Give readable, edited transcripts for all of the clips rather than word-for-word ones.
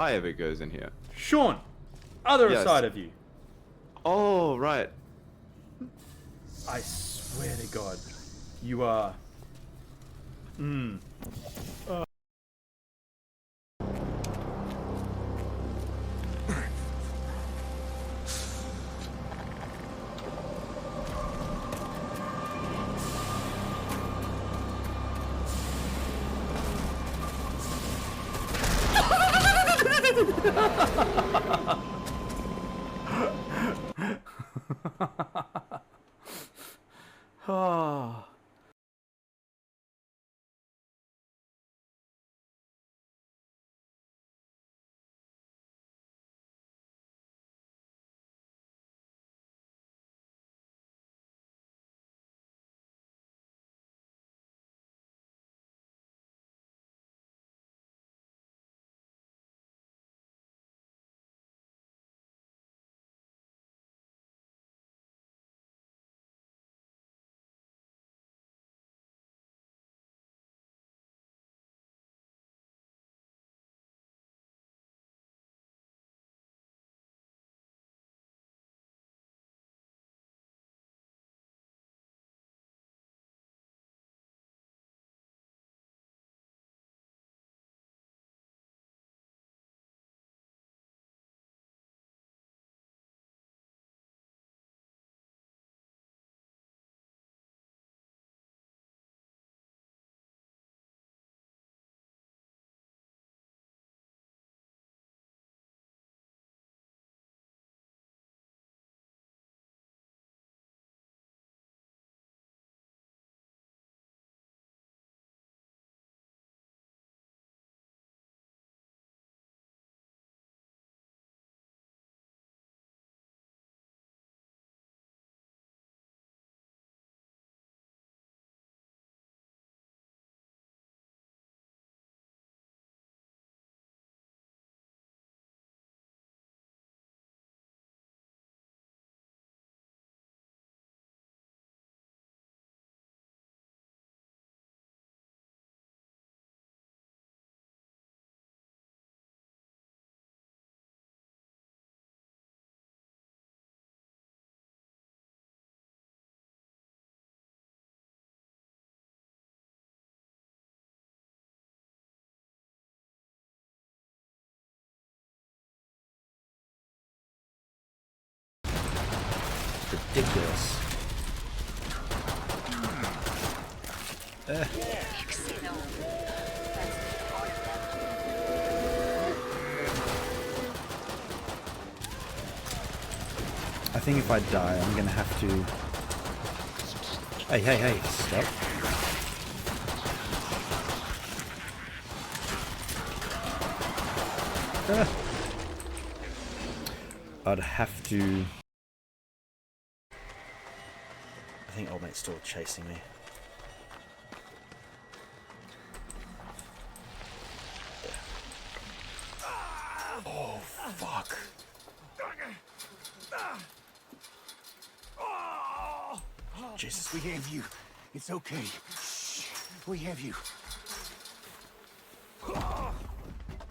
ever goes in here. Sean, other Yes. side of you. Oh, right. I swear to God, you are. Oh. Ridiculous. I think if I die, I'm gonna have to... Hey, stop. I'd have to... I think old mate's still chasing me. Oh, fuck. Jesus. We have you. It's okay. We have you.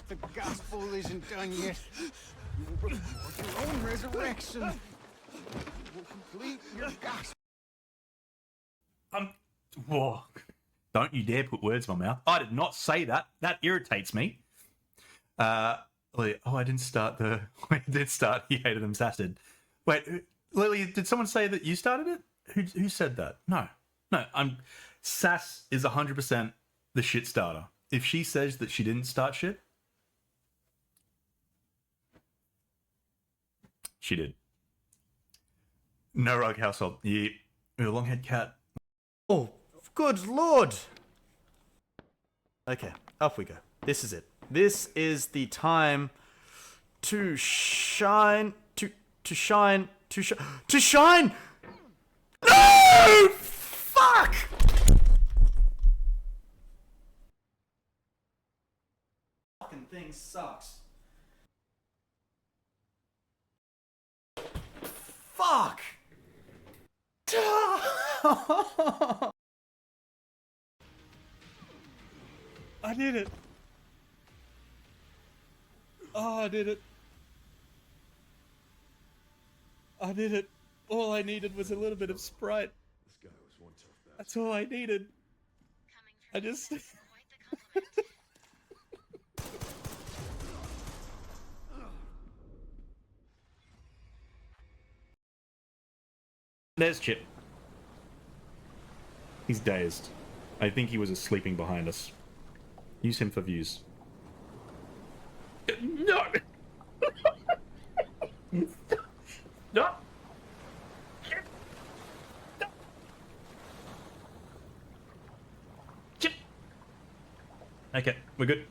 The gospel isn't done yet. You will record your own resurrection. You will complete your gospel. Whoa. Don't you dare put words in my mouth. I did not say that. That irritates me. I didn't start the... I did start He Hated Him Acid. Wait, Lily, did someone say that you started it? Who said that? No. Sass is 100% the shit starter. If she says that she didn't start shit, she did. No rug household. Yeah. Longhead cat. Oh, good lord! Okay, off we go. This is it. This is the time to shine. To shine. No! Fuck! Fucking thing sucks. Fuck! I did it. Oh, I did it. I did it. All I needed was a little bit of Sprite. That's all I needed. I just... There's Chip. He's dazed. I think he was sleeping behind us. Use him for views. No! No! Chip! No! Chip! Okay, we're good.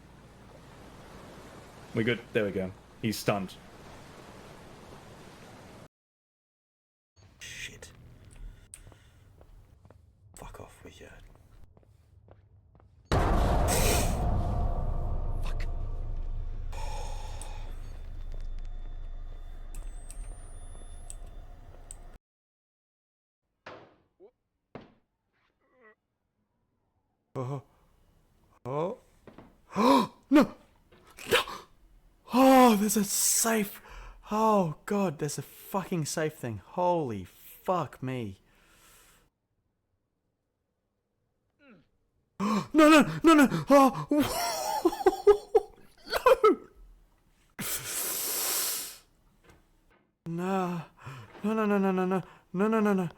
We're good. There we go. He's stunned. Shit. Fuck off with you. Fuck. Oh. Oh. Oh! No! No! Oh, there's a safe. Oh, God, there's a fucking safe thing. Holy fuck me. No, no, no, no. Oh. No. No, no, no, no, no, no. No, no, no, no.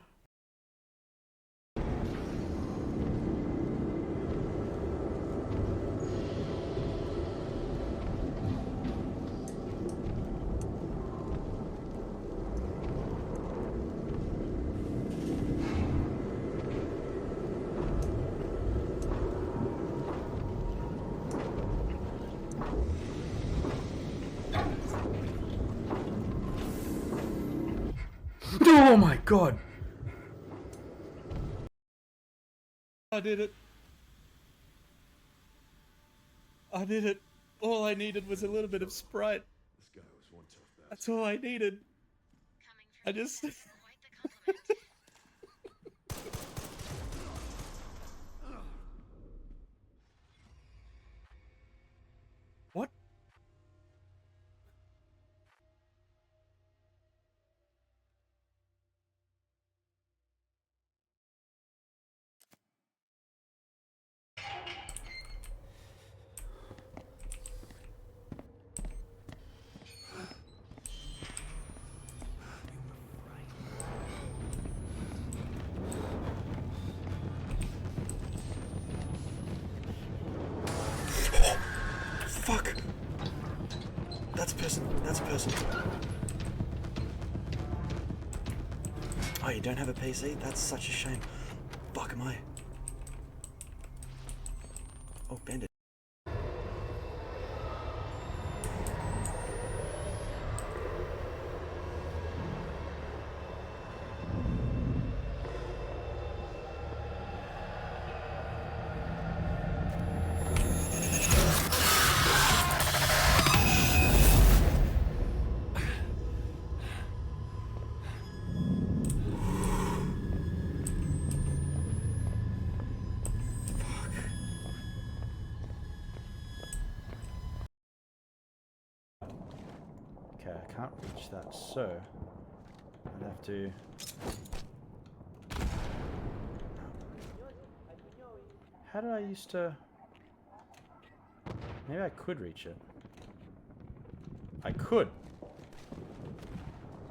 Oh my God. I did it. I did it. All I needed was a little bit of Sprite. That's all I needed. I just... What? Fuck. That's a person. That's a person. Oh, you don't have a PC? That's such a shame. Fuck am I? Oh, bandit. Okay, I can't reach that, so I'd have to... How did I used to... Maybe I could reach it. I could.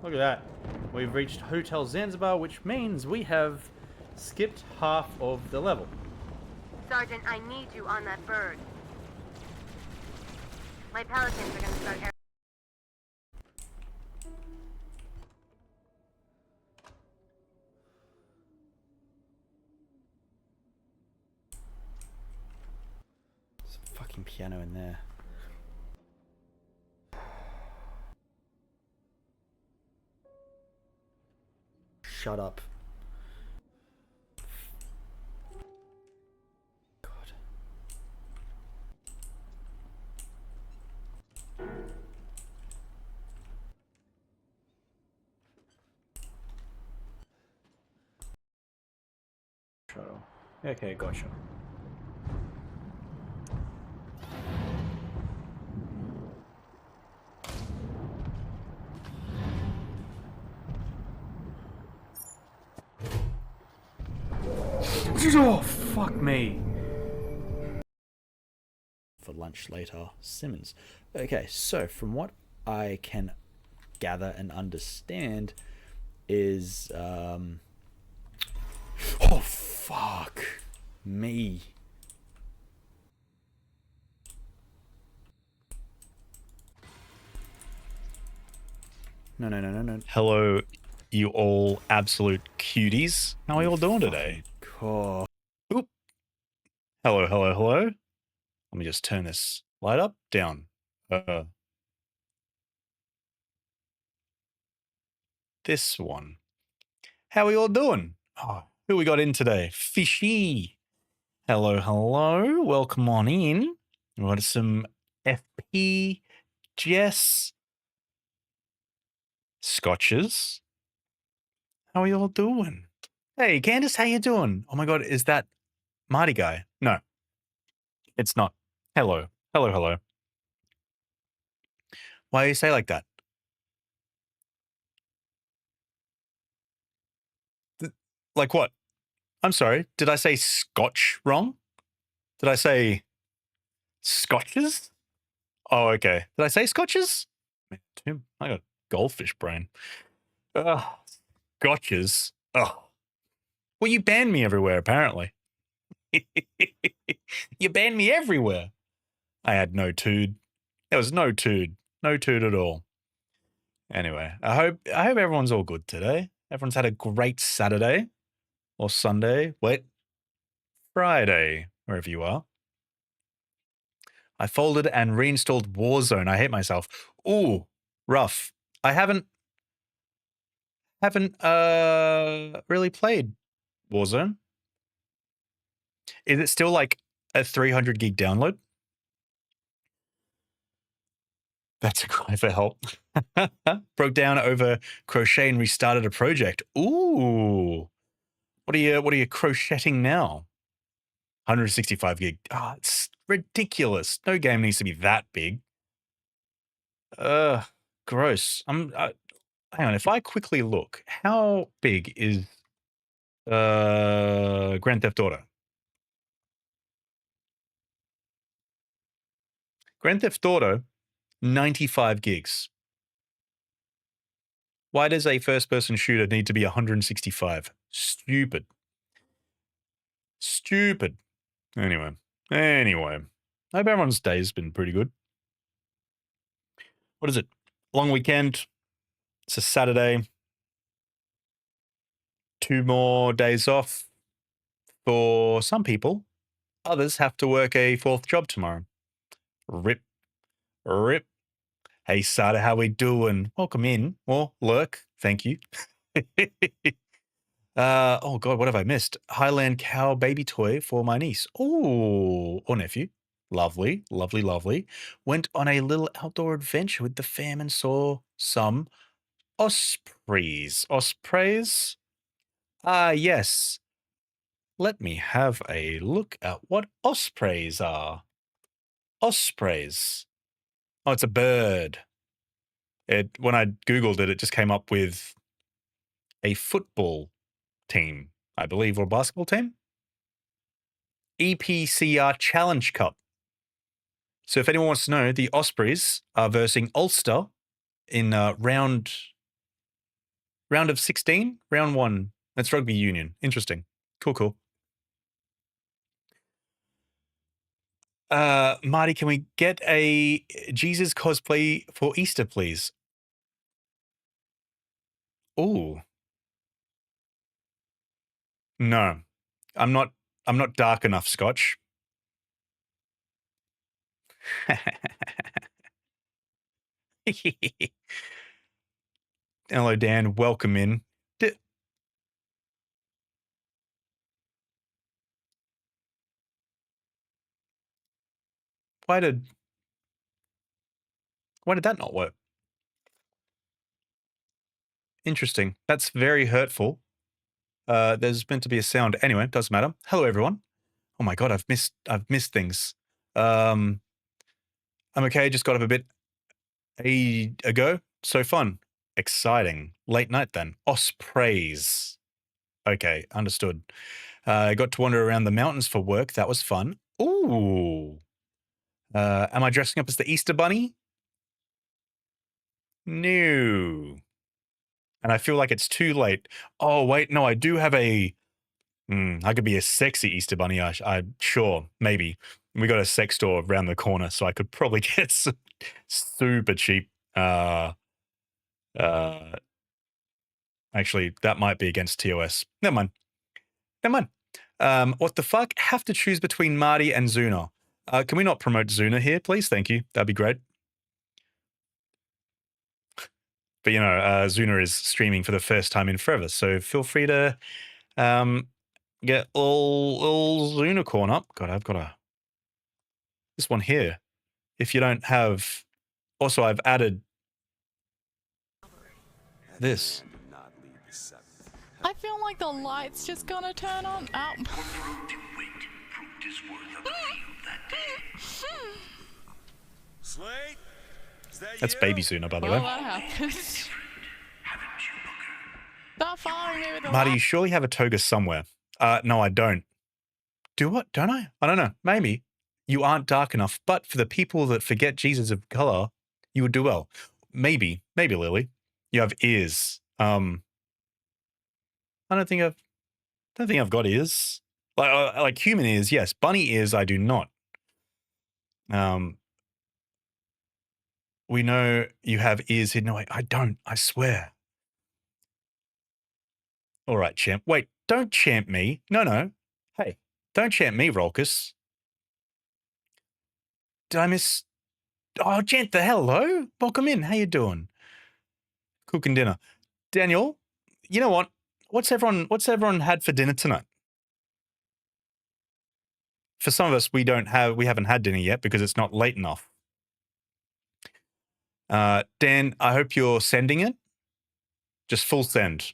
Look at that. We've reached Hotel Zanzibar, which means we have skipped half of the level. Sergeant, I need you on that bird. My pelicans are gonna start air. There's a fucking piano in there. Shut up. God. Shuttle. Okay, gotcha. Oh, fuck me. For lunch later, Simmons. Okay, so from what I can gather and understand is oh fuck me. No. Hello, you all absolute cuties. How are you all doing today? Oh, Oop. Hello. Let me just turn this light up, down. This one. How are you all doing? Oh, who we got in today? Fishy. Hello. Welcome on in. We got some FP, Jess, Scotches. How are you all doing? Hey, Candace, how you doing? Oh my God, is that Marty guy? No, it's not. Hello. Why do you say like that? Like what? I'm sorry. Did I say Scotch wrong? Did I say Scotches? Oh, okay. Did I say Scotches? Man, Tim, I got goldfish brain. Scotches. Oh. Well, you banned me everywhere, apparently. You banned me everywhere. I had no tood. There was no tood. No tood at all. Anyway, I hope everyone's all good today. Everyone's had a great Saturday or Sunday. Wait, Friday, wherever you are. I folded and reinstalled Warzone. I hate myself. Ooh, rough. I haven't really played Warzone. Is it still like a 300 gig download? That's a cry for help. Broke down over crochet and restarted a project. Ooh. What are you crocheting now? 165 gig. Ah, it's ridiculous. No game needs to be that big. Gross. Hang on, if I quickly look, how big is Grand Theft Auto? Grand Theft Auto, 95 gigs. Why does a first-person shooter need to be 165? Stupid. Anyway. I hope everyone's day's been pretty good. What is it? Long weekend. It's a Saturday. 2 more days off for some people. Others have to work a 4th job tomorrow. Rip. Hey, Sada, how we doing? Welcome in. Or lurk. Thank you. Oh, God, what have I missed? Highland cow baby toy for my niece. Ooh, or nephew. Lovely. Went on a little outdoor adventure with the fam and saw some ospreys. Ospreys? Ah, yes. Let me have a look at what ospreys are. Ospreys. Oh, it's a bird. When I Googled it, it just came up with a football team, I believe, or basketball team. EPCR Challenge Cup. So if anyone wants to know, the Ospreys are versing Ulster in round of 16, round 1. That's rugby union. Interesting. Cool. Marty, can we get a Jesus cosplay for Easter, please? Ooh. No. I'm not dark enough, Scotch. Hello, Dan. Welcome in. Why did that not work? Interesting. That's very hurtful. There's meant to be a sound. Anyway, doesn't matter. Hello, everyone. Oh my God, I've missed things. I'm okay. Just got up a bit ago. So fun. Exciting. Late night then. Ospreys. Okay, understood. I got to wander around the mountains for work. That was fun. Ooh. Am I dressing up as the Easter Bunny? No. And I feel like it's too late. Oh, wait. No, I do have a... I could be a sexy Easter Bunny. Sure, maybe. We got a sex store around the corner, so I could probably get some super cheap... actually, that might be against TOS. Never mind. What the fuck? Have to choose between Marty and Zuna. Can we not promote Zuna here, please? Thank you. That'd be great. But, you know, Zuna is streaming for the first time in forever, so feel free to get all Zunacorn up. God, I've got this one here. If you don't have... Also, I've added this. I feel like the light's just gonna turn on. Oh. Slade? Is that That's you? Baby Zuna, by the Well, way. that happens. Stop following me with the Marty, you light. surely have a toga somewhere. No, I don't. Do what? Don't I? I don't know. Maybe. You aren't dark enough, but for the people that forget Jesus of color, you would do well. Maybe, Lily. You have ears. I don't think I've got ears. Like human ears, yes. Bunny ears, I do not. We know you have ears hidden away. I don't, I swear. All right, champ. Wait, don't champ me. No. Hey, don't champ me, Rolkus. Did I miss... Oh, gent, the hello. Welcome in. How you doing? Cooking dinner. Daniel, you know what? What's everyone had for dinner tonight? For some of us, we haven't had dinner yet because it's not late enough. Dan, I hope you're sending it. Just full send.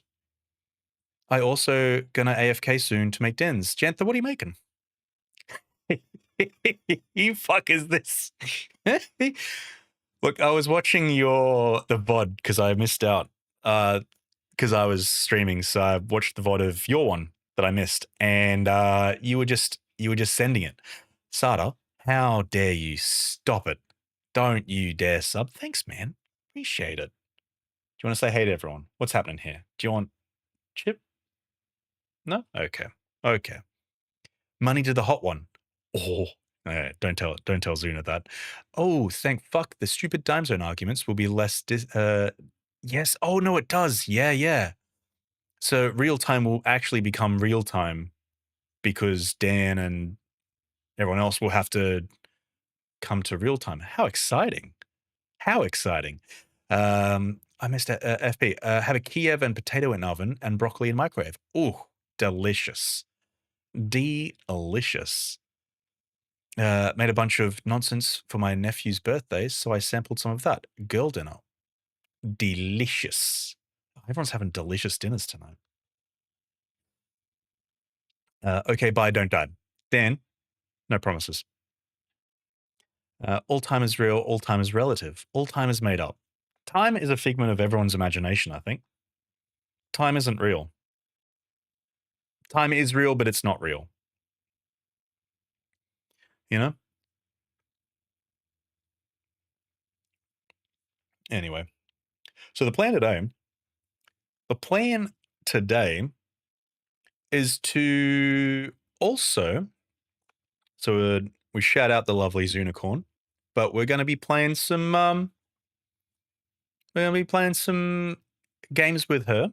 I also gonna AFK soon to make dens. Jantha, what are you making? You fuck is this? Look, I was watching the VOD because I missed out because I was streaming, so I watched the VOD of your one that I missed, and you were just sending it. Sada, how dare you stop it? Don't you dare sub. Thanks, man. Appreciate it. Do you want to say hey to everyone? What's happening here? Do you want chip? No? Okay. Money to the hot one. Oh, don't tell Zuna that. Oh, thank fuck. The stupid time zone arguments will be less yes. Oh, no, it does. Yeah. So real time will actually become real time because Dan and everyone else will have to come to real time. How exciting. I missed FP. Have a Kiev and potato in oven and broccoli in microwave. Ooh, delicious. Delicious. Made a bunch of nonsense for my nephew's birthday, so I sampled some of that. Girl dinner. Delicious. Everyone's having delicious dinners tonight. Okay, bye, don't die. Dan, no promises. All time is real, all time is relative. All time is made up. Time is a figment of everyone's imagination, I think. Time isn't real. Time is real, but it's not real. You know? Anyway. So the plan today is to also, so we shout out the lovely Zunacorn, but we're going to be playing some games with her.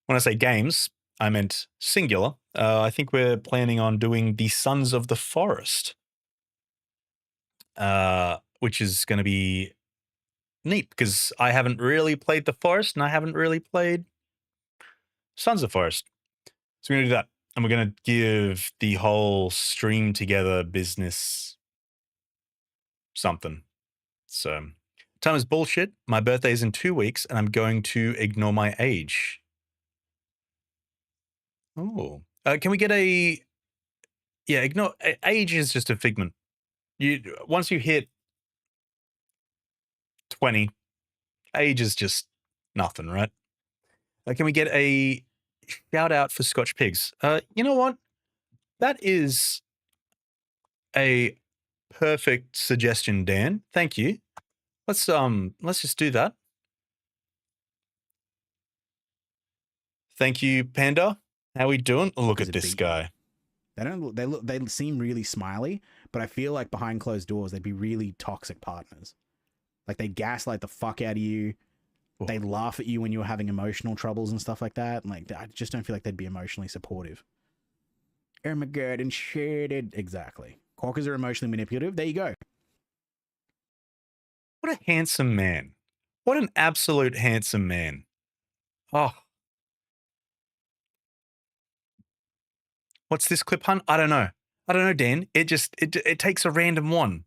When I say games, I meant singular. I think we're planning on doing the Sons of the Forest, which is going to be neat because I haven't really played the Forest and I haven't really played Sons of Forest. So we're going to do that. And we're going to give the whole stream together business something. So time is bullshit. My birthday is in 2 weeks and I'm going to ignore my age. Oh, can we get ignore age is just a figment. Once you hit 20, age is just nothing, right? Can we get shout out for Scotch pigs. You know what? That is a perfect suggestion, Dan. Thank you. Let's just do that. Thank you, Panda. How we doing? Look Is at it this beaten? guy. They don't. They look. They seem really smiley, but I feel like behind closed doors, they'd be really toxic partners. Like they gaslight the fuck out of you. They laugh at you when you're having emotional troubles and stuff like that. And like I just don't feel like they'd be emotionally supportive. Armageddon shaded. Exactly. Quackers are emotionally manipulative. There you go. What a handsome man. What an absolute handsome man. Oh. What's this clip hunt? I don't know. I don't know, Dan. It takes a random one.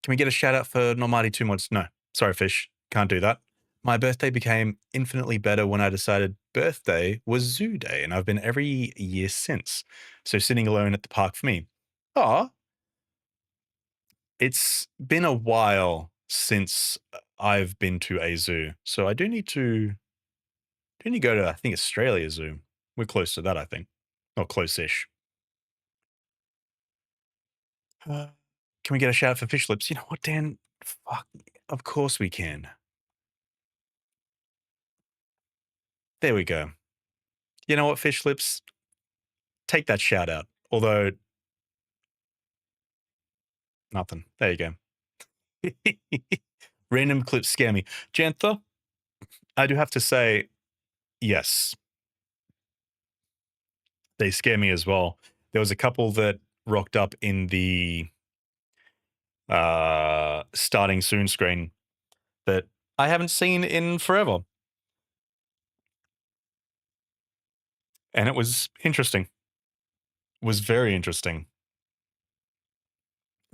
Can we get a shout out for Normati 2 mods? No. Sorry, Fish. Can't do that. My birthday became infinitely better when I decided birthday was Zoo Day, and I've been every year since. So sitting alone at the park for me. Oh, it's been a while since I've been to a zoo. So I do need to go to, I think, Australia Zoo. We're close to that, I think. Or close-ish. Can we get a shout out for Fish Lips? You know what, Dan? Fuck. Of course we can. There we go. You know what, Fish Lips? Take that shout out. Although, nothing. There you go. Random clips scare me. Jantha, I do have to say, yes. They scare me as well. There was a couple that rocked up in the starting soon screen that I haven't seen in forever. And it was interesting. It was very interesting.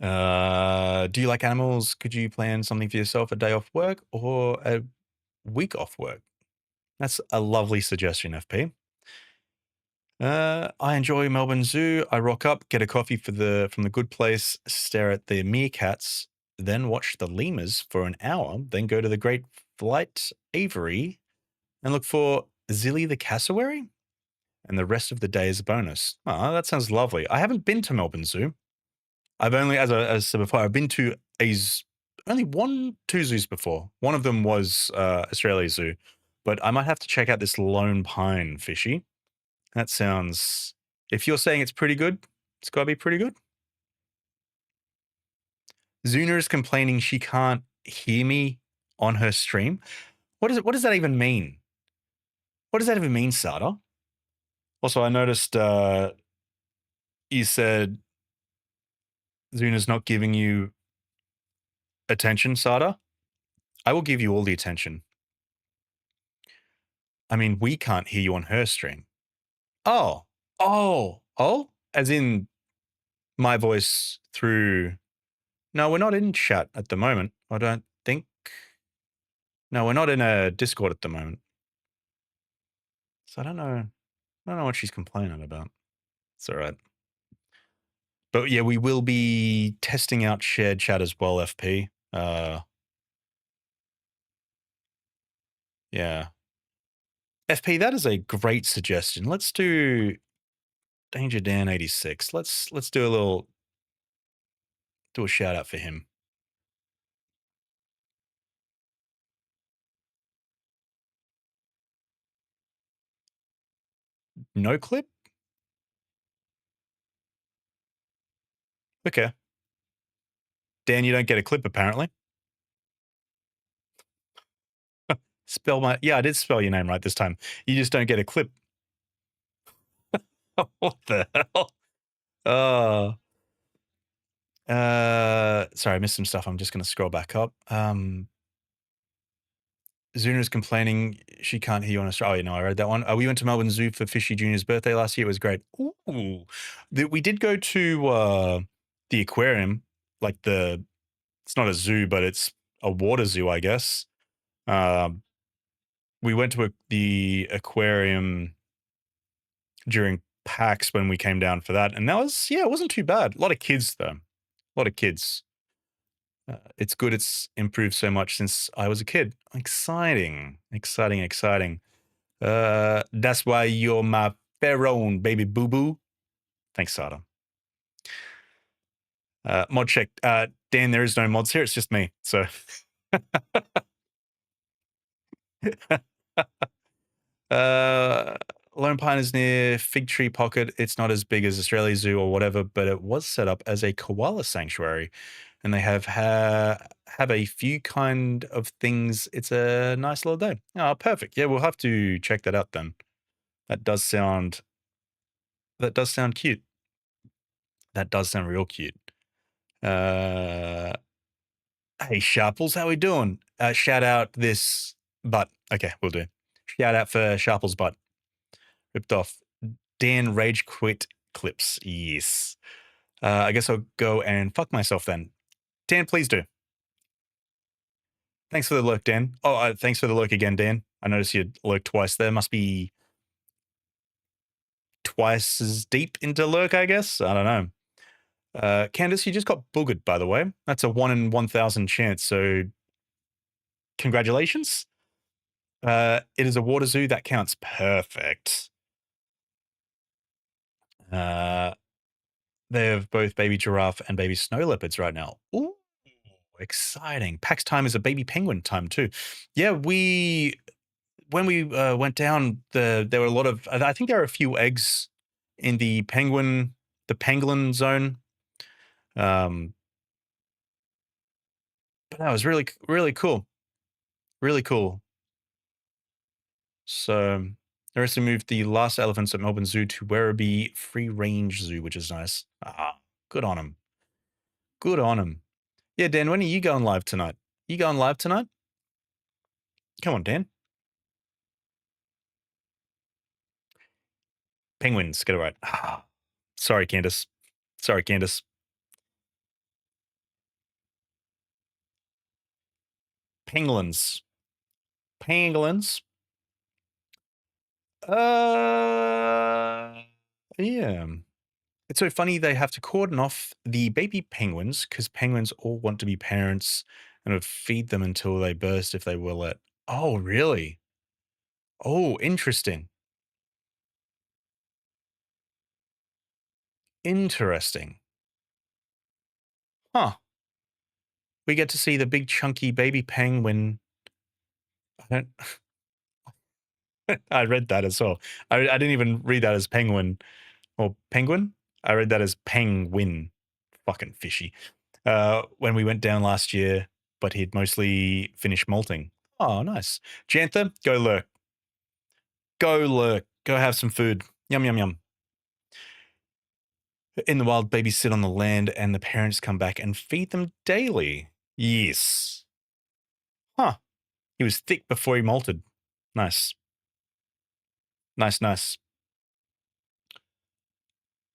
Do you like animals? Could you plan something for yourself, a day off work or a week off work? That's a lovely suggestion, FP. I enjoy Melbourne Zoo. I rock up, get a coffee from the good place, stare at the meerkats, then watch the lemurs for an hour, then go to the Great Flight Aviary and look for Zilly the cassowary. And the rest of the day is a bonus. Oh, that sounds lovely. I haven't been to Melbourne Zoo. I've only, as I said before, I've been to only two zoos before. One of them was Australia Zoo, but I might have to check out this Lone Pine, Fishy. That sounds, if you're saying it's pretty good, it's got to be pretty good. Zuna is complaining she can't hear me on her stream. What does that even mean? What does that even mean, Sada? Also, I noticed you said Zuna's not giving you attention, Sada. I will give you all the attention. I mean, we can't hear you on her stream. Oh, as in my voice through. No, we're not in chat at the moment. I don't think. No, we're not in a Discord at the moment. So I don't know what she's complaining about. It's all right. But yeah, we will be testing out shared chat as well, FP. Yeah. FP, that is a great suggestion. Let's do Danger Dan 86. Let's do a shout out for him. No clip? Okay. Dan, you don't get a clip apparently. I did spell your name right this time. You just don't get a clip. What the hell? Sorry, I missed some stuff. I'm just going to scroll back up. Zuna's complaining she can't hear you on Australia. Oh, you know, I read that one. We went to Melbourne Zoo for Fishy Jr.'s birthday last year. It was great. Ooh. We did go to the aquarium, like it's not a zoo, but it's a water zoo, I guess. We went to the aquarium during PAX when we came down for that. And that was, it wasn't too bad. A lot of kids, though. A lot of kids. It's good. It's improved so much since I was a kid. Exciting. That's why you're my pharaoh, baby boo boo. Thanks, Sada. Mod check. Dan, there is no mods here. It's just me. So. Lone Pine is near Fig Tree Pocket. It's not as big as Australia Zoo or whatever, but it was set up as a koala sanctuary, and they have a few kind of things. It's a nice little day. Oh, perfect. Yeah, we'll have to check that out then. That does sound cute. That does sound real cute. Hey Sharples, how we doing? Shout out this butt. Okay, we'll do. Shout out for Sharples butt. Ripped off. Dan Rage Quit clips. Yes. I guess I'll go and fuck myself then. Dan, please do. Thanks for the lurk, Dan. Oh, thanks for the lurk again, Dan. I noticed you lurked twice there. Must be twice as deep into lurk, I guess. I don't know. Candace, you just got boogered, by the way. That's a 1 in 1,000 chance, so congratulations. It is a water zoo. That counts. Perfect. They have both baby giraffe and baby snow leopards right now. Ooh, exciting. PAX time is a baby penguin time too. Yeah, when we went down, there were a lot of, I think there are a few eggs in the pangolin zone. But that was really, really cool. Really cool. So they also moved the last elephants at Melbourne Zoo to Werribee Free Range Zoo, which is nice. Good on them. Good on them. Yeah, Dan, when are you going live tonight? You going live tonight? Come on, Dan. Penguins, get it right. Sorry, Candace. Sorry, Candace. Pangolins. Pangolins. Yeah. It's so funny they have to cordon off the baby penguins because penguins all want to be parents and would feed them until they burst if they were let. Oh, really? Oh, interesting. Interesting. Huh. We get to see the big chunky baby penguin. I don't. I read that as well. I didn't even read that as penguin or penguin. I read that as penguin. Fucking fishy. When we went down last year, but he'd mostly finished molting. Oh, nice. Jantha, go lurk. Go lurk. Go have some food. Yum, yum, yum. In the wild, babies sit on the land and the parents come back and feed them daily. Yes. Huh. He was thick before he molted. Nice. Nice, nice.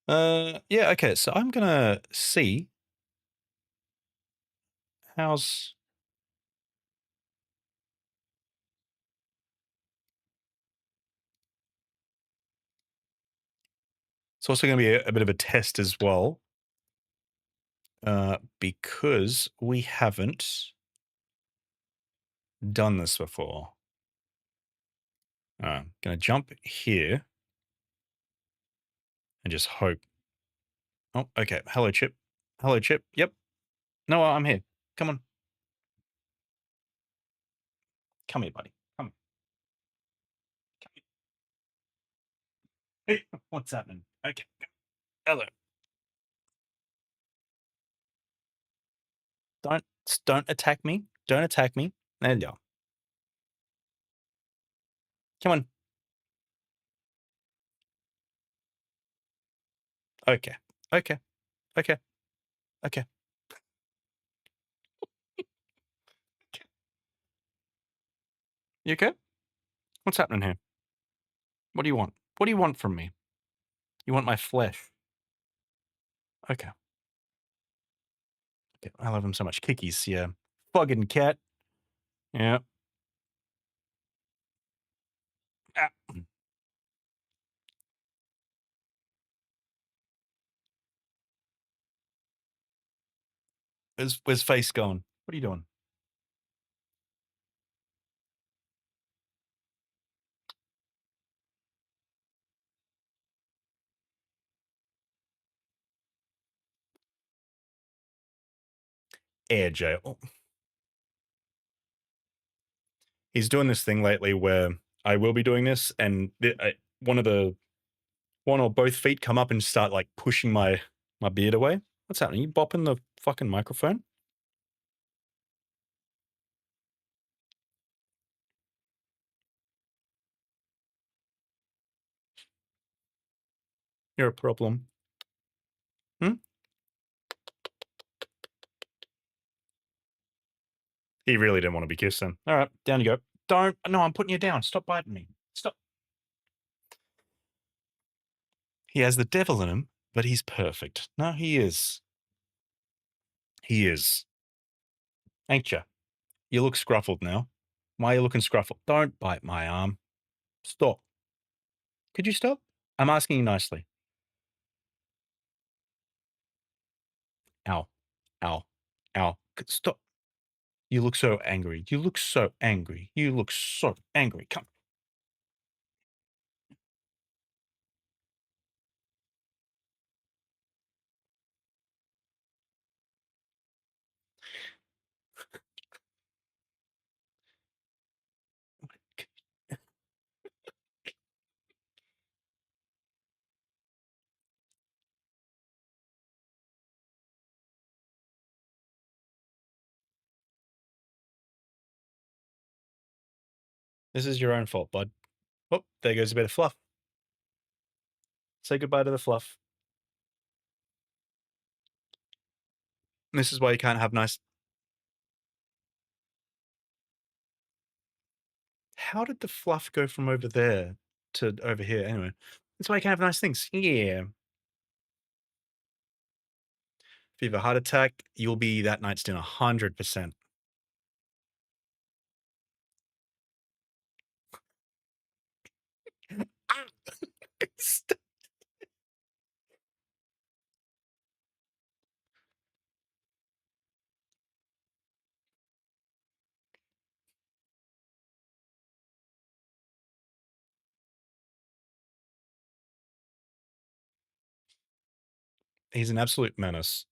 Yeah, okay, so I'm gonna see how's it's also gonna be a bit of a test as well. Because we haven't done this before. I'm gonna jump here and just hope. Oh, okay. Hello, Chip. Hello, Chip. Yep. No, I'm here. Come on. Come here, buddy. Come here. Hey, what's happening? Okay. Hello. Don't attack me. Don't attack me. There you go. Come on. Okay. Okay. Okay. Okay. You okay? What's happening here? What do you want? What do you want from me? You want my flesh? Okay. Okay. I love him so much. Kikis, yeah. Fucking cat. Yeah. Ah. Where's face going? What are you doing? air jail. He's doing this thing lately where I will be doing this, and one or both feet come up and start like pushing my beard away. What's happening? You bopping the fucking microphone? You're a problem. Hmm? He really didn't want to be kissed then. All right, down you go. Don't. No, I'm putting you down. Stop biting me. Stop. He has the devil in him, but he's perfect. No, he is. He is. Ain't ya? You look scruffled now. Why are you looking scruffled? Don't bite my arm. Stop. Could you stop? I'm asking you nicely. Ow. Ow. Ow. Stop. You look so angry. You look so angry. You look so angry. Come. This is your own fault, bud. Oh, there goes a bit of fluff. Say goodbye to the fluff. This is why you can't have nice... How did the fluff go from over there to over here? Anyway, that's why you can't have nice things. Yeah. If you have a heart attack, you'll be that night's dinner 100%. He's an absolute menace.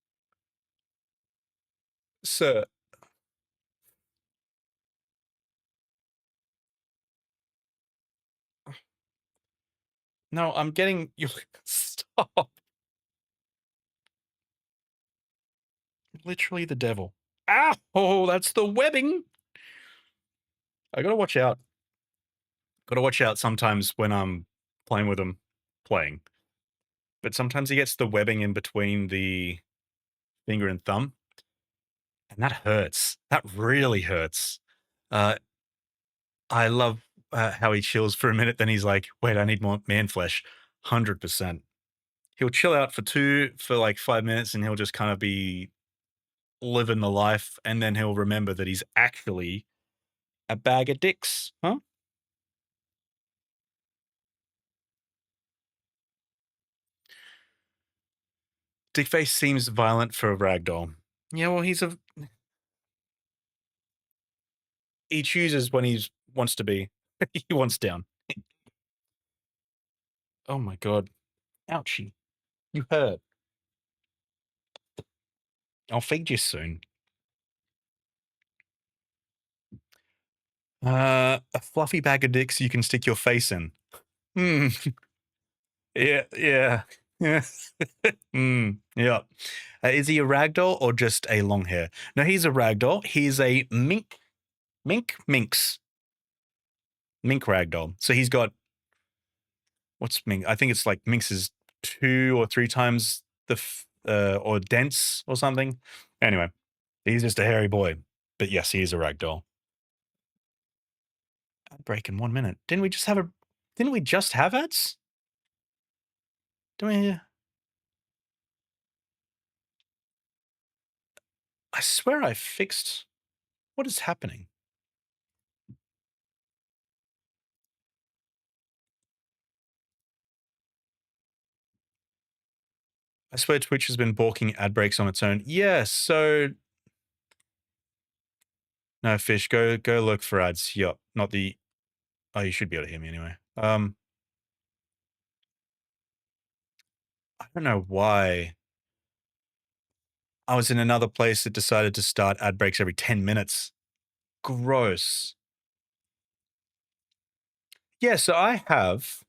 Sir. No, I'm getting you. Stop. Literally the devil. Ow! Oh, that's the webbing. I gotta watch out. Gotta watch out sometimes when I'm playing with him. Playing. But sometimes he gets the webbing in between the finger and thumb. And that hurts. That really hurts. I love how he chills for a minute. Then he's like, wait, I need more man flesh. 100%. He'll chill out for like 5 minutes and he'll just kind of be living the life. And then he'll remember that he's actually a bag of dicks. Huh? Dickface seems violent for a ragdoll. Yeah, well, he chooses when he wants to be. He wants down. Oh my god. Ouchie. You hurt. I'll feed you soon. A fluffy bag of dicks you can stick your face in. Hmm. Yeah, yeah. Yeah. Yeah. Is he a ragdoll or just a long hair? No, he's a ragdoll. He's a mink ragdoll. So he's got, what's mink? I think it's like minx is 2 or 3 times or dense or something. Anyway, he's just a hairy boy. But yes, he is a ragdoll. Break in 1 minute. Didn't we just have ads? Do we? I swear I fixed. What is happening? I swear Twitch has been balking ad breaks on its own. Yeah, so no, Fish, go look for ads. Yup, not the... Oh, you should be able to hear me anyway. I don't know why. I was in another place that decided to start ad breaks every 10 minutes. Gross. Yeah, so I have.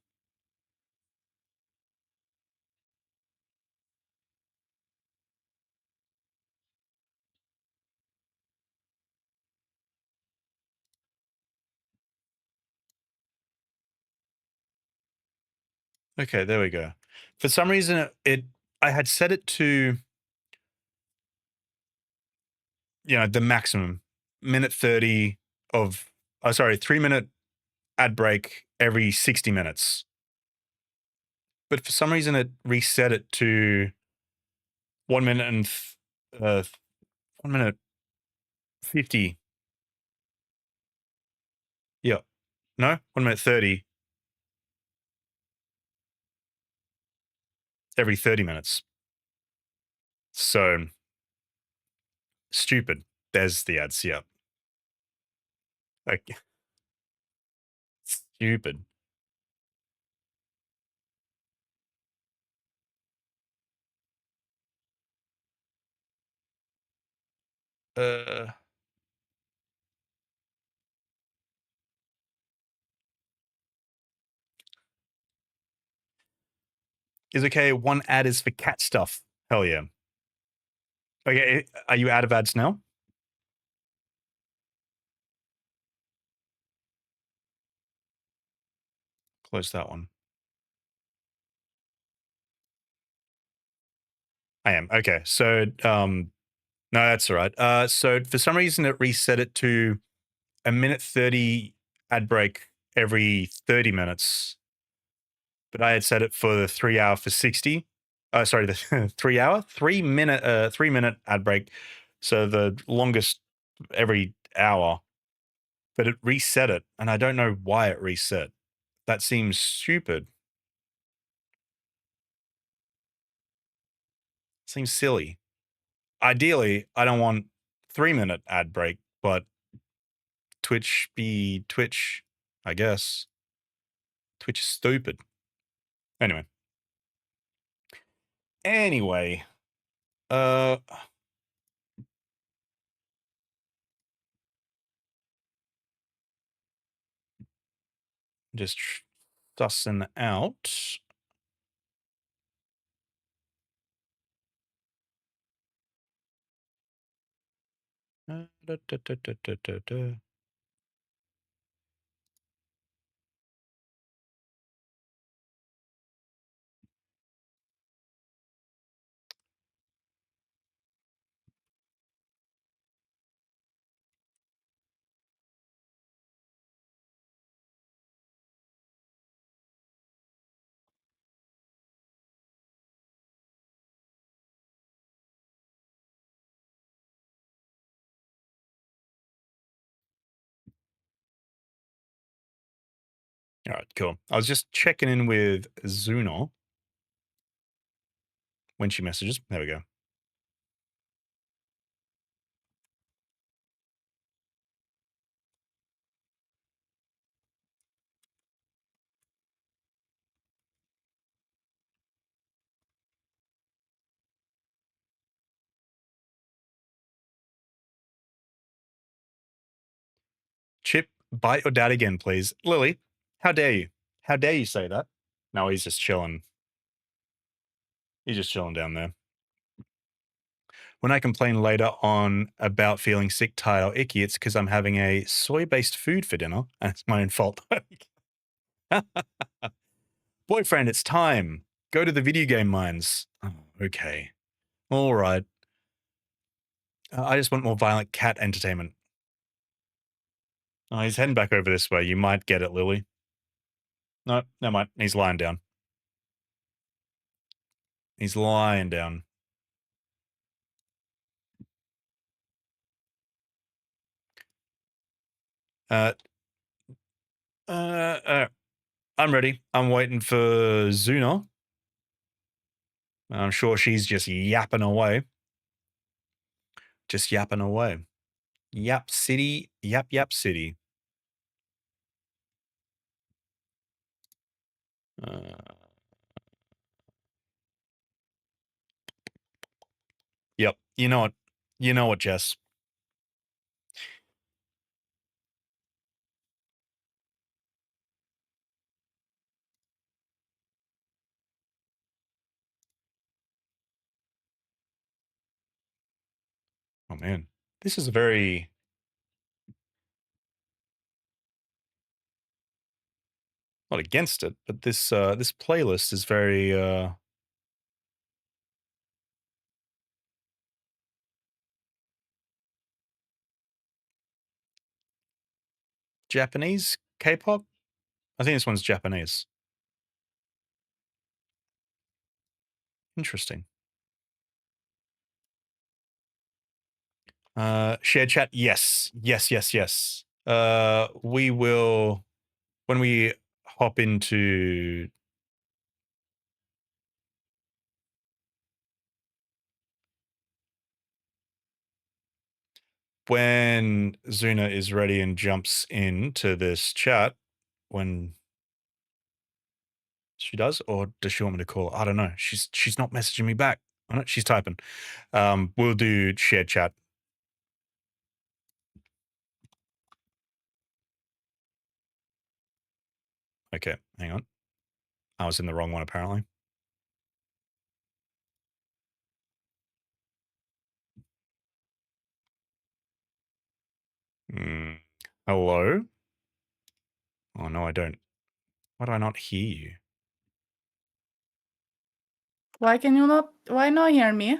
Okay, there we go. For some reason, I had set it to, the maximum minute 30 of, 3-minute ad break every 60 minutes. But for some reason, it reset it to 1 minute and 1 minute 50. Yeah. No, 1 minute 30 every 30 minutes. So stupid. There's the ads. Yeah. Like, stupid. Uh, is okay. One ad is for cat stuff. Hell yeah. Okay. Are you out of ads now? Close that one. I am. Okay. So, no, that's all right. So for some reason it reset it to a minute 30 ad break every 30 minutes. But I had set it for the 3 hour for 60. Sorry, the 3 hour, 3 minute, 3 minute ad break. So the longest every hour. But it reset it, and I don't know why it reset. That seems stupid. Seems silly. Ideally, I don't want 3-minute ad break, but Twitch be Twitch, I guess. Twitch is stupid. Anyway, uh, just sussing out. Da, da, da, da, da, da, da. All right, cool. I was just checking in with Zuna when she messages. There we go. Chip, bite your dad again, please. Lily, how dare you? How dare you say that? No, he's just chilling. He's just chilling down there. When I complain later on about feeling sick, tired, or icky, it's because I'm having a soy-based food for dinner, and it's my own fault. Boyfriend, it's time. Go to the video game mines. Oh, okay. All right. I just want more violent cat entertainment. Oh, he's heading back over this way. You might get it, Lily. No, never mind. He's lying down. He's lying down. Uh, I'm ready. I'm waiting for Zuna. I'm sure she's just yapping away. Just yapping away. Yap City. Yap Yap City. Yep. You know what? You know what, Jess? Oh man, this is a very not against it, but this playlist is very Japanese K-pop. I think this one's Japanese. Interesting. Shared chat. Yes. We will when we hop into when Zuna is ready and jumps into this chat, when she does, or does she want me to call? I don't know. She's not messaging me back. I know she's typing. We'll do shared chat. Okay, hang on. I was in the wrong one apparently. Hello? Oh no, I don't. Why do I not hear you? Why not hear me?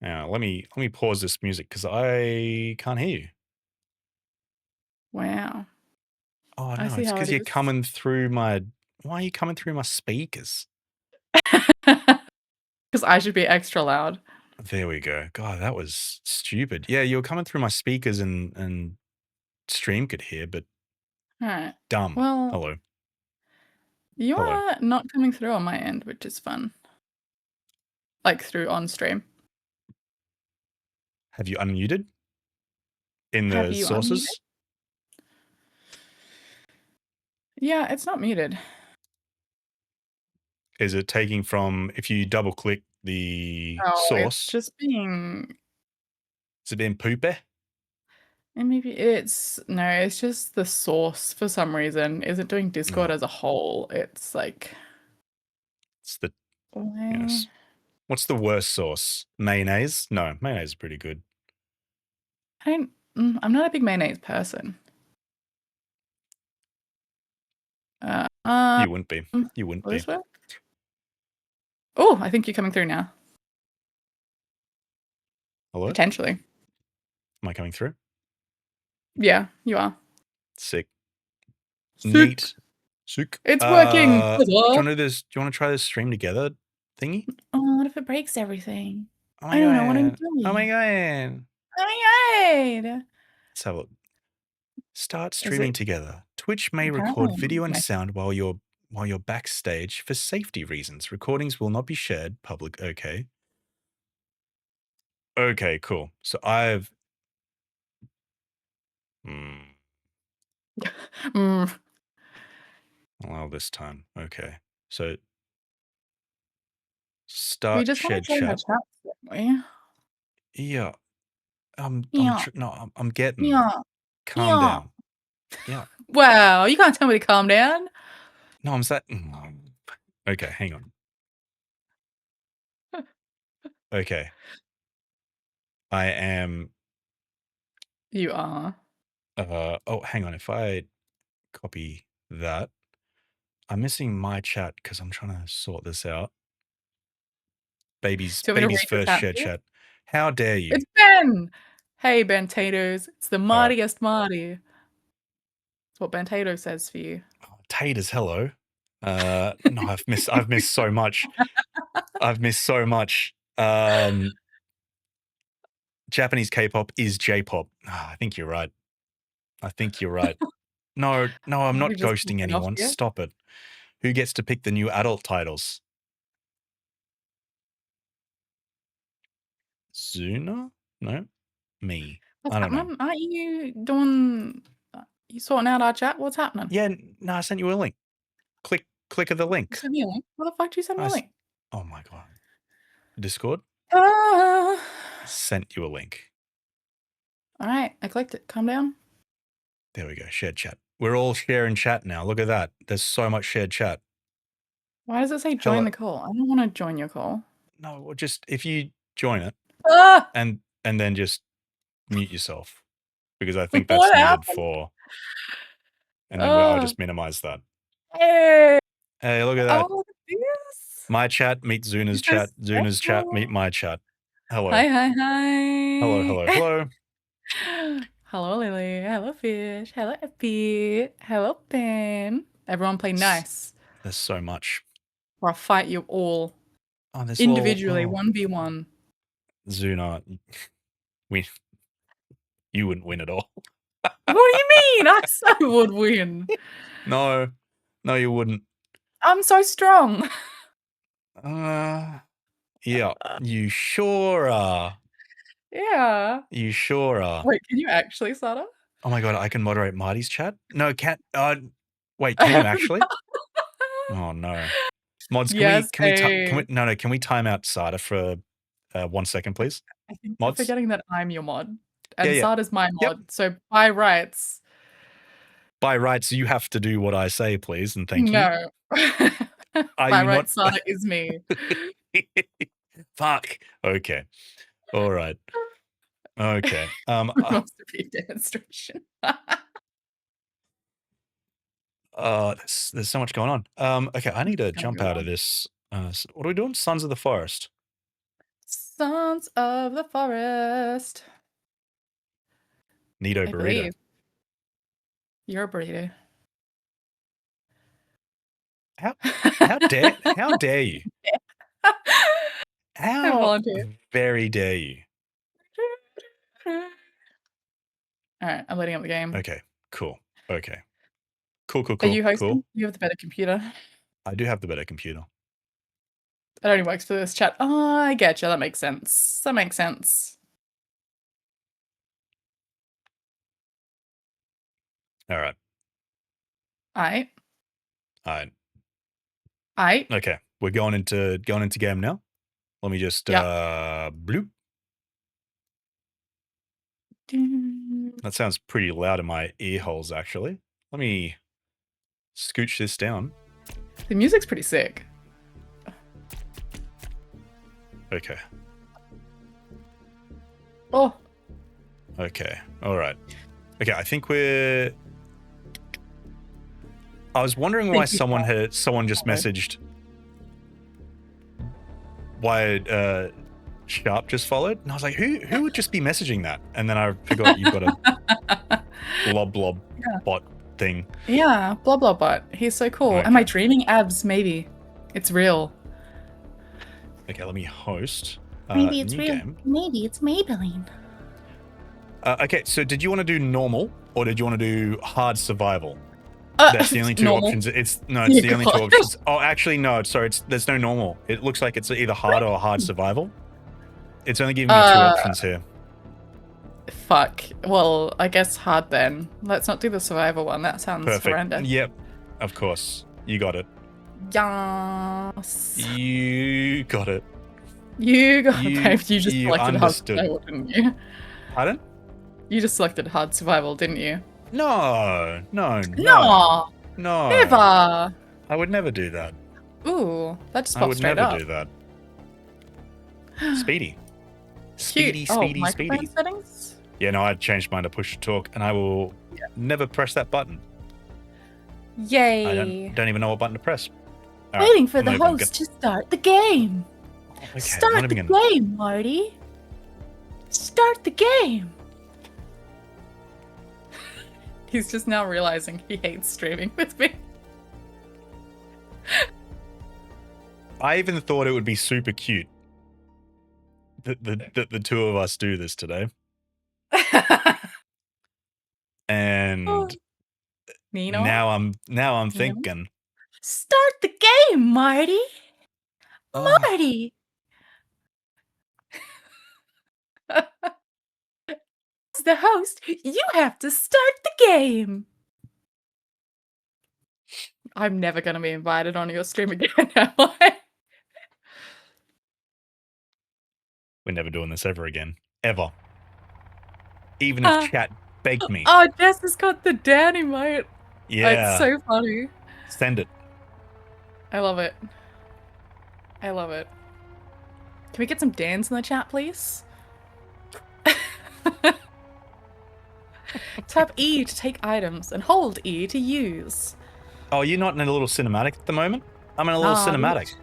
Yeah, let me pause this music because I can't hear you. Wow. Oh I no, see it's how because it you're is. coming through my. Why are you coming through my speakers? Because I should be extra loud. There we go. God, that was stupid. Yeah, you were coming through my speakers and stream could hear, but Alright. dumb. Well, Hello. you Hello. are not coming through on my end, which is fun. Like through on stream. Have you unmuted in Have the you sources? Yeah, it's not muted. Is it taking from if you double click the Oh, it's source? just being. Is it being poopy? And maybe it's just the source for some reason isn't doing Discord No. as a whole. It's like It's the why? yes. What's the worst sauce? Mayonnaise? No, mayonnaise is pretty good. I'm not a big mayonnaise person. You wouldn't be. You wouldn't Will be. this work? Oh, I think you're coming through now. Hello? Potentially. Am I coming through? Yeah, you are. Sick. Sick. Neat. Sick. It's working. Do you want to do this? Do you want to try this stream together thingy? Oh, what if it breaks everything? Oh my I don't know what I'm god. doing. Oh my god. Oh my god. Let's have a look. Start Is streaming it together. Twitch may apparently record video and my sound while you're backstage for safety reasons. Recordings will not be shared public. Okay. Okay, cool. So I've allow this time. Okay. So we start just want shared to join our chat. chat, don't we? Yeah. Yeah. I'm getting. Yeah. Calm Yeah. down. Yeah. Wow, you can't tell me to calm down. No, I'm saying. Okay, hang on. Okay. I am. You are. Oh, hang on. If I copy that, I'm missing my chat because I'm trying to sort this out. Baby's Do you want me to read the first chat shared for you? chat. How dare you? It's Ben. Hey, Ben Taters. It's the Uh, mightiest Marty. That's what Ben Tato says for you. Taters, hello. No, I've missed so much. I've missed so much. Japanese K-pop is J-pop. I think you're right. I think you're right. No, I'm not We just ghosting kicking off anyone. here. Stop it. Who gets to pick the new adult titles? Zuna? No, me. What's I don't know. happening? Aren't you doing? You sorting out our chat? What's happening? Yeah, no, I sent you a link. Click of the You link. sent me a link. What the fuck did you send me a link? Oh my god. Discord? Ah. Sent you a link. All right, I clicked it. Calm down. There we go. Shared chat. We're all sharing chat now. Look at that. There's so much shared chat. Why does it say join Hello. the call? I don't want to join your call. No, well, just if you join it Ah! and then just mute yourself because I think that's What needed happened? for. And then I'll Oh, just minimize that. hey. Hey, look at that. Oh, look at this. My chat meet Zuna's You're so chat. Zuna's chat special. meet my chat. Hello. Hi, hi, hi. Hello, hello, hello. Hello, Lily. Hello, Fish. Hello, Epi. Hello, Ben. Everyone play nice, There's so much. or I'll fight you all Oh, this individually, little 1v1. Zuna. You wouldn't win at all. What do you mean? I so would win. No, you wouldn't. I'm so strong. Yeah, you sure are. Yeah. You sure are. Wait, can you actually, Sada? Oh my god, I can moderate Marty's chat? No, can't. Wait, can you actually? Oh no. Mods, Yes, can we time out Sada for 1 second, please? I think you're Mods? forgetting that I'm your mod. And Yeah. Sada's my Yep. mod, so by rights. By rights, you have to do what I say, please, and thank you. No. Are By you rights, not? Sada is me. Fuck. Okay. All right. Okay. Wants to be a demonstration. There's so much going on. Okay, I need to Gonna jump go out of on. this. What are we doing? Sons of the Forest. Sons of the Forest. Neato I burrito. believe. You're a burrito. How dare you? I How volunteer. very dare you? Alright, I'm loading up the game. Okay, cool. Okay. Cool. Are you hosting? You have the better computer. I do have the better computer. It only works for this chat. Oh, I get you. That makes sense. That makes sense. All right. Alright. Alright. Okay, we're going into game now. Let me just bloop. That sounds pretty loud in my ear holes, actually. Let me scooch this down. The music's pretty sick. Okay. Oh. Okay. All right. Okay, I think we're. I was wondering why someone just messaged. Why Sharp just followed, and I was like, who would just be messaging that? And then I forgot you've got a blob bot thing. Yeah, blah blah bot. He's so cool. Okay. Am I dreaming? Abs, maybe. It's real. Okay, let me host. Maybe it's new real. game. Maybe it's Maybelline. Okay, so did you want to do normal or did you want to do hard survival? That's the only two normal. options. It's the only two options. Oh, actually, no. Sorry, there's no normal. It looks like it's either hard or hard survival. It's only giving me two options here. Fuck. Well, I guess hard then. Let's not do the survival one. That sounds Perfect. horrendous. Yep, of course. You got it. Yes. You got it. You got it, babe. You just you selected hard understood. survival, didn't you? Pardon? You just selected hard survival, didn't you? No. No. No. Never. I would never do that. Ooh, that just I popped would straight never up. do that. Speedy. Cute. Microphone settings? Yeah, no, I changed mine to push to talk, and I will never press that button. Yay. I don't even know what button to press. All right, Waiting for I'm the not even host to start the game. Okay, I'm Start not the even gonna- game, Marty. Start the game. He's just now realizing he hates streaming with me. I even thought it would be super cute that the two of us do this today. And Nino? now I'm thinking. Start the game, Marty. Oh, Marty. As the host, you have to start the game. I'm never going to be invited on your stream again, am I? We're never doing this ever again. Ever. Even if chat begged me. Oh, Jess has got the Dan emote. Yeah. It's so funny. Send it. I love it. I love it. Can we get some Dans in the chat, please? Tap E to take items and hold E to use. Oh, you're not in a little cinematic at the moment? I'm in a little Nah, cinematic.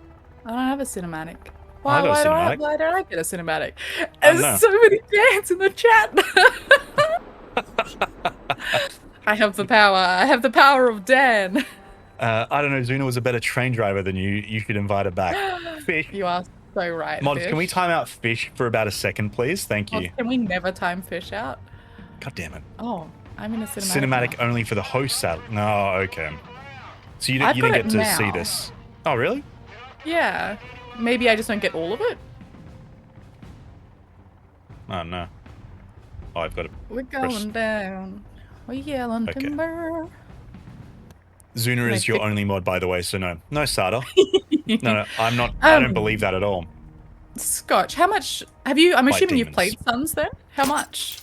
I don't have a cinematic. I got a cinematic. Why don't I get a cinematic? I don't There's know. so many Dans in the chat. I have the power. I have the power of Dan. I don't know. Zuna was a better train driver than you. You should invite her back. Fish. You are so right. Mods, Fish. can we time out Fish for about a second, please? Thank you. Mods, can we never time Fish out? God damn it. Oh, I'm in a cinematic. Cinematic now. only for the host saddle. No, okay. So you I've didn't got get it to now. see this. Oh, really? Yeah. Maybe I just don't get all of it. Oh, no. Oh, I've got it. We're going down. We're yelling Okay. timber. Zuna is Like your it- only mod, by the way, so no. No, Sada. No, I'm not. I don't believe that at all. Scotch, how much have you? I'm Fight assuming you've demons. played Suns then? How much?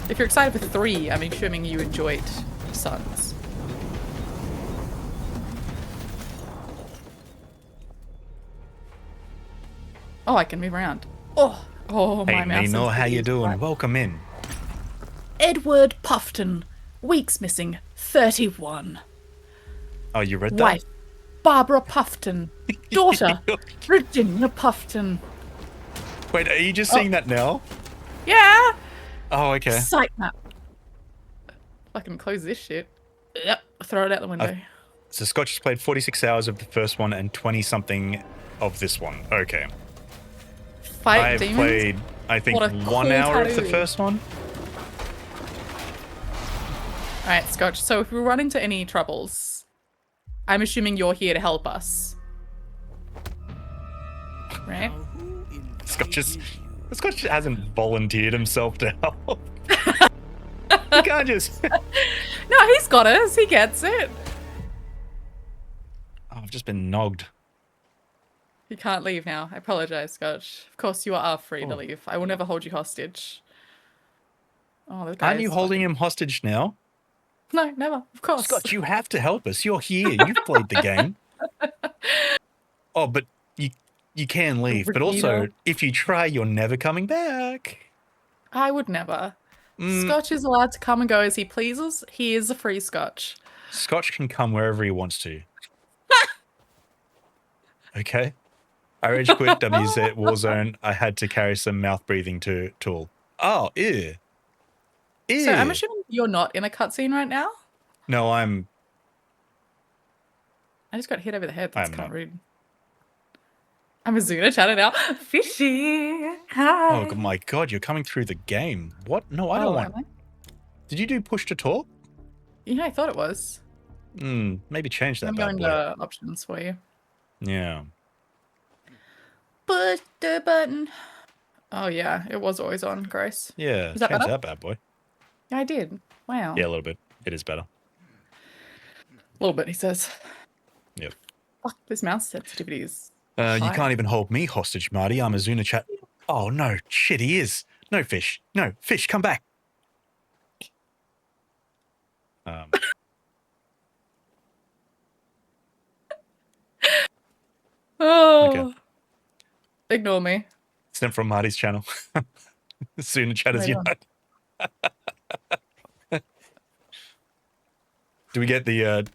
If you're excited for 3, I'm assuming you enjoyed Suns. Oh, I can move around. Oh, my Hey, mouse. Nino, how you sensitivity is doing? right. Welcome in. Edward Puffton. Weeks missing. 31. Oh, you read that? Wife. Barbara Puffton. Daughter. Virginia Puffton. Wait, are you just seeing that now? Yeah. Oh, okay. Site map. Fucking close this shit. Yep. Throw it out the window. So Scotch has played 46 hours of the first one and 20-something of this one. Okay. Fight I've demons. played, I think, What a 1 cool hour of the tattoo. first one. All right, Scotch. So if we run into any troubles, I'm assuming you're here to help us. Right? Scotch hasn't volunteered himself to help. You can't just... No, he's got us. He gets it. Oh, I've just been nogged. You can't leave now. I apologize, Scotch. Of course, you are free to leave. I will never hold you hostage. Oh, the guy. Aren't you holding him hostage now? No, never. Of course. Scott, you have to help us. You're here. You've played the game. Oh, but you can leave. But also, Regina. if you try, you're never coming back. I would never. Scotch is allowed to come and go as he pleases. He is a free Scotch. Scotch can come wherever he wants to. Okay? I rage quit WZ Warzone. I had to carry some mouth breathing tool. Oh, ew. Ew. So I'm assuming you're not in a cutscene right now? No, I'm... I just got hit over the head. That's I'm kind of not. rude. I'm a Zuna chatting now. Fishy. Hi. Oh my god, you're coming through the game. What? No, I don't want... am I? Did you do push to talk? Yeah, I thought it was. Maybe change that I'm bad going boy. to options for you. Yeah. Push the button. Oh yeah, it was always on, Grace. Yeah, Is that change better? that bad boy. Yeah, I did. Wow. Yeah, a little bit. It is better. A little bit, he says. Yep. Fuck, this mouse sensitivity is You high. can't even hold me hostage, Marty. I'm a Zuna chat. Oh, no. Shit, he is. No, Fish. No, Fish, come back. Oh. Okay. Ignore me. Sent from Marty's channel. Zuna chat is Right on. unite. Do we get the,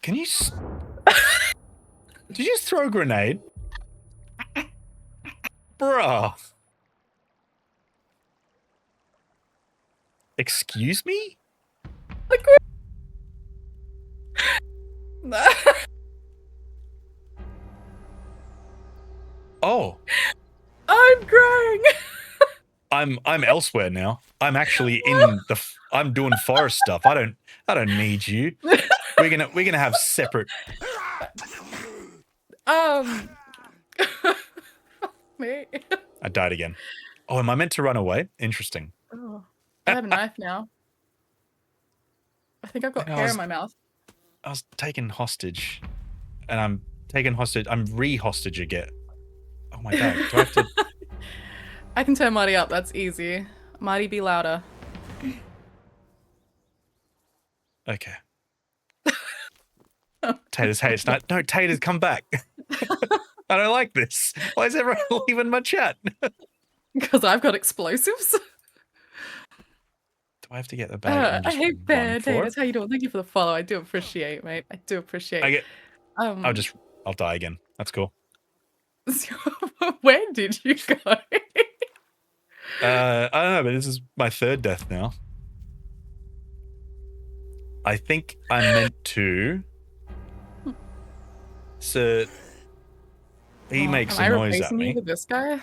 can you... Did you just throw a grenade? Bruh. Excuse me? Oh, I'm crying. I'm elsewhere now. I'm actually in the. I'm doing forest stuff. I don't need you. We're gonna have separate. Me. I died again. Oh, am I meant to run away? Interesting. Oh, I have a knife now. I think I've got I hair was- in my mouth. I was taken hostage, and I'm taken hostage. I'm re-hostage again. Oh my god! Do I have to? I can turn Marty up. That's easy. Marty, be louder. Okay. Taters, hey, it's not. No, Taters, come back. I don't like this. Why is everyone leaving my chat? Do Because I've got explosives. I have to get the bag and I just hate run bad for it? That's how you doing? Thank you for the follow. I do appreciate, mate. I do appreciate. I get. Um, I'll die again. That's cool. where did you go? I don't know, but this is my third death now. I think I meant to. So he makes Am a I noise at replacing you me. with this guy?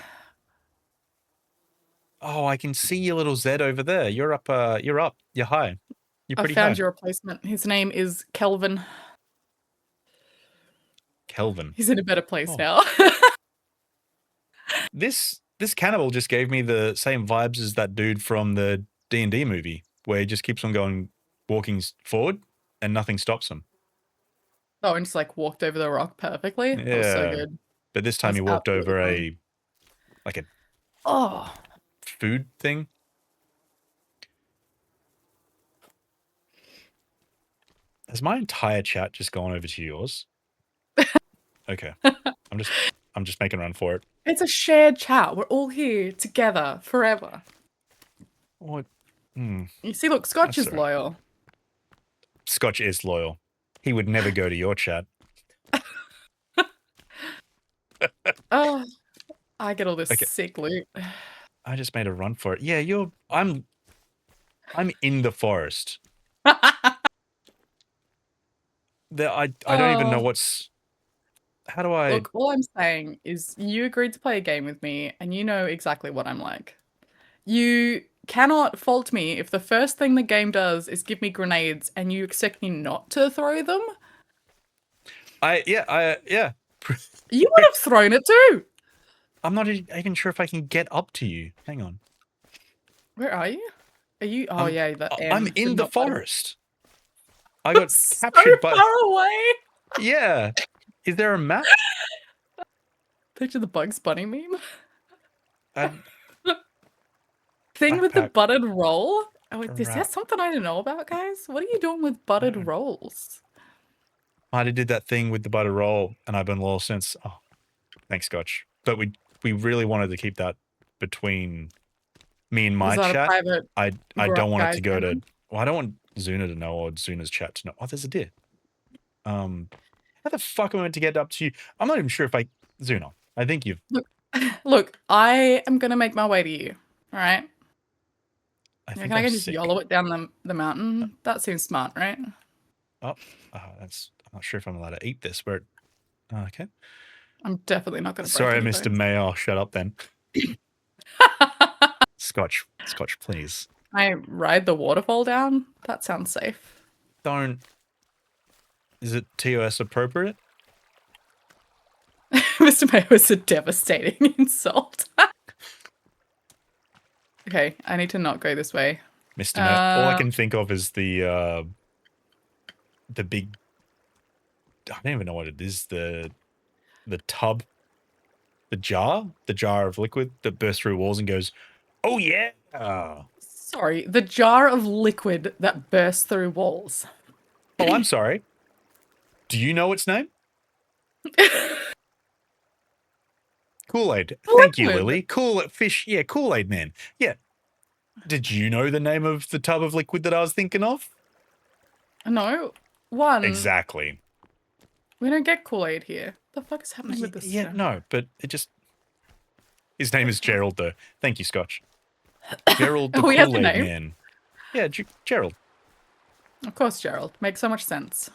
Oh, I can see your little Z over there. You're up. You're up. You're high. You're I pretty found high. your replacement. His name is Kelvin. Kelvin. He's in a better place Oh. now. This cannibal just gave me the same vibes as that dude from the D&D movie, where he just keeps on going, walking forward, and nothing stops him. Oh, and just like walked over the rock perfectly. That was so Yeah. good. But this time That's he walked over absolutely a Oh, food thing. Has my entire chat just gone over to yours? Okay. I'm just making a run for it. it's a shared chat. We're all here together forever. What? Hmm. You see, look, Scotch That's is all right. loyal. Scotch is loyal. He would never go to your chat. Oh, I get all this Okay. sick loot. I just made a run for it. Yeah, I'm in the forest. I don't even know Oh. what's. How do I? Look, all I'm saying is you agreed to play a game with me, and you know exactly what I'm like. You cannot fault me if the first thing the game does is give me grenades and you expect me not to throw them. Yeah. You would have thrown it too. I'm not even sure if I can get up to you. Hang on. Where are you? Are you? Oh, yeah, the I'm M, in the not button. forest. I got So captured by. far away. Yeah. Is there a map? Picture the Bugs Bunny meme. I, Thing with the backpack. buttered roll. Oh, wait, is Right. that something I don't know about, guys? What are you doing with buttered rolls? I did that thing with the butter roll, and I've been loyal since. Oh, thanks, Scotch. But we really wanted to keep that between me and my Was that a chat. private I group, don't want it guys, to go to. Brendan? Well, I don't want Zuna to know or Zuna's chat to know. Oh, there's a deer. How the fuck am I meant to get up to you? I'm not even sure if Zuna. I think you've. Look, I am gonna make my way to you. All right. I Yeah, think can I I'm go just sick. YOLO it down the mountain? That seems smart, right? Oh, that's. I'm not sure if I'm allowed to eat this. Where? Okay. I'm definitely not gonna break Sorry, any Mr. bones. Mayor. Shut up then. Scotch, please. I ride the waterfall down? That sounds safe. Don't. Is it TOS appropriate? Mr. Mayo is a devastating insult. Okay, I need to not go this way. Mr. Mayor. All I can think of is the big. I don't even know what it is. The tub, the jar of liquid that bursts through walls and goes, "Oh yeah." Sorry, the jar of liquid that bursts through walls. Oh, I'm sorry. Do you know its name? Kool-Aid. Thank you, Liquid. Lily. Kool-Aid man. Yeah. Did you know the name of the tub of liquid that I was thinking of? No, one. Exactly. We don't get Kool-Aid here. The fuck is happening with this? Yeah, no, but it just. His name is Gerald, though. Thank you, Scotch. Gerald the We have the Kool-Aid name? man. Yeah, Gerald. Of course, Gerald. Makes so much sense.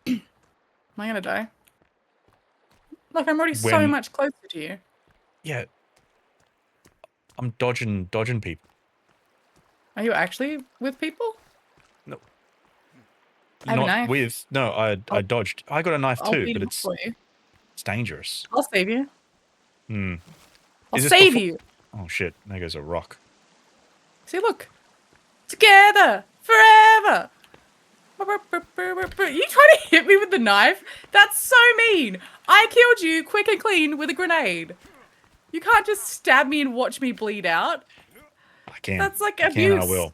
Am I gonna die? Look, I'm already so When- much closer to you. Yeah. I'm dodging people. Are you actually with people? No. I have a Not knife. with. No, I dodged. I got a knife I'll too, beat but him it's for you. dangerous. I'll save you. Hmm. I'll Is this save before- you. Oh shit! There goes a rock. See, look. Together forever. You trying to hit me with the knife? That's so mean. I killed you quick and clean with a grenade. You can't just stab me and watch me bleed out. I can. That's like I can and I abuse. will.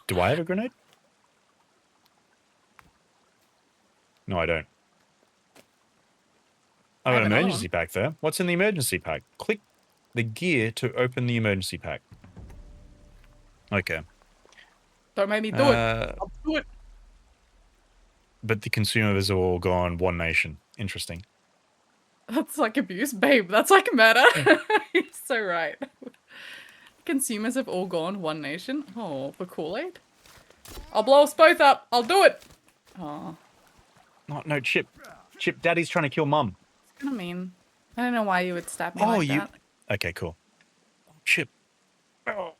Do I have a grenade? No, I don't. I I've got have an another emergency pack there. What's in the emergency pack? Click the gear to open the emergency pack. Okay. Don't make me do it. I'll do it. But the consumers are all gone One Nation. Interesting. That's like abuse, babe. That's like murder. You're so right. Consumers have all gone One Nation. Oh, for Kool-Aid? I'll blow us both up. I'll do it. Oh, No, Chip. Chip, Daddy's trying to kill Mum. it's kind of mean. I don't know why you would stab me Oh, like you... that. Okay, cool. Chip. Oh.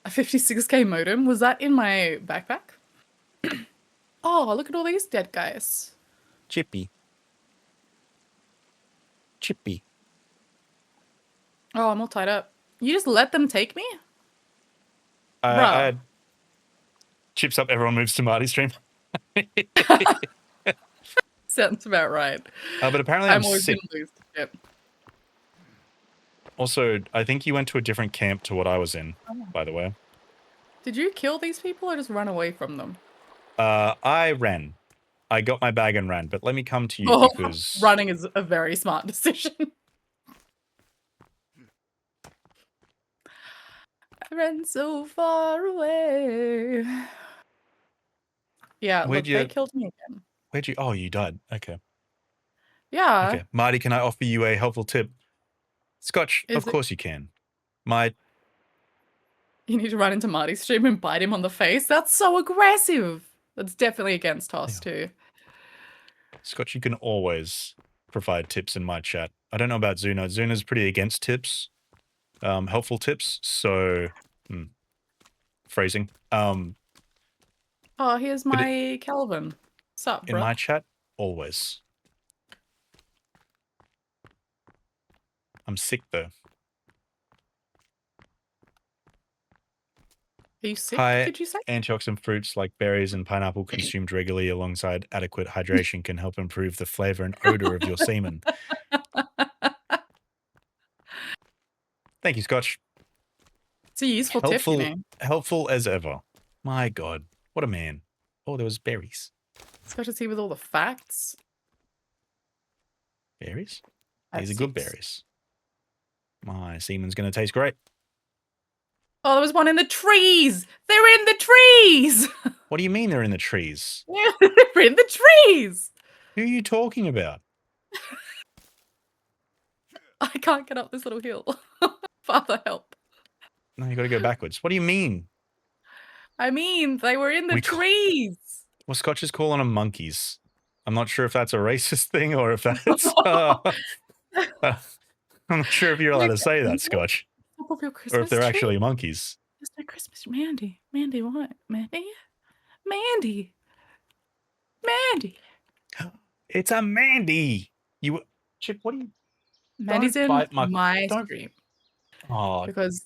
A 56k modem? Was that in my backpack? Oh, look at all these dead guys. Chippy. Chippy. Oh, I'm all tied up. You just let them take me? Chips up, everyone moves to Marty's stream. Sounds about right. But apparently I'm always sick. gonna lose to Chip. Also, I think you went to a different camp to what I was in, by the way. Did you kill these people or just run away from them? I ran. I got my bag and ran, but let me come to you because... Running is a very smart decision. I ran so far away. Yeah, look, they killed me again. Where'd you... Oh, you died. Okay. Yeah. Okay. Marty, can I offer you a helpful tip? Scotch, Is of course you can. You need to run into Marty's stream and bite him on the face? That's so aggressive. That's definitely against Toss, too. Scotch, you can always provide tips in my chat. I don't know about Zuna. Zuna's pretty against tips. Helpful tips, so... phrasing. Oh, here's my Calvin. What's up, bro? In my chat, always. I'm sick, though. Are you sick, Hi, did you say? antioxidant fruits like berries and pineapple consumed regularly alongside adequate hydration can help improve the flavor and odor of your semen. Thank you, Scotch. It's a useful tip, you know. Helpful as ever. My God, what a man. Oh, there was berries. Scotch is here with all the facts. Berries? At These are good 6. berries. My semen's going to taste great. Oh, there was one in the trees! They're in the trees! What do you mean they're in the trees? They're in the trees! Who are you talking about? I can't get up this little hill. Father, help. No, you got to go backwards. What do you mean? I mean, they were in the trees. Well, Scotch is calling them monkeys. I'm not sure if that's a racist thing or if that's... I'm not sure if you're allowed to say that, Scotch. Or if they're actually monkeys. It's my Christmas. Mandy. Mandy, what? Mandy? Mandy. Mandy. It's a Mandy. You... Chip, what do you... Mandy's in my don't... stream. Oh, because...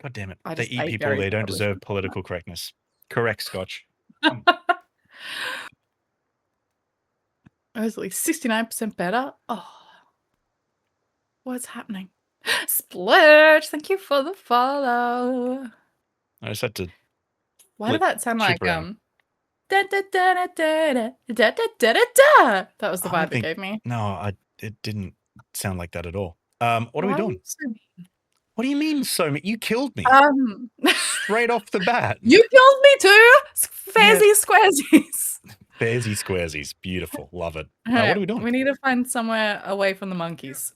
God damn it. I They eat people. They don't deserve political correctness. Correct, Scotch. I was at least 69% better. Oh. What's happening? Splurge! Thank you for the follow. I just had to... Why did that sound like da da da da da da da da da da? That was the vibe it gave me. No, it didn't sound like that at all. What are we doing? What do you mean so mean? You killed me. Straight off the bat. You killed me too! Fairsies squaresies. Fairsies squaresies. Beautiful. Love it. Right, what are we doing? We need to find somewhere away from the monkeys.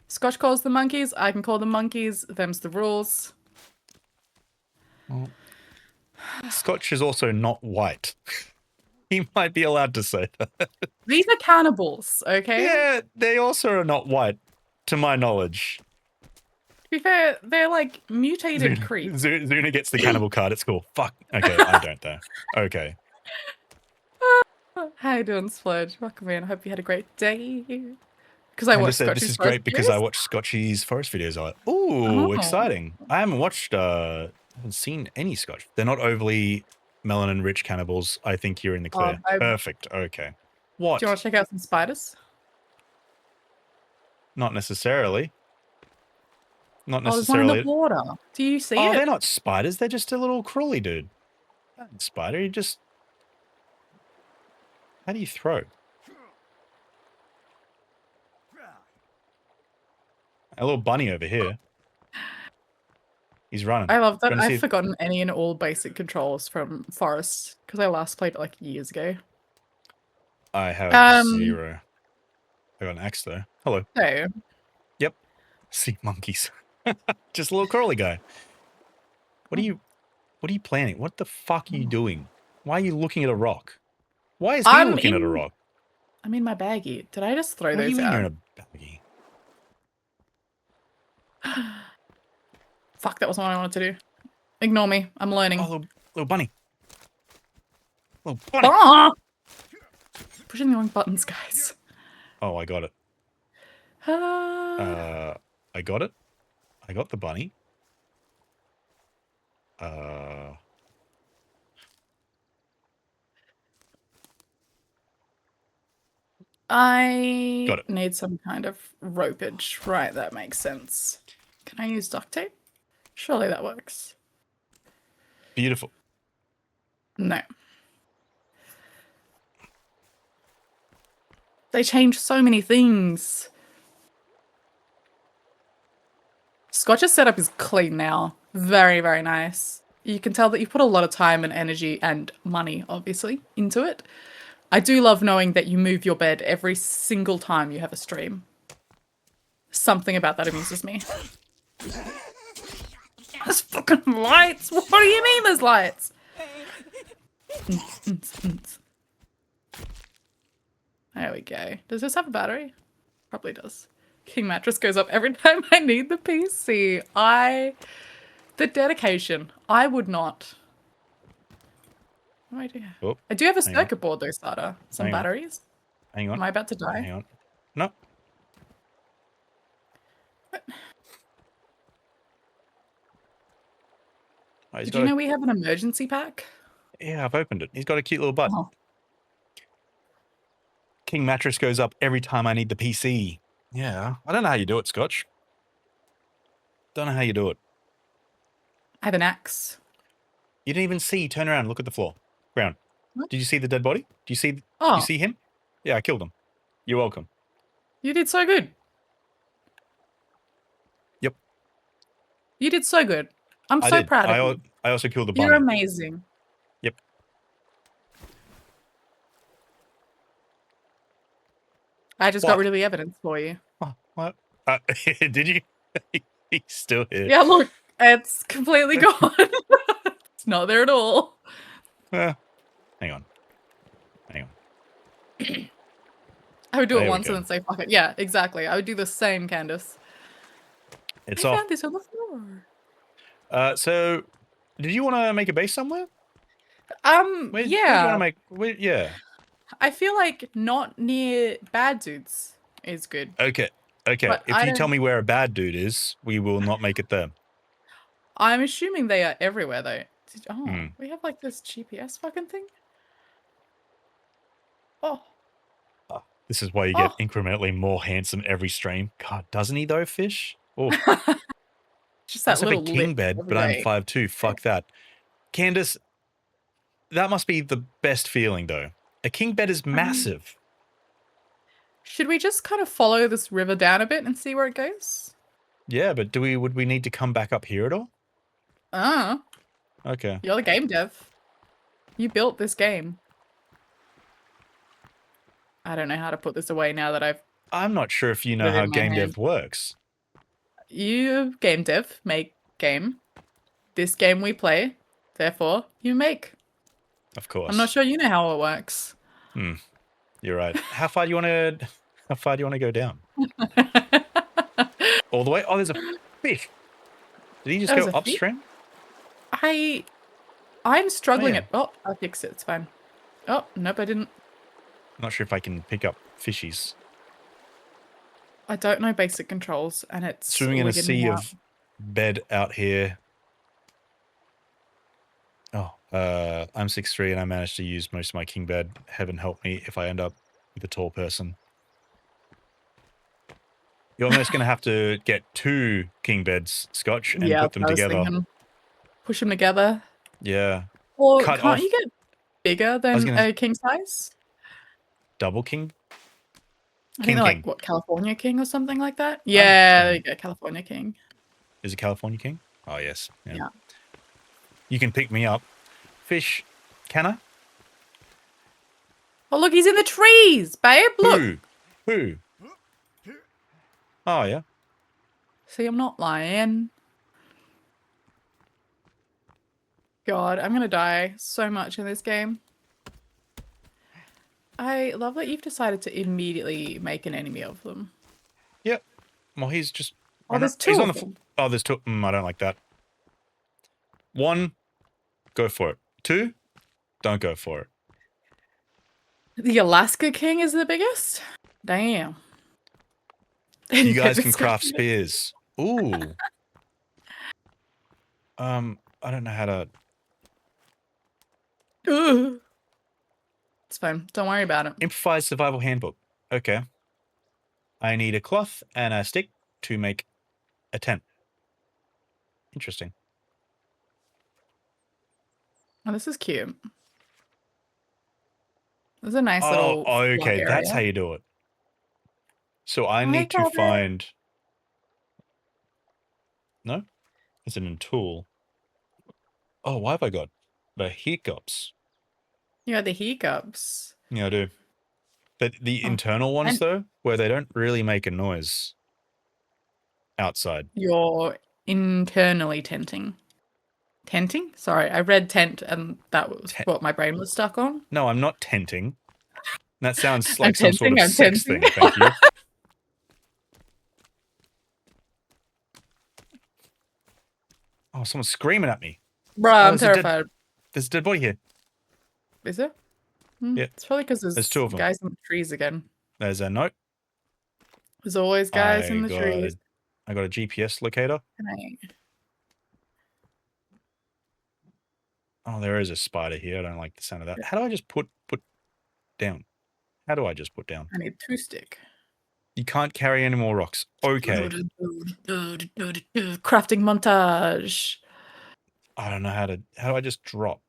Scotch calls the monkeys. I can call them monkeys. Them's the rules. Well, Scotch is also not white. He might be allowed to say that. These are cannibals, okay? Yeah, they also are not white, to my knowledge. To be fair, they're like mutated creeps. Zuna gets the cannibal card at school. Fuck. Okay, I don't though. Okay. How you doing, Splurge? Welcome in. I hope you had a great day. Because I watched Scotchy's This is great because I watched Scotchy's forest videos. I'm like, ooh, exciting. I haven't watched, haven't seen any Scotch. They're not overly melanin-rich cannibals. I think you're in the clear. Perfect. Okay. What? Do you want to check out some spiders? Not necessarily. Not Oh, there's one in the necessarily. water. Do you see Oh, it? they're not spiders. They're just a little crawly dude. Spider, you just... How do you throw? A little bunny over here. He's running. I love that. Do you wanna see I've if- forgotten any and all basic controls from Forest because I last played it like years ago. I have Um, 0. I got an axe though. Hello. So, Yep. Sea monkeys. Just a little crawly guy. What are you planning? What the fuck are you doing? Why are you looking at a rock? Why is he I'm looking at a in- rock? I'm in my baggie. Did I just throw What do you those mean out? you're in a baggie? Fuck, that wasn't what I wanted to do. Ignore me. I'm learning. Oh, little bunny. Little bunny. Ah! Pushing the wrong buttons, guys. Oh, I got it. I got it. I got the bunny. I Got it. need some kind of ropage. Right, that makes sense. Can I use duct tape? Surely that works. Beautiful. No. They changed so many things. Scotch's setup is clean now. Very, very nice. You can tell that you put a lot of time and energy and money, obviously, into it. I do love knowing that you move your bed every single time you have a stream. Something about that amuses me. There's fucking lights! What do you mean there's lights? There we go. Does this have a battery? Probably does. King mattress goes up every time I need the PC. The dedication. I would not. What do I do? Oh, I do have a hang on. circuit board though, starter. Some Hang on. batteries. Hang on. Am I about to die? Hang on. No. Oh, he's Did got you a- know we have an emergency pack? Yeah, I've opened it. He's got a cute little butt. Oh. King mattress goes up every time I need the PC. Yeah. I don't know how you do it, Scotch. Don't know how you do it. I have an axe. You didn't even see. Turn around. Look at the floor. Ground. What? Did you see the dead body? Do you see? Oh, You see him? Yeah, I killed him. You're welcome. you did so good. Yep. You did so good. I'm I so did. proud of you. I also killed the You're bunny. amazing. Yep. I just What? got rid of the evidence for you. Oh, what? Did you? He's still here. Yeah, look, it's completely gone. It's not there at all. Hang on. Hang on. I would do There it we once go. and then say fuck it. Yeah, exactly. I would do the same, Candace. It's I off. found this on the floor. So, did you want to make a base somewhere? Yeah. Where do you want to make? Yeah. I feel like not near bad dudes is good. Okay. Okay. But If I you tell don't- me where a bad dude is, we will not make it there. I'm assuming they are everywhere though. Oh, Hmm. we have like this GPS fucking thing. Oh, This is why you get Oh. incrementally more handsome every stream. God, doesn't he though, Fish? Oh, just that's that a little big king lip bed, every but I'm day. 5'2". Fuck that. Candace, that must be the best feeling though. A king bed is massive. Should we just kind of follow this river down a bit and see where it goes? Yeah, but would we need to come back up here at all? Okay. You're the game dev. You built this game. I don't know how to put this away now that I've... I'm not sure if you know Within how my game hand. dev works. You game dev, make game. This game we play, therefore you make. Of course. I'm not sure you know how it works. You're right. How far do you want to go down? All the way? Oh, there's a fish. Did he just There's go a fish? upstream? I'm struggling yeah. at... Oh, I fixed it. It's fine. Oh, nope, I didn't. Not sure if I can pick up fishies. I don't know basic controls, and it's Swimming in a wigging me sea out. of bed out here. Oh, I'm 6'3" and I managed to use most of my king bed. Heaven help me if I end up with a tall person. You're almost going to have to get 2 king beds, Scotch, and Yeah, put them I was together. thinking. Push them together. Yeah. Or Cut can't off- you get bigger was than gonna- a king size? Double king? I think King they're king. like, what, California king or something like that? Yeah, there you go, California king. Is it California king? Oh, yes. Yeah. You can pick me up. Fish, can I? Oh, look, he's in the trees, babe. Look. Who? Oh, yeah. See, I'm not lying. God, I'm gonna die so much in this game. I love that you've decided to immediately make an enemy of them. Yep. Well, he's just... Oh, there's 2 he's of on the them. Oh, there's 2. I don't like that. 1, go for it. 2, don't go for it. The Alaska king is the biggest? Damn. You guys can craft spears. Ooh. I don't know how to... Ugh. It's fine. Don't worry about it. Improvised survival handbook. Okay. I need a cloth and a stick to make a tent. Interesting. Oh, this is cute. This is a nice Oh, little okay. flood That's how area. you do it. So I I need to got it. find... No? It's an tool. Oh, why have I got the hiccups? You got the hiccups. Yeah, I do. But the Oh, internal ones, and- though, where they don't really make a noise outside. You're internally tenting. Tenting? Sorry, I read tent and that was what my brain was stuck on. No, I'm not tenting. That sounds I'm like some sort of tenting, I'm sex tenting. thing. Thank you. Oh, someone's screaming at me. Bruh, I'm there's a dead- terrified. There's a dead body here. Is there? Yeah. It's probably because there's 2 of 'em. guys in the trees again. There's a note. There's always guys in the trees. I got a GPS locator. Oh, there is a spider here. I don't like the sound of that. How do I just put down? How do I just put down? I need 2 stick. You can't carry any more rocks. Okay. Crafting montage. I don't know how do I just drop?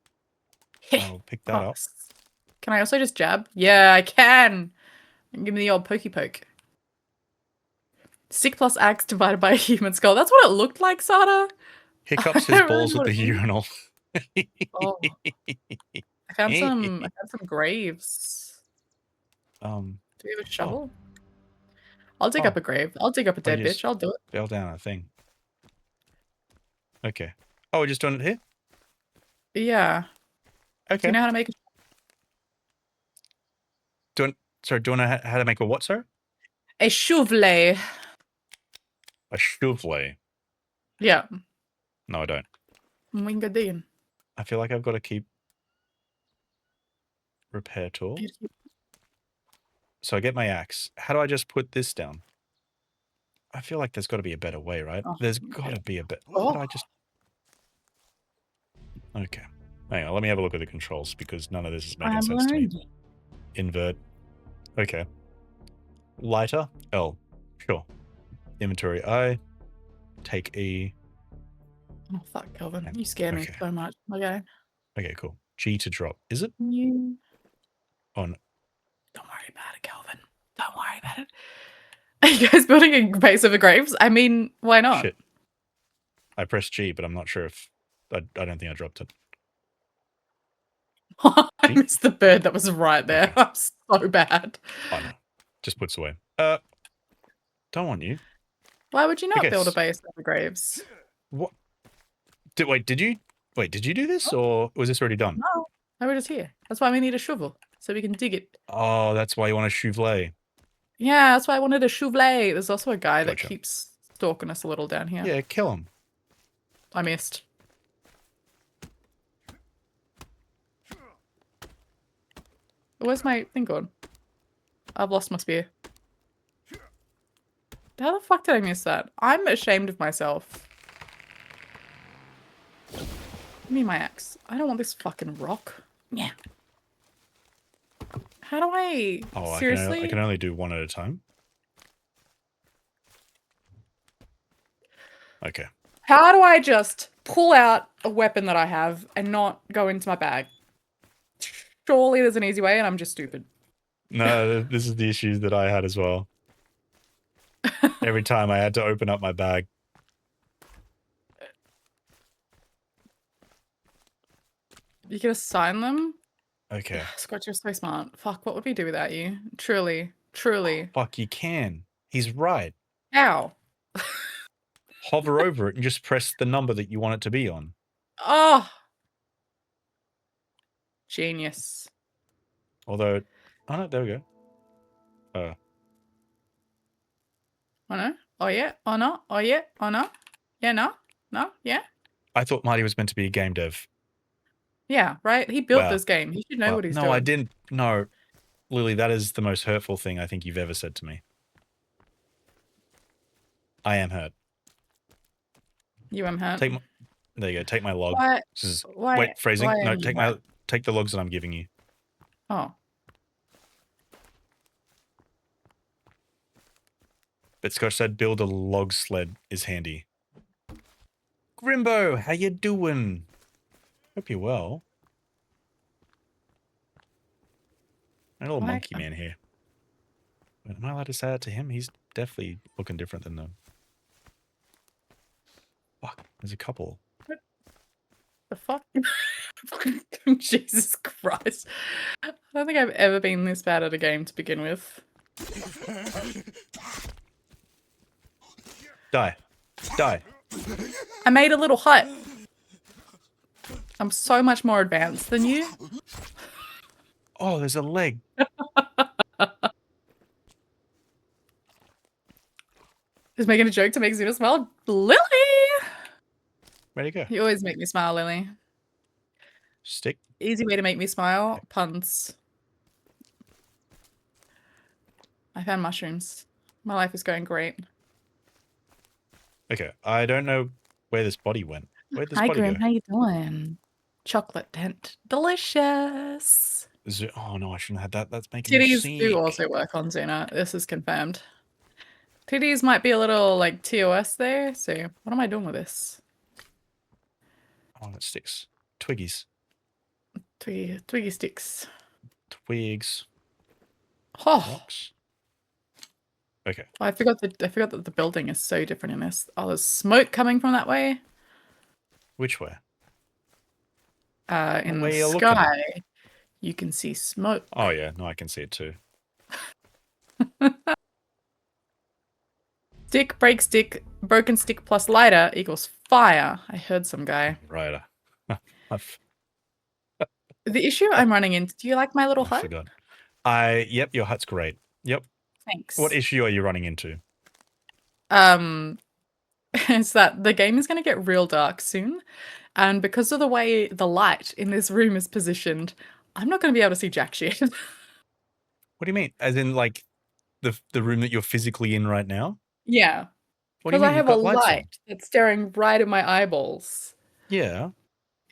I'll pick that up. Fox. Can I also just jab? Yeah, I can. Give me the old pokey poke. Stick plus axe divided by a human skull. That's what it looked like, Sada. Hiccups I his don't balls really at the wanna- urinal. Oh. I found some graves. Do we have a shovel? I'll dig Oh. up a grave. I'll dig up a dead just bitch. I'll do it. fell down a thing. Okay. Oh, we're just doing it here? Yeah. Do Okay. you know how to make a Sorry, do you know how to make a what, sir? shovel? A shovel. Yeah. No, I don't. We can go digging. I feel like I've got to keep repair tool. So I get my axe. How do I just put this down? I feel like there's got to be a better way, right? Oh, There's got to be a better. Oh. How do I just... Okay. Hang on, let me have a look at the controls because none of this is making sense to me. Invert. Okay. Lighter. L. Sure. Inventory I. Take E. Oh fuck, Kelvin. You scare me Okay. so much. Okay. Okay, cool. G to drop. Is it? You On. don't worry about it, Kelvin. Don't worry about it. Are you guys building a base over graves? I mean, why not? Shit. I pressed G, but I'm not sure if... I don't think I dropped it. I missed the bird that was right there. Okay. I'm so bad. Oh, no. Just puts away. Don't want you. Why would you not Okay, build a s- base over graves? What? Did you do this or was this already done? No, they were just here. That's why we need a shovel so we can dig it. Oh, that's why you want a shovelet. Yeah, that's why I wanted a shovel. There's also a guy that Gotcha. keeps stalking us a little down here. Yeah, kill him. I missed. Where's my thing gone? I've lost my spear. How the fuck did I miss that? I'm ashamed of myself. Give me my axe. I don't want this fucking rock. Yeah. How do I Oh, seriously? I can only do one at a time. Okay. How do I just pull out a weapon that I have and not go into my bag? Surely there's an easy way and I'm just stupid. No, this is the issues that I had as well. Every time I had to open up my bag. You can assign them? Okay. Scott, you're so smart. Fuck, what would we do without you? Truly. Truly. Fuck, you can. He's right. How? Hover over it and just press the number that you want it to be on. Oh! Genius. Although, oh no, there we go. Oh no? Oh yeah? Oh no? Oh yeah? Oh no? Yeah, no? No? Yeah? I thought Marty was meant to be a game dev. Yeah, right? He built Wow. this game. He should know what he's no, doing. I didn't. No, Lily, that is the most hurtful thing I think you've ever said to me. I am hurt. You am hurt. Take my, there you go. Take my log. Why? This is, Why? wait, phrasing. why No, am you take hurt? take the logs that I'm giving you. Oh. But Scotch said build a log sled is handy. Grimbo, how you doing? Hope you're well. A little Why- monkey man here. Am I allowed to say that to him? He's definitely looking different than them. Fuck, there's a couple. The fuck? Jesus Christ. I don't think I've ever been this bad at a game to begin with. Die. Die. I made a little hut. I'm so much more advanced than you. Oh, there's a leg. Just making a joke to make Zuna smile. Lily! Where'd he go? You always make me smile, Lily. Stick. Easy way to make me smile. Puns. I found mushrooms. My life is going great. Okay, I don't know where this body went. Where'd this Hi, body Grim. go? How you doing? Chocolate tent. Delicious. Oh no, I shouldn't have had that. That's making me Titties sick. do also work on Zuna. This is confirmed. Titties might be a little like TOS there. So what am I doing with this? Oh, that sticks. Twiggies. Twiggy sticks. Twigs. Oh, Rocks. Okay. I forgot that the building is so different in this. Oh, there's smoke coming from that way. Which way? In Where the you looking? sky, you can see smoke. Oh yeah, no, I can see it too. Stick, break stick, broken stick plus lighter equals fire. I heard some guy. Right. The issue I'm running into. Do you like my little I hut? forgot. Yep, your hut's great. Yep. Thanks. What issue are you running into? Is that the game is going to get real dark soon, and because of the way the light in this room is positioned, I'm not going to be able to see jack shit. What do you mean? As in, like, the room that you're physically in right now? Yeah, What do because you mean? I You've have a got lights on? light that's staring right at my eyeballs. Yeah.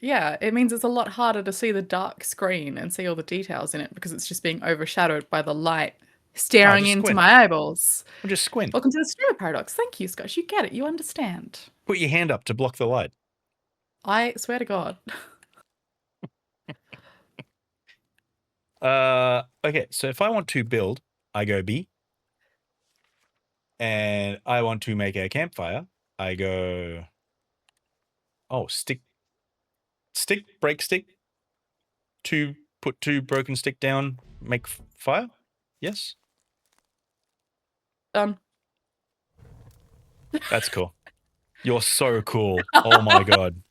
Yeah, it means it's a lot harder to see the dark screen and see all the details in it because it's just being overshadowed by the light staring just into squint. my eyeballs. Well, just squint. Welcome to the streamer paradox. Thank you, Scott. You get it. You understand. Put your hand up to block the light. I swear to God. Okay, so if I want to build, I go B. And I want to make a campfire, I go... Oh, stick, break stick. Put two broken stick down, make fire? Yes? Done. That's cool. You're so cool. Oh my god.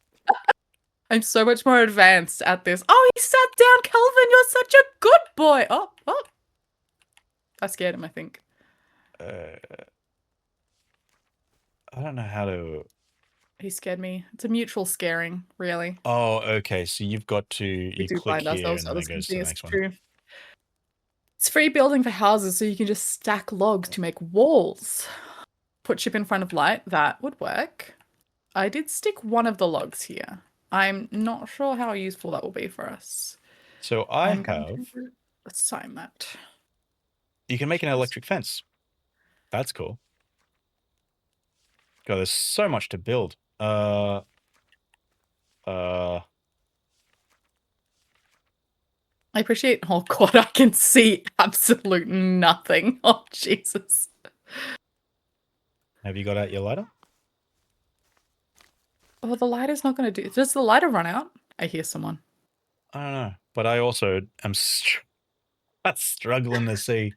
I'm so much more advanced at this. Oh, he sat down, Kelvin. You're such a good boy. Oh. I scared him, I think. I don't know how to... He scared me. It's a mutual scaring, really. Oh, okay. So you've got to... We You do click find here ourselves. and then it goes to the It's next one. true. It's free building for houses, so you can just stack logs to make walls. Put chip in front of light. That would work. I did stick one of the logs here. I'm not sure how useful that will be for us. So I I'm going have... to Let's sign that. You can make an electric fence. That's cool. God, there's so much to build. I appreciate. Oh god, I can see absolute nothing. Oh Jesus. Have you got out your lighter? Oh, the lighter's not going to do. Does the lighter run out? I hear someone. I don't know, but I also am struggling to see.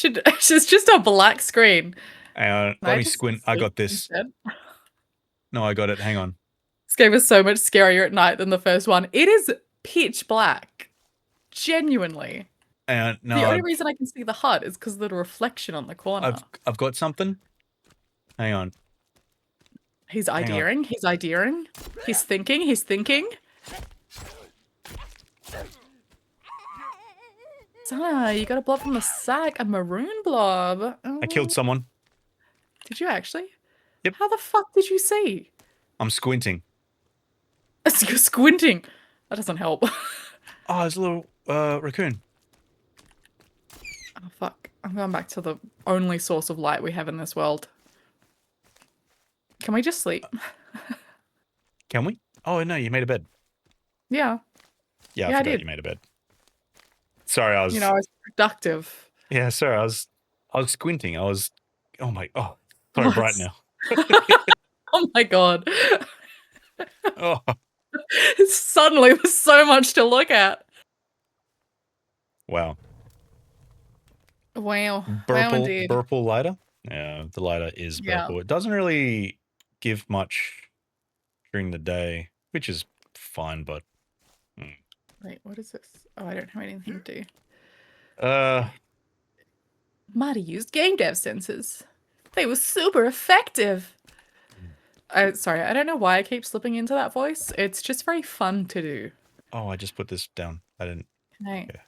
It's just a black screen. Hang on, Can let me just squint. I sleep got this. instead? No, I got it. Hang on. This game is so much scarier at night than the first one. It is pitch black. Genuinely. And no, The only reason I can see the hut is because of the reflection on the corner. I've got something. Hang on. He's hang on. ideating. He's ideating. He's thinking. He's thinking. You got a blob from the sack. A maroon blob. I killed someone. Did you actually? Yep. How the fuck did you see? I'm squinting. You're squinting. That doesn't help. Oh, there's a little raccoon. Oh fuck. I'm going back to the only source of light we have in this world. Can we just sleep? Can we? Oh no, you made a bed. Yeah. Yeah, Yeah, I I forgot did. you made a bed. Sorry, I was. You know, I was productive. Yeah, sorry, I was squinting. Oh my. Oh, so bright now. Oh my god. Oh, Suddenly there's so much to look at. wow. Wow. Wow indeed. Burple lighter. Yeah, the lighter is Yeah. purple. It doesn't really give much during the day, which is fine, but Wait, what is this? Oh, I don't have anything to do. Marty used game dev sensors. They were super effective. Sorry, I don't know why I keep slipping into that voice. It's just very fun to do. Oh, I just put this down. I didn't. Hey, Yeah.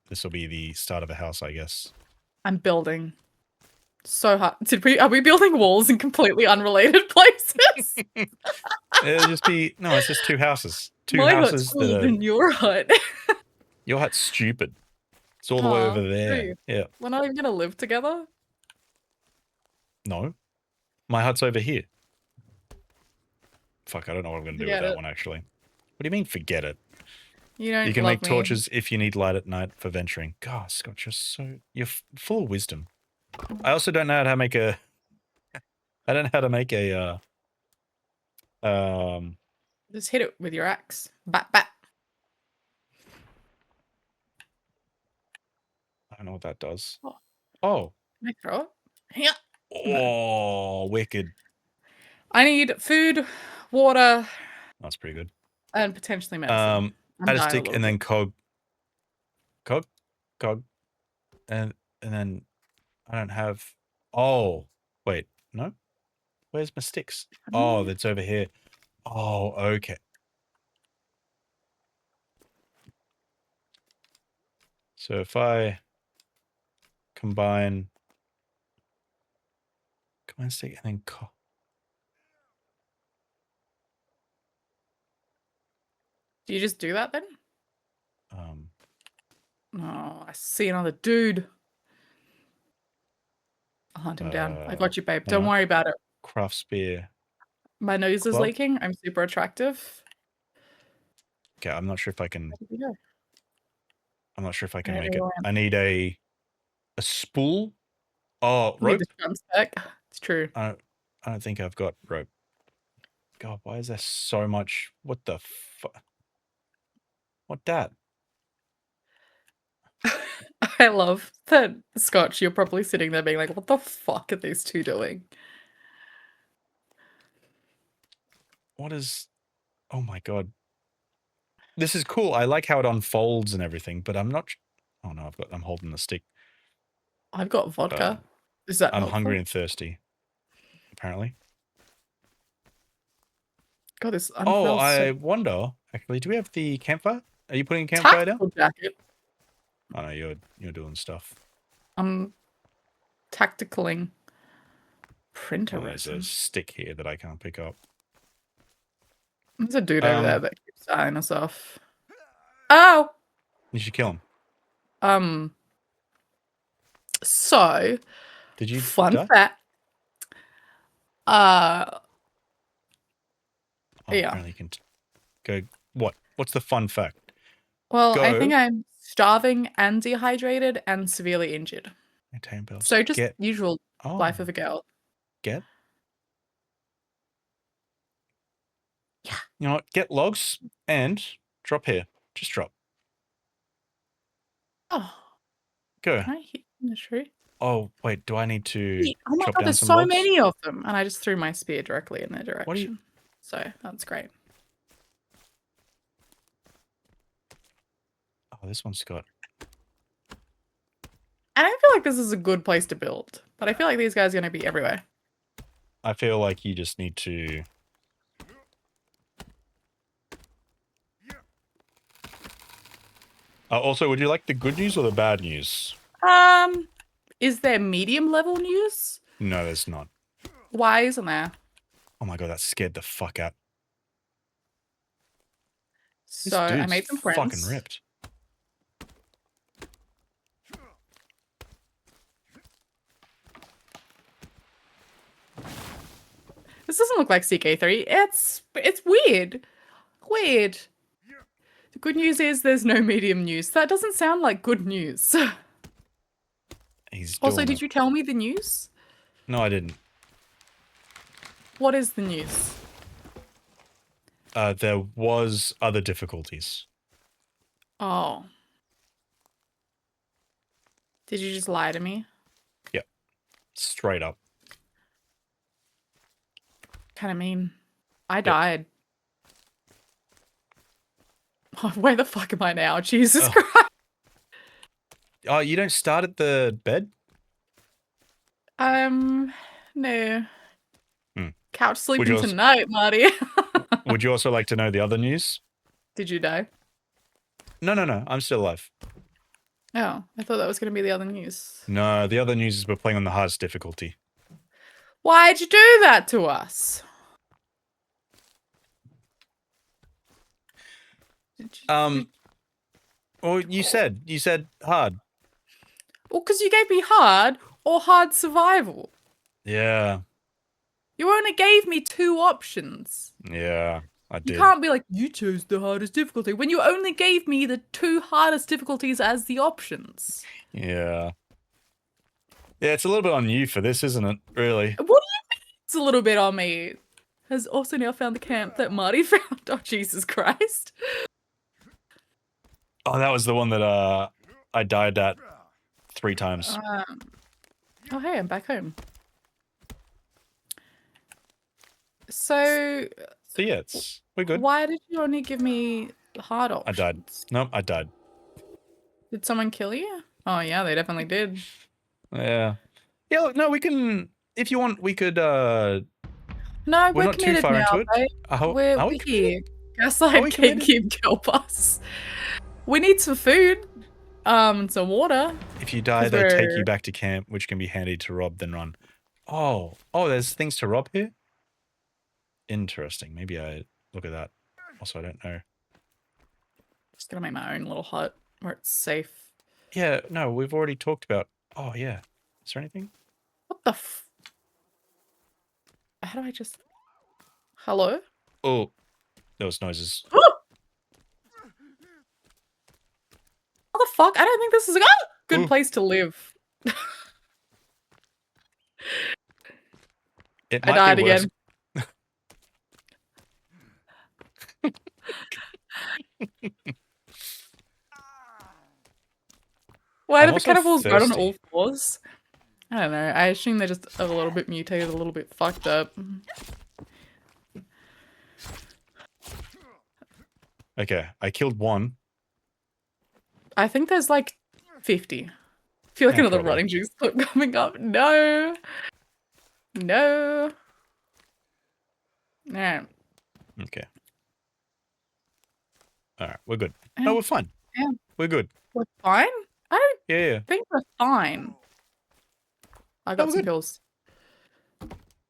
This will be the start of a house, I guess. I'm building. So hard. Are we building walls in completely unrelated places? It'll just be it's just two houses. Two My houses hut's cooler than your hut. Your hut's stupid. It's all the way Aw, over there. true. Yeah. We're not even gonna live together. No. My hut's over here. Fuck, I don't know what I'm gonna do with Forget that it. one actually. What do you mean forget it? You don't. You can love make me. torches if you need light at night for venturing. God, Scott, you're full of wisdom. I also don't know how to make a. I don't know how to make a. Just hit it with your axe. Bat bat. I don't know what that does. Oh. Oh. Can I throw it? Yeah. Oh, wicked. I need food, water, That's pretty good. and potentially medicine. I'm Add a dying stick little and then bit. cog, and then I don't have. Oh, wait, no. Where's my sticks? Oh, that's over here. Oh, okay. So if I combine stick and then Do you just do that then? Oh, I see another dude. I'll hunt him down. I got you, babe. hang Don't on. worry about it. craft spear. My nose is Club? leaking. I'm super attractive. Okay, I'm not sure if I can. Where did he go? I'm not sure if I can Yeah, make it. go on. I need a spool. Oh, You need rope. the drum spec. It's true. I don't think I've got rope. God, why is there so much? What the fuck? What that? I love that, Scotch. You're probably sitting there being like, what the fuck are these two doing? What is? Oh my god. This is cool. I like how it unfolds and everything, but I'm not. Oh no, I'm holding the stick. I've got vodka. Is that I'm helpful? hungry and thirsty. Apparently. God, this Oh, unfurls I so wonder. Actually, do we have the campfire? Are you putting a campfire down? tactical jacket. Oh no, you're doing stuff. I'm tacticaling. Printer Oh, there's resin. a stick here that I can't pick up. There's a dude over there that keeps eyeing us off. Oh! You should kill him. So, Did you fun die? fact. Oh, Yeah. apparently you can go. What? What's the fun fact? Well, I think Go. I'm starving and dehydrated and severely injured. Maintain bells. So just Get. usual Oh. life of a girl. Get. Yeah. You know what? Get logs and drop here. Just drop. Oh, Go. can I hit in the tree? Oh, wait. Do I need to Oh my chop god, down there's some so logs? many of them. And I just threw my spear directly in their direction. What do you- So that's great. Oh, this one's got. And I feel like this is a good place to build. But I feel like these guys are going to be everywhere. I feel like you just need to. Also, would you like the good news or the bad news? Is there medium level news? No, there's not. Why isn't there? Oh my god, that scared the fuck out. This So I dude's made some friends. fucking ripped. This doesn't look like CK3. It's weird. Weird. The good news is there's no medium news. That doesn't sound like good news. He's Also, doing did it. you tell me the news? No, I didn't. What is the news? There was other difficulties. Oh. Did you just lie to me? Yep. Straight up. Kind of mean. I died. Oh, where the fuck am I now? Jesus Oh. Christ. Oh, you don't start at the bed? No. Hmm. Couch Would sleeping you also- tonight, Marty. Would you also like to know the other news? Did you die? No, no, no. I'm still alive. Oh, I thought that was going to be the other news. No, the other news is we're playing on the hardest difficulty. Why'd you do that to us? Well, you said hard. Well, because you gave me hard or hard survival. Yeah, You only gave me two options. yeah, I You did. can't be like, you chose the hardest difficulty when you only gave me the two hardest difficulties as the options. Yeah. Yeah, it's a little bit on you for this, isn't it? Really? What do you mean it's a little bit on me? Has also now found the camp that Marty found. Oh, Jesus Christ. Oh, that was the one that I died at 3 times. Oh, hey, I'm back home. So, So yeah, we're good. why did you only give me hard I options? died. Nope, I died. Did someone kill you? Oh, yeah, they definitely did. Yeah. Yeah, look, no, we can, if you want, we could, No, we're we're not too committed far now, into it. babe. Are We're we here. Are Gaslight we can't committed? keep help us. We need some food, and some water. If you die, 'Cause they take you we're- back to camp, which can be handy to rob, then run. Oh, there's things to rob here? Interesting. Maybe I look at that. Also, I don't know. Just gonna make my own little hut where it's safe. Yeah, no, we've already talked about... Oh, yeah. Is there anything? What the f... How do I just... Hello? Oh, there was noises. What the fuck? I don't think this is a good Ooh. place to live. It I might died be worse. again. Why I'm do the also cannibals run on thirsty. all fours? I don't know. I assume they're just a little bit mutated, a little bit fucked up. Okay, I killed one. I think there's like 50. I feel like Yeah, another probably. running juice clip coming up. No. No. Alright. Okay. Alright, we're good. No, we're fine. Yeah. We're good. We're fine? I don't Yeah. think we're fine. I got we're some good. pills.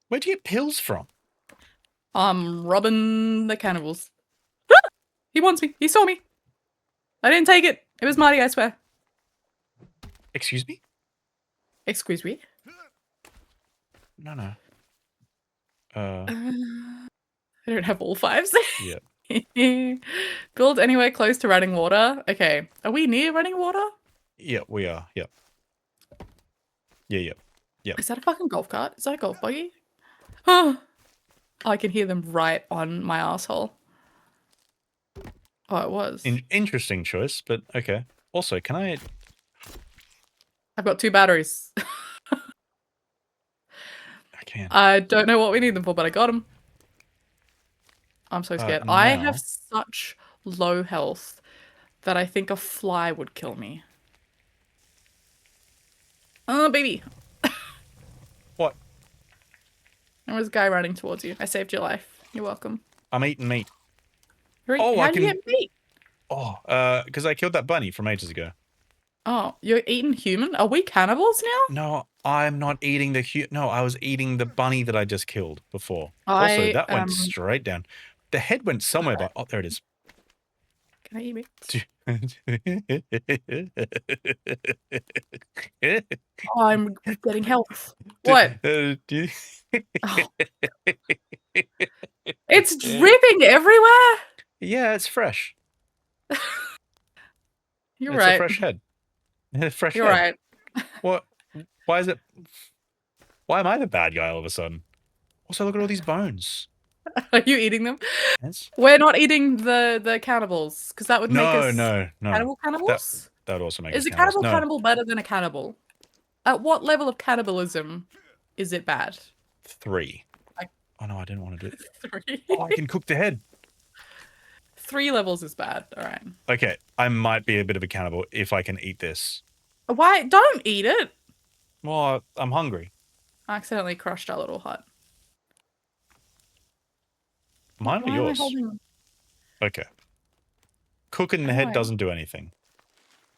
Where'd you get pills from? Robbing the cannibals. He wants me. He saw me. I didn't take it. It was Marty, I swear. Excuse me? Excuse me. No, no. I don't have all fives. Yeah. Build anywhere close to running water. Okay. Are we near running water? Yeah, we are. Yep. Yeah. Is that a fucking golf cart? Is that a golf buggy? Oh, I can hear them right on my asshole. Oh, it was. Interesting choice, but okay. Also, can I... I've got 2 batteries. I can't. I don't know what we need them for, but I got them. I'm so scared. I now- have such low health that I think a fly would kill me. Oh, baby. What? There was a guy running towards you. I saved your life. You're welcome. I'm eating meat. How I do you can- get meat? Oh, because I killed that bunny from ages ago. Oh, you're eating human? Are we cannibals now? No, I'm not eating No, I was eating the bunny that I just killed before. I, Also, that went straight down. The head went somewhere, but... Oh, there it is. Can I eat meat? Oh, I'm getting health. What? Do you- Oh. It's dripping everywhere. Yeah, it's fresh. You're It's right. a fresh head. A fresh You're head. right. What? Why is it? Why am I the bad guy all of a sudden? Also, look at all these bones. Are you eating them? Yes. We're not eating the cannibals because that would make us No. cannibals. That would also make Is us a cannibal No, cannibal better than a cannibal? At what level of cannibalism is it bad? 3. I- Oh no, I didn't want to do it. 3. Oh, I can cook the head. 3 levels is bad. All right. Okay, I might be a bit of a cannibal if I can eat this. Why? Don't eat it. Well, I'm hungry. I accidentally crushed our little hut. Mine or Why am I yours? holding- Okay. Cooking the How head do I- doesn't do anything.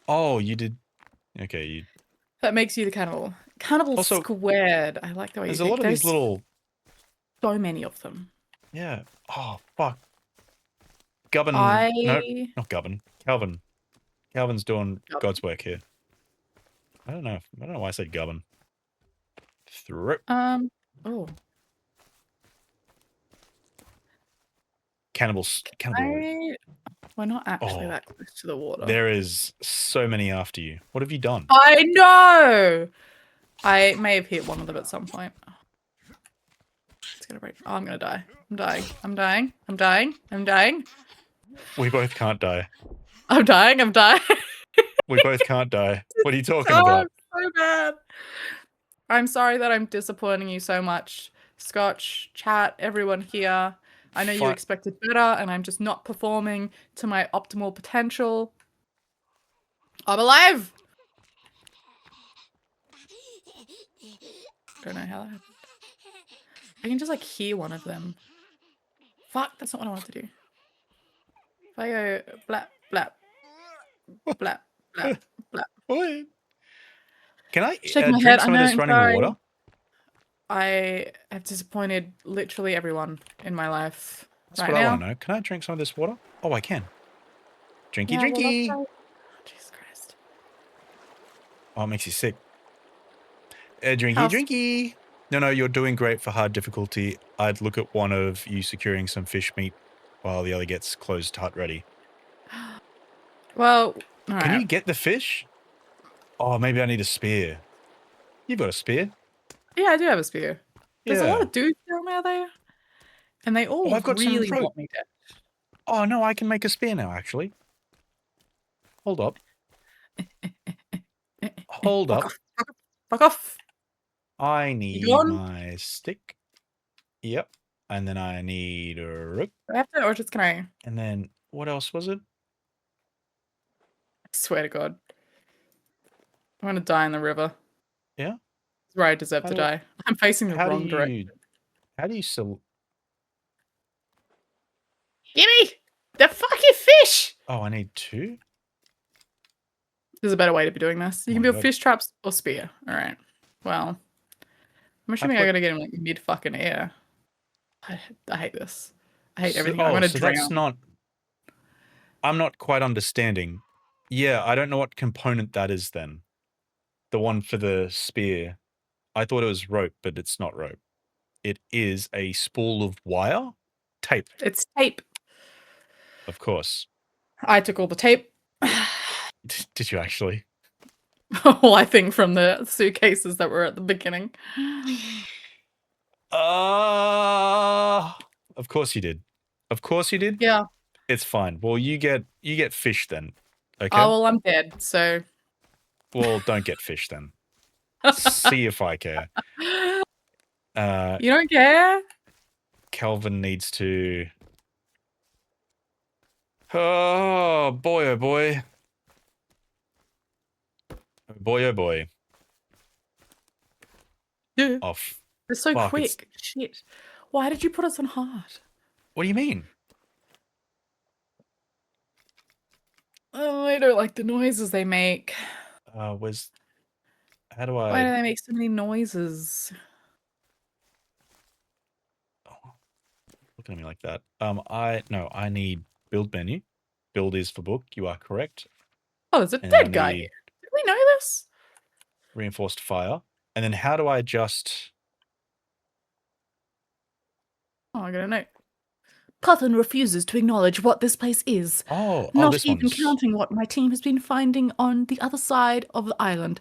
Oh, you did. Okay, you. That makes you the cannibal. Cannibal Also, squared. I like the way There's you a think. lot of these There's little. so many of them. Yeah. Oh fuck. Gubbin. I No, not Gubbin. Calvin. Calvin's doing Gubbin. God's work here. I don't know why I said Gubbin. Through. oh Cannibals. Cannibal. we're not actually Oh. that close to the water. There is so many after you. What have you done? I know. I may have hit one of them at some point. It's gonna break. Oh, I'm gonna die. I'm dying. I'm dying. I'm dying. I'm dying. We both can't die. I'm dying. I'm dying. We both can't die. What are you talking Oh, about? so bad. I'm sorry that I'm disappointing you so much. Scotch, chat, everyone here. I know you Fi- expected better, and I'm just not performing to my optimal potential. I'm alive! Don't know how that happened. I can just like hear one of them. Fuck, that's not what I wanted to do. If I go blap, blap, blap, blap, blap. What? Can I Shake my drink head. some I of know, this I'm running sorry. water? I have disappointed literally everyone in my life That's right what I now. want to know. Can I drink some of this water? Oh, I can. Drinky, Yeah, well, drinky. that's right. Oh, Jesus Christ. Oh, it makes you sick. Drinky, How's- drinky. No, you're doing great for hard difficulty. I'd look at one of you securing some fish meat while the other gets closed hut ready. Well, Can alright. you get the fish? Oh, maybe I need a spear. You've got a spear. Yeah, I do have a spear. There's a lot Yeah. of dudes down there. And they all Oh, I've got some really rope. want me dead. Oh, no, I can make a spear now, actually. Hold up. Hold up. Fuck off. I need gone? my stick. Yep. And then I need a rope. Do I have to, or just can I And then what else was it? swear to God. I'm gonna die in the river. Yeah? It's where I deserve How to do- die. I'm facing the How wrong do direction. you? How do you still? Gimme the fucking fish! Oh, I need 2. There's a better way to be doing this. You Oh can my build God. fish traps or spear. Alright. Well. I'm assuming I put- gotta get him like mid fucking air. I hate this. I hate everything. I'm Oh, gonna so drown. that's not. I'm not quite understanding. Yeah, I don't know what component that is then. The one for the spear. I thought it was rope, but it's not rope. It is a spool of wire? Tape, It's tape. of course. I took all the tape. Did you actually? Well, I think from the suitcases that were at the beginning. Of course you did. Of course you did. Yeah. It's fine. Well, you get fish then. Okay. Oh, well, I'm dead, so. Well, don't get fish then. See if I care. You don't care? Calvin needs to. Oh boy! Oh boy! Oh boy! Oh boy! Yeah. Off. They're so Fuck, it's- quick. Shit. Why did you put us on hard? What do you mean? Oh, I don't like the noises they make. Where's? How do Why do I? they make so many noises? Oh, looking at me like that. I need build menu. Build is for book. You are correct. Oh, there's a And I dead guy need here. Did we know this? reinforced fire. And then how do I adjust? Oh, I got a note. Cuthin refuses to acknowledge what this place is. Oh, Not this even one's counting what my team has been finding on the other side of the island.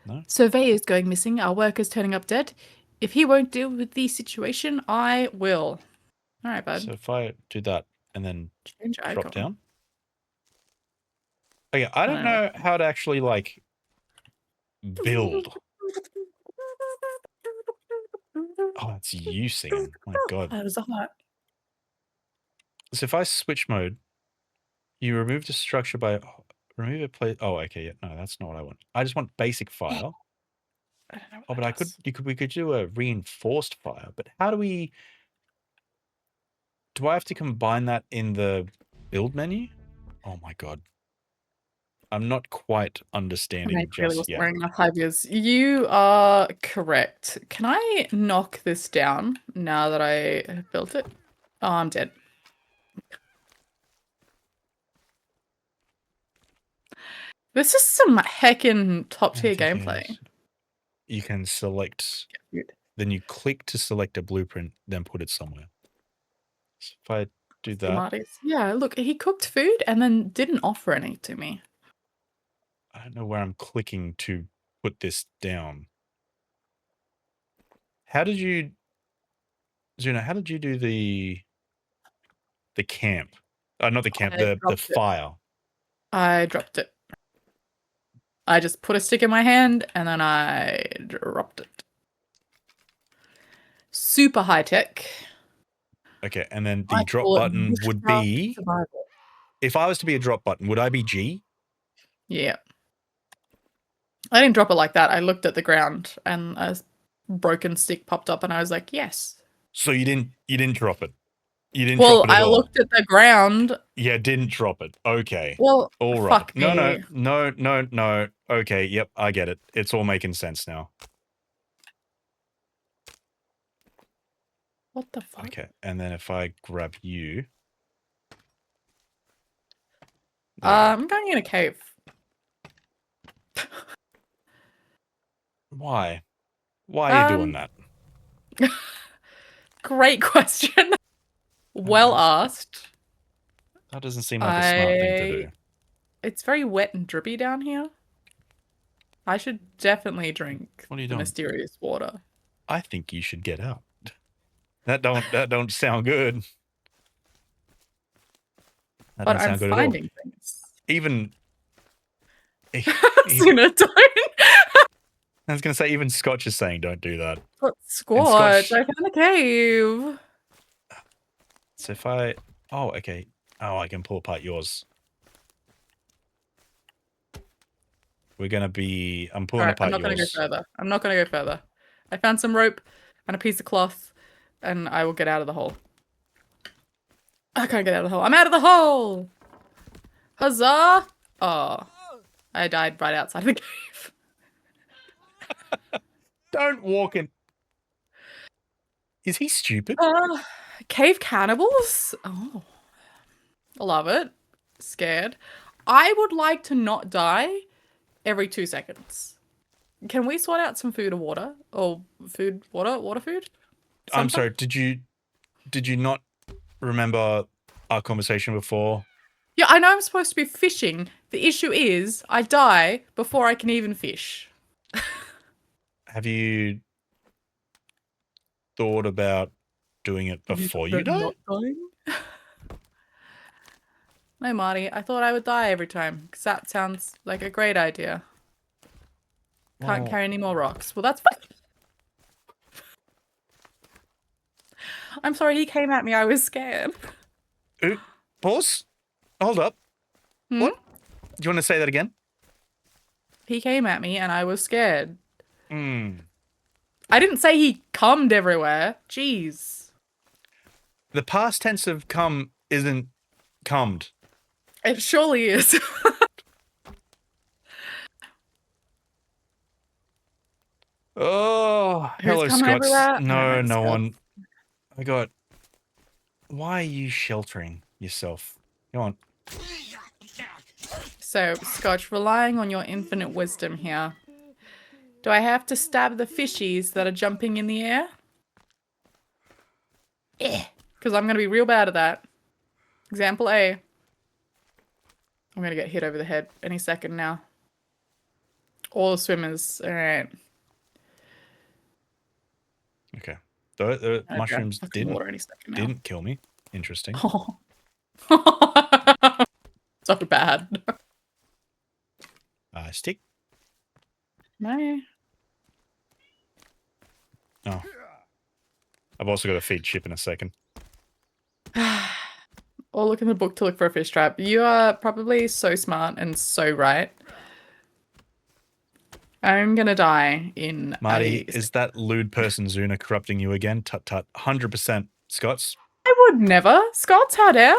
no. Surveyors going missing, our workers turning up dead. If he won't deal with the situation, I will. All right, bud. So if I do that and then Change drop icon. down. Okay, I don't I know how to actually like build. Oh, it's you singing. My God. That was a lot. So if I switch mode, you remove the structure by remove a place. Oh, okay, yeah. No, that's not what I want. I just want basic fire. I don't know what Oh, but that does. we could do a reinforced fire. But how do we? Do I have to combine that in the build menu? Oh my God. I'm not quite understanding I really just wasn't yet. wearing enough high vis. You are correct. Can I knock this down now that I have built it? Oh, I'm dead. This is some heckin' top tier gameplay. You can select. Then you click to select a blueprint, then put it somewhere. So if I do that, Smarties. Yeah, look, he cooked food and then didn't offer any to me. I don't know where I'm clicking to put this down. How did you, Zuna? How did you do the camp? Not the camp. The dropped it. fire. I dropped it. I just put a stick in my hand and then I dropped it. Super high tech. Okay, and then the I drop call it button would be. survival. If I was to be a drop button, would I be G? Yeah. I didn't drop it like that. I looked at the ground and a broken stick popped up and I was like, yes. So you didn't drop it. You didn't Well, drop it at I all. looked at the ground. Yeah, didn't drop it. Okay. Well, All right. fuck No. me. Okay, yep, I get it. It's all making sense now. What the fuck? Okay, and then if I grab you. I'm going in a cave. Why? Why are you doing that? Great question. Well asked. That doesn't seem like a smart thing to do. It's very wet and drippy down here. I should definitely drink What are you the doing? mysterious water. I think you should get out. That don't sound good. That But don't I'm sound good at all. finding things. Even Zuna, don't. I was gonna say even Scotch is saying don't do that. But Squatch, Scotch- I found a cave. So if I okay. Oh, I can pull apart yours. I'm pulling Alright, I'm apart not going to go yours. further. I'm not going to go further. I found some rope and a piece of cloth, and I will get out of the hole. I can't get out of the hole. I'm out of the hole! Huzzah! Oh, I died right outside of the cave. Don't walk in. Is he stupid? Cave cannibals? Oh, I love it. Scared. I would like to not die every 2 seconds. Can we sort out some food or water? Or food, water food? I'm Something? sorry. Did you not remember our conversation before? Yeah, I know I'm supposed to be fishing. The issue is I die before I can even fish. Have you thought about doing it before you die? Not dying? No, Marty. I thought I would die every time, because that sounds like a great idea. Can't Well, carry any more rocks. Well, that's fine. I'm sorry, he came at me. I was scared. Pause. Hold up. Hmm? What? Do you want to say that again? He came at me and I was scared. Hmm. I didn't say he cummed everywhere. Jeez. The past tense of come isn't cummed. It surely is. Oh, Who's hello, coming Scots. everywhere? I don't No, know, no Scots. one. I got. Why are you sheltering yourself? Go on. So, Scotch, relying on your infinite wisdom here. Do I have to stab the fishies that are jumping in the air? Because I'm going to be real bad at that. Example A. I'm going to get hit over the head any second now. All the swimmers. Alright. Okay. The Okay, mushrooms fucking water any second now. didn't kill me. Interesting. Oh. So bad. Stick. No. Oh. I've also got to feed Chip in a second. Or look in the book to look for a fish trap. You are probably so smart and so right. I'm gonna die in Marty, a... is that lewd person Zuna corrupting you again? Tut tut. 100% Scots. I would never. Scots, how dare?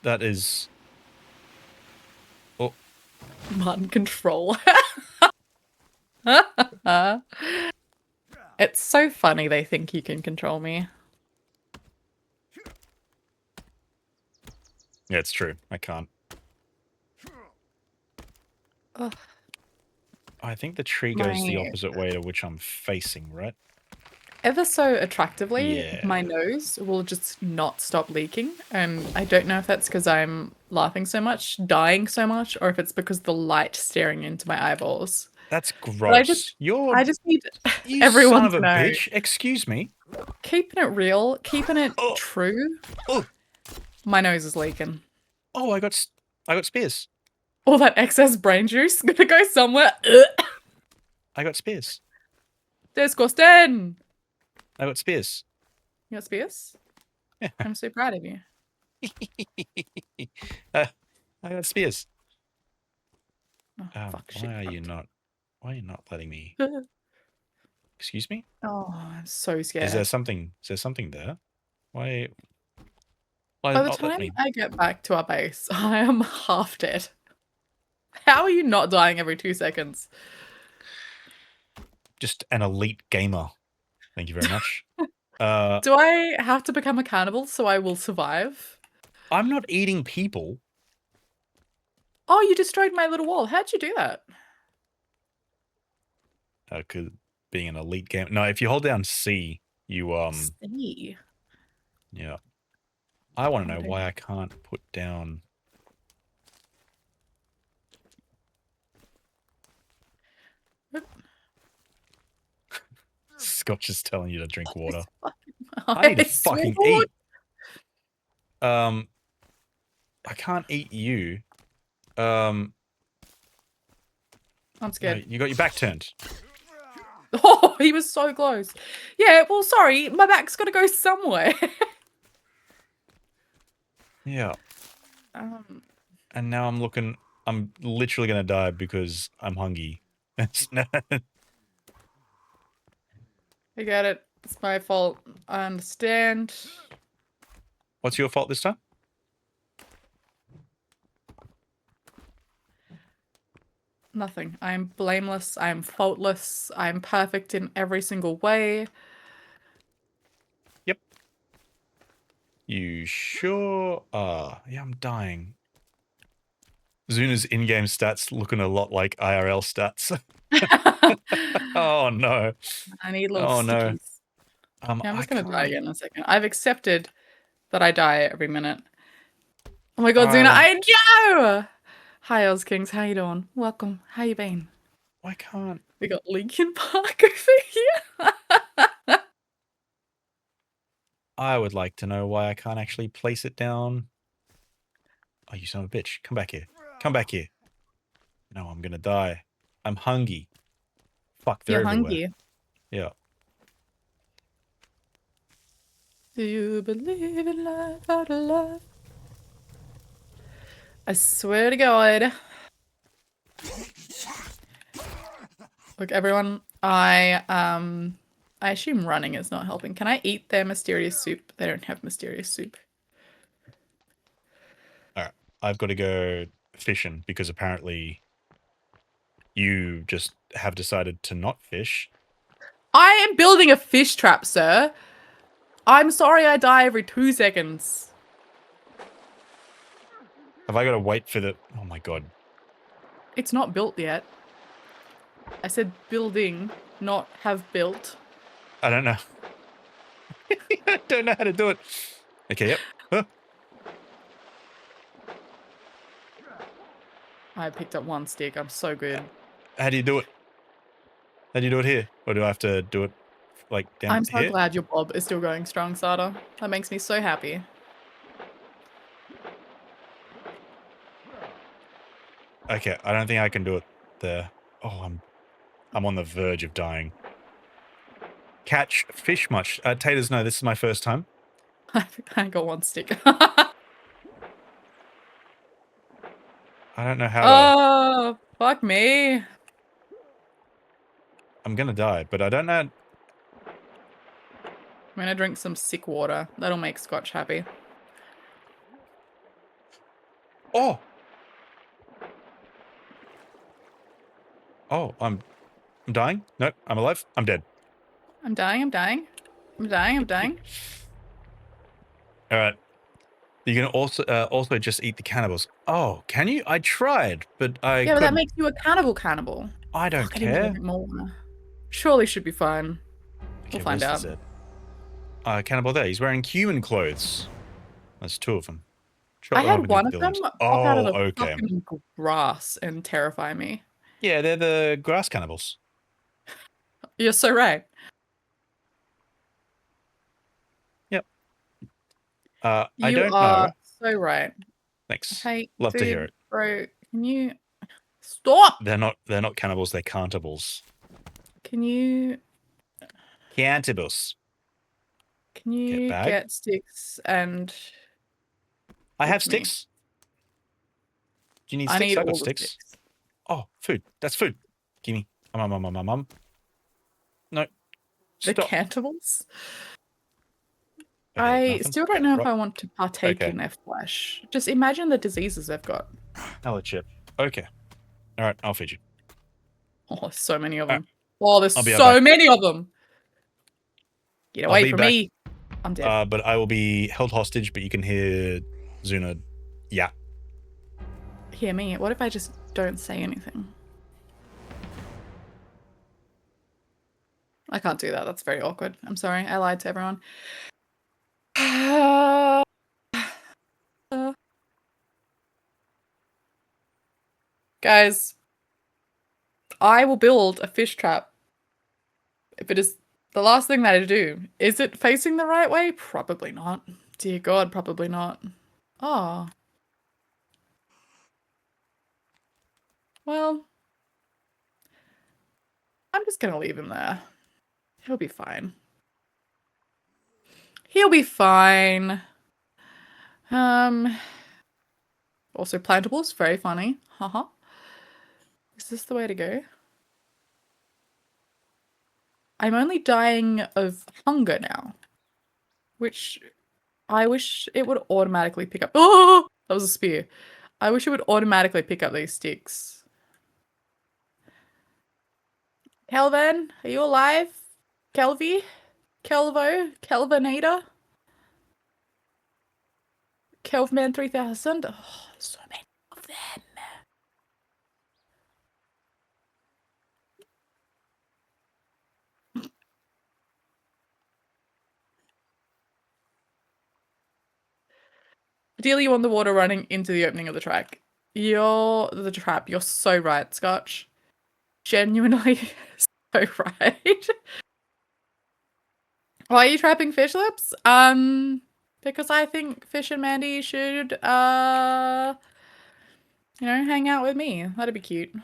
That is. Oh, Martin control. It's so funny they think you can control me. yeah, it's true. I can't. Ugh. I think the tree goes the My- opposite way to which I'm facing, right? Ever so attractively, Yeah. my nose will just not stop leaking. And I don't know if that's because I'm laughing so much, dying so much, or if it's because the light staring into my eyeballs. That's gross. But I just need You everyone son of to a know. bitch. Excuse me. Keeping it real, keeping it Oh. true. Oh. My nose is leaking. Oh, I got spears. All that excess brain juice gonna go somewhere. Ugh. I got spears. Disgusting. I got spears. You got spears? Yeah. I'm so proud of you. I got spears. Oh, fuck, shit, Why are you fuck. not? Why are you not letting me? Excuse me? Oh, I'm so scared. Is there something there? Why By the not let time me? I get back to our base, I am half dead. How are you not dying every 2 seconds? Just an elite gamer. Thank you very much. Do I have to become a cannibal so I will survive? I'm not eating people. Oh, you destroyed my little wall. How'd you do that? Cause being an elite gamer. No, if you hold down C, you See. yeah. I want to know Okay. why I can't put down. Scotch is telling you to drink water. I need to fucking eat. I can't eat you. I'm No, scared. you got your back turned. Oh, he was so close. Yeah, well, sorry. My back's got to go somewhere. Yeah. And now I'm literally gonna die because I'm hungry. I get it. It's my fault. I understand. What's your fault this time? Nothing. I'm blameless. I'm faultless. I'm perfect in every single way. Yep. You sure are. Yeah, I'm dying. Zuna's in-game stats looking a lot like IRL stats. Oh no. I need little Oh no. stickies. Yeah, I'm I just gonna die can't. again in a second. I've accepted that I die every minute. Oh my god, Alright, Zuna, I know! Hi, Oz Kings, how you doing? Welcome. How you been? Why can't? We got Linkin Park over here. I would like to know why I can't actually place it down. Oh, you son of a bitch. Come back here. Come back here. No, I'm gonna die. I'm hungry. Fuck, they're You're everywhere. hungry. Yeah. Do you believe in life out of love? I swear to God. Look, everyone, I assume running is not helping. Can I eat their mysterious soup? They don't have mysterious soup. Alright. I've got to go fishing because apparently you just have decided to not fish. I am building a fish trap, sir. I'm sorry I die every 2 seconds. Have I got to wait for the... Oh my god. It's not built yet. I said building, not have built. I don't know. I don't know how to do it. Okay, yep. Huh. I picked up 1 stick. I'm so good. How do you do it? How do you do it here? Or do I have to do it like down I'm so here? glad your bob is still going strong, Sada. That makes me so happy. Okay, I don't think I can do it there. Oh, I'm on the verge of dying. Catch fish much? Taters, no, this is my first time. I got 1 stick. I don't know how to... Oh, fuck me. I'm gonna die, but I don't know... I'm gonna drink some sick water. That'll make Scotch happy. Oh! Oh, I'm dying? Nope, I'm alive. I'm dead. I'm dying, I'm dying. I'm dying, I'm dying. Alright. You can also just eat the cannibals. Oh, can you? I tried, but I Yeah, but couldn't. that makes you a cannibal. I don't Fuck, I didn't care. drink more water. Surely should be fine. Okay, We'll find where's out. this cannibal there. He's wearing human clothes. There's 2 of them. Shot I them up had into one of them villains. pop Oh, out of the okay. fucking grass and terrify me. Yeah, they're the grass cannibals. You're so right. Yep. I You don't are know. so right. Thanks. Hey, Love dude, to hear it. bro, can you stop? They're not cannibals, they're cantables. Can you Cannibals. Bag. get sticks and I have give me? sticks. Do you need I sticks? need I all got the sticks. sticks. Oh, food. That's food. Gimme. No. The Stop. cantables? Okay, I nothing. still don't know if Right. I want to partake Okay. in their flesh. Just imagine the diseases they've got. Hello, chip. Okay. All right, I'll feed you. Oh, there's so many of Alright. them. Oh, there's I'll be right so back. many of them. Get I'll away be from back. me. I'm dead. But I will be held hostage, but you can hear Zuna. Yeah. Hear me. What if I just don't say anything? I can't do that. That's very awkward. I'm sorry. I lied to everyone. Guys, I will build a fish trap if it is the last thing that I do. Is it facing the right way? Probably not. Dear God, probably not. Oh. Well, I'm just gonna leave him there. He'll be fine. He'll be fine. Also plantables, very funny. Haha. Is this the way to go? I'm only dying of hunger now. Which I wish it would automatically pick up. Oh, that was a spear. I wish it would automatically pick up these sticks. Kelvin, are you alive? Kelvy? Kelvo? Kelvinator? Kelvman 3000? Oh, so many of them. Ideally, you want the water running into the opening of the track. The trap. You're so right, Scotch. Genuinely so right. Why are you trapping fish lips? Because I think Fish and Mandy should, hang out with me. That'd be cute.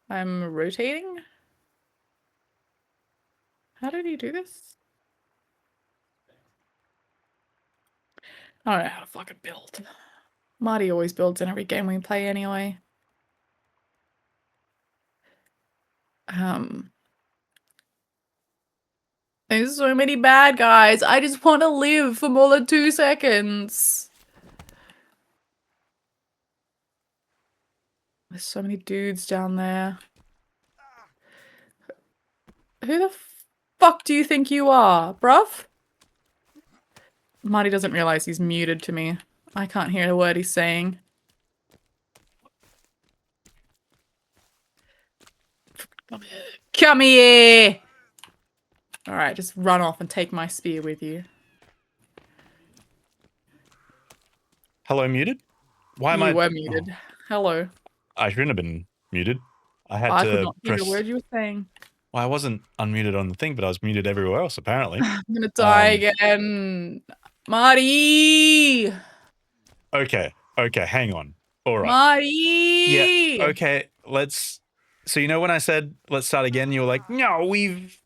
I'm rotating. How did he do this? I don't know how to fucking build. Marty always builds in every game we play anyway. There's so many bad guys. I just want to live for more than 2 seconds. There's so many dudes down there. Who the fuck do you think you are, bruv? Marty doesn't realize he's muted to me. I can't hear a word he's saying. Come here! Alright, just run off and take my spear with you. Hello, muted? Why am You I? were muted. Hello. I shouldn't have been muted. I had I could to not hear press. a word you were saying. Well, I wasn't unmuted on the thing, but I was muted everywhere else, apparently. I'm gonna die again. Marty! Okay, hang on. All right. Marty! Yeah, okay, let's... So you know when I said, let's start again, you were like, no, we've...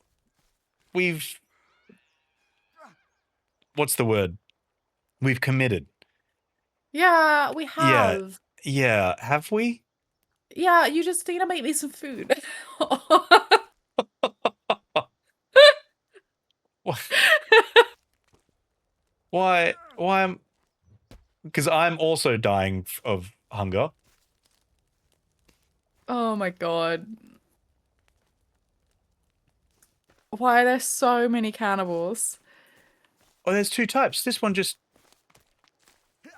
What's the word? We've committed. Yeah, we have. Yeah, have we? Yeah, you just need to make me some food. Why am... Because I'm also dying of hunger. Oh my god. Why are there so many cannibals? Oh, there's 2 types. This one just...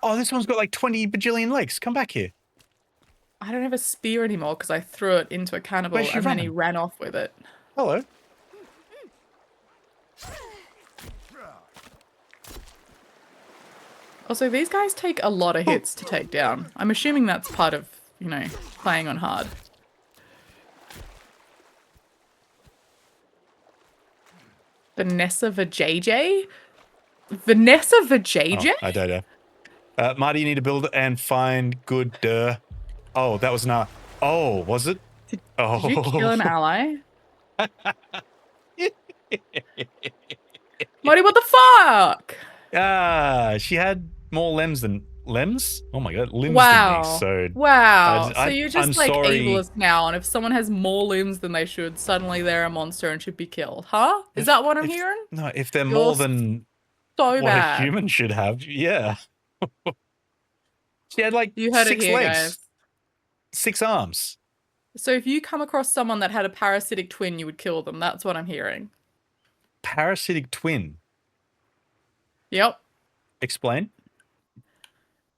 Oh, this one's got like 20 bajillion legs. Come back here. I don't have a spear anymore because I threw it into a cannibal Where's she and then he running? ran off with it. Hello. Also, these guys take a lot of hits to take down. I'm assuming that's part of, playing on hard. Vanessa Vajayjay? Vanessa Vajayjay? Oh, I don't know. Marty, you need to build and find good... Oh, that was not... Oh, was it? Did you kill an ally? Marty, what the fuck? She had more limbs than... Limbs? Oh my god, limbs Wow. than me, so... Wow. So I'm you're just sorry. ableist now, and if someone has more limbs than they should, suddenly they're a monster and should be killed, huh? Is that what I'm hearing? No, if they're You're more than So what bad. a human should have, yeah. She had like You heard 6 it here, legs, guys. 6 arms. So if you come across someone that had a parasitic twin, you would kill them. That's what I'm hearing. Parasitic twin. Yep. Explain.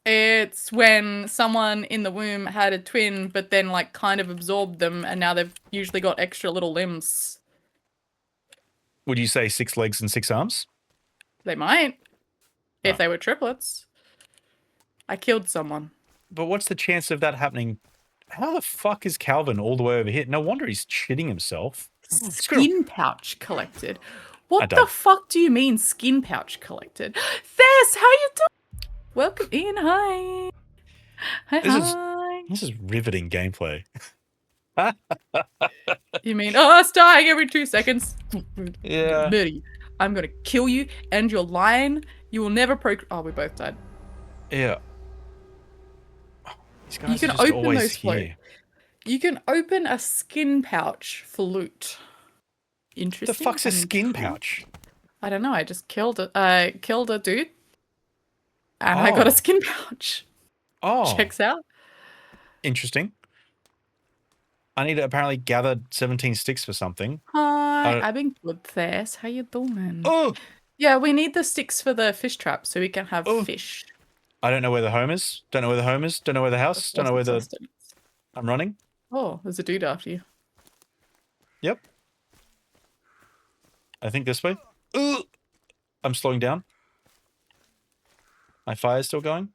It's when someone in the womb had a twin, but then like kind of absorbed them, and now they've usually got extra little limbs. Would you say 6 legs and 6 arms? They might. If Oh. they were triplets. I killed someone. But what's the chance of that happening? How the fuck is Calvin all the way over here? No wonder he's shitting himself. Skin pouch collected. I What the don't. fuck do you mean skin pouch collected? Thess, how you doing? Welcome in. Hi. Hi. This is riveting gameplay. You mean us dying every 2 seconds? Yeah. Murder you. I'm gonna kill you and your lion. You will never Oh, we both died. Yeah. These guys You can are just open always those float. here. You can open a skin pouch for loot. Interesting. The fuck's a I'm skin intrigued. pouch? I don't know. I just killed a dude, and I got a Oh. skin pouch. Oh, Checks out. interesting. I need to apparently gather 17 sticks for something. Hi, I've been good, Thess. How you doing? Oh, Yeah, we need the sticks for the fish trap so we can have Oh. fish. I don't know where the home is. Don't know where the home is. Don't know where the house. Don't know where the... Sustenance. I'm running. Oh, there's a dude after you. Yep. I think this way. Ooh. I'm slowing down. My fire's still going?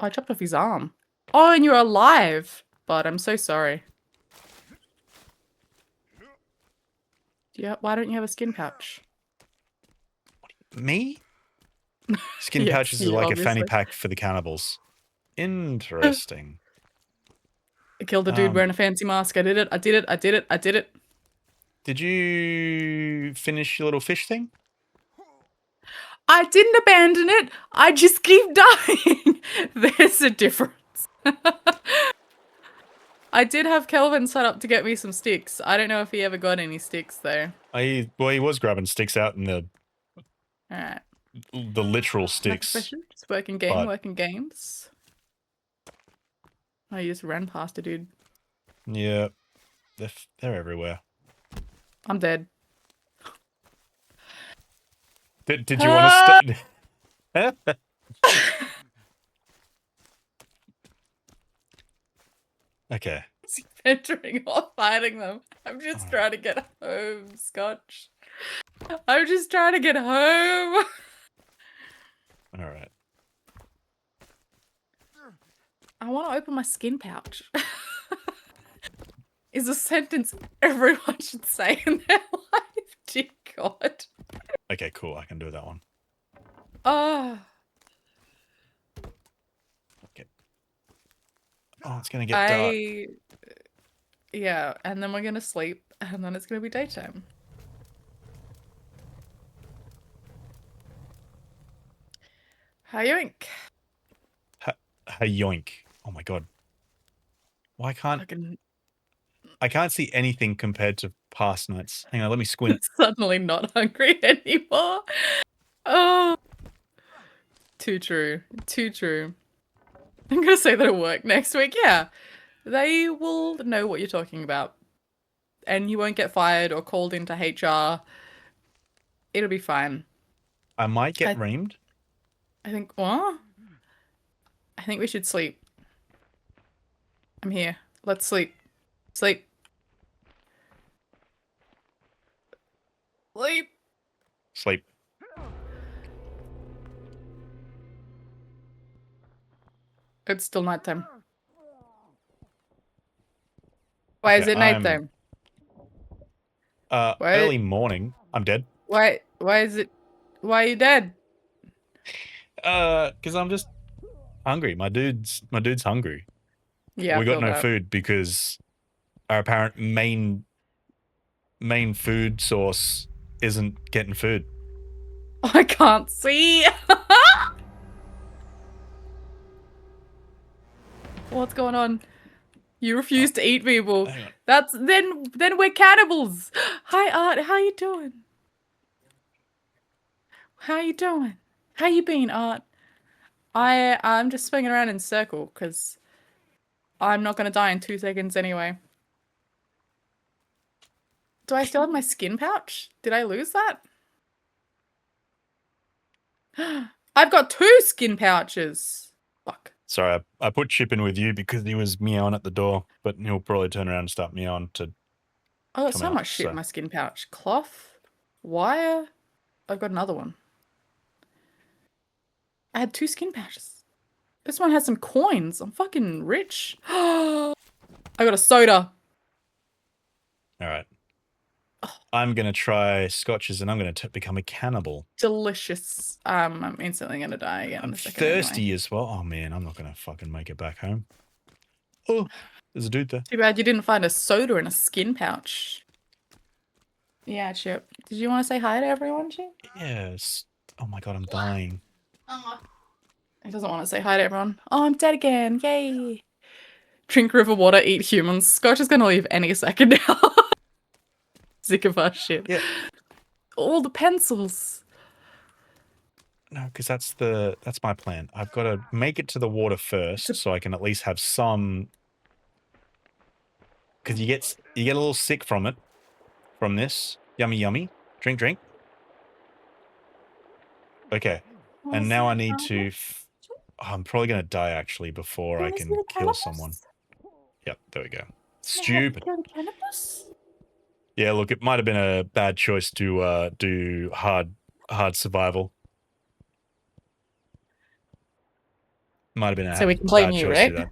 I chopped off his arm. Oh, and you're alive. But I'm so sorry. Yeah, why don't you have a skin pouch? Me? Skin Yes, pouches are you, like a fanny obviously. pack for the cannibals. Interesting. I killed a dude wearing a fancy mask. I did it. I did it. I did it. I did it. Did you finish your little fish thing? I didn't abandon it. I just keep dying. There's a difference. I did have Kelvin set up to get me some sticks. I don't know if he ever got any sticks though. He was grabbing sticks out in All right. the literal sticks. Just working games. I just ran past a dude. Yeah, they're everywhere. I'm dead. Did you want to start? Okay. Is he venturing off fighting them? I'm just trying to get home, Scotch. I'm just trying to get home. All right. I want to open my skin pouch. Is a sentence everyone should say in their life. Dear God. Okay, cool. I can do that one. Oh. Okay. Oh, it's gonna get dark. Yeah, and then we're gonna sleep, and then it's gonna be daytime. Yoink. Yoink. Oh my god. Why can't Fucking I can't see anything compared to past nights. Hang on, let me squint. suddenly not hungry anymore. Oh. Too true. Too true. I'm gonna say that at work next week. Yeah. They will know what you're talking about. And you won't get fired or called into HR. It'll be fine. I might get reamed. I think, what? I think we should sleep. I'm here. Let's sleep. Sleep. Sleep. Sleep. It's still nighttime. Why is it nighttime? Early morning. I'm dead. Why is it? Why are you dead? Because I'm just hungry. My dude's hungry. Yeah, we I got feel no that. food because our apparent main food source isn't getting food. I can't see. What's going on? You refuse to eat people. Hang on. That's then we're cannibals. Hi Art, how you doing? How you doing? How you been, Art? I'm just swinging around in circle because I'm not gonna die in 2 seconds anyway. Do I still have my skin pouch? Did I lose that? I've got 2 skin pouches. Fuck. Sorry, I put Chip in with you because he was meowing at the door, but he'll probably turn around and start meowing to. I got come so out, much shit so. in my skin pouch. Cloth, wire. I've got another one. I had 2 skin pouches. This one has some coins. I'm fucking rich. I got a soda. All right. I'm gonna try scotches and I'm gonna become a cannibal. Delicious. I'm instantly gonna die again. I'm in a second thirsty anyway. as well. Oh man, I'm not gonna fucking make it back home. Oh, there's a dude there. Too bad you didn't find a soda in a skin pouch. Yeah, Chip. Did you want to say hi to everyone, Chip? Yes. Oh my god, I'm dying. He doesn't want to say hi to everyone. Oh, I'm dead again. Yay. Drink river water, eat humans. Scotch is gonna leave any second now. Sick of our shit. Yeah. All the pencils. No, because that's my plan. I've got to make it to the water first, so I can at least have some. Because you get a little sick from it, from this. Yummy, yummy. Drink, drink. Okay, and now I need to. I'm probably gonna die actually before I can kill someone. Yep, there we go. Stupid. Yeah, look, it might have been a bad choice to do hard survival. Might have been a So we can blame bad you, choice to right? do that.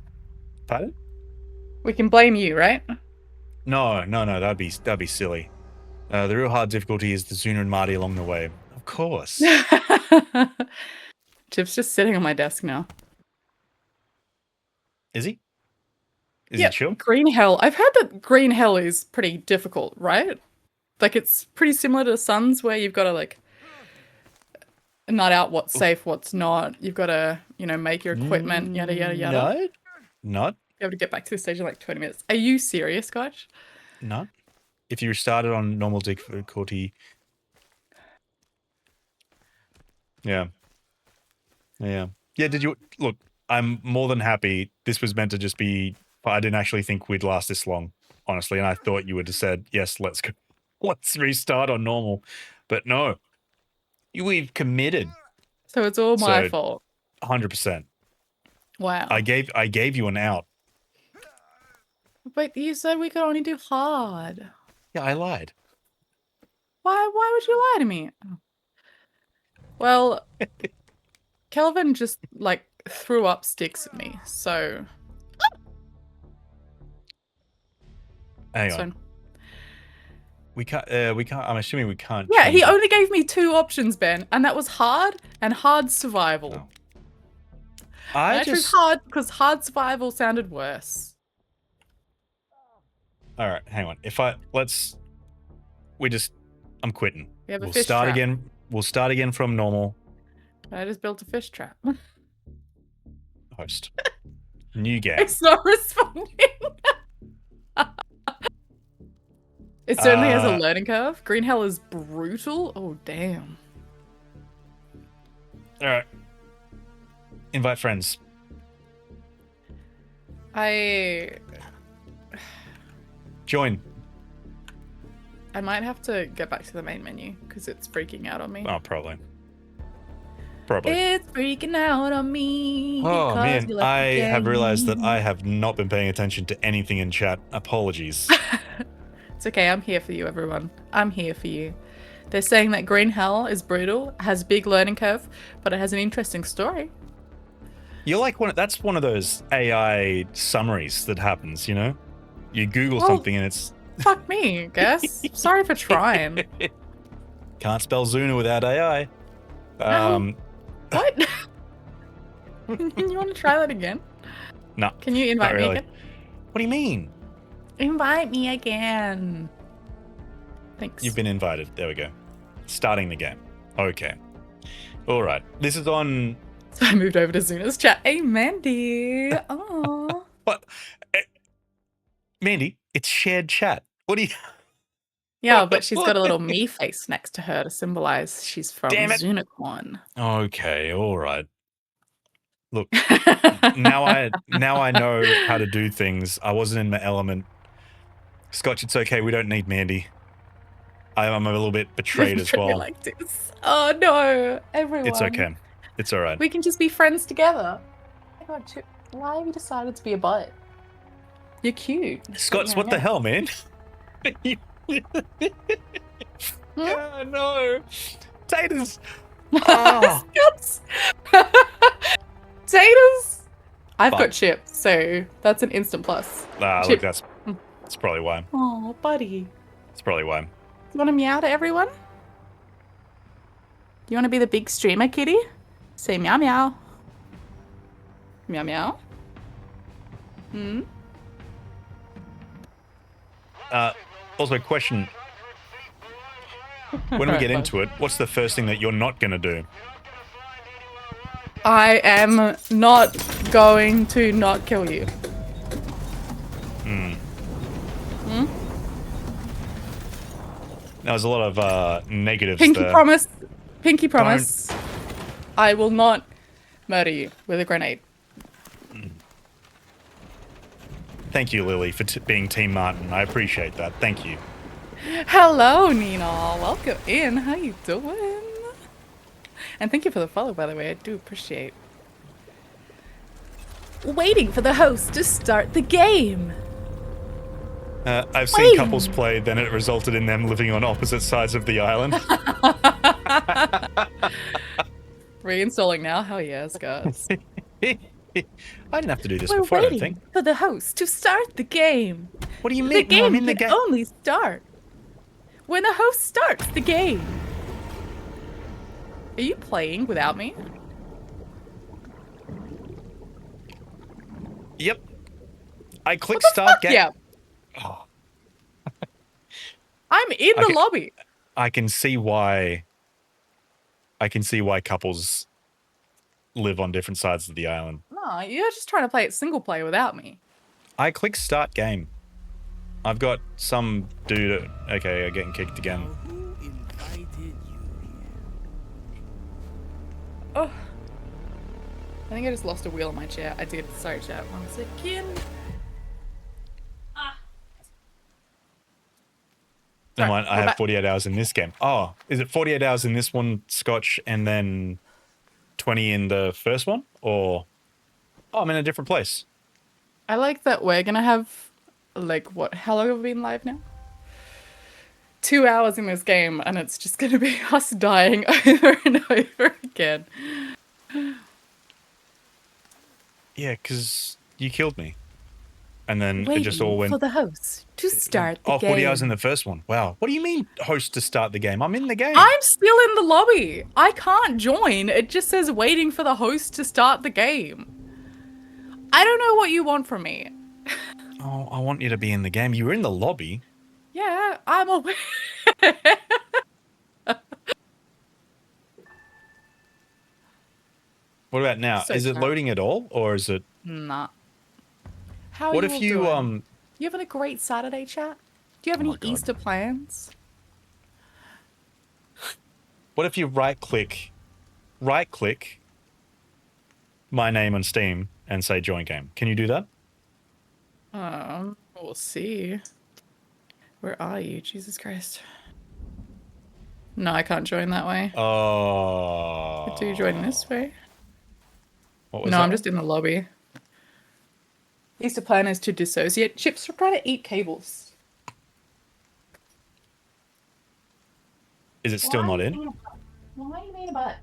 Pardon? We can blame you, right? No, that'd be silly. The real hard difficulty is the Zuna and Marty along the way. Of course. Chip's just sitting on my desk now. Is he? Is Yeah, he chill? Green Hell. I've heard that Green Hell is pretty difficult, right? Like it's pretty similar to Suns where you've got to like nut out what's safe, what's not. You've got to, make your equipment, yada yada yada. No, not. Be able to get back to the stage in like 20 minutes. Are you serious, Scotch? No. If you started on normal difficulty. Yeah. Yeah. Yeah, did you look, I'm more than happy. This was meant to just be, I didn't actually think we'd last this long, honestly, and I thought you would have said, yes, let's go. Let's restart on normal. But no. We've committed. So it's all my So- fault. 100%. Wow. I gave you an out. But you said we could only do hard. Yeah, I lied. Why would you lie to me? Well, Kelvin just like threw up sticks at me, so Hang so- on. We can't I'm assuming we can't yeah, change he it. only gave me 2 options, Ben, and that was hard and hard survival. Oh. I I chose just hard because hard survival sounded worse. All right, hang on. I'm quitting. We have a We'll fish start trap. again. We'll start again from normal. I just built a fish trap. Host. New game. It's not responding. It certainly has a learning curve. Green Hell is brutal. Oh, damn. All right. Invite friends. I Join. might have to get back to the main menu because it's freaking out on me. Oh, probably. Probably. It's freaking out on me. Oh because man, you left I the have realized that game. I have not been paying attention to anything in chat. Apologies. It's okay. I'm here for you, everyone. I'm here for you. They're saying that Green Hell is brutal, has a big learning curve, but it has an interesting story. You're like that's one of those AI summaries that happens, you know? You Google Well- something and it's Fuck me, I guess. Sorry for trying. can't spell Zuna without AI. No. What? You want to try that again? No. Can you invite Not me really. again? What do you mean? Invite me again. Thanks. You've been invited. There we go. Starting the game. Okay. All right. This is on. So I moved over to Zuna's chat. Hey, Mandy. Oh. What? Mandy, it's shared chat. What do you. Yeah, but she's got a little me face next to her to symbolize she's from Damn it. Zunacorn. Okay. All right. Look, now I know how to do things. I wasn't in my element. Scotch, it's okay. We don't need Mandy. I'm a little bit betrayed as Treat me well. like this. Oh no, everyone. It's okay. It's all right. We can just be friends together. Oh my God, Chip, why have you decided to be a butt? You're cute. Scott's, Yeah, what the yeah. hell, man? Hmm? Yeah, no. Taters. Oh. Scott's. Taters. I've Fine. got Chip, so that's an instant plus. Look, Chip. that's probably why. Oh, buddy. That's probably why. You want to meow to everyone? You want to be the big streamer, kitty? Say meow meow. Meow meow. Hmm? Also, question. When we get into it, what's the first thing that you're not going to do? I am not going to not kill you. There was a lot of negatives Pinky there. promise. Pinky promise. I will not murder you with a grenade. Thank you, Lily, for being Team Martin. I appreciate that. Thank you. Hello, Nina. Welcome in. How you doing? And thank you for the follow, by the way. I do appreciate. Waiting for the host to start the game. I've seen couples play, then it resulted in them living on opposite sides of the island. Reinstalling now. Hell yes, guys. I didn't have to do this We're before, I don't waiting think. for the host to start the game. What do you The mean? No, I'm game in the can game. only start when the host starts the game. Are you playing without me? Yep. I click What the start fuck? game. Yeah, Oh, I'm in the Okay. lobby. I can see why. I can see why couples live on different sides of the island. No, you're just trying to play it single player without me. I click start game. I've got some dude. Okay, I'm getting kicked again. Who invited you here? Oh. I think I just lost a wheel on my chair. I did. Sorry, chat. 1 second. Never Sorry, mind, I we're have back. 48 hours in this game. Oh, is it 48 hours in this one, Scotch, and then 20 in the first one? Or. Oh, I'm in a different place. I like that we're gonna have, like, what? How long have we been live now? 2 hours in this game, and it's just gonna be us dying over and over again. Yeah, because you killed me. And then it Waiting just all went. for the host to start the Oh, game. 40 hours in the first one. Wow. What do you mean, host to start the game? I'm in the game. I'm still in the lobby. I can't join. It just says waiting for the host to start the game. I don't know what you want from me. Oh, I want you to be in the game. You were in the lobby. Yeah, I'm aware. What about now? So Is it sad. loading at all, or is it? Nah. How are What you if all you doing? You having a great Saturday, chat? Do you have Oh my any God. Easter plans? What if you right click my name on Steam and say join game? Can you do that? We'll see. Where are you? Jesus Christ. No, I can't join that way. Oh. Do you join this way? What was No, that I'm one? just in the lobby. Easter plan is to dissociate. Chips are trying to eat cables. Is it still not in? Why are you being a butt?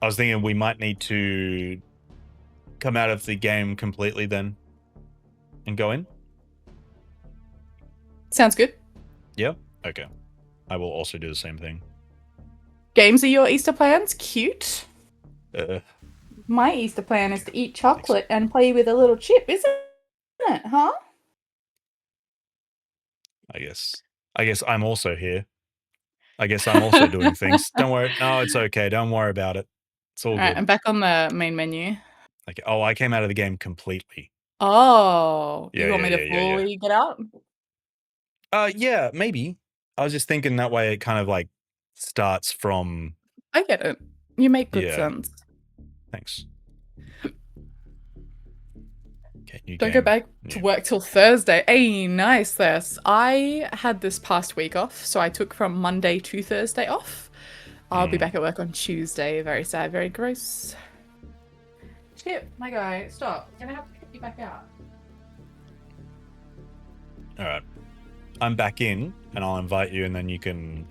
I was thinking we might need to come out of the game completely then and go in. Sounds good. Yeah. Okay. I will also do the same thing. Games are your Easter plans? Cute. Uh, My Easter plan is to eat chocolate and play with a little chip, isn't it? Huh? I guess I'm also here. I guess I'm also doing things. Don't worry. No, it's okay. Don't worry about it. It's all All right, good. I'm back on the main menu. Okay. Oh, I came out of the game completely. Oh, Yeah, you want yeah, me to yeah, yeah. fully get out? Yeah, maybe. I was just thinking that way it kind of like starts from. I get it. You make good Yeah. sense. Thanks. Okay, new Don't game. go back to Yeah. work till Thursday. Hey, nice this. I had this past week off, so I took from Monday to Thursday off. I'll be back at work on Tuesday. Very sad, very gross. Chip, my guy, stop. I'm gonna have to kick you back out. All right. I'm back in, and I'll invite you, and then you can.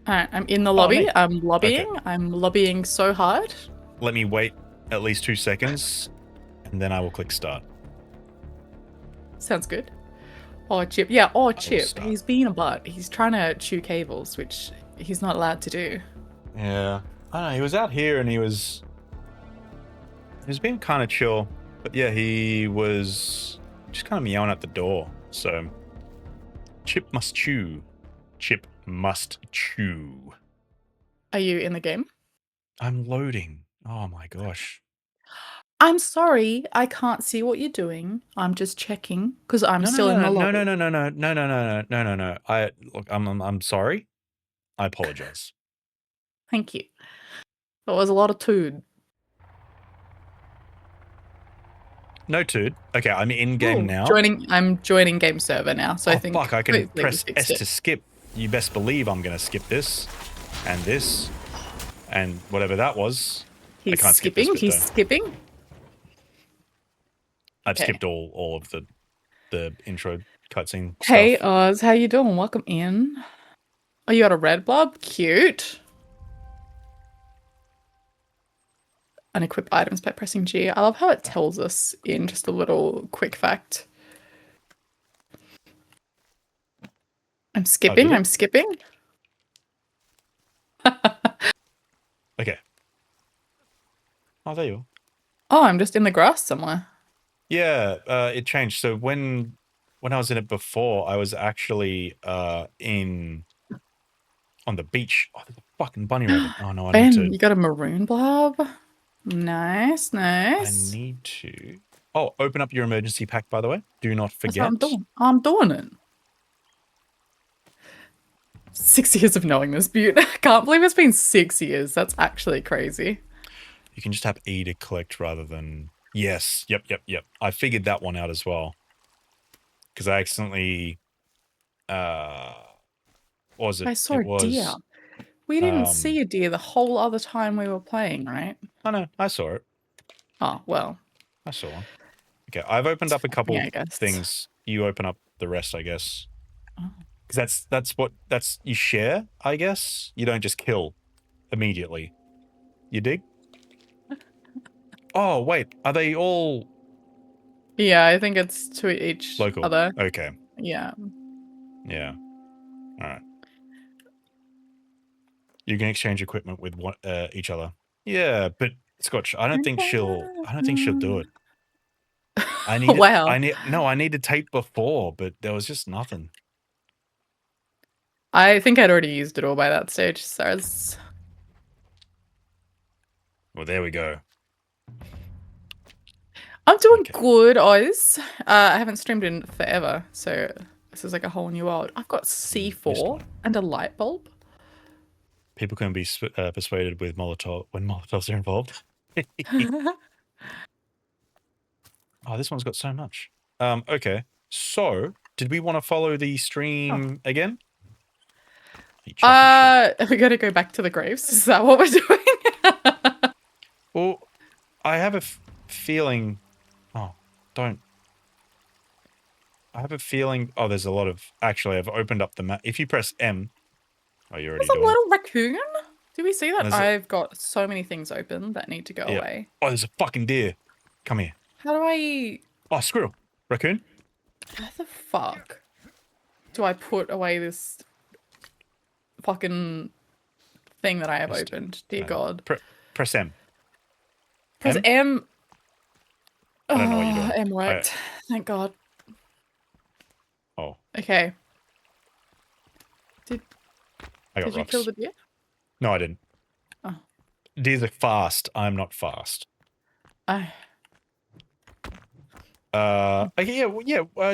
Alright, I'm in the lobby. me. I'm lobbying. Okay. I'm lobbying so hard. Let me wait at least 2 seconds, and then I will click start. Sounds good. Oh, Chip. Yeah, oh, Chip. start. He's being a butt. He's trying to chew cables, which he's not allowed to do. Yeah. I don't know. He was out here, and he was being kind of chill, but yeah, he was just kind of meowing at the door. So, Chip must chew. Chip must chew. Are you in the game? I'm loading. Oh my gosh. I'm sorry, I can't see what you're doing. I'm just checking because I'm still in the lobby. No. Look, I'm sorry. I apologize. Thank you. That was a lot of tood. No, dude. Okay, I'm in game Ooh, now. I'm joining game server now, so Oh I think fuck! I can hopefully we press fixed S it. to skip. You best believe I'm gonna skip this, and whatever that was. He's can't skip this skipping. bit, He's though. skipping. I've Okay. skipped all of the intro cutscene Hey stuff. Oz, how you doing? Welcome in. Oh, you got a red blob? Cute. unequip items by pressing G. I love how it tells us in just a little quick fact. I'm skipping. it? I'm skipping. Okay. Oh, there you are. Oh, I'm just in the grass somewhere. Yeah, it changed. So when I was in it before, I was actually in on the beach. Oh, there's a fucking bunny rabbit. Oh no, I need Ben, to. you got a maroon blob. Nice, I nice. need to. Oh, open up your emergency pack, by the way. Do not That's what forget. I'm doing. I'm doing it. 6 years of knowing this, Butte. I can't believe it's been 6 years. That's actually crazy. You can just tap E to collect rather than. Yes. Yep. I figured that one out as well. Because I accidentally. What was it? I saw It a deer. was. We didn't see a deer the whole other time we were playing, right? Oh no, I saw it. Oh, well. I saw one. Okay, I've opened up a couple I guess. things. You open up the rest, I guess. Oh. Because that's you share, I guess. You don't just kill immediately. You dig? Oh wait, are they all Yeah, I think it's to each local? other. Okay, Yeah. yeah. All right. You can exchange equipment with each other. Yeah, but Scotch, I don't think she'll do it. I need Wow. I needed tape before, but there was just nothing. I think I'd already used it all by that stage, so it's... Well, there we go. I'm doing Okay. good, Oz. I haven't streamed in forever, so this is like a whole new world. I've got C4 and a light bulb. People can be persuaded with Molotov when Molotovs are involved. Oh, this one's got so much. Okay. So, did we want to follow the stream again? We gotta go back to the graves. Is that what we're doing? Well, I have a feeling. Oh, don't. I have a feeling. Oh, there's a lot of. Actually, I've opened up the map. If you press M. Oh, you're already There's a doing it. little raccoon. Do we see that? There's I've got so many things open that need to go away. Oh, there's a fucking deer. Come here. How do I... Oh, squirrel. Raccoon. How the fuck do I put away this fucking thing that I have opened? Dear God. Press M. Press M. I don't know what you're doing. M worked. Thank God. Oh. Okay. I got Did you rocks. kill the deer? No, I didn't. Oh. Deers are fast. I'm not fast. Okay, yeah.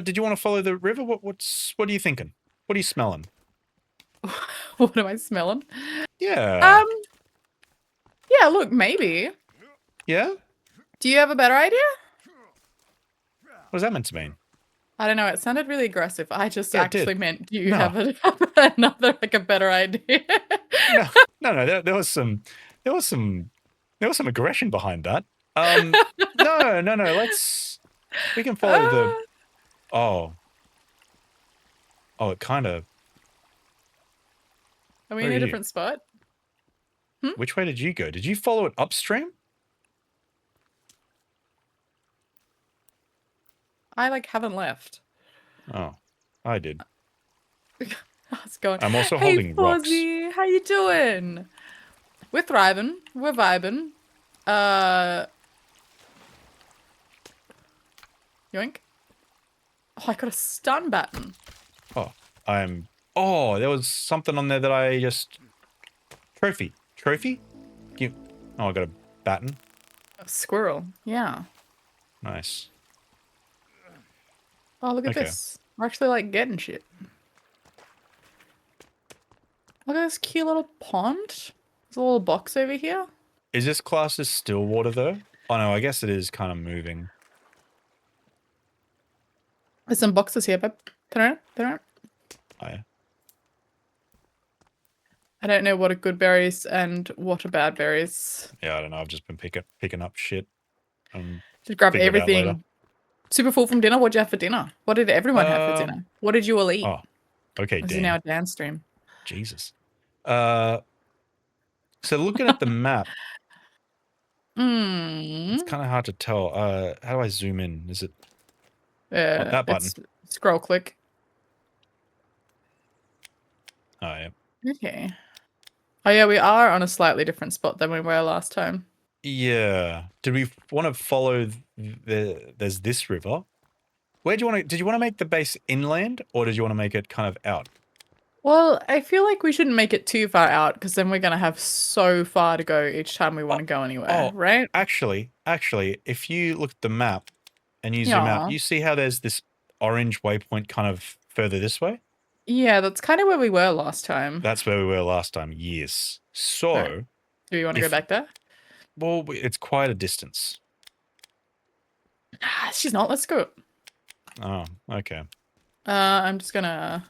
Did you want to follow the river? What are you thinking? What are you smelling? What am I smelling? Yeah. Yeah, look, maybe. Yeah? Do you have a better idea? What is that meant to mean? I don't know. It sounded really aggressive. I just Yeah, it did. actually meant, do you No. have another, like, a better idea? No. There was some aggression behind that. No. We can follow the. Oh, it kind of. Are we Where in are a you? different spot? Which way did you go? Did you follow it upstream? I, like, haven't left. Oh, I did. How's it going? I'm also Hey, holding rocks. Fozzie, how you doing? We're thriving. We're vibing. Yoink. Oh, I got a stun button. Oh, there was something on there that I just. Trophy. Oh, I got a baton. A squirrel. Yeah. Nice. Oh, look at Okay. this. We're actually, like, getting shit. Look at this cute little pond. There's a little box over here. Is this classed as still water though? Oh no, I guess it is kind of moving. There's some boxes here, but turn it. Oh, yeah. I don't know what are good berries and what are bad berries. Yeah, I don't know. I've just been picking up shit. Just grab Figure it out later. everything. Super full from dinner. What'd you have for dinner? What did everyone have for dinner? What did you all eat? Oh, okay, This is now a dance stream. Jesus. So looking at the map, It's kind of hard to tell. How do I zoom in? Is it that button? It's scroll click. Oh yeah. Okay. Oh yeah, we are on a slightly different spot than we were last time. Yeah. Did we want to follow there's this river? Where do you want to, did you want to make the base inland or did you want to make it kind of out? Well, I feel like we shouldn't make it too far out because then we're going to have so far to go each time we want to go anywhere, right? Actually, if you look at the map and you zoom out, Yeah. you see how there's this orange waypoint kind of further this way? Yeah, that's kind of where we were last time. That's where we were last time, yes. So, Right. Do you want to go back there? well, it's quite a distance. Ah, she's not. Let's go. Oh, okay. I'm just gonna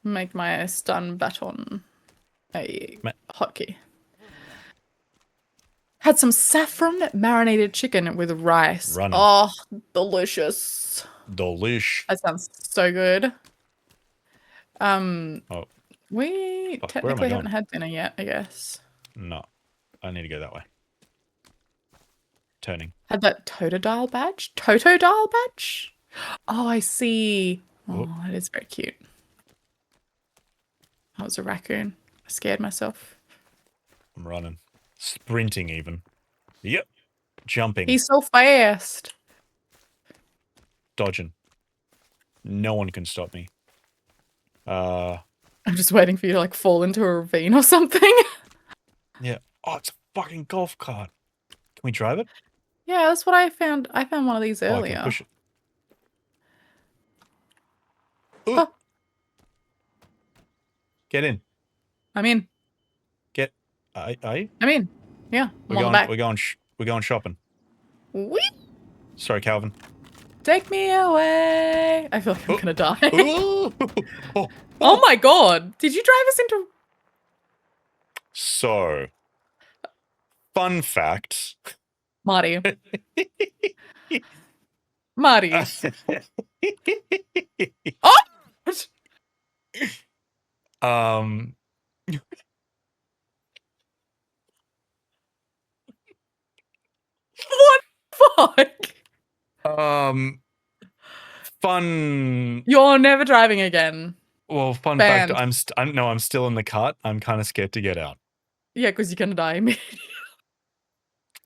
make my stun baton a hotkey. Had some saffron marinated chicken with rice. Running. Oh, delicious. Delish. That sounds so good. Oh, We Fuck, where am I technically haven't going? had dinner yet, I guess. no. I need to go that way. Turning. Had that Totodile badge? Totodile badge? Oh, I see. Whoop. Oh, that is very cute. That was a raccoon. I scared myself. I'm running. Sprinting even. Yep. Jumping. He's so fast. Dodging. No one can stop me. I'm just waiting for you to like fall into a ravine or something. Yeah. Oh, it's a fucking golf cart. Can we drive it? Yeah, that's what I found. I found one of these Oh, I earlier. can push it. Ooh. Oh. Get in. I'm in. Get. I. I'm in. Yeah, I'm We're on the going. back. We're going shopping. Whee! Sorry, Calvin. Take me away. I feel like I'm Oh. gonna die. Ooh. Oh. Oh my god! Did you drive us into? So, fun fact. Marty. Marty. Oh! Um. What the fuck? Fun. You're never driving again. Well, fun Banned. fact. I'm still in the cart. I'm kind of scared to get out. Yeah, because you're gonna die immediately.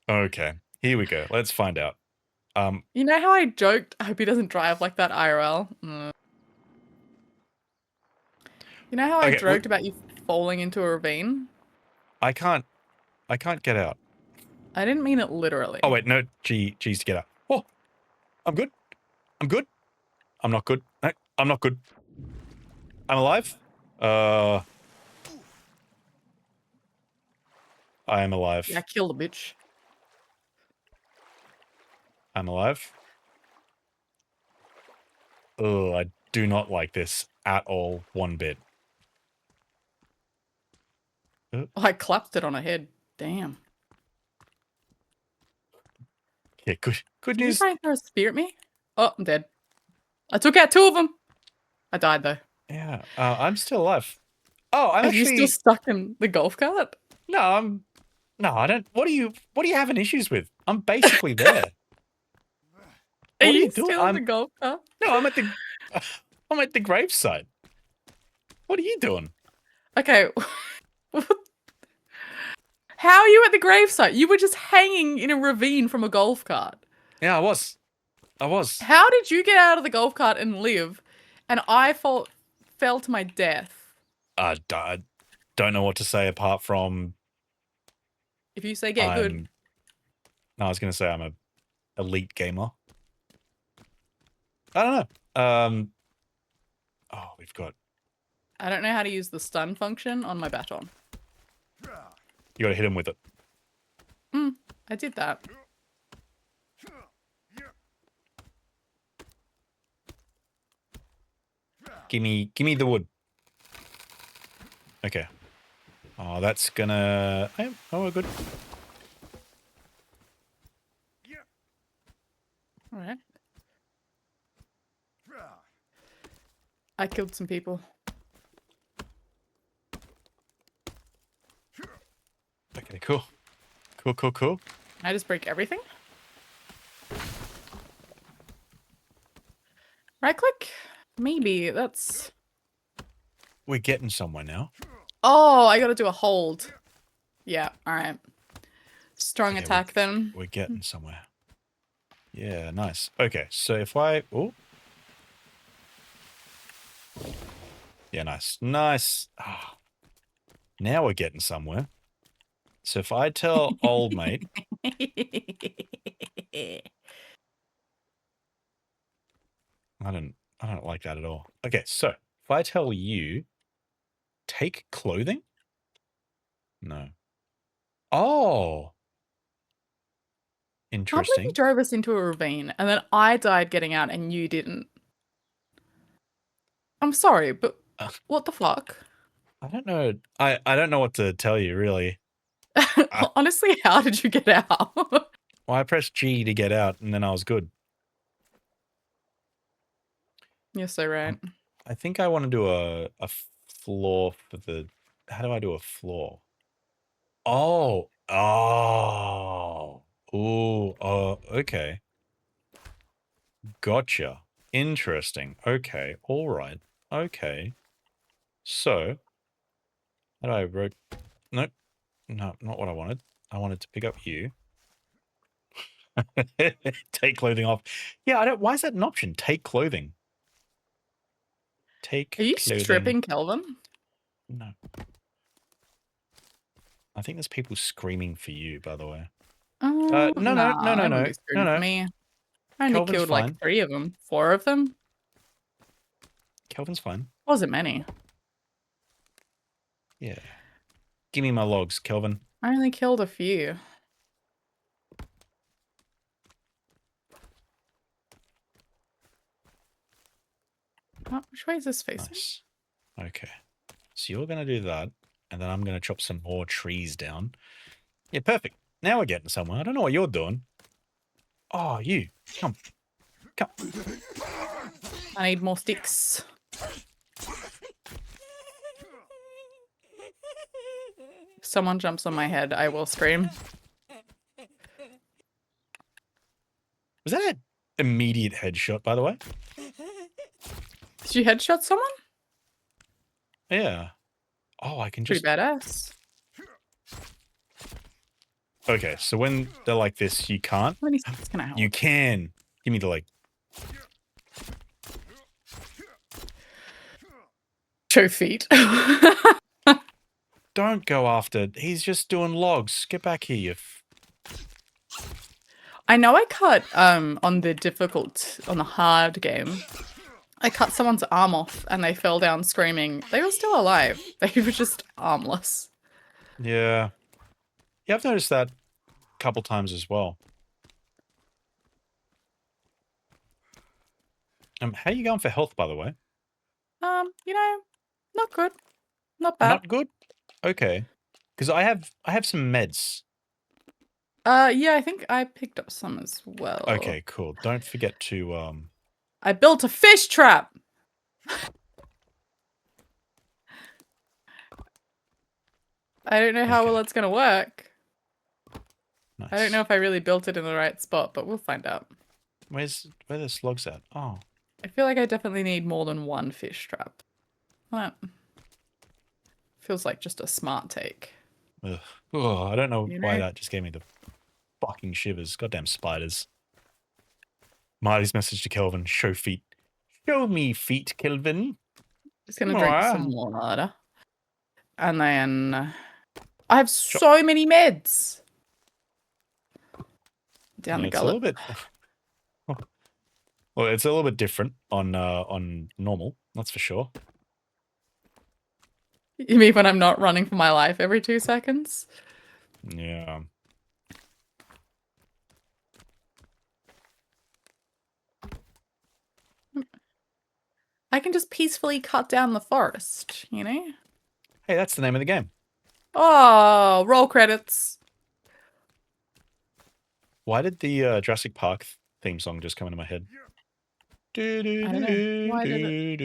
Okay, here we go. Let's find out. You know how I joked, I hope he doesn't drive like that IRL? You know how I Okay, joked about you falling into a ravine? I can't get out. I didn't mean it literally. Oh wait, no, G's to get out. Oh, I'm good. I'm good. I'm not good. No, I'm not good. I'm alive. I am alive. Yeah, kill the bitch. I'm alive. Oh, I do not like this at all, one bit. Oh, I clapped it on her head. Damn. Yeah, good Did you news. try and throw a spear at me? Oh, I'm dead. I took out 2 of them. I died though. Yeah, I'm still alive. Oh, I'm Are actually you still stuck in the golf cart? no, I don't. What are you having issues with? I'm basically there. Are What are you you doing? still in the golf cart? No, I'm at the gravesite. What are you doing? Okay. How are you at the gravesite? You were just hanging in a ravine from a golf cart. Yeah, I was. How did you get out of the golf cart and live, and I fell to my death? I don't know what to say apart from If you say get good. No, I was going to say I'm a elite gamer. I don't know. Oh, we've got. I don't know how to use the stun function on my baton. You got to hit him with it. I did that. Give me the wood. Okay. Oh, that's gonna. Oh, we're good. All right. I killed some people. Okay, cool. Cool, cool, cool. Can I just break everything? Right click? Maybe. That's... We're getting somewhere now. Oh, I gotta do a hold. Yeah, alright. Strong Okay, attack then. We're getting somewhere. Yeah, nice. Okay, so if I... Oh. Yeah, nice. Nice. Ah. Now we're getting somewhere. So if I tell old mate... I don't like that at all. Okay, so if I tell you... Take clothing? No. Oh! Can't believe you Interesting. drove us into a ravine and then I died getting out and you didn't. I'm sorry, but what the fuck? I don't know. I don't know what to tell you, really. Honestly, how did you get out? Well, I pressed G to get out, and then I was good. You're so right. I think I want to do a floor for the... How do I do a floor? Oh. Oh. Ooh. Oh, okay. Gotcha. Interesting. Okay. All right. Okay. So, how do I wrote? Nope. No, not what I wanted. I wanted to pick up you. Take clothing off. Yeah, I don't... Why is that an option? Take clothing. Take Are you clothing. stripping Kelvin? No. I think there's people screaming for you, by the way. Oh, No, nah, no, no, no, no. nobody's screaming No, for no. me. I only Kelvin's killed fine. like 3 of them. 4 of them? Kelvin's fine. Wasn't many. Yeah. Give me my logs, Kelvin. I only killed a few. Oh, which way is this facing? Nice. Okay. So you're going to do that, and then I'm going to chop some more trees down. Yeah, perfect. Now we're getting somewhere. I don't know what you're doing. Oh, you. Come. Come. I need more sticks. If someone jumps on my head, I will scream. Was that an immediate headshot, by the way? Did you headshot someone? Yeah. Oh, I can Pretty just... badass. Okay, so when they're like this, you can't. How many sticks can I hold? You can. Give me the leg. Show feet. Don't go after... He's just doing logs. Get back here, you... I know I cut on the hard game. I cut someone's arm off and they fell down screaming. They were still alive. They were just armless. Yeah. Yeah, I've noticed that a couple times as well. How are you going for health, by the way? You know, not good. Not bad. Not good? Okay. Because I have some meds. Yeah, I think I picked up some as well. Okay, cool. Don't forget to I built a fish trap. I don't know how well it's gonna work. Nice. I don't know if I really built it in the right spot, but we'll find out. Where the slugs at? Oh. I feel like I definitely need more than one fish trap. That feels like just a smart take. Ugh. Oh, I don't know You why know? that just gave me the fucking shivers. Goddamn spiders. Marty's message to Kelvin. Show feet. Show me feet, Kelvin. Just gonna drink some water. And then I have so many meds. Down the It's a gullet. little bit... Well, it's a little bit different on normal, that's for sure. You mean when I'm not running for my life every 2 seconds? Yeah. I can just peacefully cut down the forest, you know? Hey, that's the name of the game. Oh, roll credits. Why did the Jurassic Park theme song just come into my head? I don't know. Why did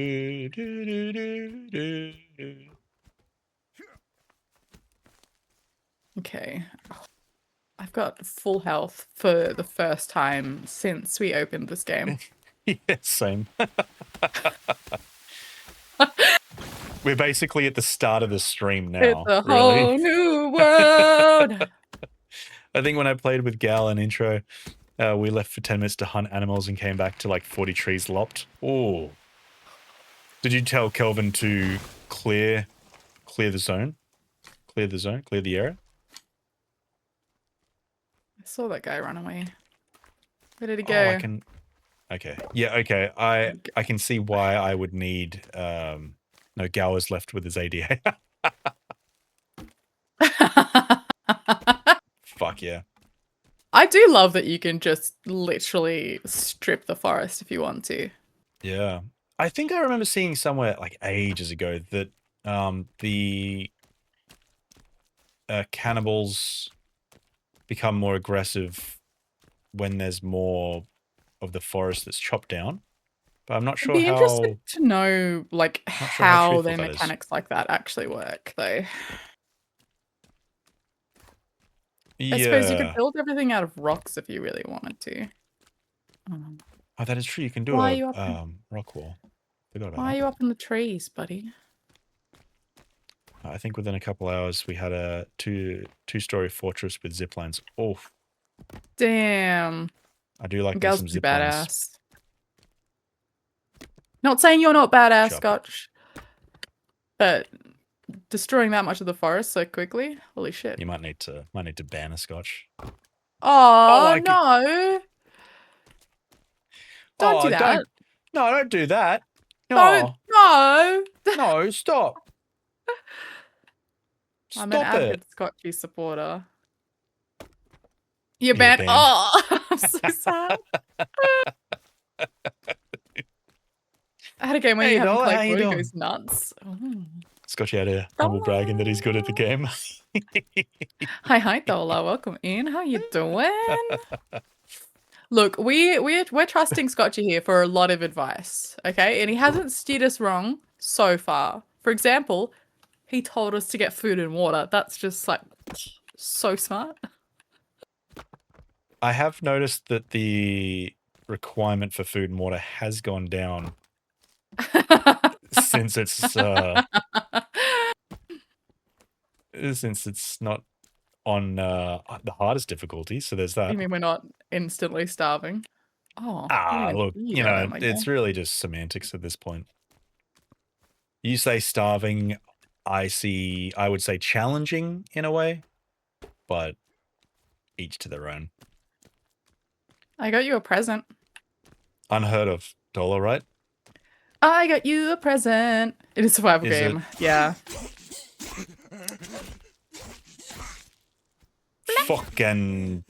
Okay. I've got full health for the first time since we opened this game. Yeah, same. We're basically at the start of the stream now. It's a really. whole new world. I think when I played with Gal in intro, we left for 10 minutes to hunt animals and came back to like 40 trees lopped. Oh. Did you tell Kelvin to clear the zone? Clear the area? I saw that guy run away. Where did he go? Oh, I can... Okay. Yeah, okay. I can see why I would need... No, Gal was left with his ADA. Fuck yeah. I do love that you can just literally strip the forest if you want to. Yeah. I think I remember seeing somewhere like ages ago that the cannibals become more aggressive when there's more of the forest that's chopped down. But I'm not sure I'd be how... interested to know like sure how how truthful their that is. mechanics like that actually work, though. I suppose you could Yeah. build everything out of rocks if you really wanted to. Oh, that is true. You can do Why are a you up rock wall. Forgot about Why are that. you up in the trees, buddy? I think within a couple hours we had a two-story fortress with zip lines. Oh, Damn. I do like me Gal's some pretty zip lines. badass. Not saying you're not badass, Chop. Scotch. But destroying that much of the forest so quickly? Holy shit. You might need to ban a Scotch. Oh, I no. Don't do that. Don't do that. Don't. No. No, stop. I'm an Stop avid it. Scotchy supporter. You're You're banned. banned. Oh, I'm so sad. I had a game where Hey, you haven't Dolla, how played you before, he doing? goes nuts. Oh. Scotchy had a humble bragging that he's good at the game. Hi, Dola. Welcome in. How you doing? Look, we're trusting Scotchy here for a lot of advice, okay? And he hasn't steered us wrong so far. For example, he told us to get food and water. That's just like so smart. I have noticed that the requirement for food and water has gone down since it's not on the hardest difficulty. So there's that. You mean we're not instantly starving? Oh, Look, you know, it's really just semantics at this point. You say starving, I would say challenging in a way, but each to their own. I got you a present. Unheard of, Dollar, right? I got you a present. It is a survival Is game. it? Yeah. Fucking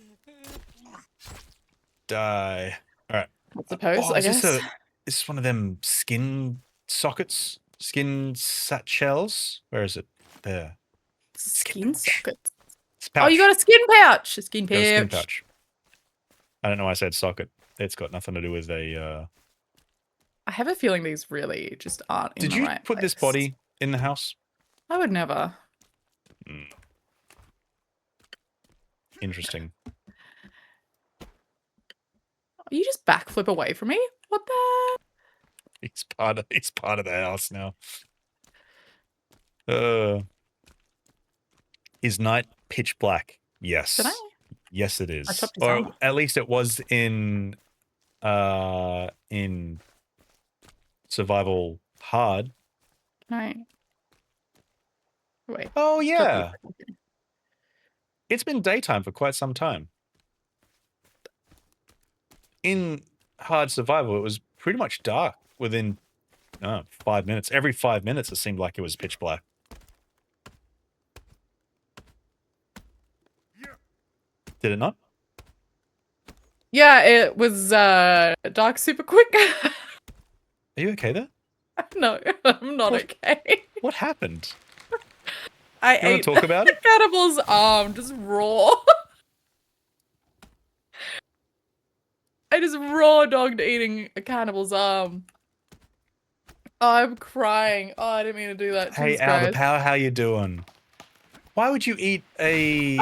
die. All right. I suppose, I Is guess. this is one of them skin sockets? Skin satchels? Where is it? There. Skin sockets. It's Oh, you got a skin pouch. A skin Got a skin pouch. pouch. I don't know why I said socket. It's got nothing to do with a... I have a feeling these really just aren't in Did the you right put this place. body in the house? I would never. Interesting. You just backflip away from me? What the? He's part of the house now. Is night pitch black? Yes. Did I? Yes, it is. I chopped his Or arm. at least it was in survival hard. Right. Wait. Oh yeah. It's been daytime for quite some time. In hard survival, it was pretty much dark within 5 minutes. Every 5 minutes, it seemed like it was pitch black. Did it not? Yeah, it was dark super quick. Are you okay there? No, I'm not okay. What happened? I You want ate to talk about it? cannibal's arm just raw. I just raw dogged eating a cannibal's arm. Oh, I'm crying. Oh, I didn't mean to do that. Hey, Jesus Al the Christ. Power, how you doing? Why would you eat a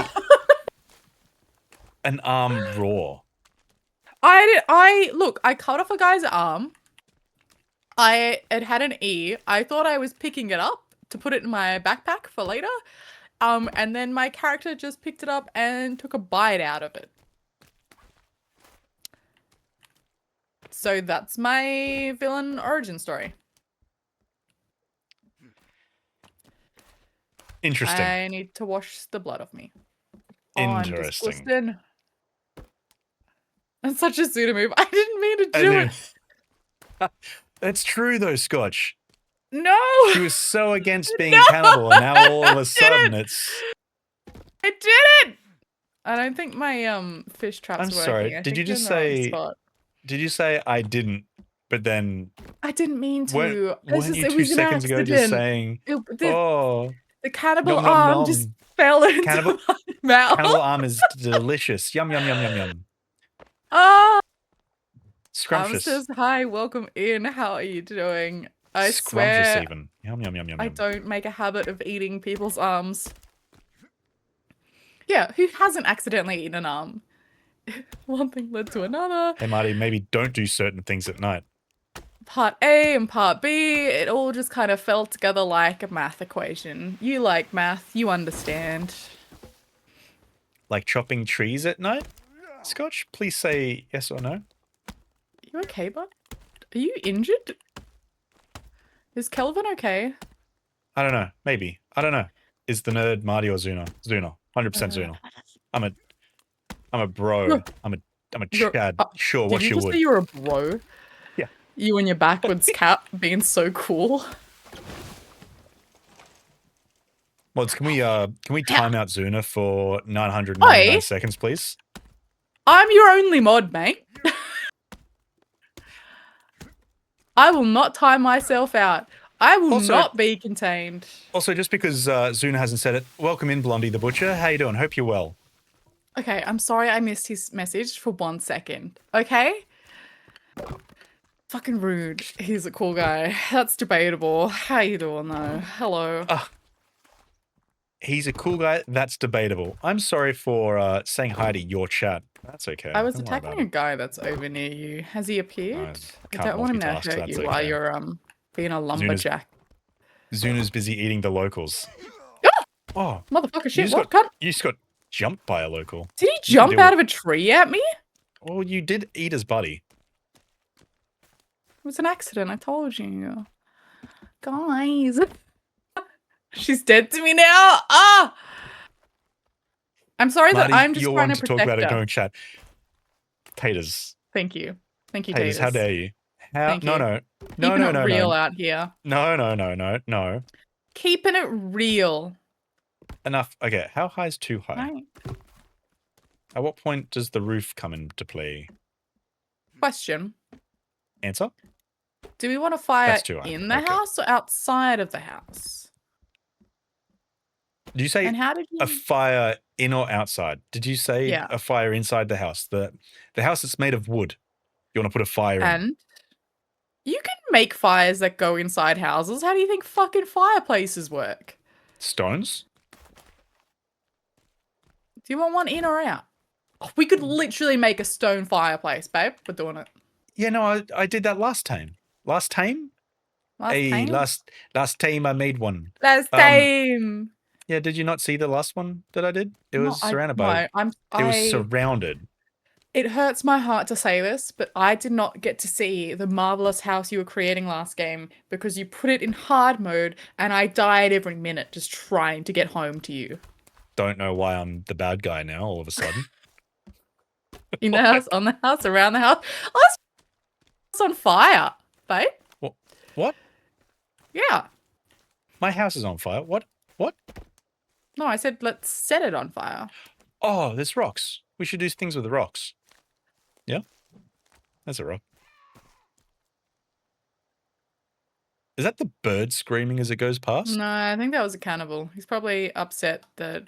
an arm raw? I cut off a guy's arm. It had an E. I thought I was picking it up to put it in my backpack for later. And then my character just picked it up and took a bite out of it. So that's my villain origin story. Interesting. I need to wash the blood off me. Interesting. I'm disgusting. That's such a pseudo move. I didn't mean to do it. That's true though, Scotch. No! She was so against being No! a cannibal, and now all of I a sudden didn't! it's. I didn't! I don't think my fish trap's I'm working. sorry. I Did think you you're just in the wrong say? spot. Did you say I didn't? But then I didn't mean to. weren't you It 2 was an seconds ago just accident. saying, The "Oh, cannibal nom, nom, arm nom. just fell into Cannibal- my mouth. cannibal arm is delicious. Yum yum yum yum yum. Ah! Scrumptious. Says hi, welcome in. How are you doing? I Scrumptious swear even. Yum yum yum yum I yum. don't make a habit of eating people's arms. Yeah, who hasn't accidentally eaten an arm? One thing led to another. Hey Marty, maybe don't do certain things at night. Part A and part B, it all just kind of fell together like a math equation. You like math, you understand. Like chopping trees at night? Scotch, please say yes or no. You okay, bud? Are you injured? Is Kelvin okay? I don't know. Maybe. I don't know. Is the nerd Marty or Zuna? Zuna. 100% Zuna. I'm a bro. I'm a You're- Chad. Sure, Did what you you just would. say you're a bro? Yeah. You and your backwards cap being so cool. Mods, can we time out Zuna for 999 Oi. seconds, please? I'm your only mod, mate. I will not time myself out. I will Also- not be contained. Also, just because Zuna hasn't said it, welcome in, Blondie the Butcher. How you doing? Hope you're well. Okay, I'm sorry I missed his message for 1 second. Okay? Fucking rude. He's a cool guy. That's debatable. How you doing though? Hello. He's a cool guy. That's debatable. I'm sorry for saying hi to your chat. That's okay. I was Don't worry attacking about a guy that's over near you. Has he appeared? I can't don't want him to multitask, hurt that's you while okay. you're being a lumberjack. it. Zuna's busy eating the locals. Oh, Motherfucker shit, just what? got- Cunt? you just got jumped by a local. Did he You can jump deal out with- of a tree at me? Oh, you did eat his buddy. It was an accident, I told you. Guys. She's dead to me now. Ah! I'm sorry Marty, that I'm just you're trying one to to talk protect about it her. going chat. Taters. Thank you. Thank you, Taters, Taters. how dare you? How? Thank No, you. no. No, Keeping no, it no, real no. out here. No, no, no, no, no. Keeping it real. Enough. Okay, how high is too high? Right. At what point does the roof come into play? Question. Answer? Do we want to fire That's too high. in the Okay. house or outside of the house? Did you say And how did you... a fire in or outside? Did you say Yeah. a fire inside the house? The house that's made of wood. You want to put a fire in? And you can make fires that go inside houses. How do you think fucking fireplaces work? Stones? Do you want one in or out? Oh, we could literally make a stone fireplace, babe. We're doing it. Yeah, no, I did that last time. Last time? Hey, last time I made one. Last time. Yeah, did you not see the last one that I did? It No, was surrounded by. No, It was surrounded. It hurts my heart to say this, but I did not get to see the marvelous house you were creating last game because you put it in hard mode and I died every minute just trying to get home to you. Don't know why I'm the bad guy now. All of a sudden. In the house, on the house, around the house. Oh, it's on fire, babe. What? Yeah. My house is on fire. What? What? No, I said let's set it on fire. Oh, there's rocks. We should do things with the rocks. Yeah? That's a rock. Is that the bird screaming as it goes past? No, I think that was a cannibal. He's probably upset that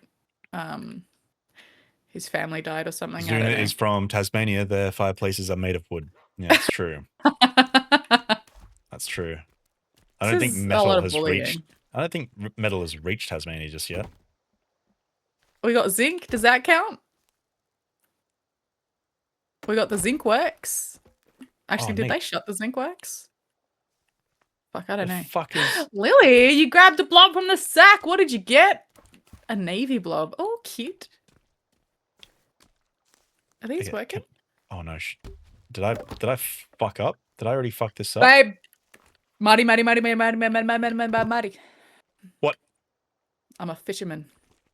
his family died or something. I don't Zuna know. is from Tasmania. Their fireplaces are made of wood. Yeah, it's true. That's true. I don't This think is a metal lot of has bullying. reached. I don't think metal has reached Tasmania just yet. We got zinc. Does that count? We got the zinc works. Actually, Oh, did neat. they shut the zinc works? Fuck, I don't know. Fuck is Lily, you grabbed a blob from the sack. What did you get? A navy blob. Oh, cute. Are these Okay, working? oh no! Did I fuck up? Did I already fuck this up? Babe. Marty. What? I'm a fisherman.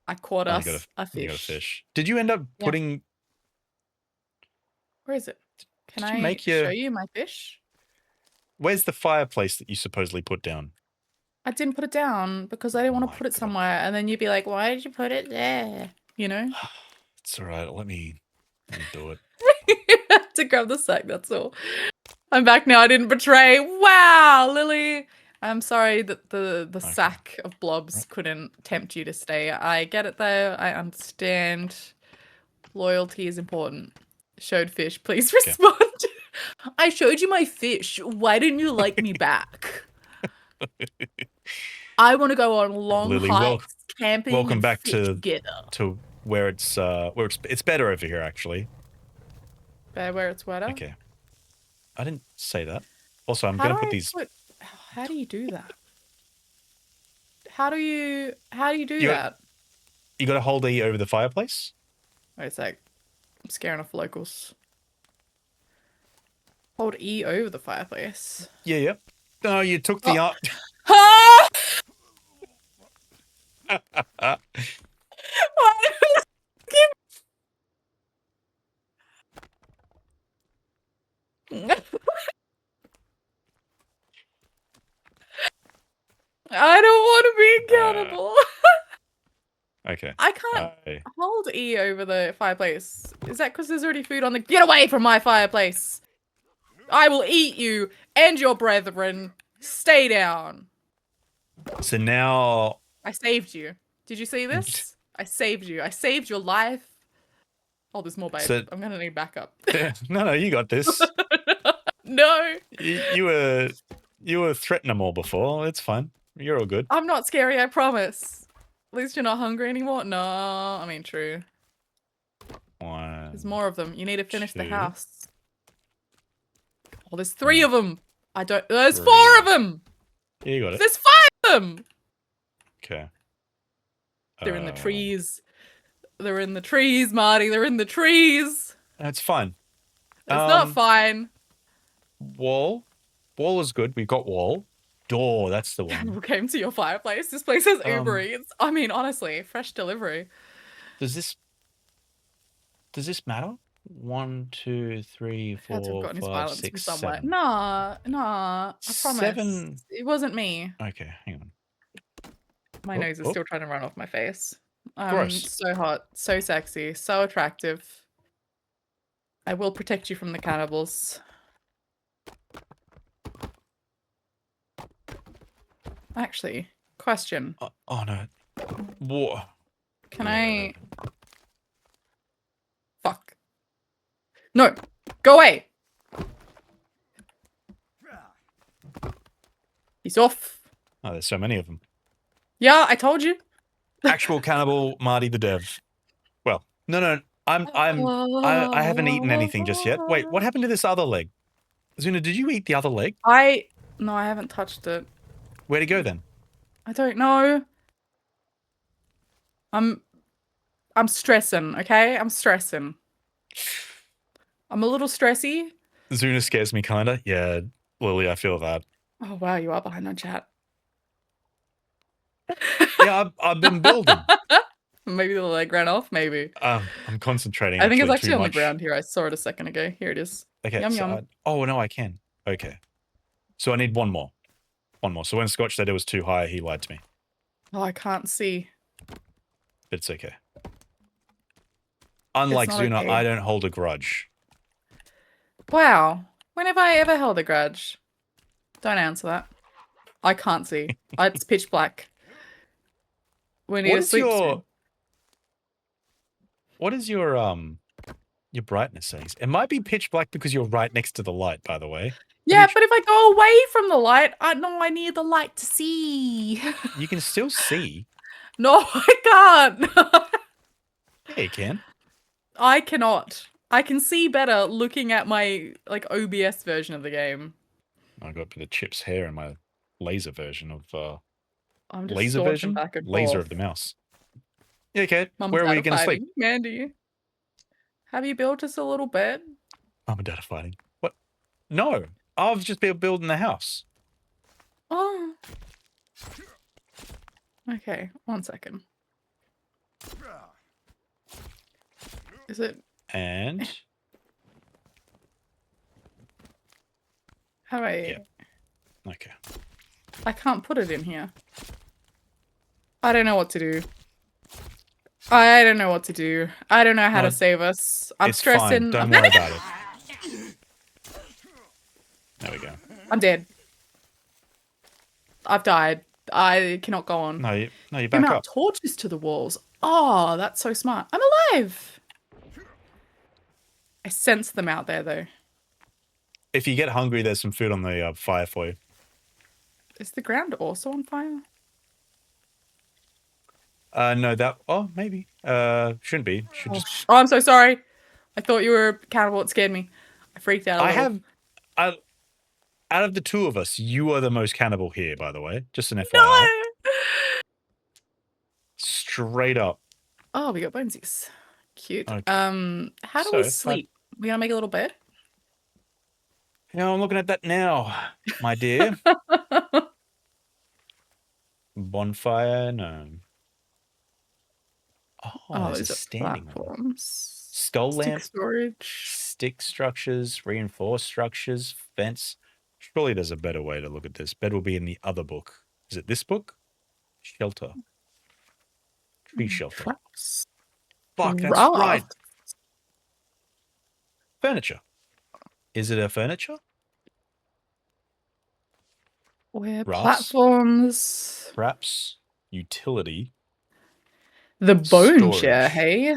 I caught Oh, us you a got a fish. fish. Did you end up Yeah. putting? Where is it? Can Did you I make show you my fish? Where's the fireplace that you supposedly put down? I didn't put it down because I didn't want My to put it God. somewhere, and then you'd be like, "Why did you put it there?" You know. It's all right. Let me do it. To grab the sack. That's all. I'm back now. I didn't betray. Wow, Lily. I'm sorry that the sack of blobs couldn't tempt you to stay. I get it though. I understand. Loyalty is important. Showed fish. Please respond. I showed you my fish. Why didn't you like me back? I want to go on long Lily, hikes, camping, welcome and back fish to together. where it's better over here actually. Where it's wetter. Okay. I didn't say that. Also, I'm How gonna do put I these. How do you do that? How do you do You- that? You got to hold E over the fireplace. Wait a sec. I'm scaring off locals. Hold E over the fireplace. Yeah, yeah. No, you took the art. Ah! I don't want to be accountable. Okay. I can't hold E over the fireplace. Is that because there's already food on the— Get away from my fireplace! I will eat you and your brethren. Stay down. So now. I saved you. Did you see this? I saved you. I saved your life. Oh, there's more, babe. So- I'm gonna need backup. No, you got this. No, You were threatenable before. It's fine. You're all good. I'm not scary, I promise. At least you're not hungry anymore. No, I mean, true. One. There's more of them. You need to finish the Two. house. Oh, there's 3 of them. There's 4 Three. of them. Yeah, you got it. There's 5 of them. Okay. They're in the trees. They're in the trees, Marty. They're in the trees. That's fine. It's not fine. Wall. Wall is good. We got wall. Door. That's the one. Cannibal came to your fireplace. This place has Uber Eats. I mean, honestly, fresh delivery. Does this matter? 1, 2, 3, Had to have 4, gotten his 5, violence 6, from somewhere. 7. Nah, I promise. 7. It wasn't me. Okay, hang on. My nose is still trying to run off my face. Gross. So hot, so sexy, so attractive. I will protect you from the cannibals. Actually, question. Oh no. What? Can I... Fuck. No! Go away! He's off. Oh, there's so many of them. Yeah, I told you. Actual cannibal Marty the Dev. Well, no. I haven't eaten anything just yet. Wait, what happened to this other leg? Zuna, did you eat the other leg? No, I haven't touched it. Where'd it go then? I don't know. I'm stressing, okay? I'm stressing. I'm a little stressy. Zuna scares me kinda. Yeah, Lily, I feel that. Oh wow, you are behind on chat. Yeah, I've been building. Maybe the leg ran off, maybe. I'm concentrating. I think it's too actually on the much. ground here. I saw it a second ago. Here it is. Okay. Yum, so yum. oh no, I can. Okay. So I need one more. One more. So when Scotch said it was too high, he lied to me. Oh, I can't see. But it's okay. Unlike not Zuna, okay. I don't hold a grudge. Wow. When have I ever held a grudge? Don't answer that. I can't see. It's pitch black. We need What to is sleep your soon. What is your brightness settings? It might be pitch black because you're right next to the light, by the way. Yeah, but if I go away from the light, I need the light to see. You can still see. No, I can't. Yeah, you can. I cannot. I can see better looking at my like OBS version of the game. I got a bit of Chip's hair in my laser version of I'm just laser dodging version? back and Laser forth. of the mouse. Yeah, okay. Mum Where and are Dad we are going to sleep? fighting. Mandy, have you built us a little bed? Mum and Dad are fighting. What? No. I've just been building the house. Oh. Okay, 1 second. Is it? And How do I? Yeah. okay. I can't put it in here. I don't know what to do. I don't know what to do. I don't know how No, to save us. I'm it's stressing. fine. Don't I'm worry about it. There we go. I'm dead. I've died. I cannot go on. No, you You back mount up. torches to the walls. Oh, that's so smart. I'm alive. I sense them out there, though. If you get hungry, there's some food on the fire for you. Is the ground also on fire? No, that. Oh, maybe. Shouldn't be. Should Oh, just. I'm so sorry. I thought you were a cannibal. It scared me. I freaked out a I little. have. Out of the two of us, you are the most cannibal here, by the way. Just an FYI. No! Straight up. Oh, we got bonesies. Cute. Okay. How do we So, sleep? We gonna make a little bed? Yeah, I'm looking at that now, my dear. Bonfire, no. Oh, there's a those are standing one. platforms. Skull Stick lamp, storage. stick structures, reinforced structures, fence. Surely there's a better way to look at this. Bed will be in the other book. Is it this book? Shelter. Tree shelter. Traps. Fuck, that's Rafts. right. Furniture. Is it a furniture? Where Rafts. platforms. Perhaps utility. The bone Storage. chair, hey?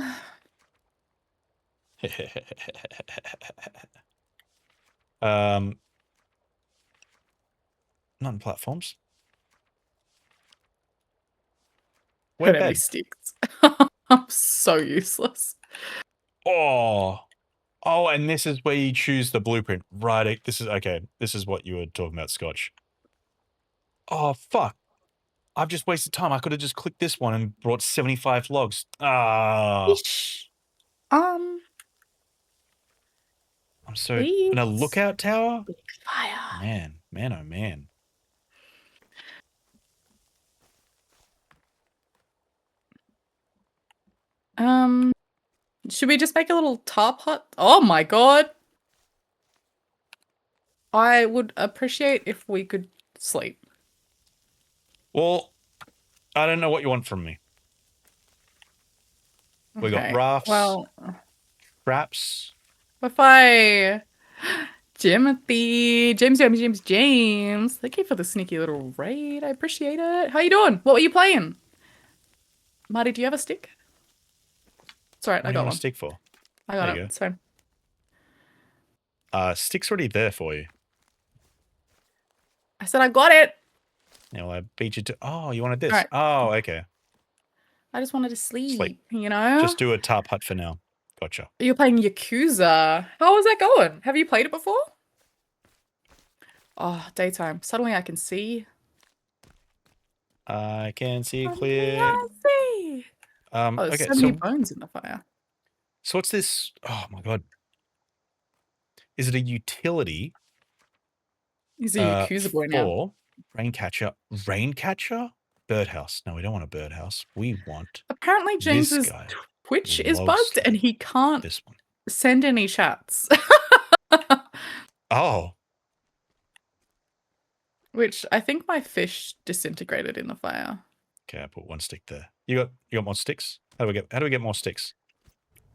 Not in platforms. Got Where any bed? sticks. I'm so useless. Oh, and this is where you choose the blueprint. Right. This is okay. This is what you were talking about, Scotch. Oh, fuck. I've just wasted time. I could have just clicked this one and brought 75 logs. Ah. Yeesh. I'm so in a Please. lookout tower? Big fire. Man, oh man. Should we just make a little tarp hut? Oh my god. I would appreciate if we could sleep. Well, I don't know what you want from me. We got Okay, rafts, well, traps. if I... James. Thank you for the sneaky little raid. I appreciate it. How you doing? What were you playing? Marty, do you have a stick? It's alright, What I do you got want one. a stick for? I got There it. you go. It's fine. Stick's already there for you. I said I got it. Now I beat you to. Oh, you wanted this? Alright. Oh, okay. I just wanted to sleep, Sleep. you know? Just do a tarp hut for now. Gotcha. You're playing Yakuza. How was that going? Have you played it before? Oh, daytime. Suddenly I can see. I can see Suddenly clear. I see. Oh, there's Okay, so many so bones in the fire. what's this? Oh my god. Is it a utility? He's a Yakuza boy now. for Raincatcher? Birdhouse. No, we don't want a birdhouse. We want Apparently this James's guy. Twitch is Log bugged and slave. he can't This one. send any chats. Oh, Which I think my fish disintegrated in the fire. okay. I put one stick there. You got more sticks? How do we get more sticks?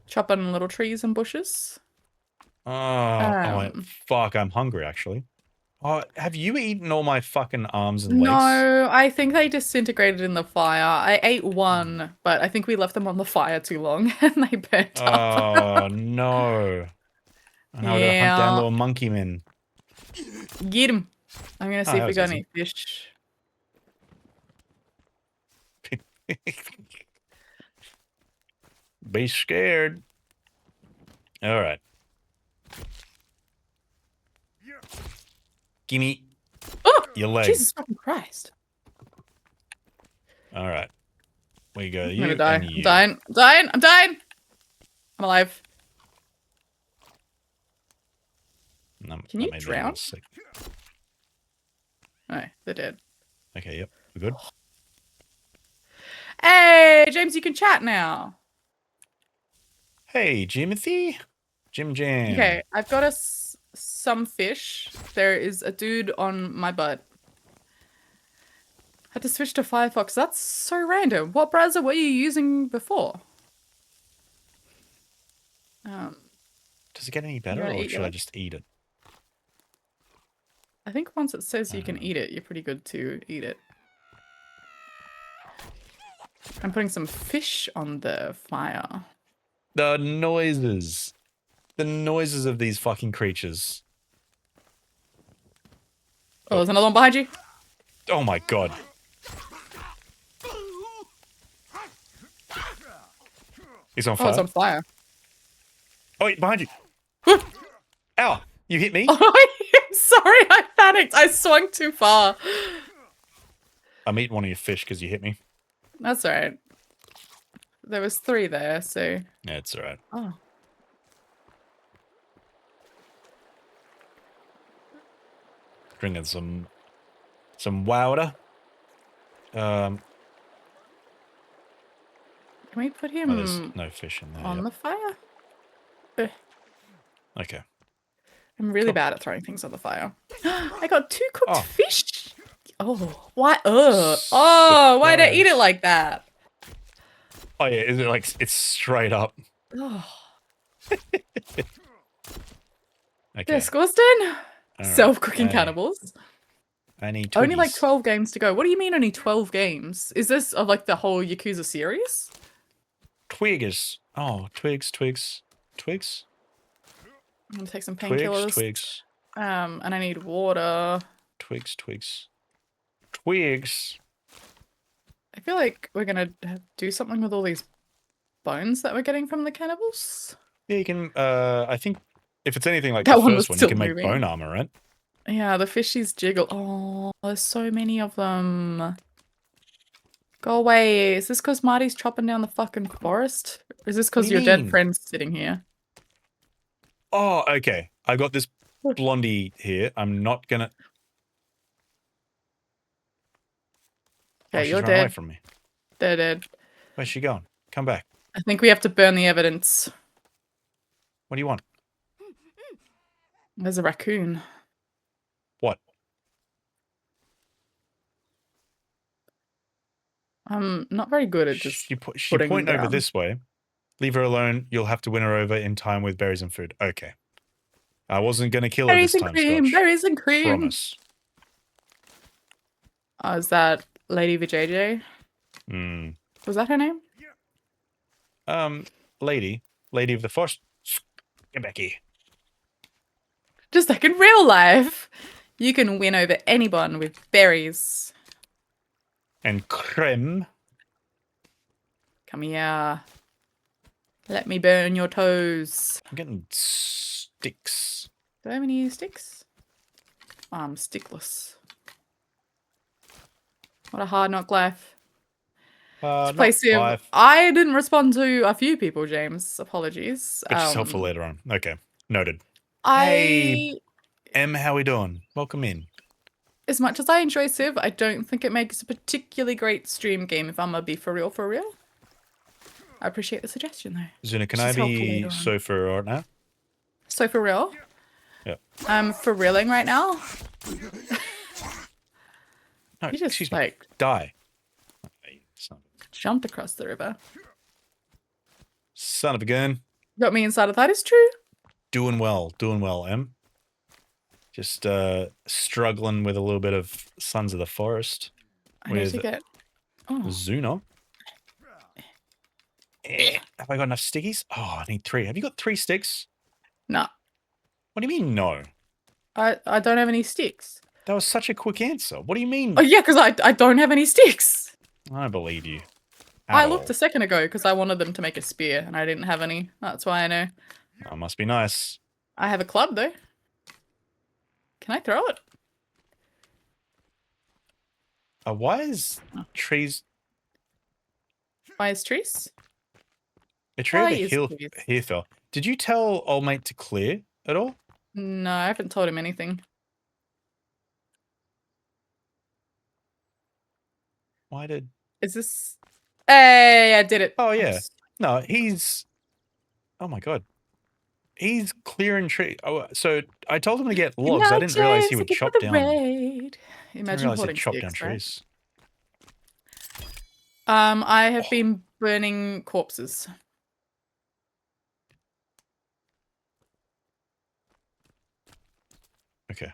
Chopping little trees and bushes. Oh, fuck! I'm hungry actually. Oh, have you eaten all my fucking arms and legs? No, I think they disintegrated in the fire. I ate one, but I think we left them on the fire too long and they burnt up. Oh no! And now we gotta hunt down little monkey men. Get him. I'm gonna see that if we was got easy. any fish. Be scared. All right. Gimme Oh, your leg. Jesus fucking Christ. All right. We go I'm you gonna die. and I'm you. dying. I'm dying. I'm dying. I'm alive. No, Can that you made me drown? almost sick. No, they're dead. Okay, yep. We're good. Hey, James, you can chat now. Hey, Jimothy. Jim Jam. Okay, I've got some fish. There is a dude on my butt. Had to switch to Firefox. That's so random. What browser were you using before? Does it get any better, wanna or eat should your I leg? just eat it? I think once it says you can eat it, you're pretty good to eat it. I'm putting some fish on the fire. The noises. The noises of these fucking creatures. Oh, there's another one behind you. Oh my god. He's on Oh, fire. it's on fire. Oh, wait, behind you. Ow, you hit me? Oh, I'm sorry, I panicked. I swung too far. I'm eating one of your fish because you hit me. That's alright. There was 3 there, so... Yeah, it's alright. Oh. Drinking some water. Can we put him Oh, there's no fish in there. on Yep. the fire? Ugh. Okay. I'm really Cool. bad at throwing things on the fire. I got 2 cooked Oh. fish! Oh, why? Oh, why'd I eat it Surprise. like that? Oh yeah, is it like it's straight up? Oh, Okay. disgusting. Alright, Self-cooking hey, cannibals. I need Only like Twiggies. 12 games to go. What do you mean only 12 games? Is this of like the whole Yakuza series? Twiggers. Oh, twigs. I'm gonna take some Twigs, painkillers. twigs. And I need water. Twigs. I feel like we're gonna do something with all these bones that we're getting from the cannibals. Yeah, you can I think if it's anything like That the one was first one, you still can make moving. bone armor, right? Yeah, the fishies jiggle. Oh, there's so many of them. Go away. Is this because Marty's chopping down the fucking forest? Or is this because do you your dead mean? friend's sitting here? Oh, okay. I got this blondie here. I'm not gonna. Okay, she's you're run away dead. from me. They're dead. Where's she going? Come back. I think we have to burn the evidence. What do you want? There's a raccoon. What? I'm not very good at just She putting them point over down. this way. Leave her alone. You'll have to win her over in time with berries and food. Okay. I wasn't gonna kill her berries this and time, cream. Scotch. Berries and cream. Promise. Oh, is that Lady VJJ? Hmm. Was that her name? Lady of the Forest. Get back here. Just like in real life. You can win over anyone with berries. And creme. Come here. Let me burn your toes. I'm getting sticks. Do I have any sticks? I'm stickless. What a hard knock life. Not Place here. live. I didn't respond to a few people, James. Apologies. Put yourself for later on. Okay. Noted. I, Hey. Em, how we doing? Welcome in. as much as I enjoy Civ, I don't think it makes a particularly great stream game if I'm gonna be for real, for real. I appreciate the suggestion though. Zuna, can She's I helpful be later on. so for right now? So for real? Yeah. I'm for reeling right now. No, You just excuse me. like Die. jumped across the river. Son of a gun. Got me inside of that is true. Doing well, Em. Just struggling with a little bit of Sons of the Forest. I need With to get. Oh, Zuna. Have I got enough stickies? Oh, I need 3. Have you got 3 sticks? no. What do you mean no? I don't have any sticks. That was such a quick answer. What do you mean? Oh yeah, because I don't have any sticks. I don't believe you. I At looked all. a second ago because I wanted them to make a spear and I didn't have any. That's why I know. That must be nice. I have a club though. Can I throw it? Why is trees... Why is trees? A tree Why over is here, trees? here fell. Did you tell old mate to clear at all? No, I haven't told him anything. Why did... Is this? Hey, I did it. Oh, yeah. Oops. No, he's... Oh, my God. He's clearing tree. Oh, so I told him to get Good logs. I night, didn't realize he James. would Thank you for chop the down... raid. Didn't Imagine realize he'd holding chop down sticks, right? trees. I have been burning corpses. Okay.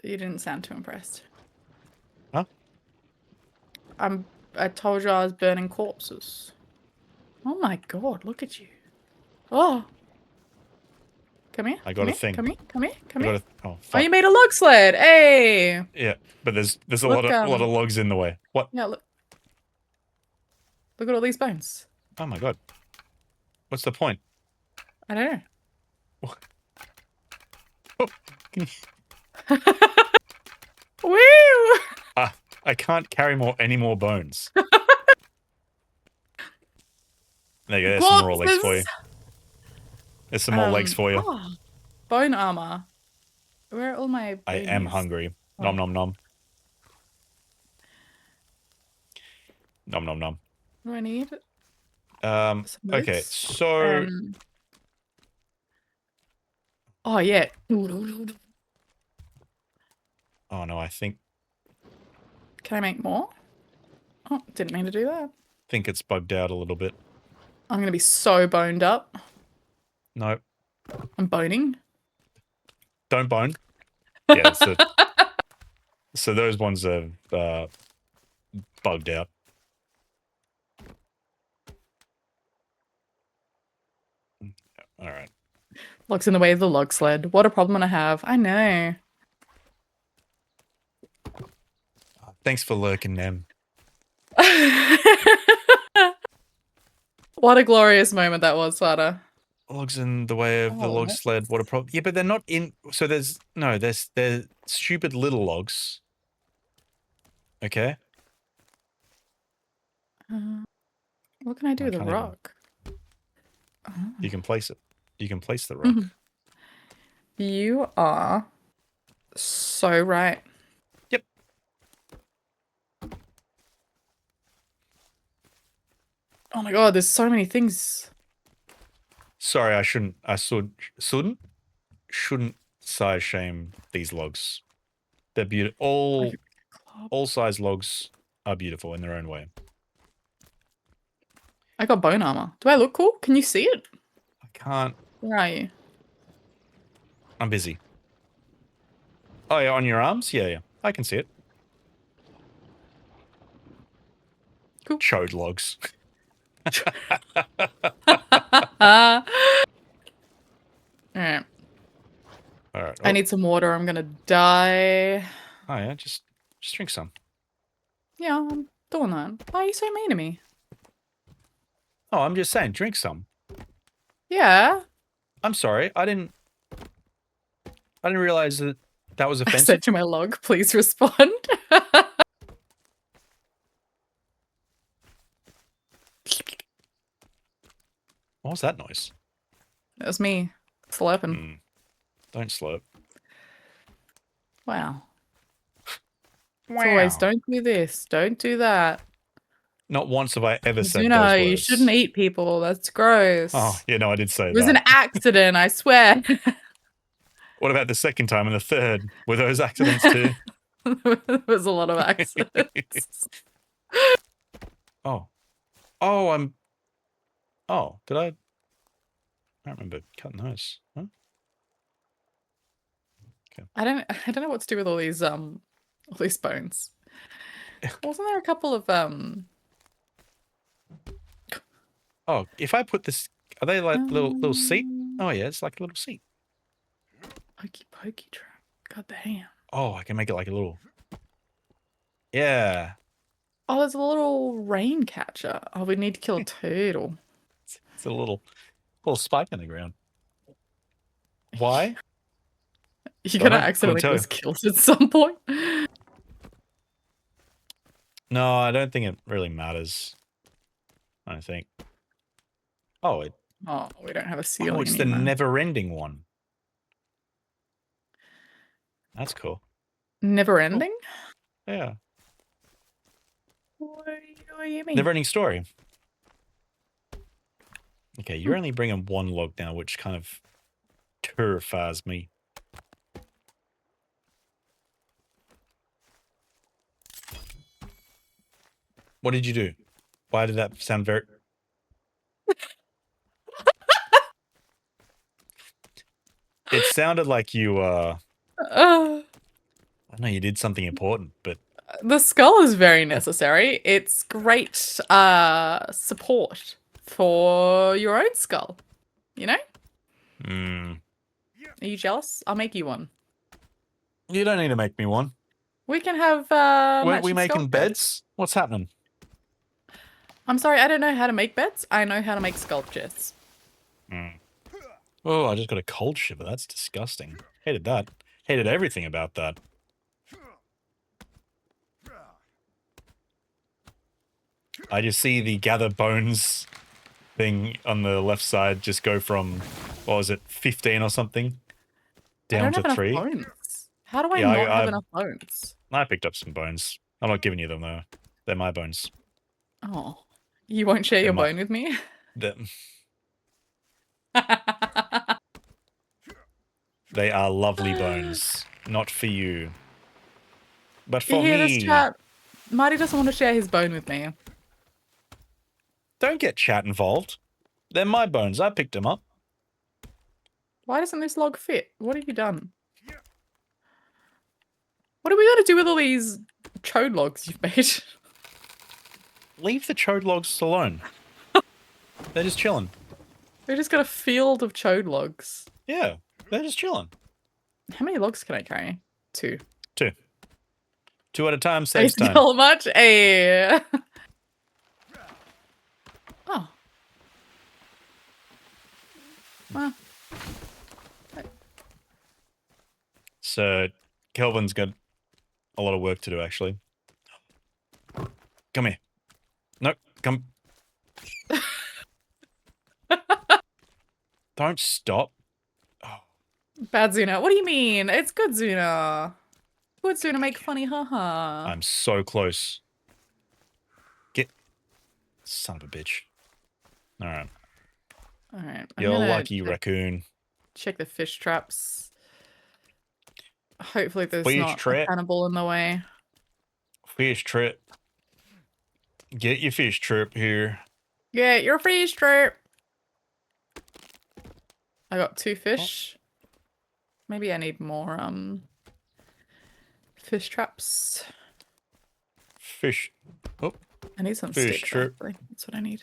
You didn't sound too impressed. Huh? I told you I was burning corpses. Oh my god, look at you. Oh. Come here. I got come a here, thing. Come here. Come here. Come I here. got a... Oh, Oh, fuck. you made a log sled. Hey. Yeah, but there's a Look, lot of logs in the way. What? Yeah, look. Look at all these bones. Oh my God. What's the point? I don't know. Oh, can you... Woo! I can't carry any more bones. There you go. There's some more legs for you. Corpses! There's some more legs for you. Oh, bone armor. Where are all my I am bonies? hungry. Oh. Nom nom nom. Nom nom nom. What do I need? Some Okay, boots. so Oh yeah. oh no, I think Can I make more? Oh, didn't mean to do that. it's bugged out a little bit. I'm gonna be so boned up. No, I'm boning. don't bone. Yeah, so those ones are bugged out. All right. Logs in the way of the log sled. What a problem I have. I know. Thanks for lurking, Nem. What a glorious moment that was, Sada. Logs in the way of the Oh, log what? sled. What a problem. Yeah, but they're not in. So they're stupid little logs. Okay. What can I do I with a can't even- rock? You can place it. You can place the rock. You are so right. Yep. Oh my god, there's so many things. Sorry, I shouldn't. Shouldn't size shame these logs. They're beautiful. All size logs are beautiful in their own way. I got bone armor. Do I look cool? Can you see it? I can't. Where are you? I'm busy. Oh yeah, on your arms? Yeah, yeah. I can see it. Cool. Chode logs. Alright. All right. I need some water. I'm gonna die. Oh yeah, just drink some. Yeah, I'm doing that. Why are you so mean to me? Oh, I'm just saying, drink some. Yeah. I'm sorry, I didn't realize that was I offensive. said to my log, please respond. What was that noise? That was me slurping. Mm. Don't slurp. Wow. It's always don't do this, don't do that. Not once have I ever said Zuno, those words. you shouldn't eat people. That's gross. Oh, yeah, no, I did say It was that. an accident, I swear. What about the second time and the third? Were those accidents too? There was a lot of accidents. Oh, did I don't remember cutting those. Huh? I don't know what to do with all these bones. Wasn't there a couple of Oh, if I put this, are they like little seat? Oh yeah, it's like a little seat. Hokey pokey trap. God damn. Oh, I can make it like a little. Yeah, Oh, there's a little rain catcher. Oh, we need to kill a turtle. it's a little. Little spike in the ground. Why? You're gonna Don't accidentally tell. get killed at some point. No, I don't think it really matters. I don't think. Oh, Oh, we don't have a ceiling it's the anymore. never-ending one. That's cool. Never ending? Yeah. What do you mean? Never-ending story. Okay, you're only bringing one log now, which kind of terrifies me. What did you do? Why did that sound very... It sounded like you, I don't know, you did something important, but... The skull is very necessary. It's great support for your own skull. You know? Hmm. Are you jealous? I'll make you one. You don't need to make me one. We can have Weren't we matching making skull beds? What's happening? I'm sorry, I don't know how to make beds. I know how to make sculptures. Oh, I just got a cold shiver. That's disgusting. Hated that. Hated everything about that. I just see the gather bones thing on the left side just go from, what was it, 15 or something? Down to 3. Bones. How do I Yeah, not have I- enough bones? I picked up some bones. I'm not giving you them though. They're my bones. Oh. You won't share your my- bone with me? They are lovely bones. Not for you. But You for hear me. this, chat? Marty doesn't want to share his bone with me. Don't get chat involved. They're my bones. I picked them up. Why doesn't this log fit? What have you done? What are we gonna do with all these chode logs you've made? Leave the chode logs alone. They're just chilling. We just got a field of chode logs. Yeah, they're just chilling. How many logs can I carry? 2. 2. 2 at a time I saves time. still much. Hey. Oh. Well. So, Kelvin's got a lot of work to do, actually. Come here. No, come. Don't stop. Bad Zuna. What do you mean? It's good Zuna. Good Zuna make funny, haha. I'm so close. Get. Son of a bitch. Alright. Alright. You're lucky, raccoon. Check the fish traps. Hopefully there's Fish not a trap. cannibal in the way. Fish trip. Get your fish trip here. Yeah, your fish trap. I got 2 fish. Maybe I need more fish traps. Fish. Oh, I need some Fish sticks, trap. actually. That's what I need.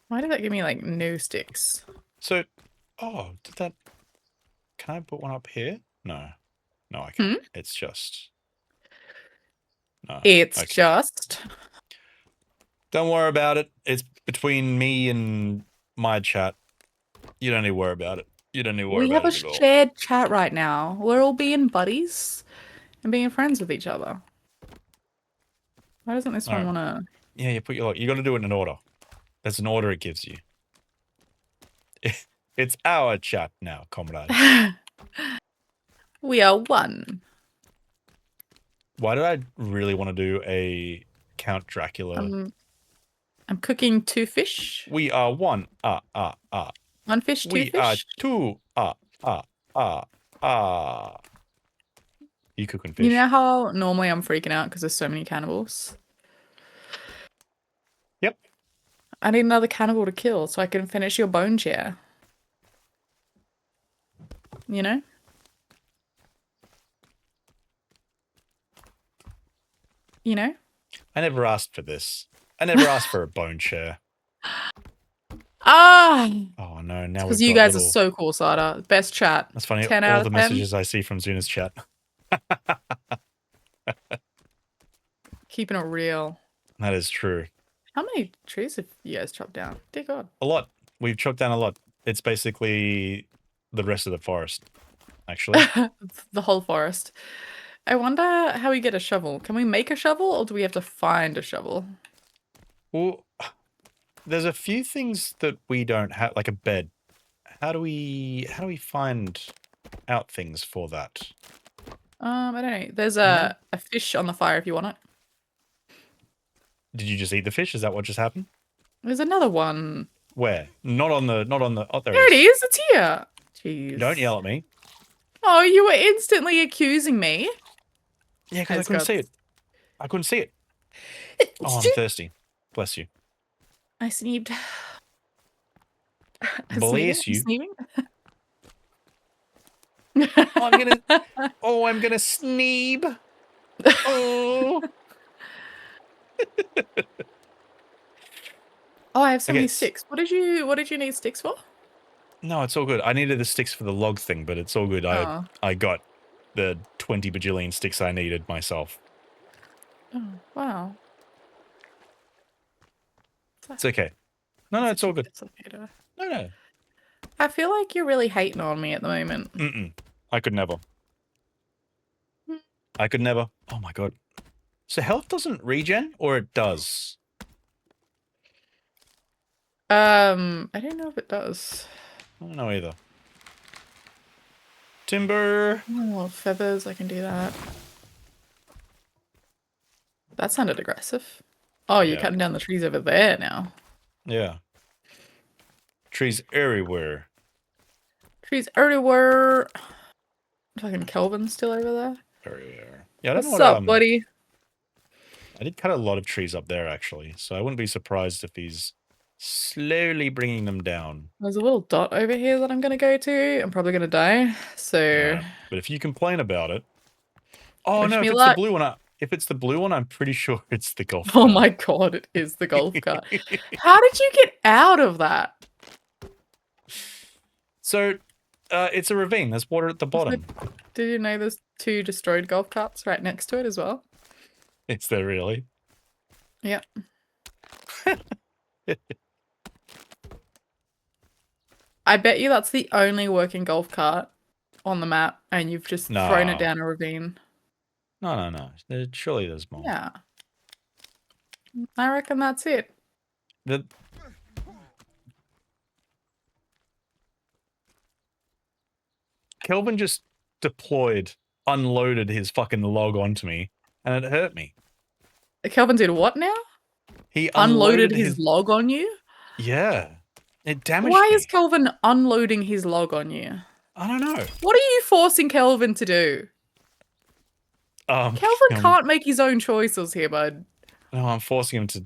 Why did that give me like no sticks? so. Oh, did that. Can I put one up here? No. No, I can't. It's just. No. It's okay. just Don't worry about it. It's between me and my chat. You don't need to worry about it. You don't need to worry we have about a it at all. shared chat right now. We're all being buddies and being friends with each other. Why doesn't this one Alright. want to? Yeah, you put your. You got to do it in an order. There's an order it gives you. It's our chat now, comrade. We are one. Why did I really want to do a Count Dracula? I'm cooking 2 fish. We are one. 1 fish, 2 We fish. are 2. You cooking fish? You know how normally I'm freaking out because there's so many cannibals? Yep. I need another cannibal to kill so I can finish your bone chair. You know? You know? I never asked for this. I never asked for a bone chair. Ah! Oh no! Now Because we've you got guys little... are so cool, Sada. Best chat. That's funny. 10 All out the of 10. messages I see from Zuna's chat. Keeping it real. That is true. How many trees have you guys chopped down? Dear God. A lot. We've chopped down a lot. It's basically the rest of the forest, actually. The whole forest. I wonder how we get a shovel. Can we make a shovel or do we have to find a shovel? Well, there's a few things that we don't have, like a bed. How do we find out things for that? I don't know. There's a fish on the fire if you want it. Did you just eat the fish? Is that what just happened? There's another one. Where? Not on the. Oh, There it is. It's here. Jeez. Don't yell at me. Oh, you were instantly accusing me. Yeah, because I It's couldn't got- see it. I couldn't see it. Oh, I'm thirsty. Bless you. I sneezed. Bless you. Sneezing? I'm gonna sneeb. Oh. Oh, I have so Okay, many sticks. What did you need sticks for? No, it's all good. I needed the sticks for the log thing, but it's all good. Oh. I got the 20 bajillion sticks I needed myself. Oh, wow. It's okay. No, it's all good. No. I feel like you're really hating on me at the moment. Mm-mm. I could never. I could never. Oh my god. So health doesn't regen, or it does? I don't know if it does. I don't know either. Timber. Oh, feathers, I can do that. That sounded aggressive. Oh, you're Yeah. cutting down the trees over there now. Yeah. Trees everywhere. Trees everywhere. Fucking Kelvin's still over there. Everywhere. Yeah, I don't What's know what, up, buddy? I did cut a lot of trees up there, actually, so I wouldn't be surprised if he's slowly bringing them down. There's a little dot over here that I'm gonna go to. I'm probably gonna die. So Yeah. But if you complain about it... Oh, Wish no, me if it's luck. the blue one, if it's the blue one, I'm pretty sure it's the golf Oh cart. my god, it is the golf cart. How did you get out of that? So, it's a ravine. There's water at the bottom. Did you know there's 2 destroyed golf carts right next to it as well? Is there really? Yep. I bet you that's the only working golf cart on the map and you've just thrown it No. down a ravine. No. Surely there's more. Yeah. I reckon that's it. The... Kelvin just unloaded his fucking log onto me, and it hurt me. Kelvin did what now? He Unloaded his log on you? Yeah. It damaged Why me. is Kelvin unloading his log on you? I don't know. What are you forcing Kelvin to do? Kelvin can't make his own choices here, bud. No, I'm forcing him to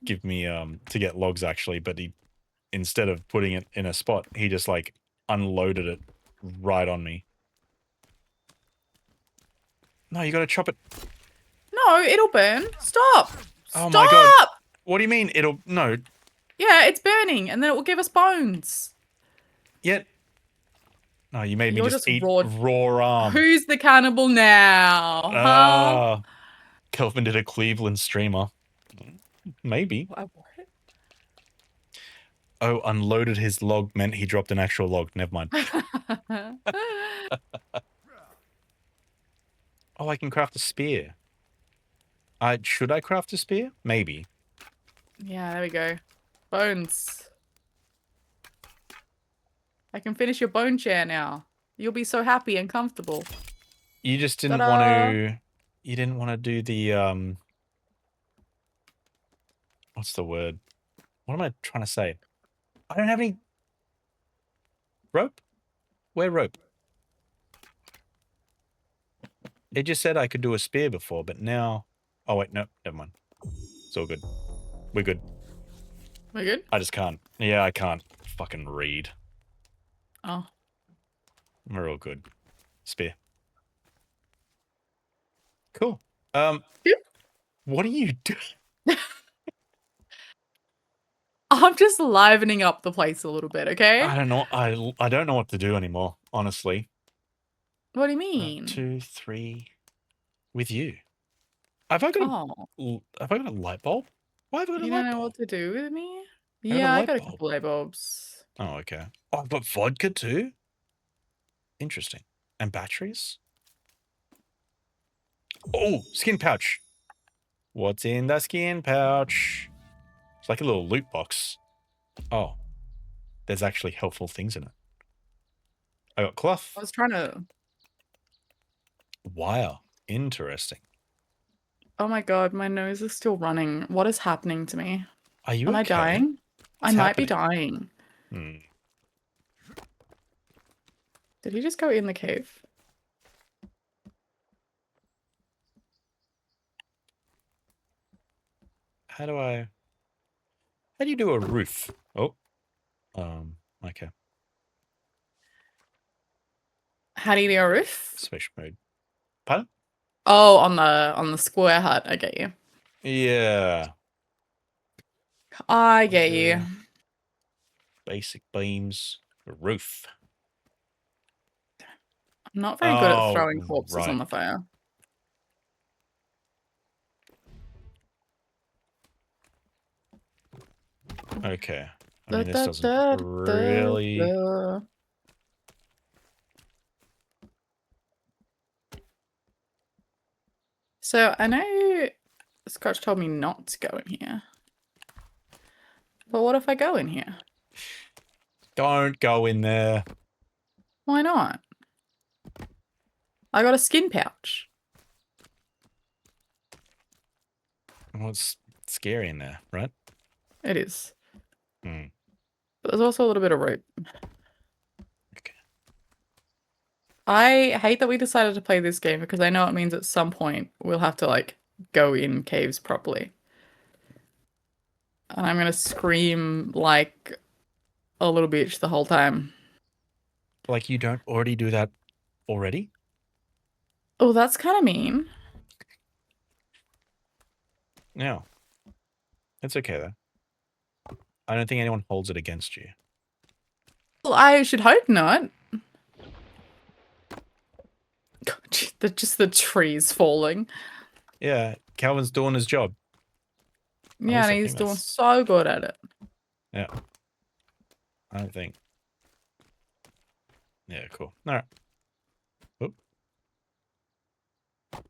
give me to get logs actually, but he, instead of putting it in a spot, he just like unloaded it right on me. No, you gotta chop it. No, it'll burn. Stop. Oh Stop! my god. What do you mean it'll no? Yeah, it's burning, and then it will give us bones. Yet. No, you made me You're just just eat raw- raw arm. Who's the cannibal now? Huh? Ah, Kelvin did a Cleveland streamer. Maybe. What? Oh, unloaded his log meant he dropped an actual log. Never mind. Oh, I can craft a spear. Should I craft a spear? Maybe. Yeah, there we go. Bones. I can finish your bone chair now. You'll be so happy and comfortable. You just didn't Ta-da! want to... You didn't want to do the, what's the word? What am I trying to say? I don't have any... Rope? Where rope? It just said I could do a spear before, but now... Oh, wait, no, never mind. It's all good. We're good. We're good? I just can't. Yeah, I can't fucking read. Oh. We're all good. Spear. Cool. Yep. What are you doing? I'm just livening up the place a little bit, okay? I don't know. I don't know what to do anymore, honestly. What do you mean? 2, 3. With you. Have I got Oh, have I got a light bulb? Why have I got a you light don't know bulb? what to do with me? got a Yeah, I light got a bulb. couple light bulbs. Oh, okay. Oh, I've got vodka too? Interesting. And batteries? Oh, skin pouch. What's in the skin pouch? It's like a little loot box. Oh, there's actually helpful things in it. I got cloth. I was trying to. Wire. Interesting. Oh my god, my nose is still running. What is happening to me? Are you Am I okay? dying? I What's might be happening? dying. Did he just go in the cave? How do you do a roof? Oh, okay. How do you do a roof? Special mode. Pardon? Oh, on the square hut. I get you. Yeah. I get you. Basic beams. A roof. I'm not very good at Oh, throwing corpses on right. the fire. Okay. I Da, mean, this da, doesn't da, really... da. So I know Scotch told me not to go in here. But what if I go in here? Don't go in there. Why not? I got a skin pouch. Well, it's scary in there, right? It is. Hmm. But there's also a little bit of rope. Okay. I hate that we decided to play this game because I know it means at some point we'll have to like go in caves properly. And I'm gonna scream like a little bitch the whole time. Like, you don't already do that already? Oh, that's kind of mean. No. It's okay, though. I don't think anyone holds it against you. Well, I should hope not. God, just the trees falling. Yeah, Calvin's doing his job. At Yeah, least and I he's think doing that's- so good at it. Yeah. I don't think. Yeah, cool. All right. Oop.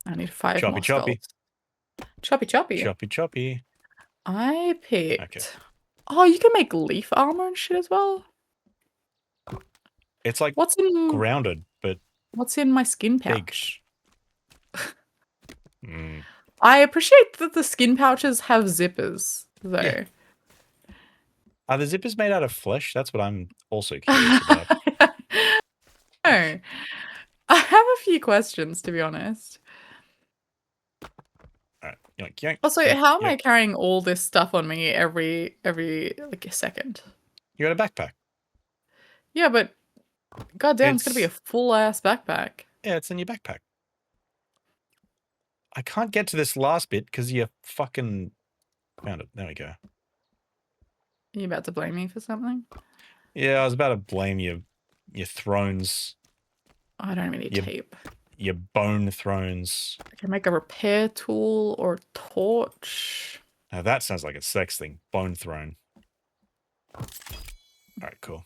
I need 5 Choppy more choppy. skulls. Choppy choppy. Choppy choppy. I picked. Okay. Oh, you can make leaf armor and shit as well. It's like What's in grounded, but What's in my skin big. pouch? Mm. I appreciate that the skin pouches have zippers, though. Yeah. Are the zippers made out of flesh? That's what I'm also curious about. No. I have a few questions, to be honest. All right. Yoink, yoink, Also, yoink, how am I yoink. carrying all this stuff on me every like a second? You got a backpack. Yeah, but goddamn, it's gonna be a It's- full ass backpack. Yeah, it's in your backpack. I can't get to this last bit because you fucking found it. There we go. Are you about to blame me for something? Yeah, I was about to blame your thrones, I don't even need Yep. tape. your bone thrones. I can make a repair tool or a torch. Now that sounds like a sex thing. Bone throne. All right, cool.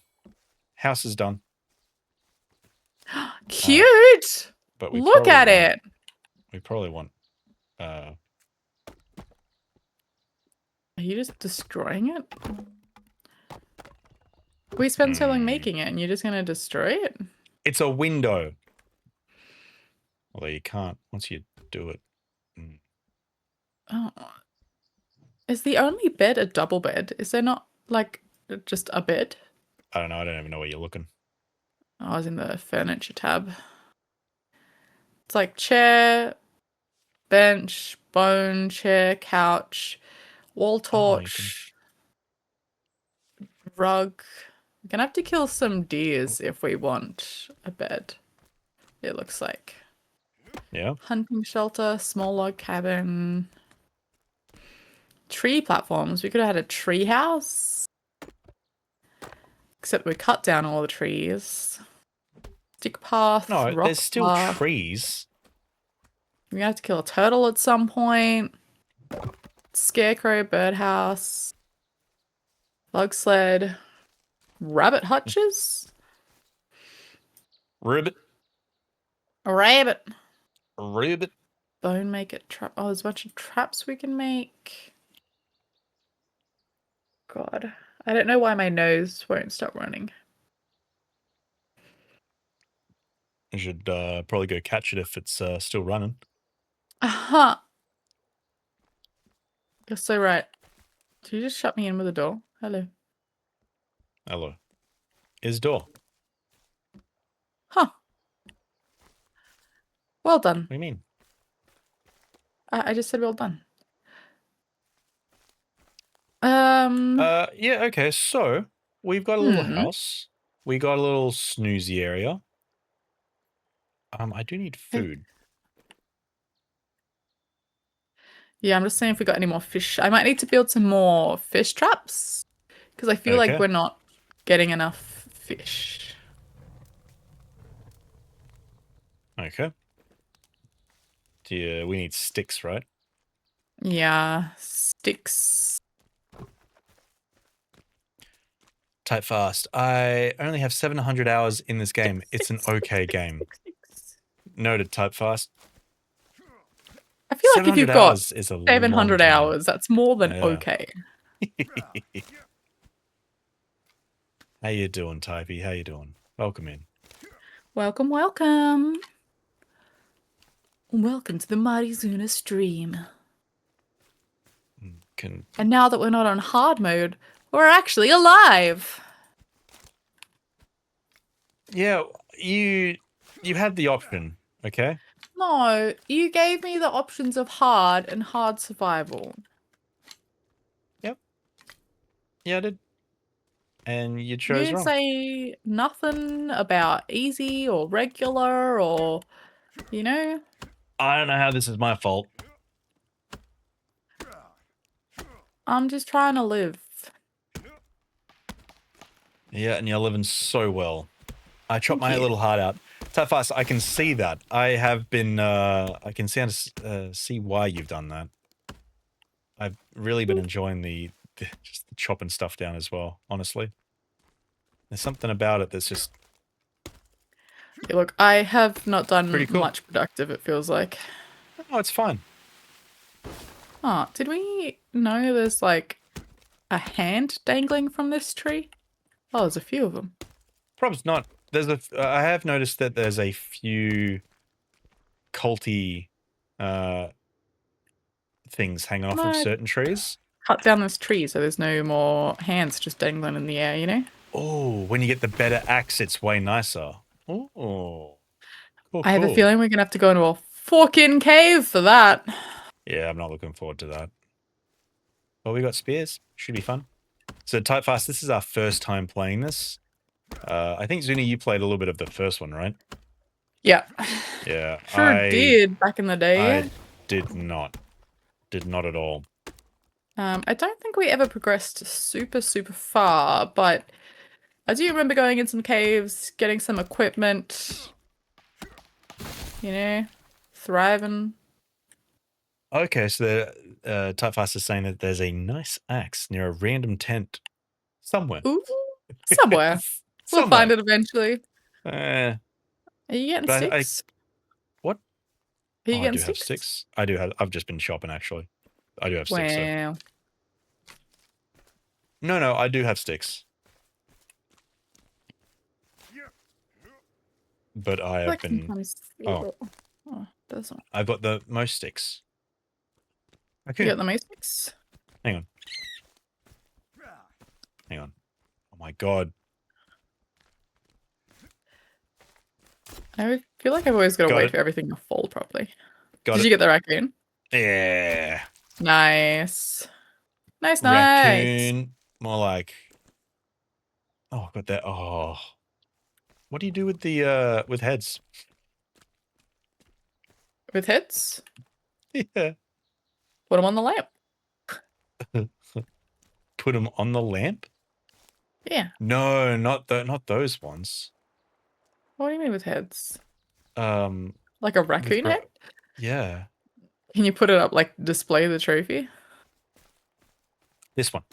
House is done. Cute! But we Look probably at want- it! We probably want. Are you just destroying it? We spent so long making it and you're just gonna destroy it? It's a window. Although you can't once you do it. Oh. Is the only bed a double bed? Is there not, like, just a bed? I don't know. I don't even know where you're looking. I was in the furniture tab. It's like chair, bench, bone, chair, couch, wall torch, rug. We're gonna have to kill some deers if we want a bed. It looks like. Yeah. Hunting shelter, small log cabin. Tree platforms. We could have had a tree house. Except we cut down all the trees. Stick path, No, rock there's still path. trees. We're gonna have to kill a turtle at some point. Scarecrow, birdhouse, log sled, rabbit hutches, Ribbit. a rabbit, Ribbit. bone maker trap. Oh, there's a bunch of traps we can make. God, I don't know why my nose won't stop running. You should probably go catch it if it's still running. Aha! You're so right. Did you just shut me in with a door? Hello. Hello. Is door. Huh. Well done. What do you mean? I just said well done. Yeah, okay, so we've got a little Hmm. house. We got a little snoozy area. I do need food. Yeah, I'm just saying if we got any more fish. I might need to build some more fish traps because I feel like Okay. we're not getting enough fish. Okay. We need sticks, right? Yeah, sticks. Type fast. I only have 700 hours in this game. It's an okay game. Noted, type fast. I feel like if you've 700 got hours is a 700 long time. hours, that's more than Yeah. okay. How you doing, Typey? How you doing? Welcome in. Welcome, welcome. Welcome to the Mighty Zuna stream. And now that we're not on hard mode, we're actually alive. Yeah, you had the option, okay? No, you gave me the options of hard and hard survival. Yeah, I did. And you You chose didn't wrong. say nothing about easy or regular or, you know? I don't know how this is my fault. I'm just trying to live. Yeah, and you're living so well. I chopped my you. little heart out. Type fast, I can see that. I have been, I can see why you've done that. I've really been enjoying just the chopping stuff down as well, honestly. There's something about it that's just Yeah, look, I have not done pretty cool. much productive, it feels like. Oh, it's fine. Oh, did we know there's like a hand dangling from this tree? Oh, there's a few of them. Probably not. I have noticed that there's a few culty things hanging off of certain trees. Cut down this tree so there's no more hands just dangling in the air, you know? Oh, when you get the better axe, it's way nicer. Oh, cool, I have a cool. feeling we're gonna have to go into a fucking cave for that. Yeah, I'm not looking forward to that. Well, we got spears. Should be fun. So, type fast, this is our first time playing this. I think, Zuni, you played a little bit of the first one, right? Yeah. Yeah. Sure did back in the day. I did not. Did not at all. I don't think we ever progressed super, super far, but I do remember going in some caves, getting some equipment, you know, thriving. Okay, so the type fast is saying that there's a nice axe near a random tent somewhere. Ooh, somewhere. We'll Somewhere. find it eventually. Uh, Are you getting but sticks? what? Are you I getting do have sticks. I do have. I've just been shopping actually. I do have sticks. So. Wow. No, I do have sticks. But I have Like been. sometimes Oh. doesn't. I've got the most sticks. Okay. You got the most sticks? Hang on. Hang on. Oh my god. I feel like I've always got to Got wait it. for everything to fall properly. Got Did it. you get the raccoon? Yeah. Nice. Nice. Raccoon. More like. Oh, got that. Oh. What do you do with the with heads? With heads? Yeah. Put them on the lamp. Put them on the lamp? Yeah. No, not those ones. What do you mean with heads? Um, Like a raccoon gra- head? Yeah. Can you put it up, like, display the trophy? This one.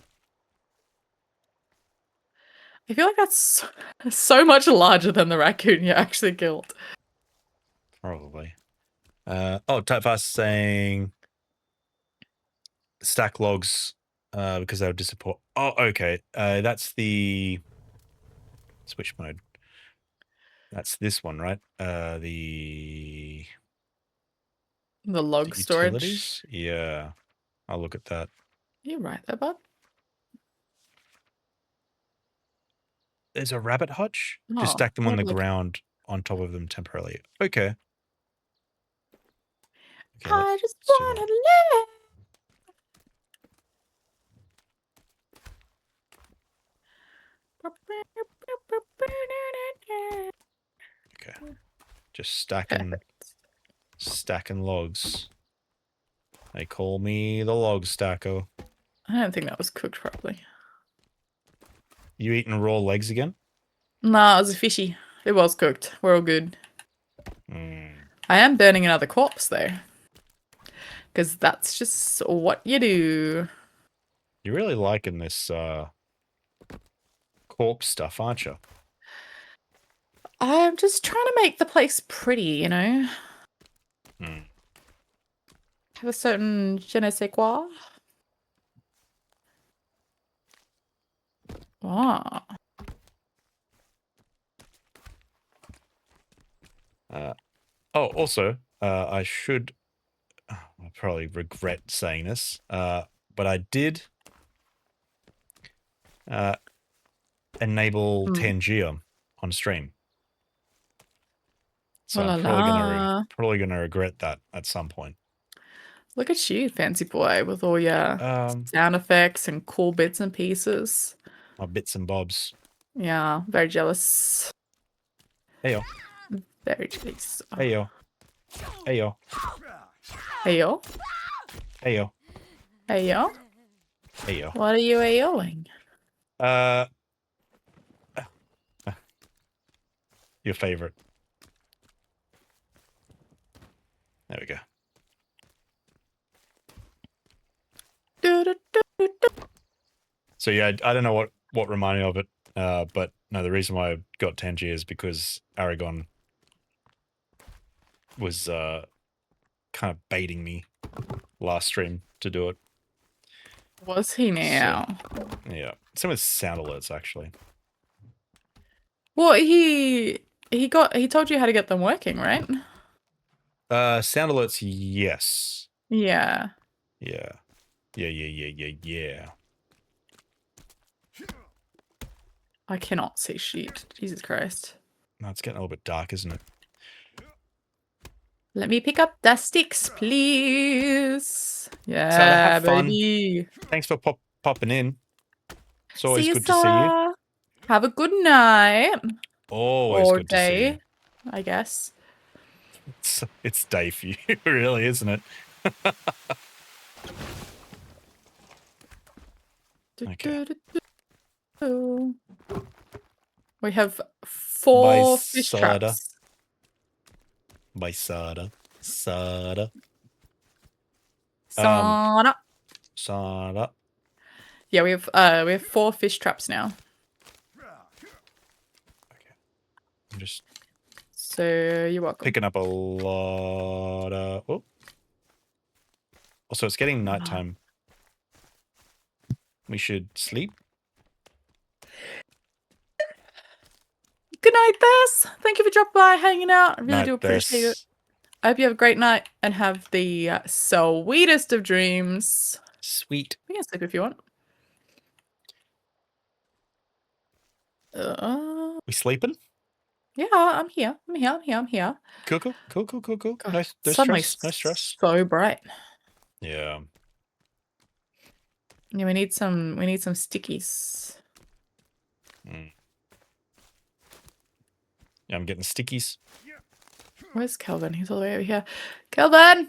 I feel like that's so much larger than the raccoon you actually killed. Probably. Type fast is saying stack logs because they would disappoint. Oh, okay. That's the switch mode. That's this one, right? The The log storage. utilities. Yeah, I'll look at that. You right there, bud? There's a rabbit hutch. Oh, Just stack them on the like, ground on top of them temporarily. Okay. Okay. I just let's do wanna that. live. Okay. Just stacking logs. They call me the log stacker. I don't think that was cooked properly. You eating raw legs again? Nah, it was a fishy. It was cooked. We're all good. Mm. I am burning another corpse though. Because that's just what you do. You're really liking this corpse stuff, aren't you? I'm just trying to make the place pretty, you know? Hmm. Have a certain je ne sais quoi. Ah. Also, I should. I'll probably regret saying this, but I did enable Tangier on stream, so Oh la I'm la. probably gonna regret that at some point. Look at you, fancy boy, with all your sound effects and cool bits and pieces. My bits and bobs. Yeah, very jealous. Hey yo, Very jealous. hey yo, hey yo, Hey yo. hey yo, Hey yo. hey yo. What are you ayoing? Your favorite. There we go. So yeah, I don't know what reminded me of it, but no, the reason why I got Tangier is because Aragon was kind of baiting me last stream to do it. Was he now? So, yeah, same with sound alerts actually. Well, he told you how to get them working, right? Sound alerts, yes. Yeah. Yeah. I cannot see shit. Jesus Christ. No, it's getting a little bit dark, isn't it? Let me pick up the sticks, please. Yeah, So have fun. baby. Thanks for popping in. It's always See you, good to see you. Sarah. Have a good night. Always Or good to see you. day, I guess. It's day for you, really, isn't it? Okay. We have 4 By fish Sada. traps. By Sada. Sada. Sada. Sada. Yeah, we have 4 fish traps now. Okay. I'm just So you're welcome. picking up a lot of... Oh. Also, it's getting nighttime. We should sleep. Good night, Bess. Thank you for dropping by, hanging out. I really Night, do appreciate Bess. it. I hope you have a great night and have the sweetest of dreams. Sweet. We can sleep if you want. We sleeping? Yeah, I'm here. I'm here. Cool. God, No suddenly stress. No stress. so bright. Yeah. Yeah, we need some stickies. Mm. Yeah, I'm getting stickies. Where's Kelvin? He's all the way over here. Kelvin!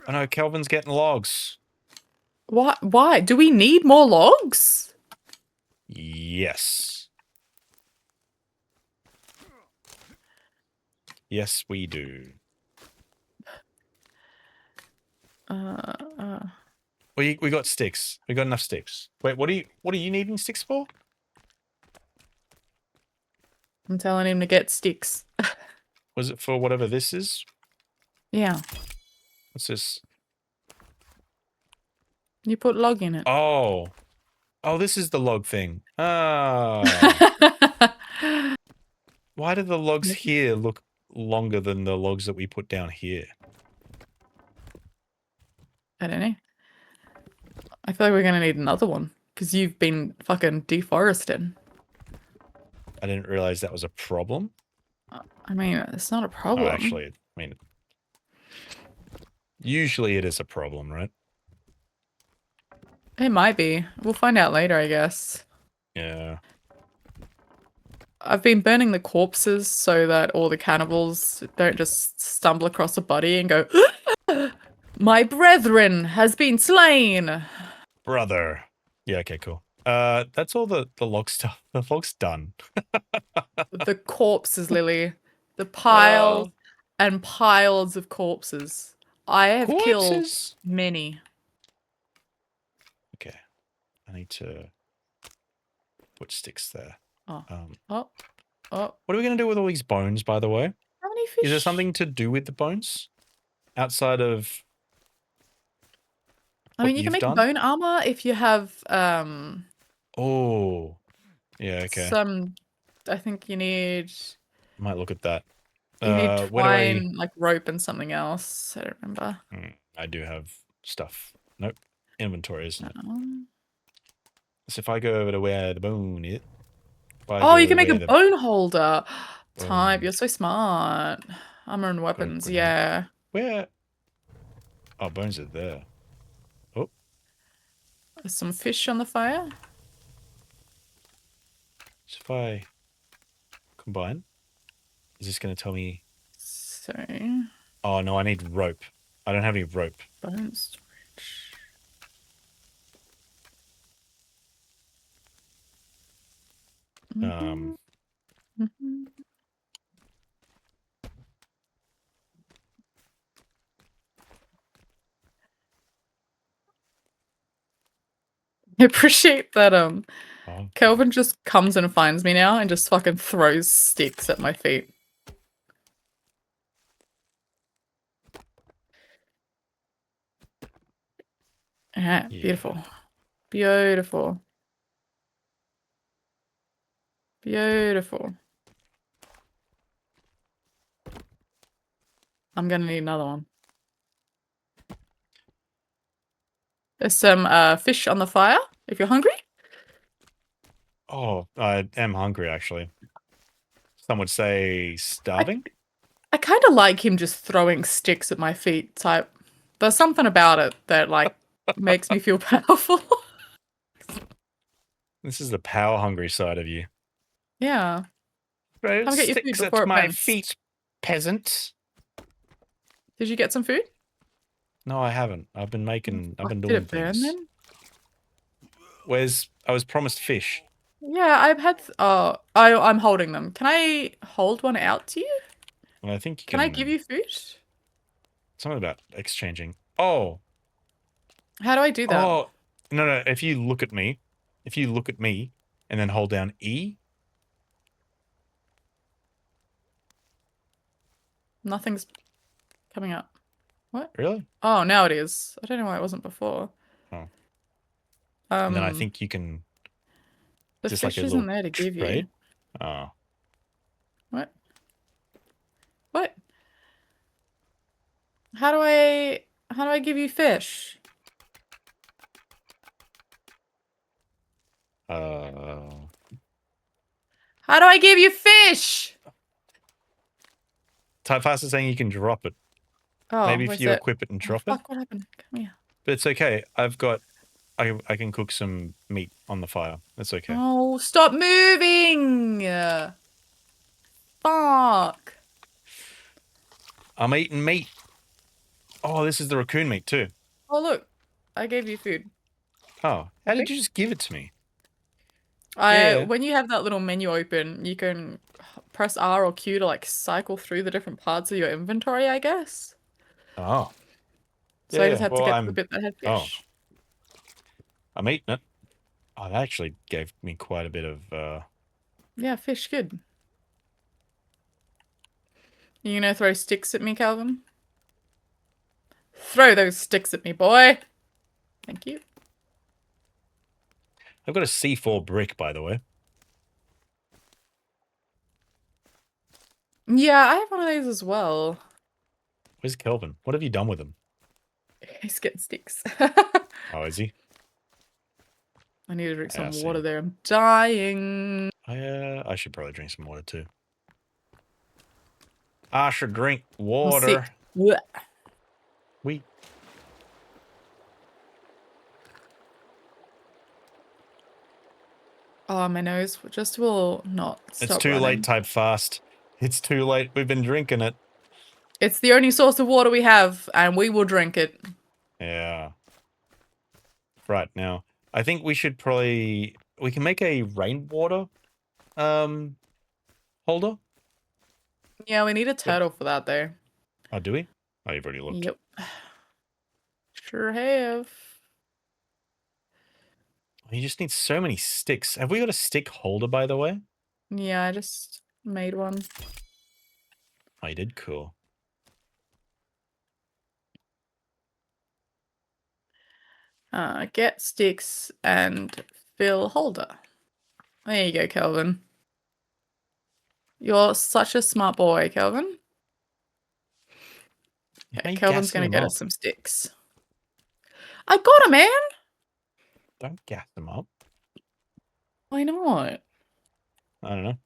I know, Kelvin's getting logs. What? Why? Do we need more logs? Yes. Yes, we do. Uh, We got sticks. We got enough sticks. Wait, what are you needing sticks for? I'm telling him to get sticks. Was it for whatever this is? Yeah. What's this? You put log in it. Oh. Oh, this is the log thing. Ah. Why do the logs here look longer than the logs that we put down here? I don't know. I feel like we're gonna need another one because you've been fucking deforested. I didn't realize that was a problem. I mean, it's not a Oh, problem. actually, I mean, usually it is a problem, right? It might be. We'll find out later, I guess. Yeah. I've been burning the corpses so that all the cannibals don't just stumble across a body and go, "My brethren has been slain." Brother. Yeah, okay, cool. That's all the log stuff. The log's done. The corpses, Lily. The piles and piles of corpses. I have killed Corpses? many. Okay. I need to put sticks there. Oh. What Oh. are we going to do with all these bones, by the way? How many fish? Is there something to do with the bones? Outside of I mean, what you can you've make done? bone armor if you have Oh. Yeah, okay. some. I think you need Might look at that. twine, Where do I... like rope, and something else. I don't remember. I do have stuff. Nope. Inventory, isn't it? Um, So if I go over to where the bone is... Oh, you can make a bone holder. Type, Bone. you're so smart. Armor and weapons, yeah. Where? Oh, bones are there. Oh. There's some fish on the fire. So if I combine, is this going to tell me... So, Oh, no, I need rope. I don't have any rope. bone storage. Mhm. I appreciate that Oh. Kelvin just comes and finds me now and just fucking throws sticks at my feet. Alright, Yeah. beautiful. Beautiful. Beautiful. I'm gonna need another one. There's some fish on the fire if you're hungry. Oh, I am hungry, actually. Some would say starving? I kind of like him just throwing sticks at my feet type. There's something about it that like makes me feel powerful. This is the power-hungry side of you. Yeah. Throw Come get your food sticks before at it my burns. feet, peasant. Did you get some food? No, I haven't. I've been making... I've been Did doing it burn things. then? I was promised fish. Yeah, I've had. I'm holding them. Can I hold one out to you? And I think you Can I give you food? Something about exchanging. Oh. How do I do that? Oh. No. If you look at me and then hold down E. Nothing's coming up. What? Really? Oh, now it is. I don't know why it wasn't before. Oh. And then I think you can... the just fish like a isn't little there to give you. trade. Oh. What? What? How do I give you fish? How do I give you fish? Type fast is saying you can drop it. Oh, Maybe if where's you it? equip it and Oh, drop it. fuck, what happened? Come here. But it's okay. I can cook some meat on the fire. That's okay. Oh, stop moving! Fuck. I'm eating meat. Oh, this is the raccoon meat too. Oh, look. I gave you food. Oh, how did you just give it to me? When you have that little menu open, you can press R or Q to like cycle through the different parts of your inventory, I guess. Oh. So I Yeah, just had to well, get the bit that had oh. fish. I'm eating it. Oh, that actually gave me quite a bit of. Yeah, fish, good. You gonna throw sticks at me, Calvin? Throw those sticks at me, boy. Thank you. I've got a C4 brick, by the way. Yeah, I have one of those as well. Where's Kelvin? What have you done with him? He's getting sticks. Oh, is he? I need to drink Yeah, I some see water him. there. I'm dying. I should probably drink some water too. I should drink I'm water. sick. Blech. We. Oh, my nose just will not stop It's too running. late. Type fast. It's too late. We've been drinking it. It's the only source of water we have, and we will drink it. Yeah. Right now, I think we should probably we can make a rainwater holder. Yeah, we need a turtle for that, though. Oh, do we? Oh, you've already looked. Yep. Sure have. You just need so many sticks. Have we got a stick holder, by the way? Yeah, I just made one. Oh, you did? Cool. Get sticks and fill holder. There you go, Kelvin. You're such a smart boy, Kelvin. How Okay, you Kelvin's gassing gonna him get up? us some sticks. I got him, man! Don't gas them up. Why not? I don't know.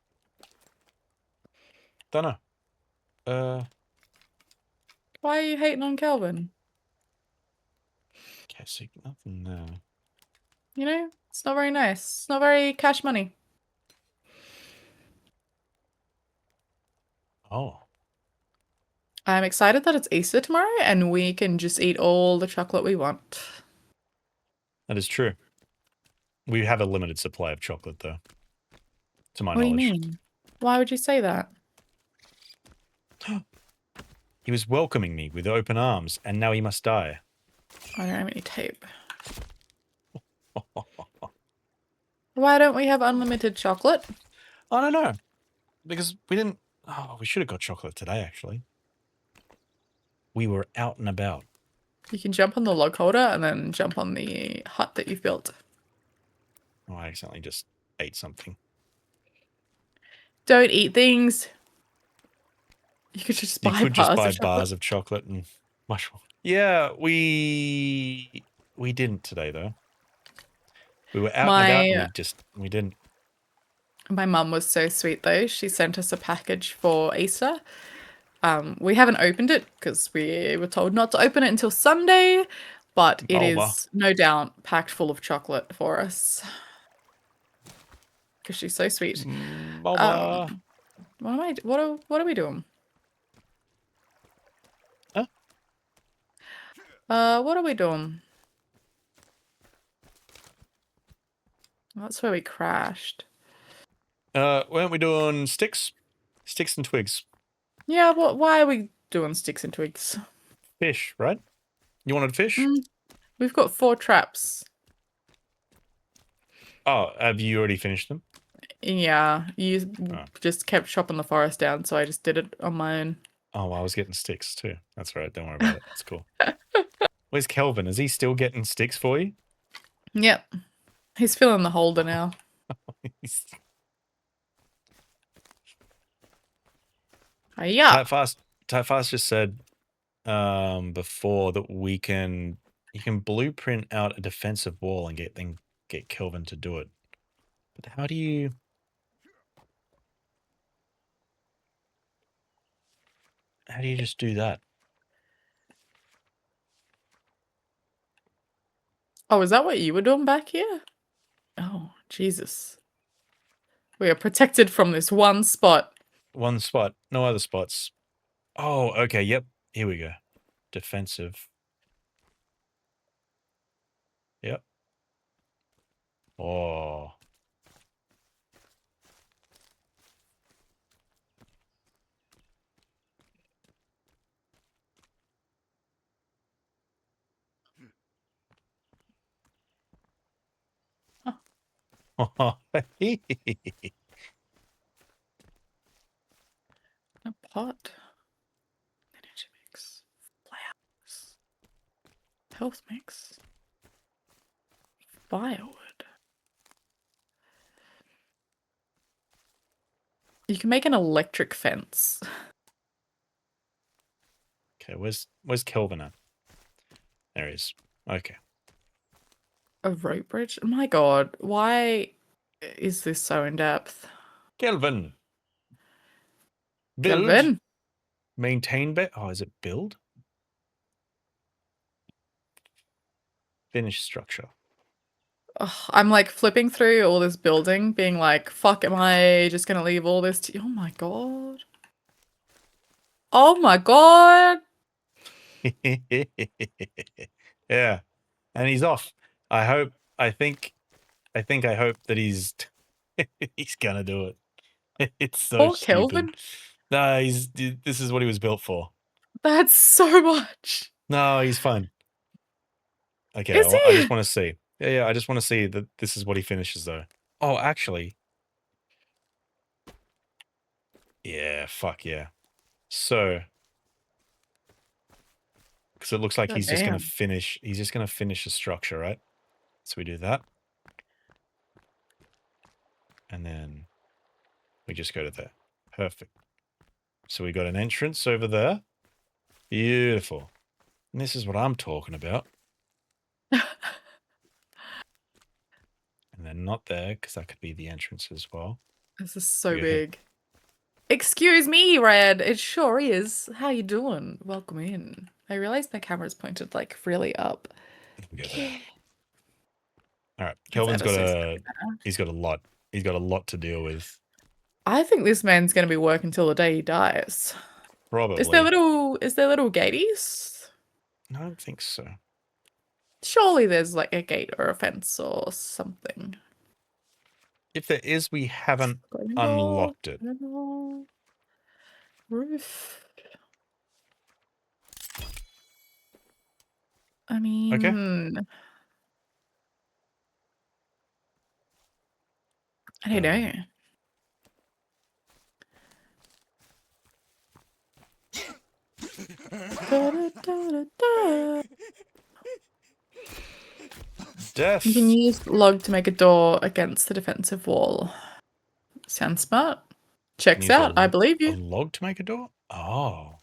Don't know. Why are you hating on Kelvin? Gassing nothing. No. You know, it's not very nice. It's not very cash money. Oh. I'm excited that it's Easter tomorrow and we can just eat all the chocolate we want. That is true. We have a limited supply of chocolate, though. To my What do you knowledge. mean? Why would you say that? He was welcoming me with open arms, and now he must die. I don't have any tape. Why don't we have unlimited chocolate? I don't know. Because we didn't... Oh, we should have got chocolate today, actually. We were out and about. You can jump on the log holder and then jump on the hut that you've built. Oh, I accidentally just ate something. Don't eat things. You could just You buy could just buy of chocolate. bars of chocolate and mushroom. Yeah, we didn't today, though. We were out and about and we didn't. My mum was so sweet though. She sent us a package for Easter. We haven't opened it because we were told not to open it until Sunday, but it is no doubt packed full of chocolate for us. Because she's so sweet. What are we doing? Huh? What are we doing? That's where we crashed. Weren't we doing sticks? Sticks and twigs. Yeah, why are we doing sticks and twigs? Fish, right? You wanted fish? We've got 4 traps. Oh, have you already finished them? Yeah, you just kept chopping the forest down, so I just did it on my own. Oh, well, I was getting sticks too. That's right. Don't worry about it. It's cool. Where's Kelvin? Is he still getting sticks for you? Yep. He's filling the holder now. Yeah. Type Fast just said before that you can blueprint out a defensive wall and get Kelvin to do it. But how do you just do that? Oh, is that what you were doing back here? Oh, Jesus. We are protected from this one spot. One spot, no other spots. Oh, okay, yep. Here we go. Defensive. Yep. Oh. A pot. Energy mix. Flowers. Health mix. Firewood. You can make an electric fence. Okay, where's Kelvin at? There he is. Okay. A rope bridge? My god, why is this so in depth? Kelvin. Build. Kelvin. Maintain bit. Oh, is it build? Finish structure. Ugh, I'm like flipping through all this building, being like, fuck, am I just gonna leave all this to. Oh my god. Oh my god. Yeah. And he's off. I hope I hope that he's he's gonna do it. It's so Poor stupid. Kelvin. No, this is what he was built for. That's so much. No, he's fine. Okay, Is I he? just want to see. Yeah, I just want to see that this is what he finishes though. Oh, actually. Yeah, fuck yeah. So, because it looks like God he's just gonna damn. finish. He's just gonna finish the structure, right? So we do that, and then we just go to there. Perfect. So we got an entrance over there. Beautiful. And this is what I'm talking about. And then not there, because that could be the entrance as well. This is so Go ahead. big. Excuse me, Red. It sure is. How you doing? Welcome in. I realized my camera's pointed like really up. We go there. All right, That's Kelvin's ever got so a. slightly better. He's got a lot. He's got a lot to deal with. I think this man's gonna be working till the day he dies. Probably. Is there little gaties? I don't think so. Surely there's like a gate or a fence or something. If there is, we haven't Going door, unlocked it. door, roof. I mean, I don't know. Death. You can use log to make a door against the defensive wall. Sounds smart. Checks Use a out. I believe A you. log to make a door? Oh.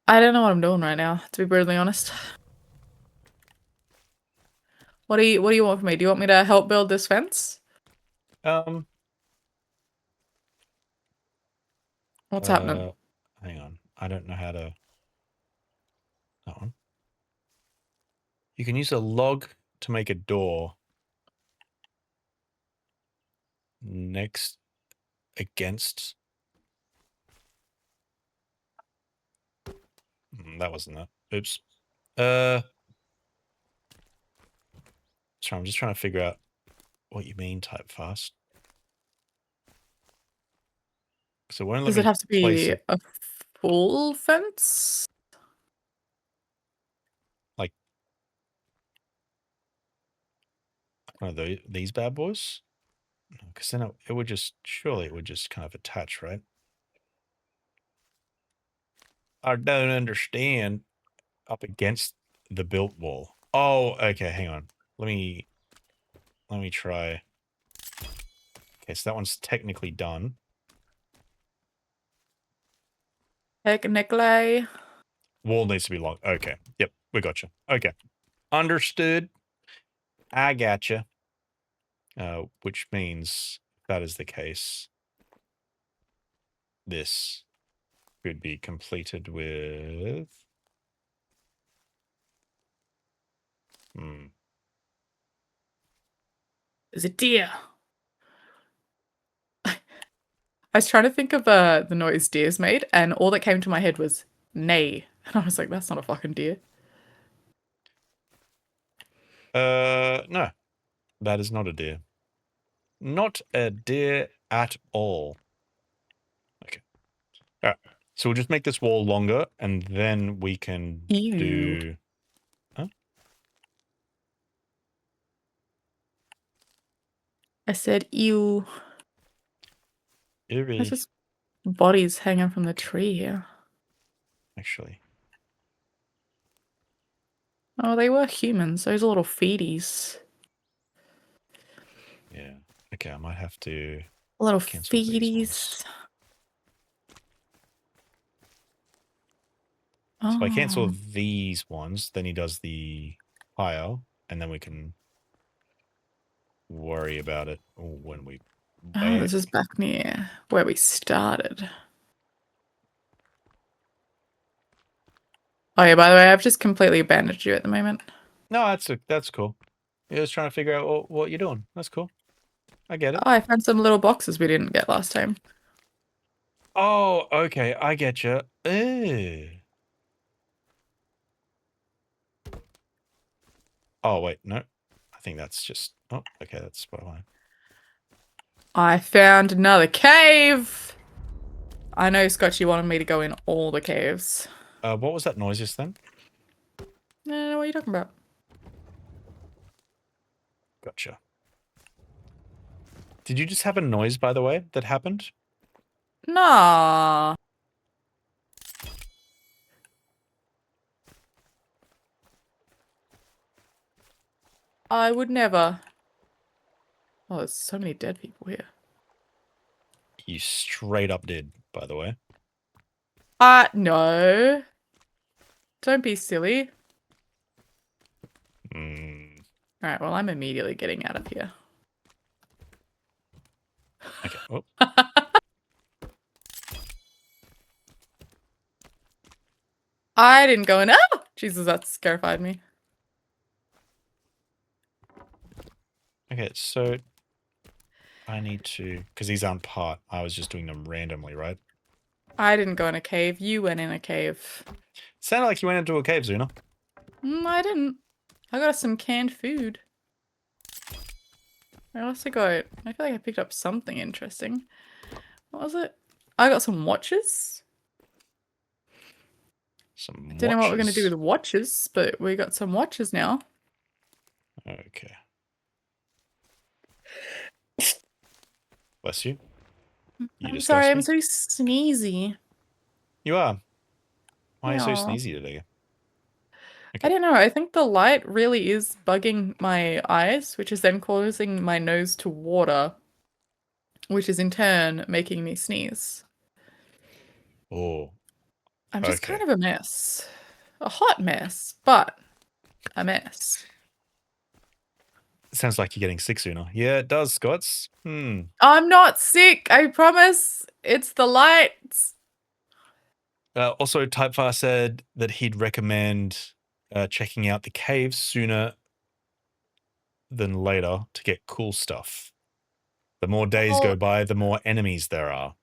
I don't know what I'm doing right now, to be brutally honest. What do you want from me? Do you want me to help build this fence? What's happening? Hang on. I don't know how to. That one. You can use a log to make a door next against. That wasn't that. Oops. Sorry, I'm just trying to figure out what you mean. Type fast. So it won't let Does me it have to place be it. a full fence? Like one of these bad boys? Because then it would just surely it would just kind of attach, right? I don't understand. Up against the built wall. Oh, okay. Hang on. Let me try. Okay, so that one's technically done. Technically. Wall needs to be long. Okay. Yep, we got you. Okay, understood. I gotcha. Which means if that is the case, this could be completed with. There's a deer. I was trying to think of the noise deers made, and all that came to my head was neigh. And I was like, that's not a fucking deer. No, that is not a deer. Not a deer at all. Okay. All right. So we'll just make this wall longer, and then we can Ew. do. I said, ew. Eerie, There's just bodies hanging from the tree here. actually. Oh, they were humans. Those are little feeties. Yeah. Okay, I might have to Little cancel these feeties. ones. So if I cancel Oh. these ones, then he does the higher, and then we can worry about it when we. Oh, this is back near where we started. Oh yeah, by the way, I've just completely abandoned you at the moment. No, that's cool. You're just trying to figure out what you're doing. That's cool. I get it. Oh, I found some little boxes we didn't get last time. Oh, okay. I get you. Oh, wait. No. I think that's just... Oh, okay. That's spot on. I found another cave! I know Scotchy wanted me to go in all the caves. What was that noise just then? What are you talking about? Gotcha. Did you just have a noise, by the way, that happened? Nah. I would never. Oh, there's so many dead people here. You straight up did, by the way. No. Don't be silly. Alright, well, I'm immediately getting out of here. Okay. Oh. I didn't go in. Oh! Jesus, that scarified me. Okay, so I need to... Because these aren't part. I was just doing them randomly, right? I didn't go in a cave. You went in a cave. Sounded like you went into a cave, Zuna. I didn't. I got some canned food. I also got... I feel like I picked up something interesting. What was it? I got some watches. Some Don't know what we're going to do watches. with watches, but we got some watches now. Okay. Bless you. You I'm disgust sorry, I'm me. so sneezy. You are. Why are you so Yeah. sneezy today? I don't know. I think the light really is bugging my eyes, which is then causing my nose to water, which is in turn making me sneeze. Oh. I'm just Okay. kind of a mess. A hot mess, but a mess. Sounds like you're getting sick sooner. Yeah, it does, Scots. I'm not sick, I promise. It's the lights. Also, Typefar said that he'd recommend checking out the caves sooner than later to get cool stuff. The more days go by, the more enemies there are.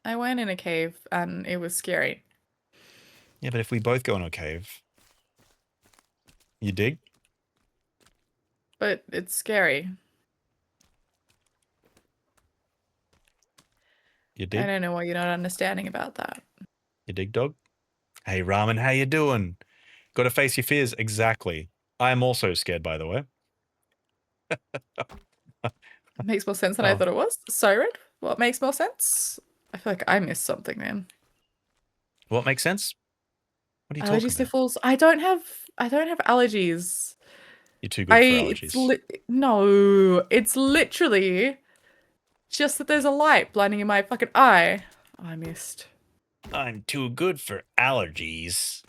I went in a cave and it was scary. Yeah, but if we both go in a cave, you dig? But it's scary. You I dig? don't know what you're not understanding about that. You dig, dog? Hey, Ramen, how you doing? Got to face your fears. Exactly. I am also scared, by the way. It makes more sense than I thought it was. So, Red, what makes more sense? I feel like I missed something then. What makes sense? What are you talking Allergy about? sniffles. I don't have allergies. You're too good for allergies. No, it's literally just that there's a light blinding in my fucking eye. Oh, I missed. I'm too good for allergies.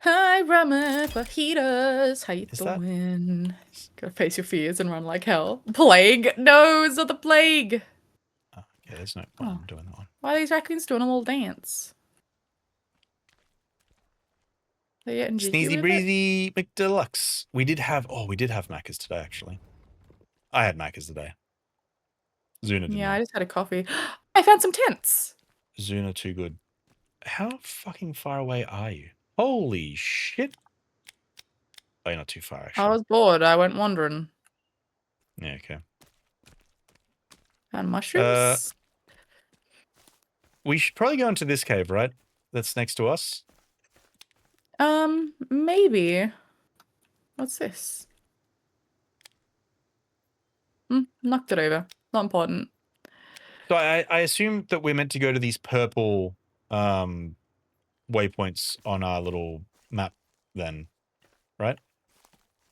Hi, Ramen fajitas. How you Is that- doing? Gotta face your fears and run like hell. Plague? No, it's not the plague. Oh, yeah, there's no point in doing that one. Why are these raccoons doing a little dance? They getting jiggy Sneezy with it? breezy McDeluxe. We did have Macca's today, actually. I had Macca's today. Zuna did Yeah, not. I just had a coffee. I found some tents. Zuna too good. How fucking far away are you? Holy shit. Oh, you're not too far, actually. I was bored. I went wandering. Yeah, okay. Found mushrooms. We should probably go into this cave, right? That's next to us. Maybe. What's this? Knocked it over. Not important. So I assume that we're meant to go to these purple waypoints on our little map then, right?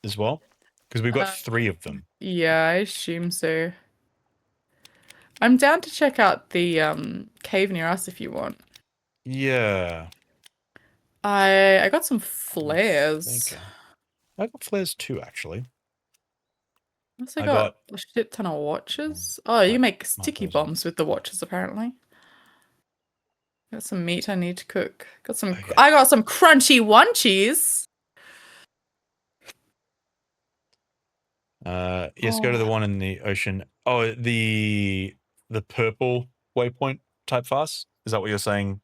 As well? Because we've got 3 of them. Yeah, I assume so. I'm down to check out the cave near us if you want. Yeah. I got some I'm flares. thinking. I got flares too, actually. Also I got got- a shit ton of watches. Oh, you make my sticky flares are- bombs with the watches apparently. Got some meat I need to cook. Got some. Okay. I got some crunchy onesies. Yes, go to the one in the ocean. Oh, the purple waypoint type fast? Is that what you're saying?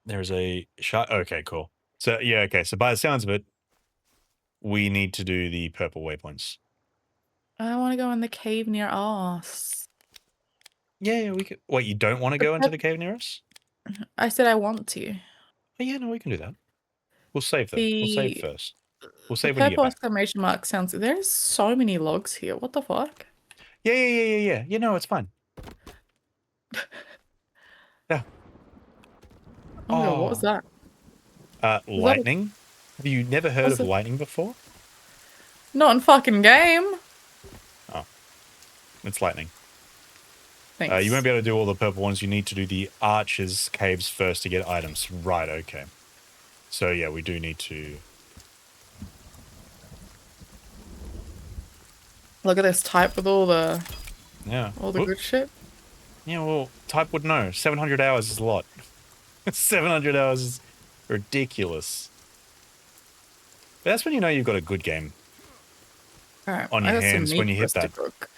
There's a shot. Okay, cool. So yeah, okay. So by the sounds of it, we need to do the purple waypoints. I want to go in the cave near us. Yeah, we could. Wait, you don't want to go into the cave near us? I said I want to. Oh, yeah, no, we can do that. We'll save them. We'll save The first. We'll the save when you get purple back. exclamation mark sounds. There's so many logs here. What the fuck? Yeah. You know, it's fine. Yeah. Oh my god, what was that? that a- Lightning. Have you never heard Was of it- lightning before? Not in fucking game. It's lightning. Thanks. You won't be able to do all the purple ones. You need to do the archers caves first to get items. Right, okay. So yeah, we do need to... Look at this type with all the Yeah. good shit. Yeah, well, type would know. 700 hours is a lot. 700 hours is ridiculous. But that's when you know you've got a good game Alright, on I your got some hands when meat you for us hit to that. cook.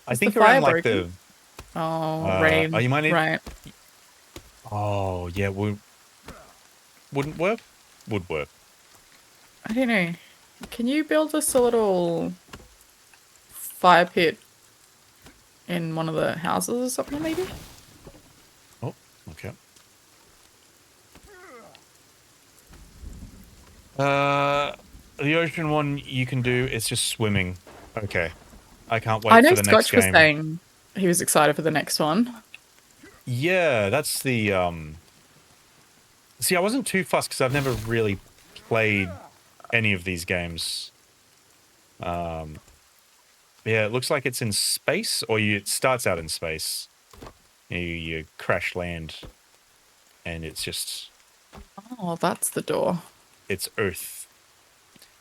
I Is think the around fire like broken? Oh, rain. you might need... Right. Oh, yeah, wouldn't work? Would work. I don't know. Can you build us a little fire pit in one of the houses or something, maybe? Oh, okay. The ocean one you can do, it's just swimming. Okay. I can't wait I know for the next Scotch was game. saying he was excited for the next one. Yeah, that's the, See, I wasn't too fussed because I've never really played any of these games. Yeah, it looks like it's in space, or it starts out in space. You crash land, and it's just... Oh, that's the door. It's Earth.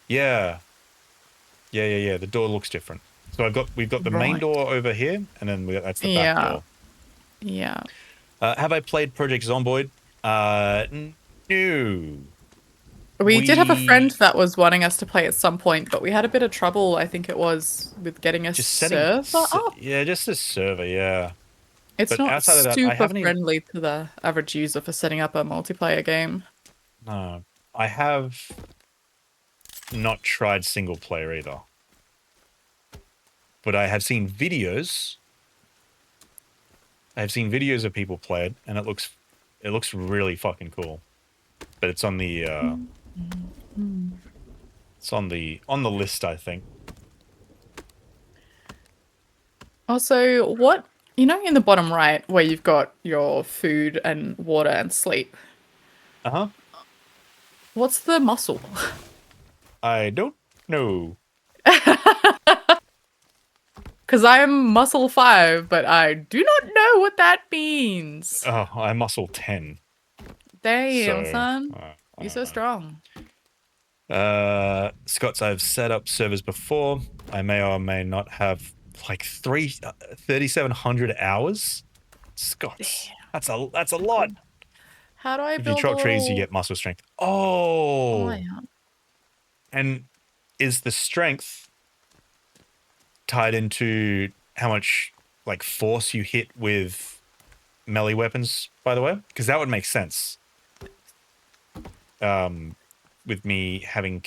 Yeah. Yeah. The door looks different. So we've got the main Right. door over here, and then that's the back Yeah. door. Yeah. Have I played Project Zomboid? No. We did have a We- friend that was wanting us to play at some point, but we had a bit of trouble, I think it was, with getting a Just setting server up. Yeah, just a server, yeah. It's but not outside of that, I super haven't even- friendly to the average user for setting up a multiplayer game. No. I have not tried single player either. But I have seen videos. I have seen videos of people play it, and it looks really fucking cool. But it's on the it's on the list, I think. Also, what, in the bottom right where you've got your food and water and sleep, Uh-huh. what's the muscle? I don't know. Because I'm muscle 5, but I do not know what that means. Oh, I'm muscle 10. Damn, so, son. I You're don't so know. strong. Scott's, I've set up servers before. I may or may not have like 3,700 hours. Scott's. That's a lot. How do I If you build chop a trees, you little- get muscle strength. Oh. Oh, yeah. And is the strength tied into how much like force you hit with melee weapons, by the way? Because that would make sense. With me having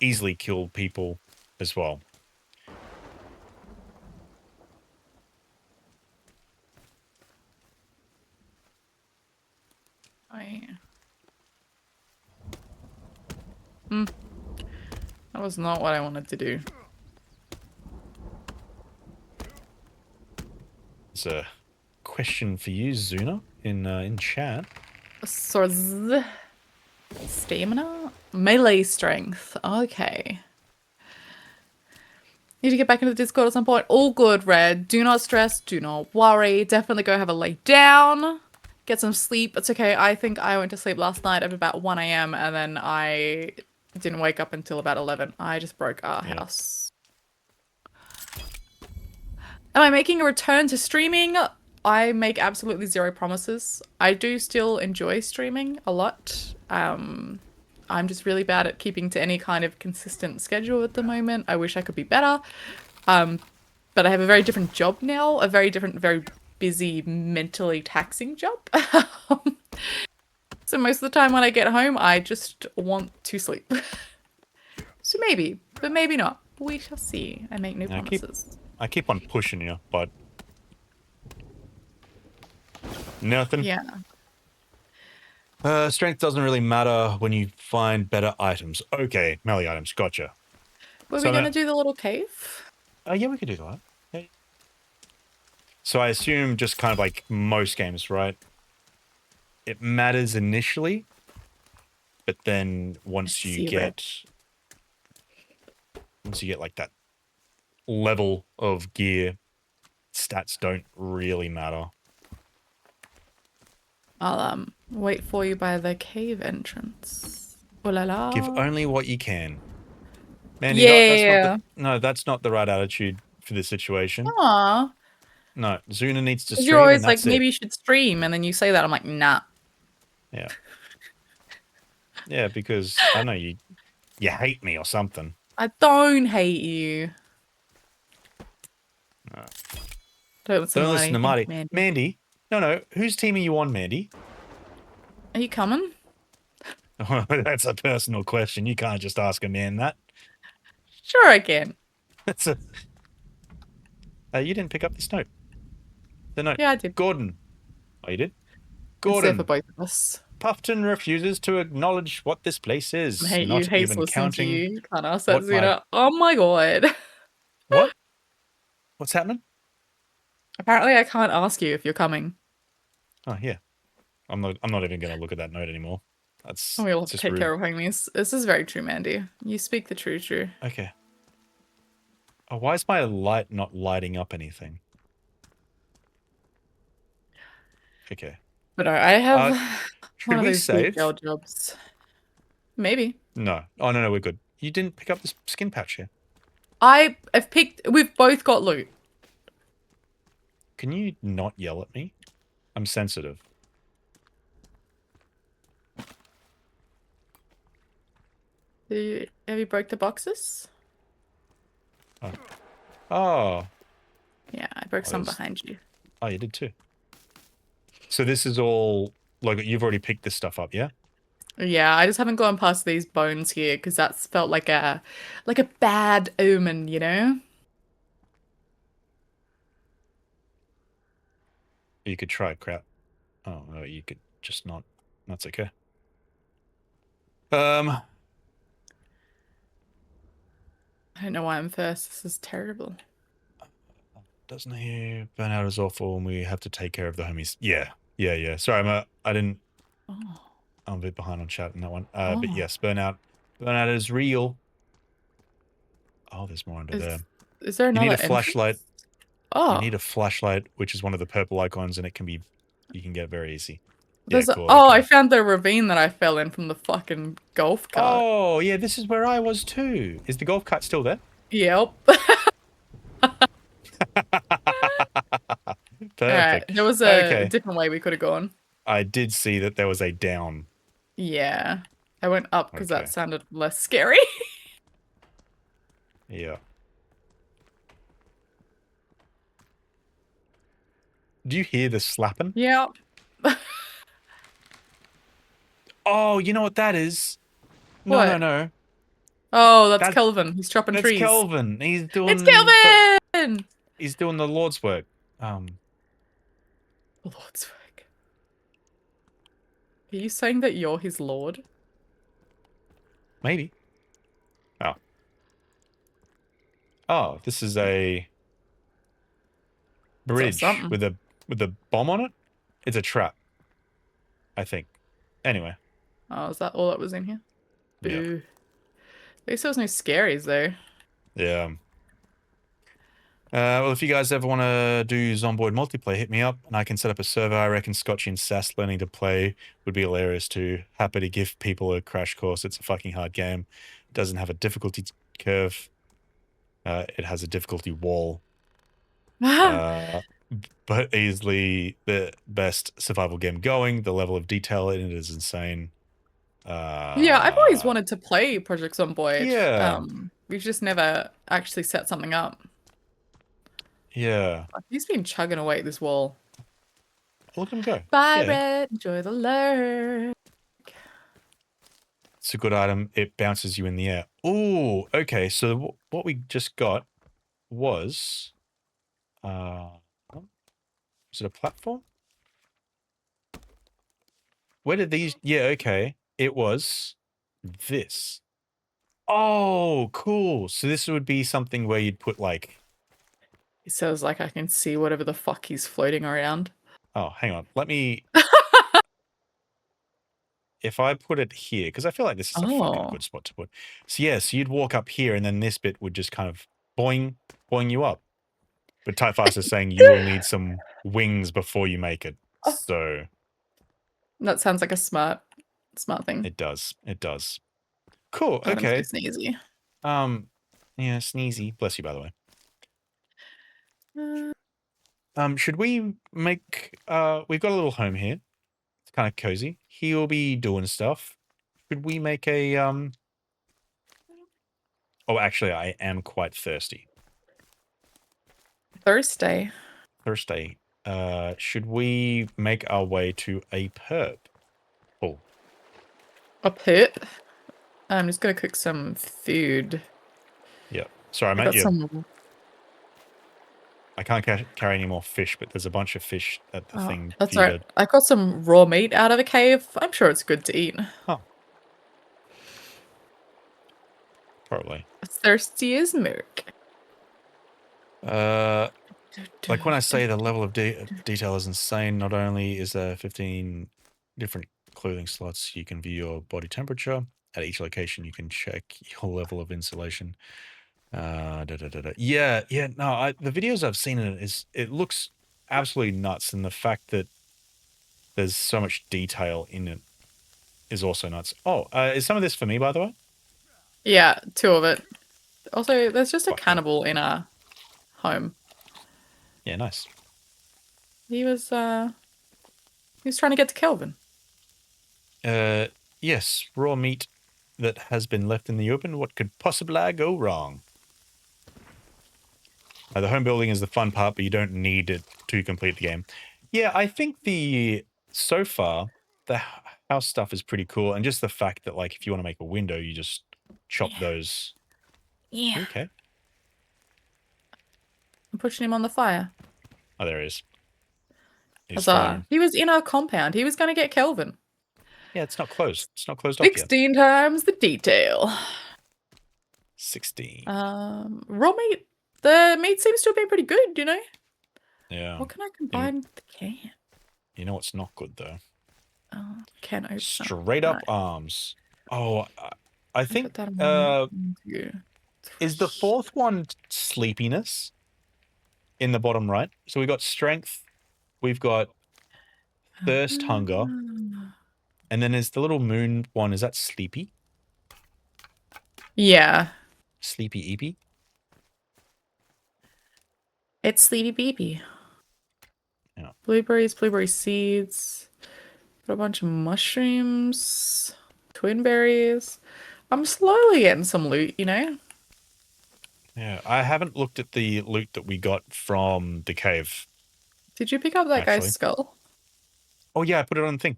easily killed people as well. Oh, yeah. That was not what I wanted to do. a question for you, Zuna, in chat. Swords. Stamina? Melee strength. Okay. Need to get back into the Discord at some point. All good, Red. Do not stress. Do not worry. Definitely go have a lay down. Get some sleep. It's okay. I think I went to sleep last night at about 1 a.m. and then I didn't wake up until about 11. I just broke our house. Am I making a return to streaming? I make absolutely zero promises. I do still enjoy streaming a lot. I'm just really bad at keeping to any kind of consistent schedule at the moment. I wish I could be better. But I have a very different job now, a very different, very busy, mentally taxing job. So most of the time when I get home, I just want to sleep. So maybe, but maybe not. We shall see. I make no promises. I keep on pushing you, but nothing. Yeah. Strength doesn't really matter when you find better items. Okay, melee items. Gotcha. Were So we gonna do the little cave? Yeah, we could do that. Yeah. So I assume just kind of like most games, right? It matters initially, but then once you get like that level of gear, stats don't really matter. I'll wait for you by the cave entrance. Oh la la. Give only what you can. Mandy, Yeah. that's not the right attitude for this situation. Aw. No, Zuna needs to stream. You're always and like, that's maybe it. you should stream, and then you say that. I'm like, nah. Yeah. Yeah, because I know you hate me or something. I don't hate you. No. Don't listen to Marty. Mandy. Mandy, no. Whose team are you on, Mandy? Are you coming? That's a personal question. You can't just ask a man that. Sure I can. That's a. You didn't pick up this note. The note. Yeah, I did. Gordon. Oh, you did? It's there Gordon. for both of us. Puffton refuses to acknowledge what this place is. I hate not you. Hates even listening counting. to you. Can't ask that, what my- Zuna. Oh my god. What? What's happening? Apparently I can't ask you if you're coming. Oh yeah. I'm not even gonna look at that note anymore. That's We'll have to just take rude. care of homies. This is very true, Mandy. You speak the true. Okay. Oh, why is my light not lighting up anything? Okay. But no, I have Should one of we those save? detail jobs. Maybe. No. Oh no, we're good. You didn't pick up this skin patch here. I have picked. We've both got loot. Can you not yell at me? I'm sensitive. Have you broke the boxes? Oh. Yeah, I broke some there's- behind you. Oh, you did too. So this is all like you've already picked this stuff up, yeah? Yeah, I just haven't gone past these bones here because that's felt like a bad omen, you know? You could try crap. Oh, no, you could just not. That's okay. I don't know why I'm first. This is terrible. Doesn't he? Burnout is awful and we have to take care of the homies. Yeah. Sorry, I didn't. Oh. I'm a bit behind on chat in that one. But Oh. yes, burnout is real. Oh, there's more under there. Is there You another need a entrance? flashlight. Oh. You need a flashlight, which is one of the purple icons, and it can be, you can get very easy. There's yeah, cool. Oh, okay. I found the ravine that I fell in from the fucking golf cart. Oh, yeah, this is where I was too. Is the golf cart still there? Yep. Perfect. Alright, there was a Okay. different way we could have gone. I did see that there was a down. Yeah. I went up because Okay. that sounded less scary. Yeah. Do you hear the slapping? Yep. Oh, you know what that is? What? No. Oh, that's That- Kelvin. He's chopping That's trees. Kelvin. He's doing. It's Kelvin! He's doing the Lord's work. Lord's work. Are you saying that you're his lord? Maybe. Oh, this is a. bridge something. with a bomb on it. It's a trap, I think. Anyway, Oh, is that all that was in here? yeah, Boo. At least there was no scaries though. yeah. Well, if you guys ever want to do Zomboid multiplayer, hit me up and I can set up a server. I reckon Scotchy and Sass learning to play would be hilarious too. Happy to give people a crash course. It's a fucking hard game. It doesn't have a difficulty curve. It has a difficulty wall. But easily the best survival game going. The level of detail in it is insane. Yeah, I've always wanted to play Project Zomboid. Yeah. We've just never actually set something up. Yeah. He's been chugging away at this wall. Look at him go. Bye, Yeah. Red. Enjoy the lurk. It's a good item. It bounces you in the air. Ooh, okay. So what we just got was... is it a platform? Where did these... Yeah, okay. It was this. Oh, cool. So this would be something where you'd put like... He says like I can see whatever the fuck he's floating around. Oh, hang on. Let me... If I put it here, because I feel like this is a fucking good spot to put. So yeah, so you'd walk up here and then this bit would just kind of boing you up. But Typhus is saying you will need some wings before you make it. So That sounds like a smart thing. it does. It does. Cool. Adam's Okay. so sneezy. Yeah, sneezy. Bless you, by the way. Should we make we've got a little home here. It's kind of cozy. He'll be doing stuff. Should we make a Oh, actually I am quite thirsty. Thursday. Should we make our way to a perp? Oh. A pit? I'm just gonna cook some food. Yeah. Sorry, I I meant got you. some. I can't carry any more fish, but there's a bunch of fish at the thing. That's for you right. I got some raw meat out of a cave. I'm sure it's good to eat. Oh. Probably. Thirsty as milk. Like when I say the level of detail is insane, not only is there 15 different clothing slots, you can view your body temperature. At each location, you can check your level of insulation. Yeah, no, the videos I've seen in it looks absolutely nuts, and the fact that there's so much detail in it is also nuts. Oh, is some of this for me, by the way? Yeah, 2 of it. Also, there's just a cannibal in our home. Yeah, nice. He was trying to get to Kelvin. Yes, raw meat that has been left in the open. What could possibly go wrong? The home building is the fun part, but you don't need it to complete the game. Yeah, I think so far, the house stuff is pretty cool. And just the fact that, like, if you want to make a window, you just chop those. Yeah. Okay. I'm pushing him on the fire. Oh, there he is. He's Huzzah. fine. He was in our compound. He was going to get Kelvin. Yeah, it's not closed. It's not closed off yet. 16 times the detail. 16. Raw meat. The meat seems to have been pretty good, you know? Yeah. What can I combine with the can? You know what's not good, though? Can opener. Straight up arms. Oh, I think, Put that on is the 4th one sleepiness in the bottom right? So we've got strength, we've got thirst, hunger, and then there's the little moon one. Is that sleepy? Yeah. Sleepy eepy? It's Sleepy Beepy. Yeah. Blueberries, blueberry seeds. Got a bunch of mushrooms. Twin berries. I'm slowly getting some loot, you know? Yeah, I haven't looked at the loot that we got from the cave. Did you pick up that Actually. guy's skull? Oh, yeah, I put it on the thing.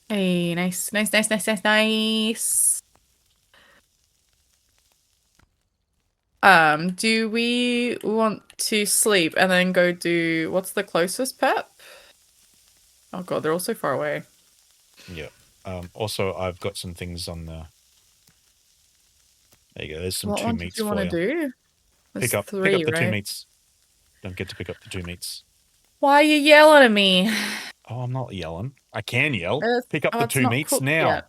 Hey, nice. Do we want to sleep and then go do what's the closest pet? Oh god, they're all so far away. Yeah. Also, I've got some things on the... There you go. There's some What 2 one meats did you for want to you. do? There's Pick up 3, the 2 right? meats. Don't get to pick up the 2 meats. Why are you yelling at me? Oh, I'm not yelling. I can yell. It's- Pick up oh, the it's 2 not meats cooked now. yet.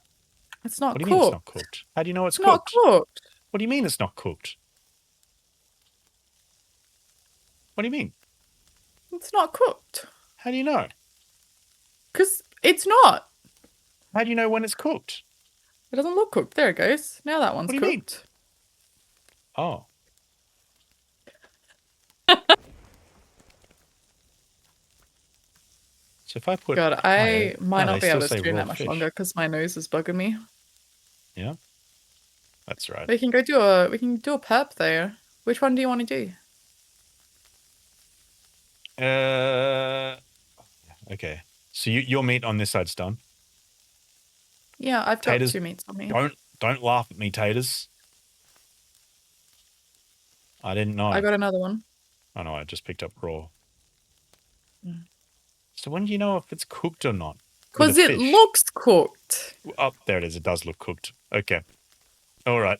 It's not What do you mean it's not cooked. cooked? How do you know it's It's not cooked? cooked. What do you mean it's not cooked? What do you mean? It's not cooked. How do you know? Because it's not. How do you know when it's cooked? It doesn't look cooked. There it goes. Now that one's What do you mean? cooked. Oh. So if I put... God, oh, I yeah. might Oh, not they be able to still say stream raw that much fish. longer because my nose is bugging me. Yeah. That's right. We can go do a perp there. Which one do you want to do? Okay. So your meat on this side's done. Yeah, I've got Taters, 2 meats on me. Don't laugh at me, taters. I didn't know. I got another one. Oh no, I just picked up raw. Mm. So when do you know if it's cooked or not? Because With a it fish? looks cooked. Oh, there it is. It does look cooked. Okay. All right.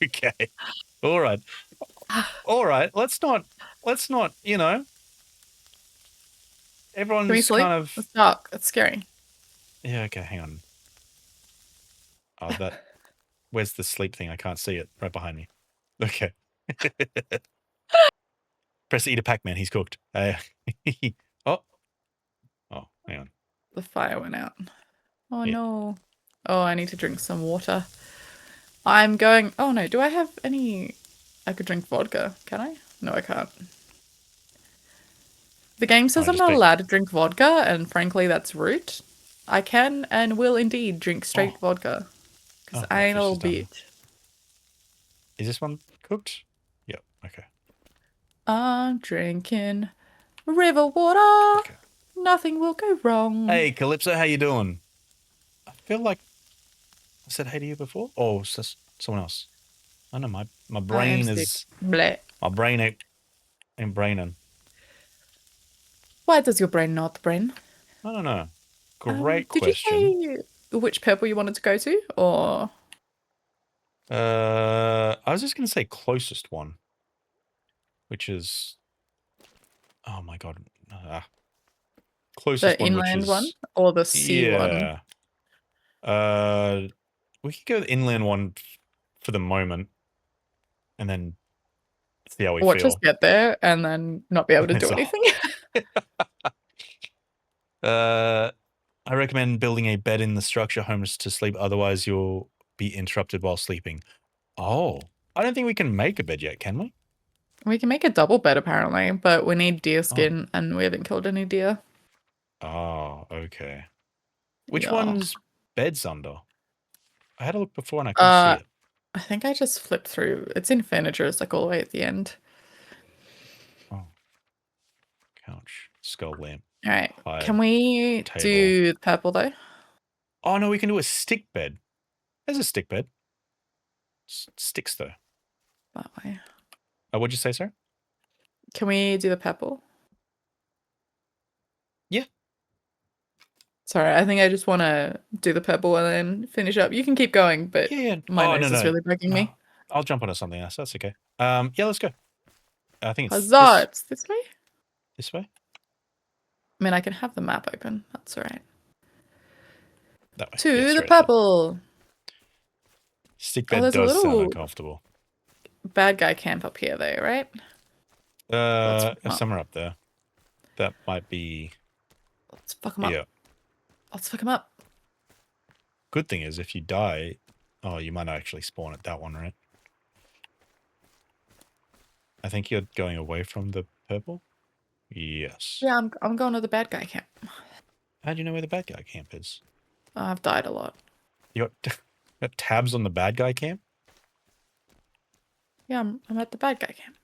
Okay. All right. All right. Let's not, you know, Can we everyone's sleep? kind of... It's dark. It's scary. Yeah, okay, hang on. Oh, where's the sleep thing? I can't see it. Right behind me. Okay. Press E to Pac-Man. He's cooked. Oh. Oh, hang on. The fire went out. Oh Yeah. no. Oh, I need to drink some water. I'm going... Oh no, do I have any... I could drink vodka. Can I? No, I can't. The game says Oh, I'm just not pick- allowed to drink vodka, and frankly, that's rude. I can and will indeed drink straight vodka. Because Oh, I ain't a that little fish is done. bitch. Is this one cooked? Yep, okay. I'm drinking river water. Okay. Nothing will go wrong. Hey, Calypso, how you doing? I feel like I said hey to you before. Oh, it's just someone else. I know my brain is... Bleh. My brain ain't braining. Why does your brain not brain? I don't know. Great Did question. you say which purple you wanted to go to, or I was just gonna say closest one, which is... Oh my god. Closest the one, which inland is... one, or the sea one? Yeah. We could go the inland one for the moment, and then see how we Or feel. just get there and then not be able to do So- anything? I recommend building a bed in the structure homes to sleep, otherwise you'll be interrupted while sleeping. Oh, I don't think we can make a bed yet, can we? We can make a double bed apparently, but we need deer skin and we haven't killed any deer. Oh, okay. Which Yeah. one's bed's under? I had a look before and I couldn't see it. I think I just flipped through. It's in furniture, it's like all the way at the end. Oh. Couch, skull lamp. Alright. Hide, Can we table. do purple though? Oh no, we can do a stick bed. There's a stick bed. Sticks though. That way. What'd you say, sir? Can we do the purple? Yeah. Sorry, I think I just want to do the purple and then finish up. You can keep going, but Yeah. my nose is really bugging me. I'll jump onto something else. That's okay. Yeah, let's go. I think it's Huzzah! It's this way? this way. I mean, I can have the map open. That's all right. That way. To Yeah, the straight there. purple. Stick Oh, bed there's a does sound little- uncomfortable. Bad guy camp up here, though, right? fuck 'em up. Somewhere up there. That might be. Let's fuck him up. Yeah. Let's fuck him up. Good thing is, if you die, oh, you might not actually spawn at that one, right? I think you're going away from the purple. Yes. Yeah, I'm going to the bad guy camp. How do you know where the bad guy camp is? I've died a lot. You got tabs on the bad guy camp? Yeah, I'm at the bad guy camp.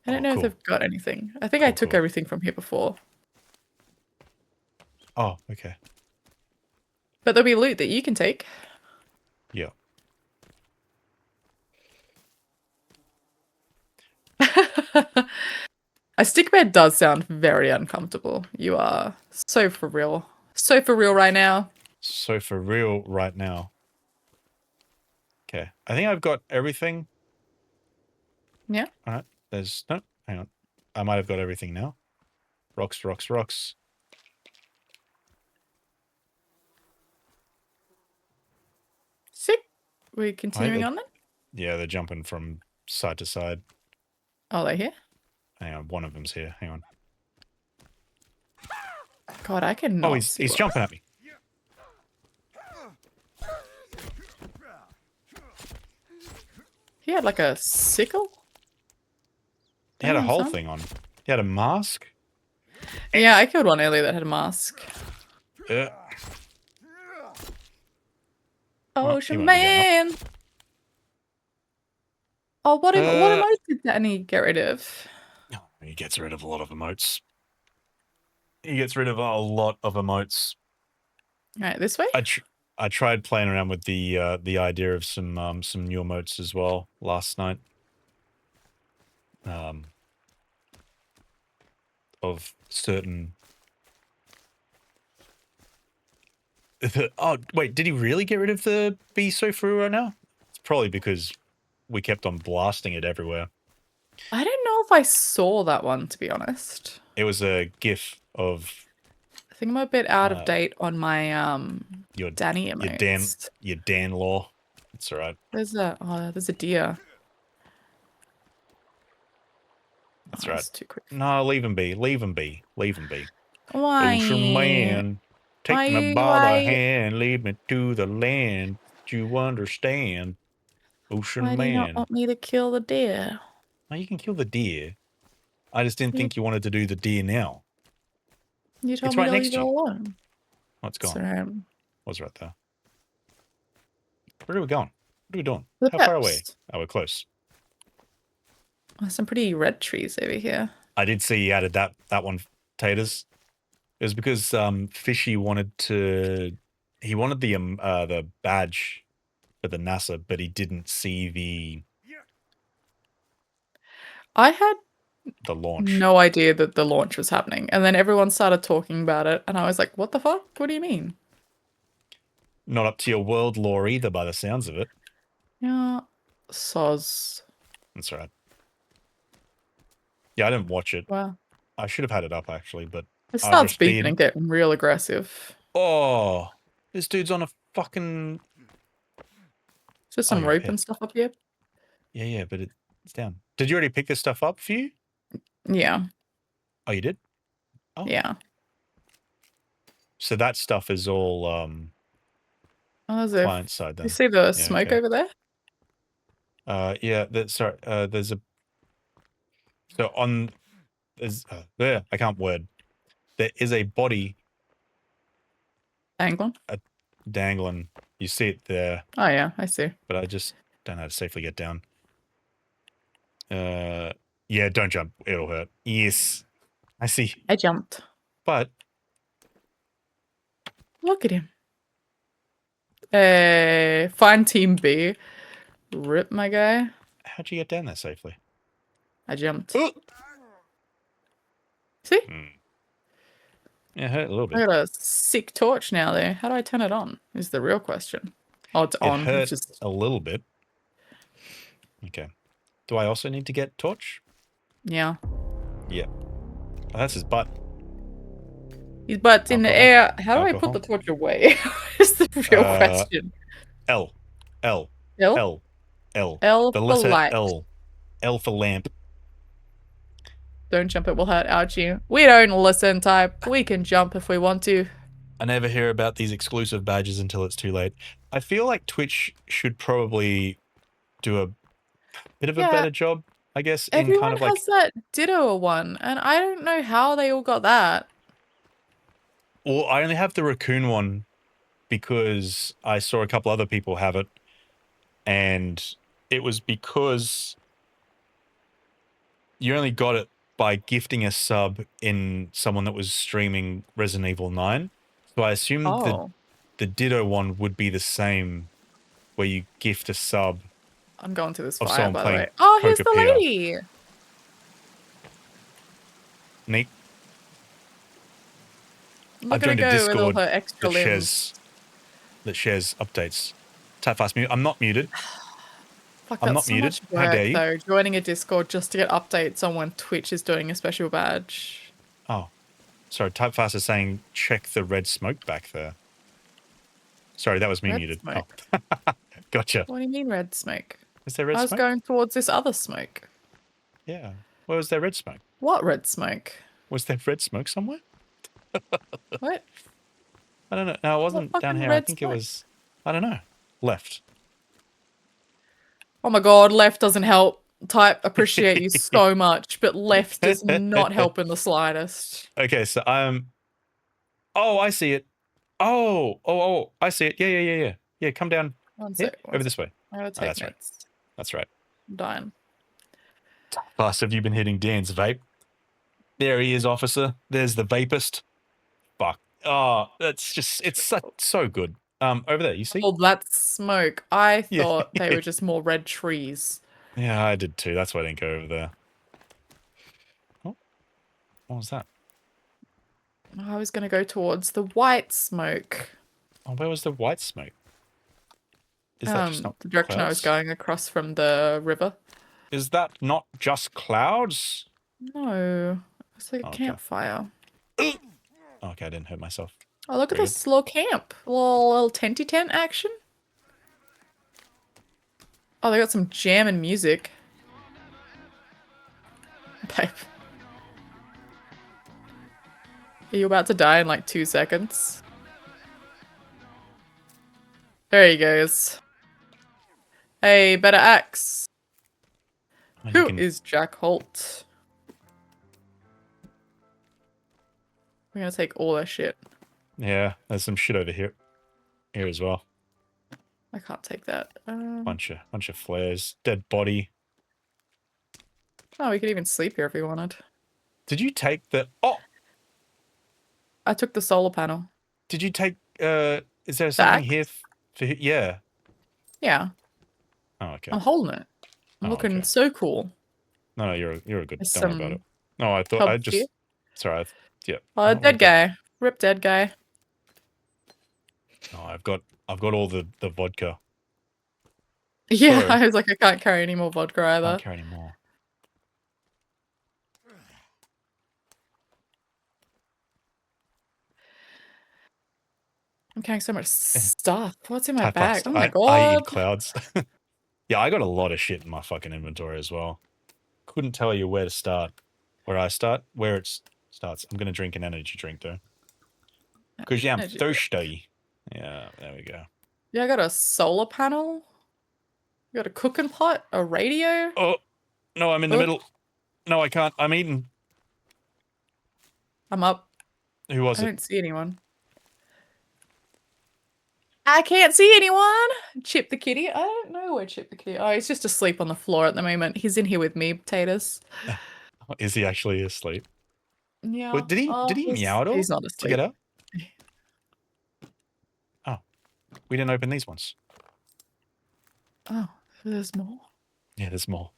I don't Oh, know cool. if they've got anything. I think I Cool, took cool. everything from here before. Oh, okay. But there'll be loot that you can take. Yeah. A stick bed does sound very uncomfortable. You are so for real. So for real right now. So for real right now. Okay. I think I've got everything. Yeah. All right. There's no. Hang on. I might have got everything now. Rocks, rocks, rocks. Sick. We're continuing they're- on then? Yeah, they're jumping from side to side. Oh, they're here? Hang on, one of them's here. Hang on. God, I cannot Oh, see he's what- jumping at me. He had like a sickle? He had a Oh, whole son. thing on. He had a mask. Yeah, I killed one earlier that had a mask. Uh, Oh, Well, he won't be getting man. Oh, what Uh, emote did Danny get rid of? he gets rid of a lot of emotes. He gets rid of a lot of emotes. Right, this way? I tried playing around with the idea of some new emotes as well last night. Of certain. Oh wait, did he really get rid of the Be So Furu now? It's probably because we kept on blasting it everywhere. I don't know if I saw that one, to be honest. It was a GIF of I think I'm a bit out of date on my your Danny your emotes. Dan Law. It's all right. There's a deer. That's Oh, right. that's too quick. No, leave him be. Leave him be. Leave him be. Why? Ocean man, take Why- me by why- the hand, lead me to the land. Do you understand? Ocean Why do you not man. want me to kill the deer? Oh, you can kill the deer. I just didn't think you wanted to do the deer now. You told It's me right to next leave to it you. alone. Oh, it's gone. So, Was right there. Where are we going? What are we doing? the How far away? peps. Oh, we're close. There's some pretty red trees over here. I did see you added that one, Taters. It was because Fishy wanted to. He wanted the badge for the NASA, but he didn't see I had the launch. no idea that the launch was happening. And then everyone started talking about it. And I was like, what the fuck? What do you mean? Not up to your world lore either, by the sounds of it. Yeah. Soz. That's right. Yeah, I didn't watch it. Wow. I should have had it up actually, but It starts speed. beeping and getting real aggressive. Oh, this dude's on a fucking. Is there some you're rope pet. and stuff up here? Yeah, but it's down. Did you already pick this stuff up for you? Yeah. Oh, you did? Oh. Yeah. So that stuff is all Oh, there's a, client side then. you see the smoke okay. over there? Yeah, sorry, there's a. So on. There's. There, I can't word. There is a body Anglin? dangling. You see it there, Oh, yeah. I see. but I just don't know how to safely get down. Yeah, don't jump. It'll hurt. Yes. I see. I jumped. But Look at him. Find Team B. Rip, my guy. how'd you get down there safely? I jumped. Oh! See? Yeah, it hurt a little I bit. got a sick torch now there. How do I turn it on? Is the real question. Oh, it's It on. hurt Which is... a little bit. Okay. Do I also need to get torch? Yeah. Yeah. Oh, that's his butt. His butt's in the Alcohol. air. How do I Alcohol. put the torch away? Is the real question. L. L? L. L The for letter light. L. L for lamp. Don't jump, it will hurt. Ouchie. We don't listen type. We can jump if we want to. I never hear about these exclusive badges until it's too late. I feel like Twitch should probably do a bit of a Yeah. better job, I guess, in Everyone kind of like. has that Ditto one, and I don't know how they all got that. Well, I only have the raccoon one because I saw a couple other people have it, and it was because you only got it by gifting a sub in someone that was streaming Resident Evil 9. So I assume Oh, the Ditto one would be the same, where you gift a sub. I'm going to this Of fire, someone by the playing way. Oh, here's the Poker Peter. lady. Neat. Look I've at her joined a go with all Discord her extra that limbs. shares updates. Tap fast mute. I'm not muted. Fuck, I'm that's not muted. so much How work, dare you? though. Joining a Discord just to get updates on when Twitch is doing a special badge. Oh, sorry. Typefast is saying check the red smoke back there. Sorry, that was me Red muted. smoke. Oh, gotcha. What do you mean red smoke? Is there red I was smoke? going towards this other smoke. Yeah. Where was there red smoke? What red smoke? Was there red smoke somewhere? What? I don't know. No, it What wasn't down fucking here. I red think it smoke? was. I don't know. Left. Oh my god, left doesn't help. Type appreciate you so much, but left does not help in the slightest. Okay, so I'm. Oh, I see it. Oh, I see it. Yeah. Yeah, come down. One Here, sec. over this way. I gotta Oh, take that's right. notes. That's right. I'm dying. Fast, have you been hitting Dan's vape? There he is, officer. There's the vapist. Fuck. Oh, that's just, it's so good. Over there, you see? Oh, that's smoke. I Yeah. thought they were just more red trees. Yeah, I did too. That's why I didn't go over there. Oh, what was that? I was gonna go towards the white smoke. Oh, where was the white smoke? Is that just not The direction I was clouds? going across from the river. Is that not just clouds? No, it's like a Okay. campfire. Okay, I didn't hurt myself. Oh, look at Very this little camp. Little tenty tent action. Oh, they got some jamming music. Babe. Are you about to die in like 2 seconds? There he goes. Hey, better axe. And you Who can- is Jack Holt? We're gonna take all their shit. Yeah, there's some shit over here. Here as well. I can't take that. Bunch of flares. Dead body. Oh, we could even sleep here if we wanted. Did you take the... Oh! I took the solar panel. Did you take... Is there something axe? here for... Yeah. Yeah, Oh, okay. I'm holding it. I'm Oh, looking okay. so cool. No, you're a good. There's Don't worry about some it. No, I thought I hubs just... here. Sorry, yeah. Oh, No, dead guy. Rip dead guy. No, I've got all the vodka. Yeah, So- I was like, I can't carry any more vodka I either. can't carry any more. I'm carrying so much stuff. What's in my Type bag? fast. Oh my I god. eat clouds. Yeah, I got a lot of shit in my fucking inventory as well. Couldn't tell you where to start. Where I start? Where it starts. I'm going to drink an energy drink, though. Because, yeah, I'm Energy drink. thirsty. Yeah, there we go. Yeah, I got a solar panel. I got a cooking pot, a radio. Oh, no, I'm in the Oh. middle. No, I can't. I'm eating. I'm up. Who was I it? don't see anyone. I can't see anyone. Chip the kitty. I don't know where Chip the kitty. Oh, he's just asleep on the floor at the moment. He's in here with me, potatoes. Is he actually asleep? Yeah. Wait, did he meow at all He's not to asleep. get up? Oh, we didn't open these ones. Oh, there's more. Yeah, there's more.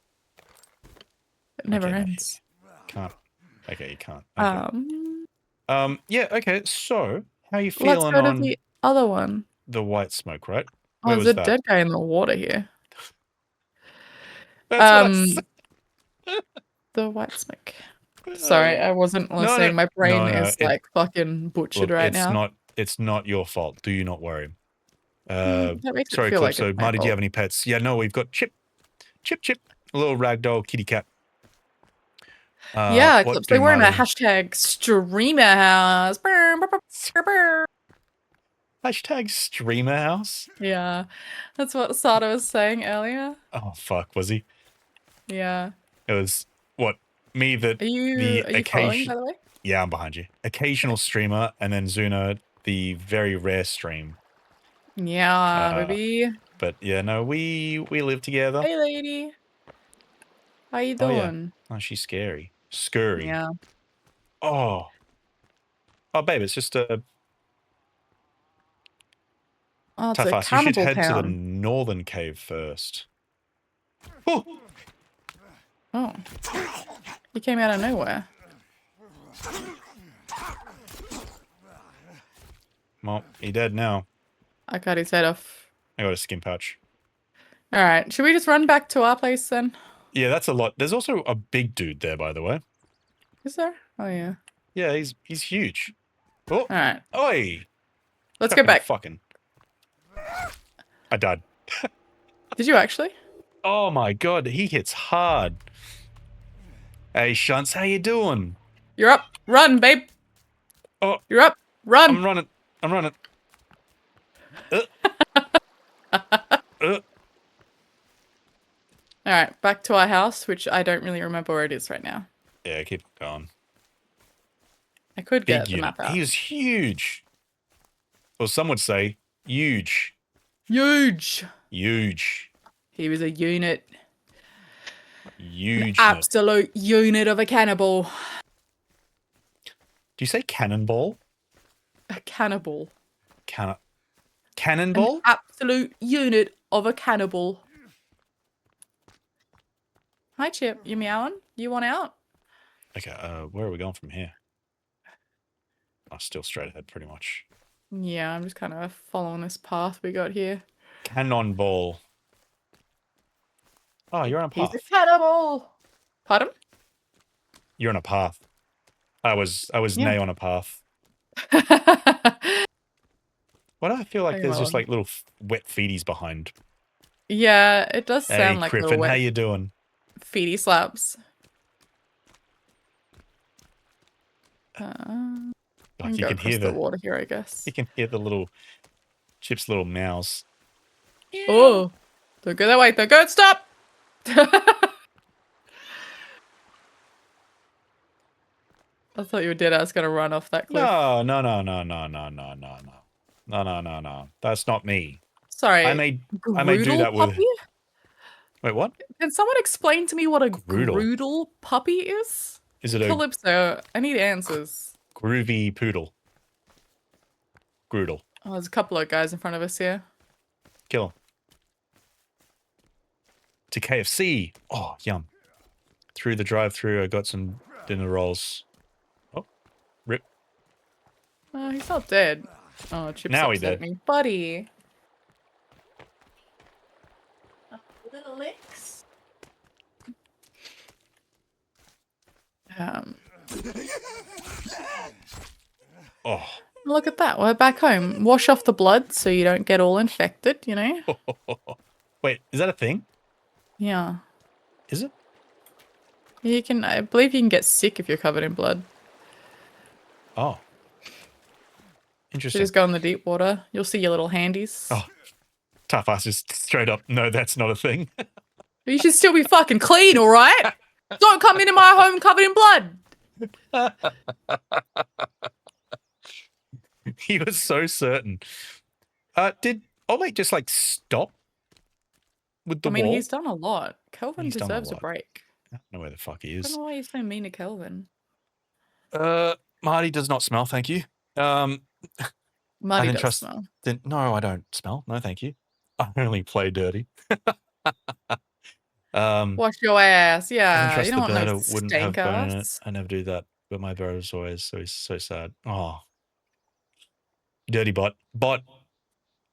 It never Okay, no, ends. Can't. Okay, you can't. Okay. Um, Yeah. Okay. So, how you let's feeling go to on the other one. the white smoke? Right? Oh, Where there's was a that? dead guy in the water here. That's what I said. The white smoke. Sorry, I wasn't No, listening. no. My brain No, is like fucking butchered Look, right now. It's not your fault. Do you not worry. That makes it Sorry, feel like Calypso. it's my Marty, do you fault. have any pets? Yeah, no, we've got Chip, a little ragdoll kitty cat. Yeah, what Clips. do They were in a Marty- hashtag streamer house. Brr, brr, brr, brr, brr. Hashtag streamer house. Yeah, that's what Sada was saying earlier. Oh fuck, was he? Yeah. It was what me the Are you the following, by occasion. the way? Yeah, I'm behind you. Occasional streamer, and then Zuna, the very rare stream. Yeah, baby. But yeah, no, we live together. Hey, lady. How you Oh, yeah. doing? Oh, she's scary. Scurry. Yeah. Oh. Oh, babe, it's just a Oh, it's tough a ass. You should cannibal head to the town. northern cave first. Oh, Oh. He came out of nowhere. well, he dead now. I cut his head off. I got a skin pouch. All right. Should we just run back to our place then? Yeah, that's a lot. There's also a big dude there, by the way. Is there? Oh yeah. Yeah, he's huge. Oh, All right. oi! Let's go back. Fucking. I died. Did you actually? Oh my god, he hits hard. Hey, Shunts, how you doing? You're up. Run, babe. Oh, You're up. Run. I'm running. I'm running. All right, back to our house, which I don't really remember where it is right now. Yeah, keep going. I could Big get the unit. map out. He was huge. Or some would say huge. Huge. Huge. He was a unit. Huge. Absolute unit of a cannibal. Do you say cannonball? A cannibal. Cannonball? An absolute unit of a cannibal. Hi, Chip. You meowing? You want out? Okay, where are we going from here? Oh, still straight ahead, pretty much. Yeah, I'm just kind of following this path we got here. Cannonball. Oh, you're on a He's path. a cannibal. Pardon? You're on a path. I was Yeah. nay on a path. Why do I feel like Hang there's just on. like little wet feeties behind? Yeah, it does Hey, sound like little Criffin, how wet you doing? feety slaps. Like I'm you go can across hear the the water here, I guess. you can hear the little Chip's little meows. Oh, don't go that way. Don't go. Stop. I thought you were dead. I was gonna run off that cliff. No. That's not me. Sorry. I may do that with. puppy? Wait, what? Can someone explain to me what a Groodle. groodle puppy is? Is it a Calypso, I need answers. groovy poodle? Groodle. Oh, there's a couple of guys in front of us here. Kill him. To KFC. Oh, yum. Through the drive-through, I got some dinner rolls. Oh, rip. Oh, he's not dead. Oh, Chip's Now he upset did. me. Buddy. Little licks. Oh. Look at that. We're back home. Wash off the blood so you don't get all infected, you know? Wait, is that a thing? Yeah. Is it? You can, I believe you can get sick if you're covered in blood. Oh. You Interesting. just go in the deep water. You'll see your little handies. Oh. Tough ass just straight up. No, that's not a thing. You should still be fucking clean, all right? Don't come into my home covered in blood. He was so certain. Did Oleg just like stop with the I mean, wall? he's done a lot. Kelvin He's done a deserves a lot. break. I don't know where the fuck he I don't is. know why you're so mean to Kelvin. Marty does not smell, thank you. Marty didn't does trust- smell. No, I don't smell. No, thank you. I only play dirty. Wash your ass. I Yeah, didn't trust you the don't want no bird wouldn't have stank bone in it. ass. I never do that, but my bird is always so sad. Oh, dirty bot.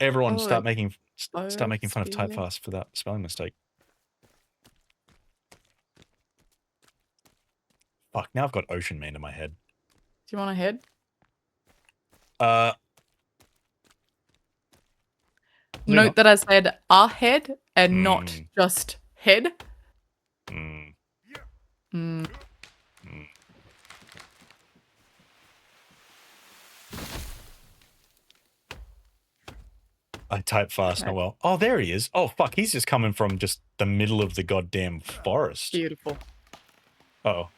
Everyone Oh, start making fun of stealing. Typefast for that spelling mistake. Fuck, now I've got Ocean Man in my head. Do you want to head? Note that I said a head and not Mm. just head. Mm. Mm. I type fast, not well. Oh, there he is. Oh, fuck, he's just coming from just the middle of the goddamn forest. Beautiful. Uh-oh.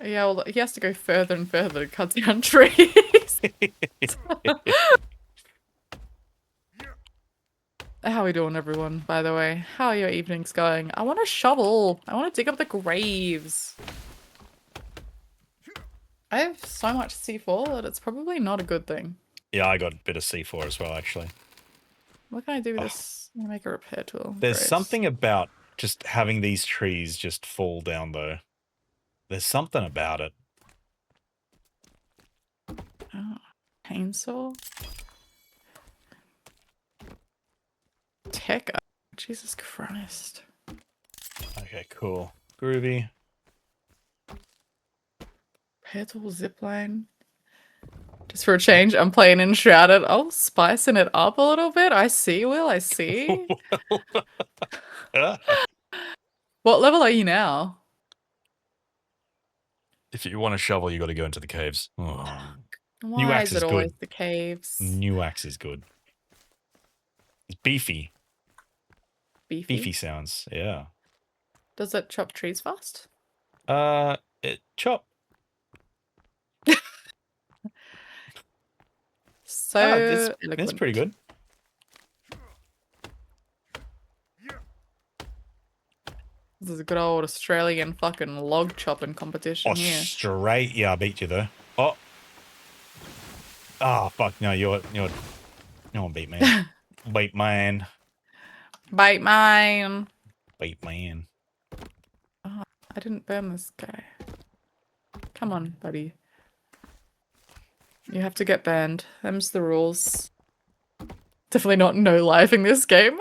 Yeah, well, he has to go further and further to cut down trees. How are we doing, everyone, by the way? How are your evenings going? I want a shovel. I want to dig up the graves. I have so much C4 that it's probably not a good thing. Yeah, I got a bit of C4 as well, actually. What can I do with this? I'm gonna make a repair tool. There's Gross. something about just having these trees just fall down, though. There's something about it. Oh, chainsaw. Tech Jesus Christ. Okay, cool. Groovy. Pedal zipline. Just for a change, I'm playing Enshrouded. Oh, spicing it up a little bit. I see, Will. I see. What level are you now? If you want a shovel, you got to go into the caves. Oh. New Why axe is is it always good. the caves? New axe is good. It's beefy. Beefy? Beefy sounds. Yeah. Does it chop trees fast? It chop. So It's eloquent. pretty good. This is a good old Australian fucking log chopping competition here. Straight. Yeah, I beat you though. Oh. Ah, fuck. No, you're no one beat man. Beat man. Bite mine. Beat man. Oh, I didn't burn this guy. Come on, buddy. You have to get banned. Them's the rules. Definitely not no lifing this game.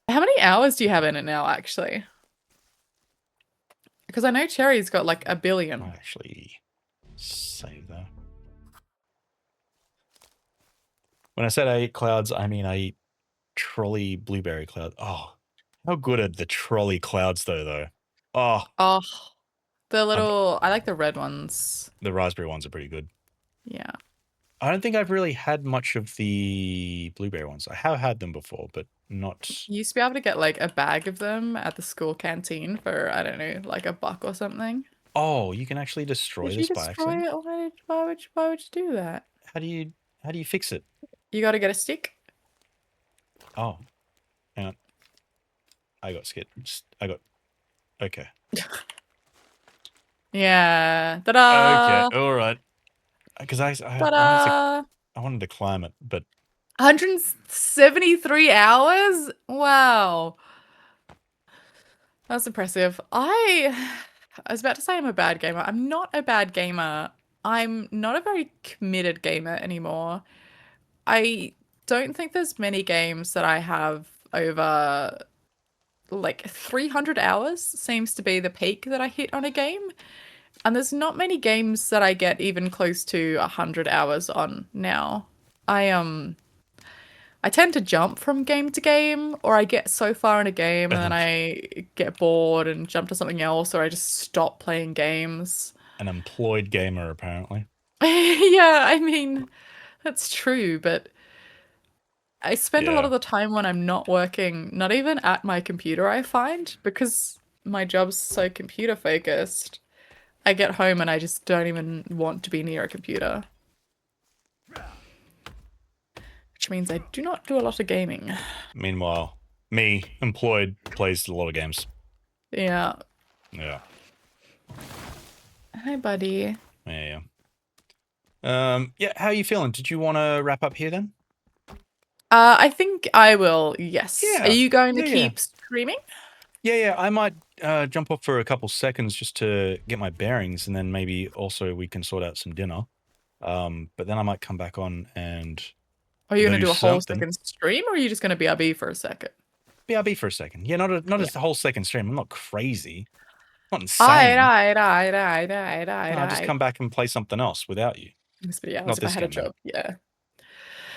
How many hours do you have in it now, actually? Because I know Cherry's got like 1 billion. I'll actually save that. When I said I eat clouds, I mean I eat trolley blueberry cloud. Oh, how good are the trolley clouds though? Oh, Oh, the little... I like the red ones. the raspberry ones are pretty good. Yeah. I don't think I've really had much of the blueberry ones. I have had them before, but not... You used to be able to get like a bag of them at the school canteen for, I don't know, like $1 or something. Oh, you can actually destroy Did this you by destroy accident? it? Why would you do that? How do you fix it? You gotta get a stick. Oh. Hang on. I got scared. Okay. Yeah. Ta-da! Okay, alright. Because Ta-da! I wanted to climb it, but 173 hours? Wow. That's impressive. I was about to say I'm a bad gamer. I'm not a bad gamer. I'm not a very committed gamer anymore. I don't think there's many games that I have over like 300 hours seems to be the peak that I hit on a game. And there's not many games that I get even close to 100 hours on now. I tend to jump from game to game, or I get so far in a game and then I get bored and jump to something else, or I just stop playing games. an employed gamer apparently. Yeah, I mean, that's true, but I spend a lot Yeah. of the time when I'm not working, not even at my computer, I find, because my job's so computer focused. I get home and I just don't even want to be near a computer. Which means I do not do a lot of gaming. Meanwhile, me, employed, plays a lot of games. Yeah. Yeah. Hi, buddy. Yeah. Yeah, how are you feeling? Did you want to wrap up here then? I think I will, yes. Yeah. Are you going to Yeah, keep streaming? Yeah, I might jump off for a couple seconds just to get my bearings, and then maybe also we can sort out some dinner. But then I might come back on and Are you going to do a whole something. second stream, or are you just going to BRB for a second? BRB for a second. Yeah, not just a whole second stream. I'm not crazy. I'm not insane. I'll just come back and play something else without you. But yeah, Not as if I this had a game, though. job. Yeah.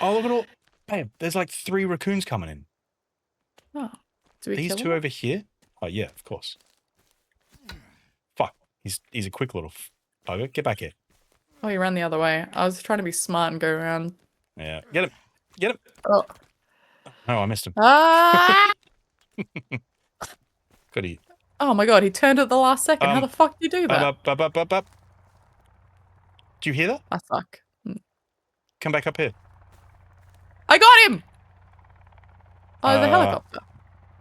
Oh, look at all... Babe, there's like 3 raccoons coming in. Oh, do we These kill 2 them? over here? Oh, yeah, of course. Fuck. He's a quick little bugger. Get back here. Oh, you ran the other way. I was trying to be smart and go around. Yeah. Get him. Get him. Oh. Oh, I missed him. Ah! Could he? Oh my god, he turned at the last second. How the fuck do you do that? Up. Do you hear that? I suck. Come back up here. I got him! Oh, the helicopter.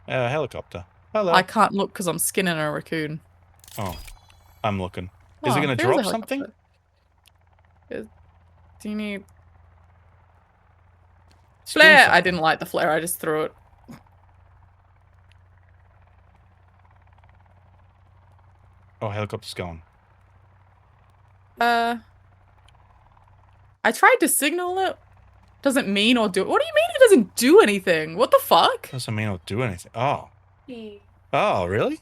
Helicopter. Hello. I can't look because I'm skinning a raccoon. Oh, I'm looking. Is Oh, it going to there's a drop something? helicopter. Do you need... It's doing Flare! I something. didn't light the flare, I just threw it. Oh, helicopter's going. I tried to signal it. Doesn't mean or do. What do you mean it doesn't do anything? What the fuck? Doesn't mean I'll do anything. Oh. Oh, really?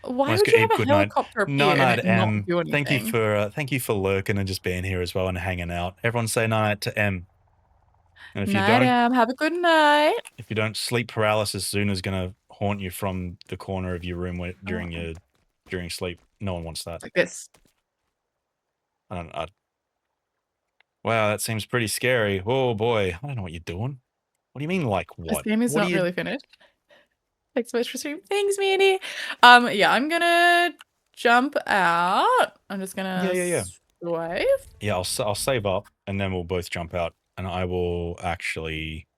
Why Let's would go you eat. have a Good night. helicopter appear Night and night, it not M. do anything? Thank you for lurking and just being here as well and hanging out. Everyone say night to M. And if Night, have a good night. you don't, sleep paralysis Zuna's gonna haunt you from the corner of your room during sleep. No one wants that. Like this. I don't know. Wow, that seems pretty scary. Oh boy, I don't know what you're doing. What do you mean, like This what? game is What not do you- really finished. Thanks so much for streaming. Thanks, Mandy. Yeah, I'm gonna jump out. I'm just gonna Yeah. swipe. Yeah, I'll save up and then we'll both jump out and I will actually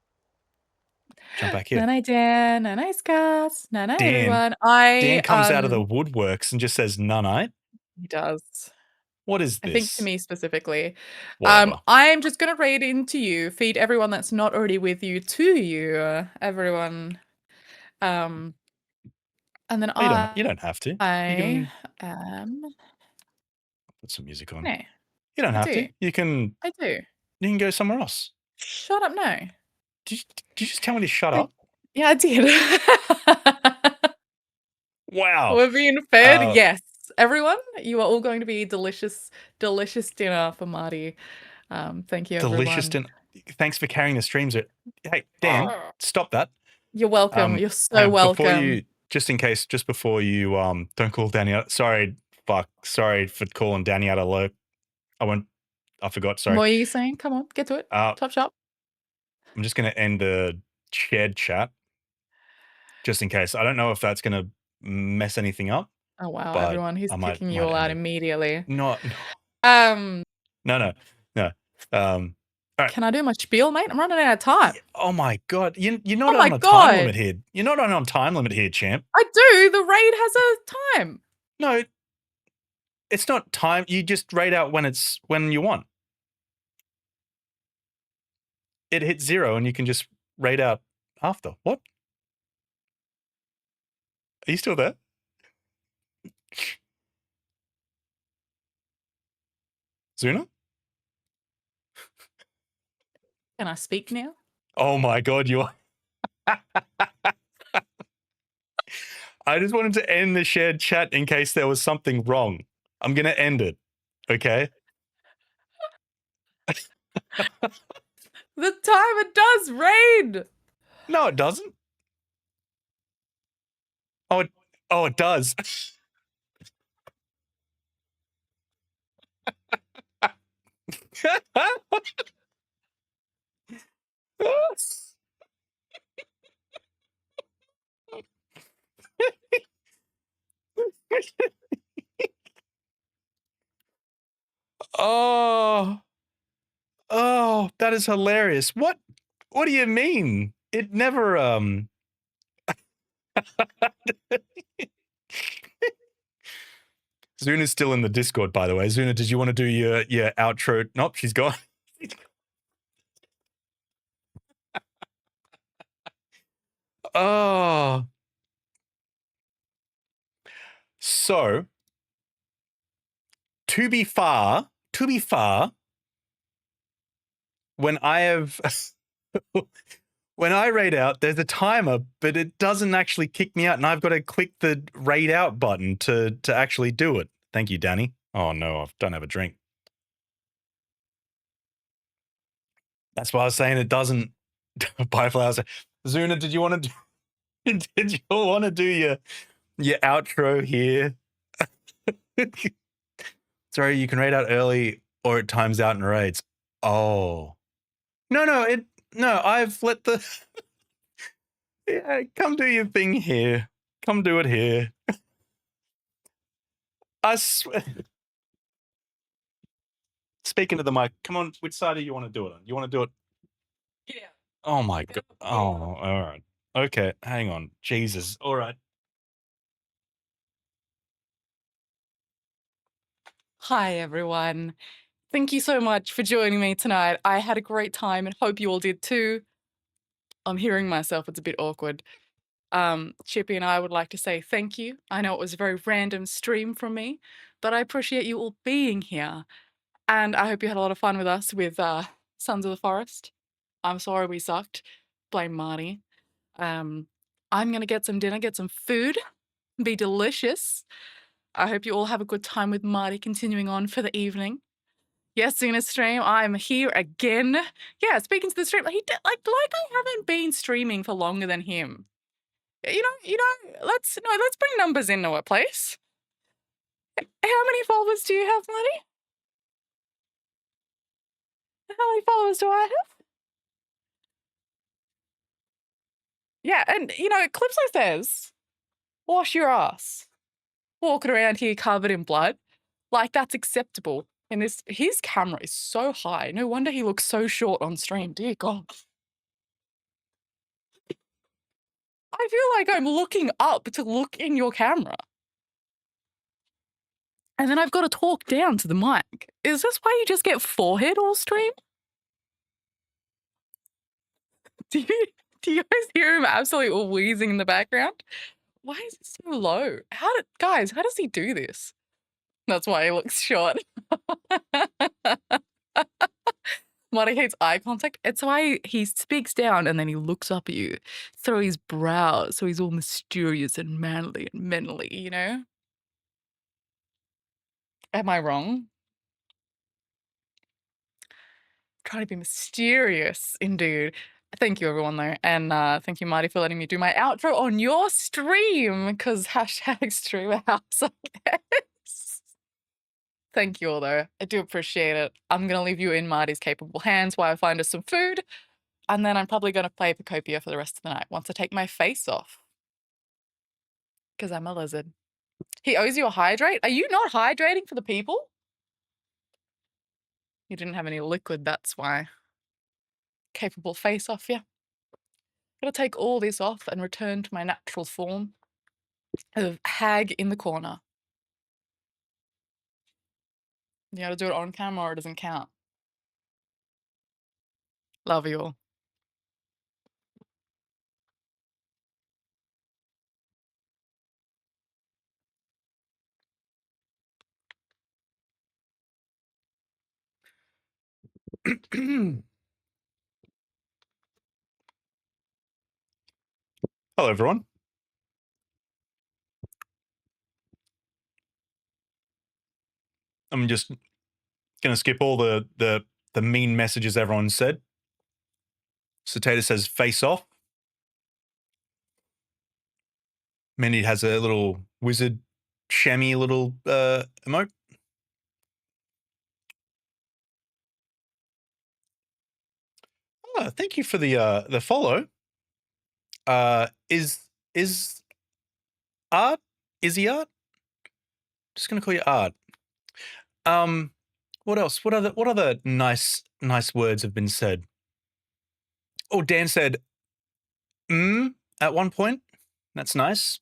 jump back here. Night, Dan. Night, Scott. Night, Dan. everyone. Dan comes out of the woodworks and just says "nunite." He does. What is this? I think to me specifically. Whatever. I'm just gonna read into you. Feed everyone that's not already with you to you, everyone. And then Oh, you don't have to. I am. Put some music on. No, You don't I have do. to. You can go somewhere else. Shut up, no. Did you just tell me to shut up? Yeah, I did. Wow. We're being fed. Yes, everyone, you are all going to be delicious dinner for Marty. Thank you, everyone. Delicious dinner. Thanks for carrying the streams. Hey, Dan, stop that. You're welcome. You're so welcome. Just before you don't call Danny out. Sorry for calling Danny out alert. I forgot, sorry. What are you saying? Come on, get to it. Top shop. I'm just gonna end the shared chat. Just in case. I don't know if that's gonna mess anything up. Oh wow, but everyone, he's might kicking you all out end it. immediately. No. Um, No. All right. Can I do my spiel, mate? I'm running out of time. Oh my god. You're not Oh my on a time God. limit here. You're not on time limit here, champ. I do. The raid has a time. No. It's not time. You just raid out when you want. It hits 0 and you can just raid out after. What? Are you still there? Zuna? Can I speak now? Oh my god, you are. I just wanted to end the shared chat in case there was something wrong. I'm going to end it. Okay? The timer does raid. No, it doesn't. Oh, it does. Oh, that is hilarious. What do you mean? It never Zuna's still in the Discord, by the way. Zuna, did you want to do your outro? Nope, she's gone. Oh. So, to be far, when I raid out, there's a timer, but it doesn't actually kick me out, and I've got to click the raid out button to actually do it. Thank you, Danny. Oh no, I don't have a drink. That's why I was saying it doesn't. Bye, flowers. Zuna, did you want to do your outro here? Sorry, you can raid out early or it times out and raids. Oh. No, I've let the yeah, come do your thing here. Come do it here. I swear. Speaking to the mic, come on, which side do you want to do it on? You want to do it? Yeah. Oh my god. Oh, all right. Okay, hang on. Jesus. All right. Hi, everyone. Thank you so much for joining me tonight. I had a great time and hope you all did too. I'm hearing myself. It's a bit awkward. Chippy and I would like to say thank you. I know it was a very random stream from me, but I appreciate you all being here. And I hope you had a lot of fun with us with Sons of the Forest. I'm sorry we sucked. Blame Marty. I'm gonna get some dinner, get some food, be delicious. I hope you all have a good time with Marty continuing on for the evening. Yes, Zuna stream, I'm here again. Yeah, speaking to the stream, he did, like I haven't been streaming for longer than him. You know, let's bring numbers into it, please. How many followers do you have, Marty? How many followers do I have? Yeah, and you know, clips like this, wash your ass. Walking around here covered in blood, like that's acceptable. And his camera is so high. No wonder he looks so short on stream. Dear God. I feel like I'm looking up to look in your camera. And then I've got to talk down to the mic. Is this why you just get forehead all stream? Do you guys hear him absolutely wheezing in the background? Why is it so low? Guys, how does he do this? That's why he looks short. Marty hates eye contact. It's why he speaks down and then he looks up at you through his brows, so he's all mysterious and manly and manly, you know? Am I wrong? Trying to be mysterious, indeed. Thank you, everyone, though. And thank you, Marty, for letting me do my outro on your stream, because hashtag stream house, I guess. Thank you all, though. I do appreciate it. I'm going to leave you in Marty's capable hands while I find us some food. And then I'm probably going to play Pacopia for the rest of the night once I take my face off. Because I'm a lizard. He owes you a hydrate? Are you not hydrating for the people? You didn't have any liquid, that's why. Capable face off, yeah. Gotta take all this off and return to my natural form of hag in the corner. You gotta do it on camera or it doesn't count. Love you all. Hello, everyone. I'm just gonna skip all the mean messages everyone said. Cicada says face off. Mindy has a little wizard chamois little emote. Oh, thank you for the follow. Is Art? Is he Art? Just gonna call you Art. What else? What other nice words have been said? Oh, Dan said at one point. That's nice.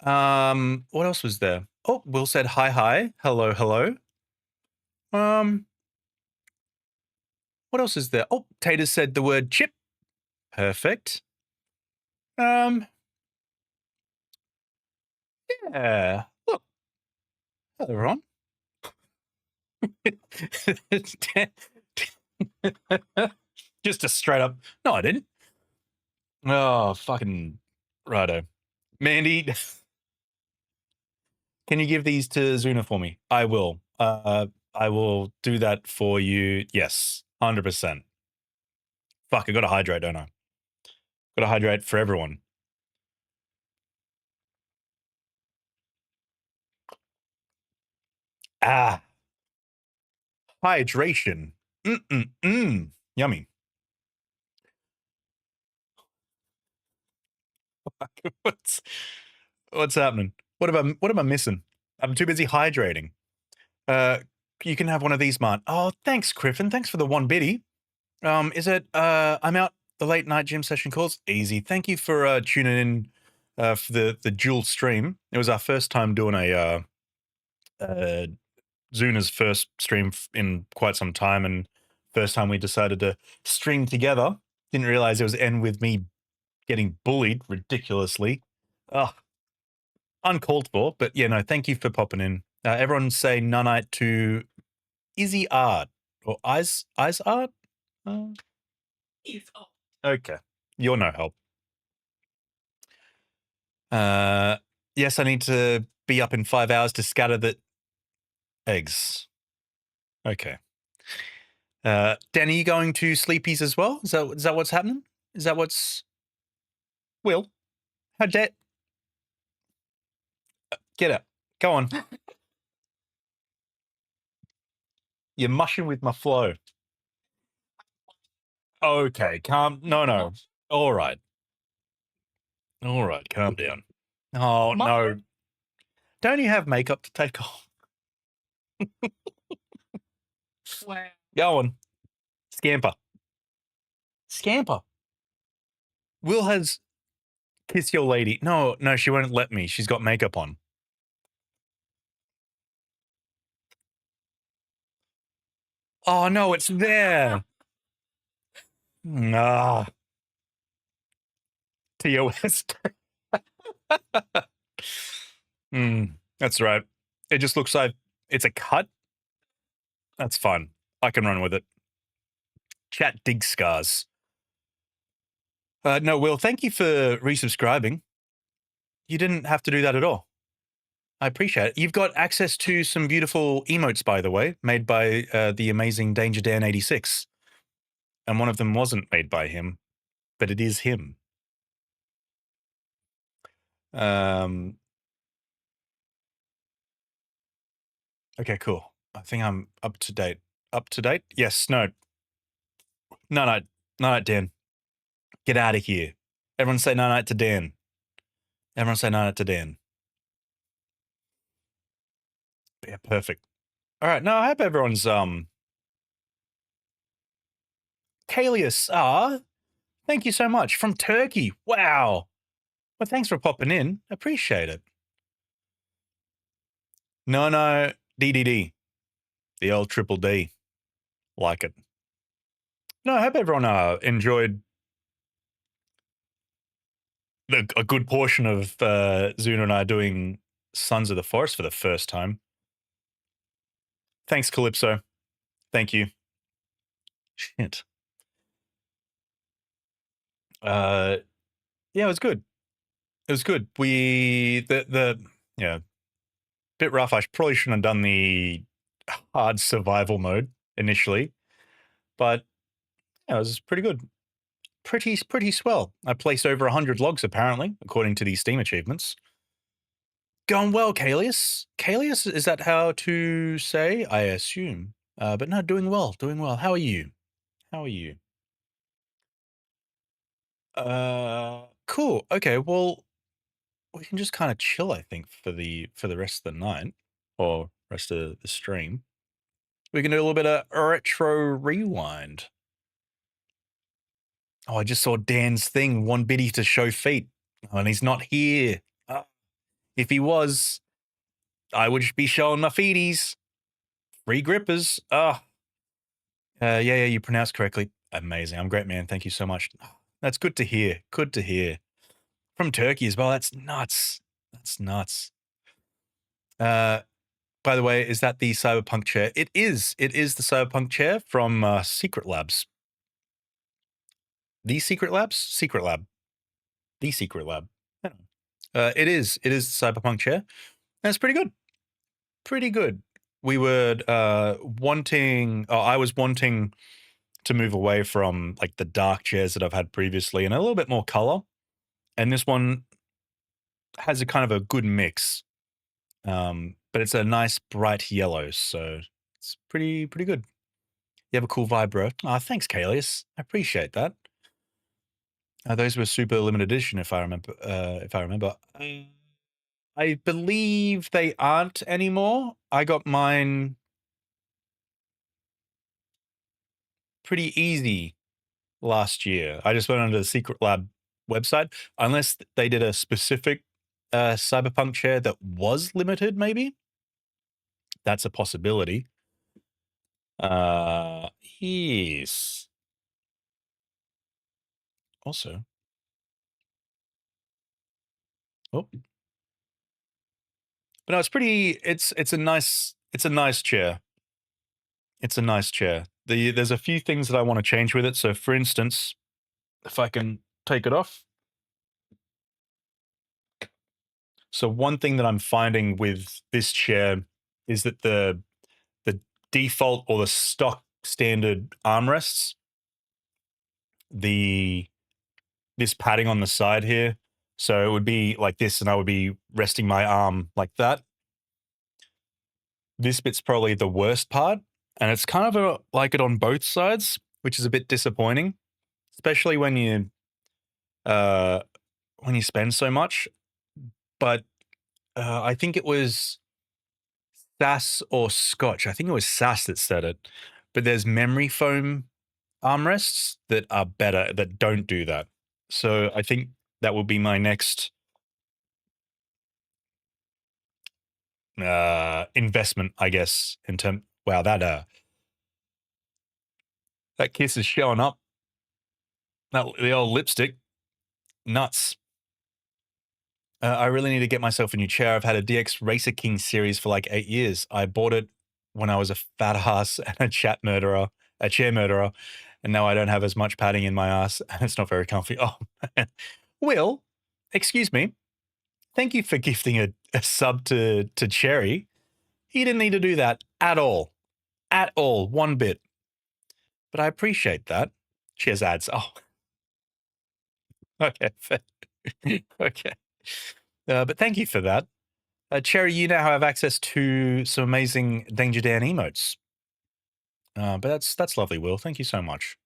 What else was there? Oh, Will said hi, hello, hello. What else is there? Oh, Tater said the word chip. Perfect. Yeah. Look. Hello, everyone. Just a straight up. No, I didn't. Oh, fucking righto. Mandy, can you give these to Zuna for me? I will. I will do that for you. Yes, 100%. Fuck, I gotta hydrate, don't I? Gotta hydrate for everyone. Ah. Hydration. Yummy. What's happening? What am I missing? I'm too busy hydrating. You can have one of these, Mart. Oh, thanks, Griffin. Thanks for the one biddy. Is it I'm out the late night gym session calls? Easy. Thank you for tuning in for the dual stream. It was our first time doing a Zuna's first stream in quite some time, and first time we decided to stream together. Didn't realize it was end with me getting bullied ridiculously. Ugh. Uncalled for, but yeah, no, thank you for popping in. Everyone say Nunite to Izzy Art. or eyes art. Okay, you're no help. Yes, I need to be up in 5 hours to scatter the eggs. Okay. Dan, are you going to sleepies as well? Is that what's happening? Is that what's... Will? How dare... Get up. Go on. You're mushing with my flow. Okay, calm... No. All right. All right, calm down. Oh, no. Don't you have makeup to take off? Wow. Go on. Scamper. Scamper. Will has... Kiss your lady. No, she won't let me. She's got makeup on. Oh, no, it's there. Ah. TOS. That's right. It just looks like it's a cut. That's fine. I can run with it. Chat dig scars. No, Will, thank you for resubscribing. You didn't have to do that at all. I appreciate it. You've got access to some beautiful emotes, by the way, made by the amazing Danger Dan 86. And one of them wasn't made by him, but it is him. Okay, cool. I think I'm up to date. Up to date? Yes, no. No, Dan. Get out of here. Everyone say no to Dan. Everyone say no to Dan. Yeah, perfect. All right, no, I hope everyone's Kalius, thank you so much. From Turkey. Wow. Well, thanks for popping in. Appreciate it. No, DDD. The old triple D. Like it. No, I hope everyone enjoyed a good portion of Zuna and I doing Sons of the Forest for the first time. Thanks, Calypso. Thank you. Shit. Yeah, it was good. It was good. Yeah, bit rough. I probably shouldn't have done the hard survival mode initially, but yeah, it was pretty good. Pretty swell. I placed over 100 logs apparently, according to these Steam achievements. Going well, Kalius. Kalius, is that how to say? I assume. But no, doing well. How are you? Cool. Okay, well, we can just kind of chill, I think, for the rest of the night or rest of the stream. We can do a little bit of retro rewind. Oh, I just saw Dan's thing, one biddy to show feet, and he's not here. If he was, I would be showing my feeties. Free grippers. Yeah, you pronounced correctly. Amazing. I'm great, man. Thank you so much. That's good to hear. Good to hear. From Turkey as well. That's nuts. By the way, is that the Cyberpunk chair? It is. It is the Cyberpunk chair from Secret Labs. The Secret Labs? Secret Lab. The Secret Lab. It is. It is the Cyberpunk chair. That's pretty good. Pretty good. We were I was wanting to move away from like the dark chairs that I've had previously and a little bit more color. And this one has a kind of a good mix. But it's a nice bright yellow, so it's pretty good. You have a cool vibe, bro. Oh, thanks, Kalius. I appreciate that. Those were super limited edition, if I remember. I believe they aren't anymore. I got mine pretty easy last year. I just went onto the Secret Lab website, unless they did a specific Cyberpunk chair that was limited, maybe. That's a possibility. Yes. Also. Oh. But no, it's pretty. It's a nice chair. It's a nice chair. There's a few things that I want to change with it. So, for instance, if I can take it off. So, one thing that I'm finding with this chair is that the default or the stock standard armrests, this padding on the side here, so it would be like this, and I would be resting my arm like that. This bit's probably the worst part, and it's kind of like it on both sides, which is a bit disappointing, especially when you spend so much. But I think it was Sass or Scotch. I think it was Sass that said it. But there's memory foam armrests that are better, that don't do that. So I think that will be my next investment, I guess, in term. Wow, that kiss is showing up. The old lipstick. Nuts. I really need to get myself a new chair. I've had a DX Racer King series for like 8 years. I bought it when I was a fat ass and a chair murderer, and now I don't have as much padding in my ass, and it's not very comfy. Oh, man. Will, excuse me. Thank you for gifting a sub to Cherry. He didn't need to do that at all. At all. One bit. But I appreciate that. Cheers, ads. Oh. Okay. Okay. But thank you for that. Cherry, you now have access to some amazing Danger Dan emotes. But that's lovely, Will. Thank you so much.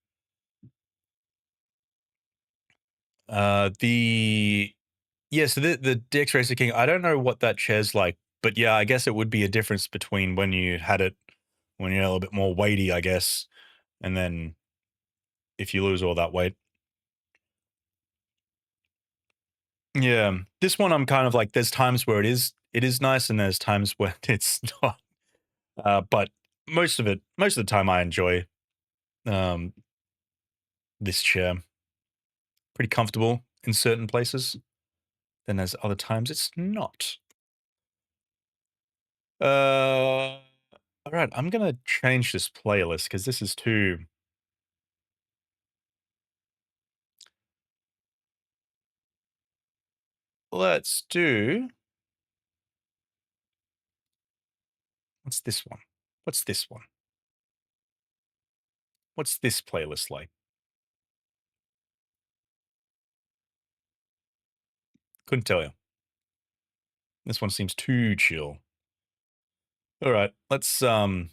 So the DX Racer King, I don't know what that chair's like, but yeah, I guess it would be a difference between when you had it, when you're a little bit more weighty, I guess, and then if you lose all that weight. Yeah, this one I'm kind of like, there's times where it is nice, and there's times where it's not. But most of the time I enjoy this chair. Pretty comfortable in certain places. Then there's other times it's not. All right, I'm gonna change this playlist because this is too. Let's do. What's this one? What's this one? What's this playlist like? Couldn't tell you. This one seems too chill. All right, let's if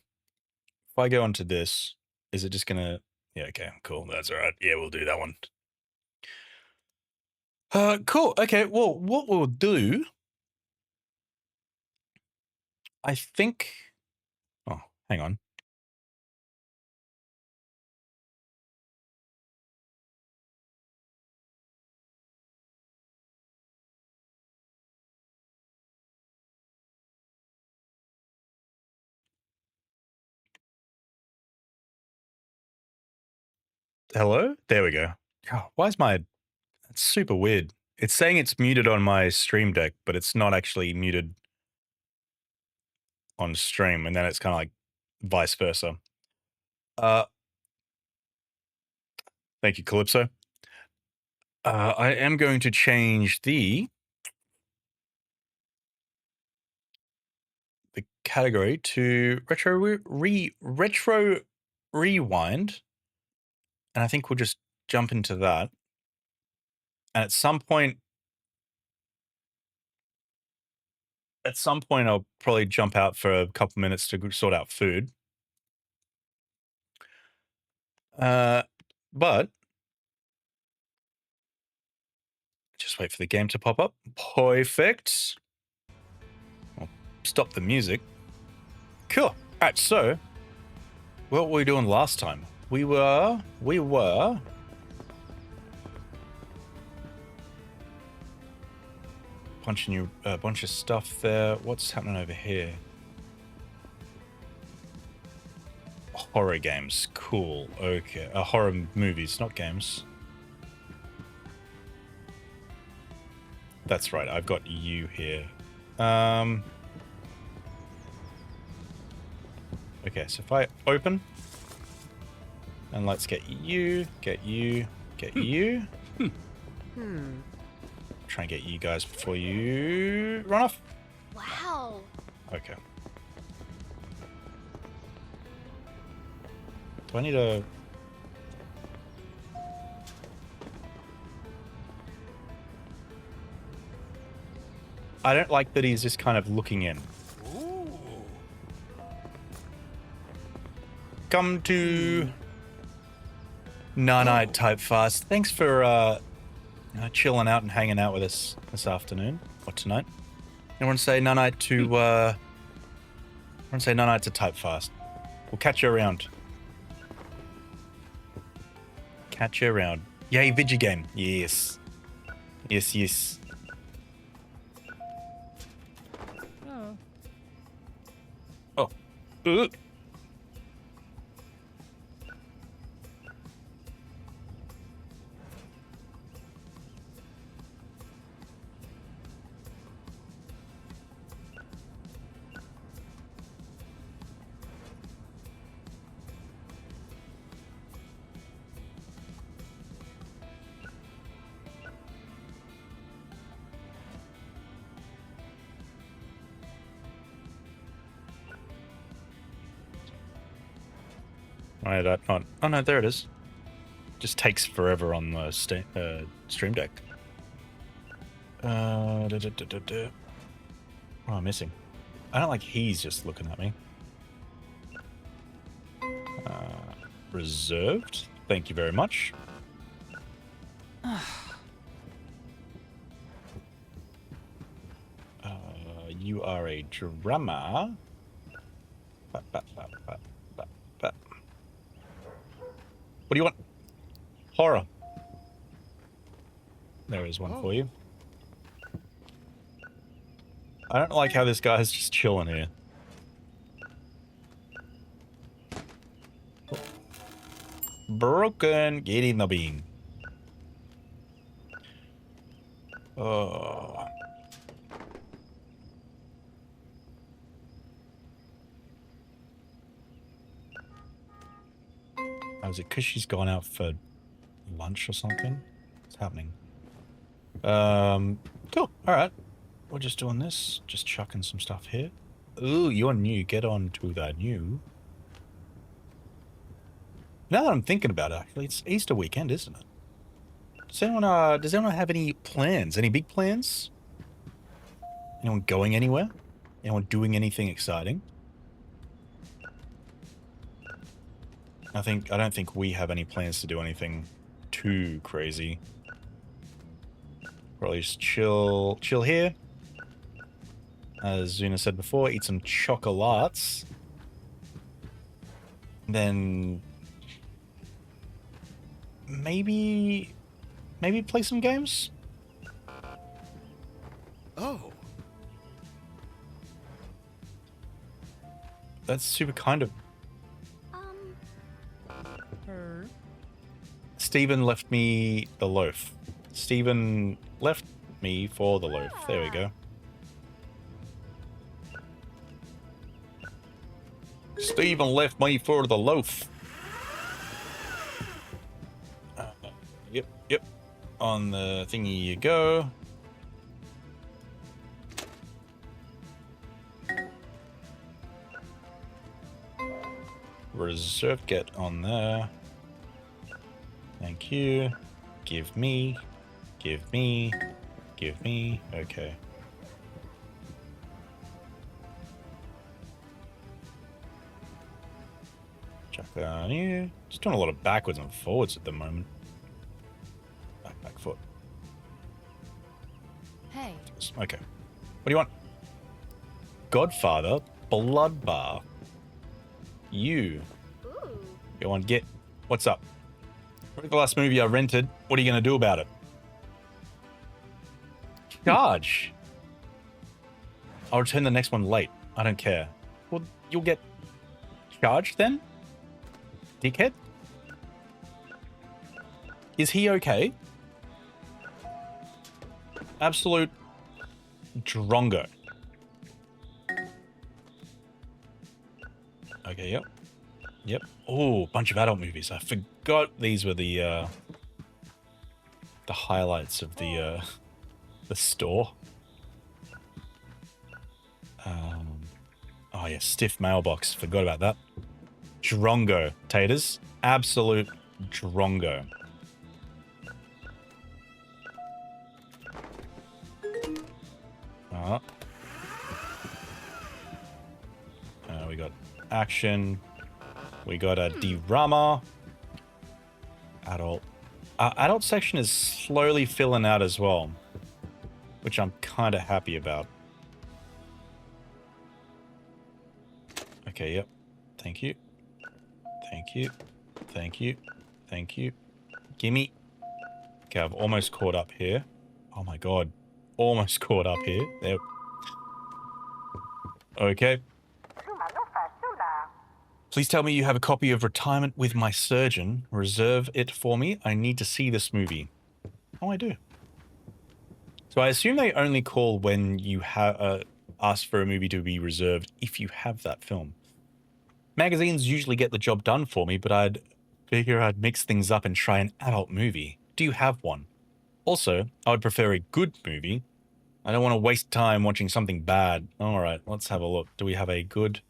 I go onto this, is it just gonna? Yeah, okay, cool. That's all right. Yeah, we'll do that one. Cool. Okay, well, what we'll do, I think. Oh, hang on. Hello? There we go. God, why is my... That's super weird. It's saying it's muted on my stream deck, but it's not actually muted on stream, and then it's kind of like vice versa. Thank you, Calypso. I am going to change the category to retro rewind, and I think we'll just jump into that. And at some point, I'll probably jump out for a couple minutes to sort out food. But just wait for the game to pop up. Perfect. I'll stop the music. Cool. All right, so what were we doing last time? We were punching a bunch of stuff there. What's happening over here? Horror games. Cool. Okay. Horror movies, not games. That's right. I've got you here. Okay, Okay, so if I open, and let's get you, get you. Try and get you guys before you run off. Wow. Okay. Do I need a... I don't like that he's just kind of looking in. Come to Nanite Type Fast. Thanks for chilling out and hanging out with us this afternoon or tonight. I want to say Nanite to Type Fast. We'll catch you around. Catch you around. Yay, Vigi game. Yes. Yes. Oh. Oh no, there it is. Just takes forever on the stream deck. What am I missing? I don't like he's just looking at me. Reserved. Thank you very much. You are a drummer. What do you want? Horror. There is one for you. I don't like how this guy is just chilling here. Broken. Get in the beam. Oh. Is it because she's gone out for lunch or something? What's happening? Cool. All right. We're just doing this. Just chucking some stuff here. Ooh, you're new. Get on to that new. Now that I'm thinking about it, actually, it's Easter weekend, isn't it? Does anyone have any plans? Any big plans? Anyone going anywhere? Anyone doing anything exciting? I don't think we have any plans to do anything too crazy. Probably just chill here. As Zuna said before, eat some chocolates. Then maybe play some games. Oh. That's super kind of. Stephen left me the loaf. Stephen left me for the loaf. There we go. Stephen left me for the loaf. Yep. On the thingy you go. Reserve, get on there. Thank you. Give me. Okay. Chuck that on you. Just doing a lot of backwards and forwards at the moment. Back foot. Hey. Okay. What do you want? Godfather, Blood Bar. You want get? What's up? The last movie I rented. What are you going to do about it? Charge. I'll return the next one late. I don't care. Well, you'll get charged then? Dickhead? Is he okay? Absolute drongo. Okay, yep. Yep. Oh, bunch of adult movies. I forgot these were the highlights of the store. Oh yeah, stiff mailbox. Forgot about that. Drongo taters. Absolute drongo. We got action. We got a D-Rama. Adult. Adult section is slowly filling out as well, which I'm kind of happy about. Okay, yep. Thank you. Thank you. Thank you. Thank you. Gimme. Okay, I've almost caught up here. Oh my god. Almost caught up here. There. Okay. Please tell me you have a copy of Retirement with My Surgeon. Reserve it for me. I need to see this movie. Oh, I do. So I assume they only call when you ask for a movie to be reserved if you have that film. Magazines usually get the job done for me, but I'd figure I'd mix things up and try an adult movie. Do you have one? Also, I would prefer a good movie. I don't want to waste time watching something bad. Alright, let's have a look. Do we have a good...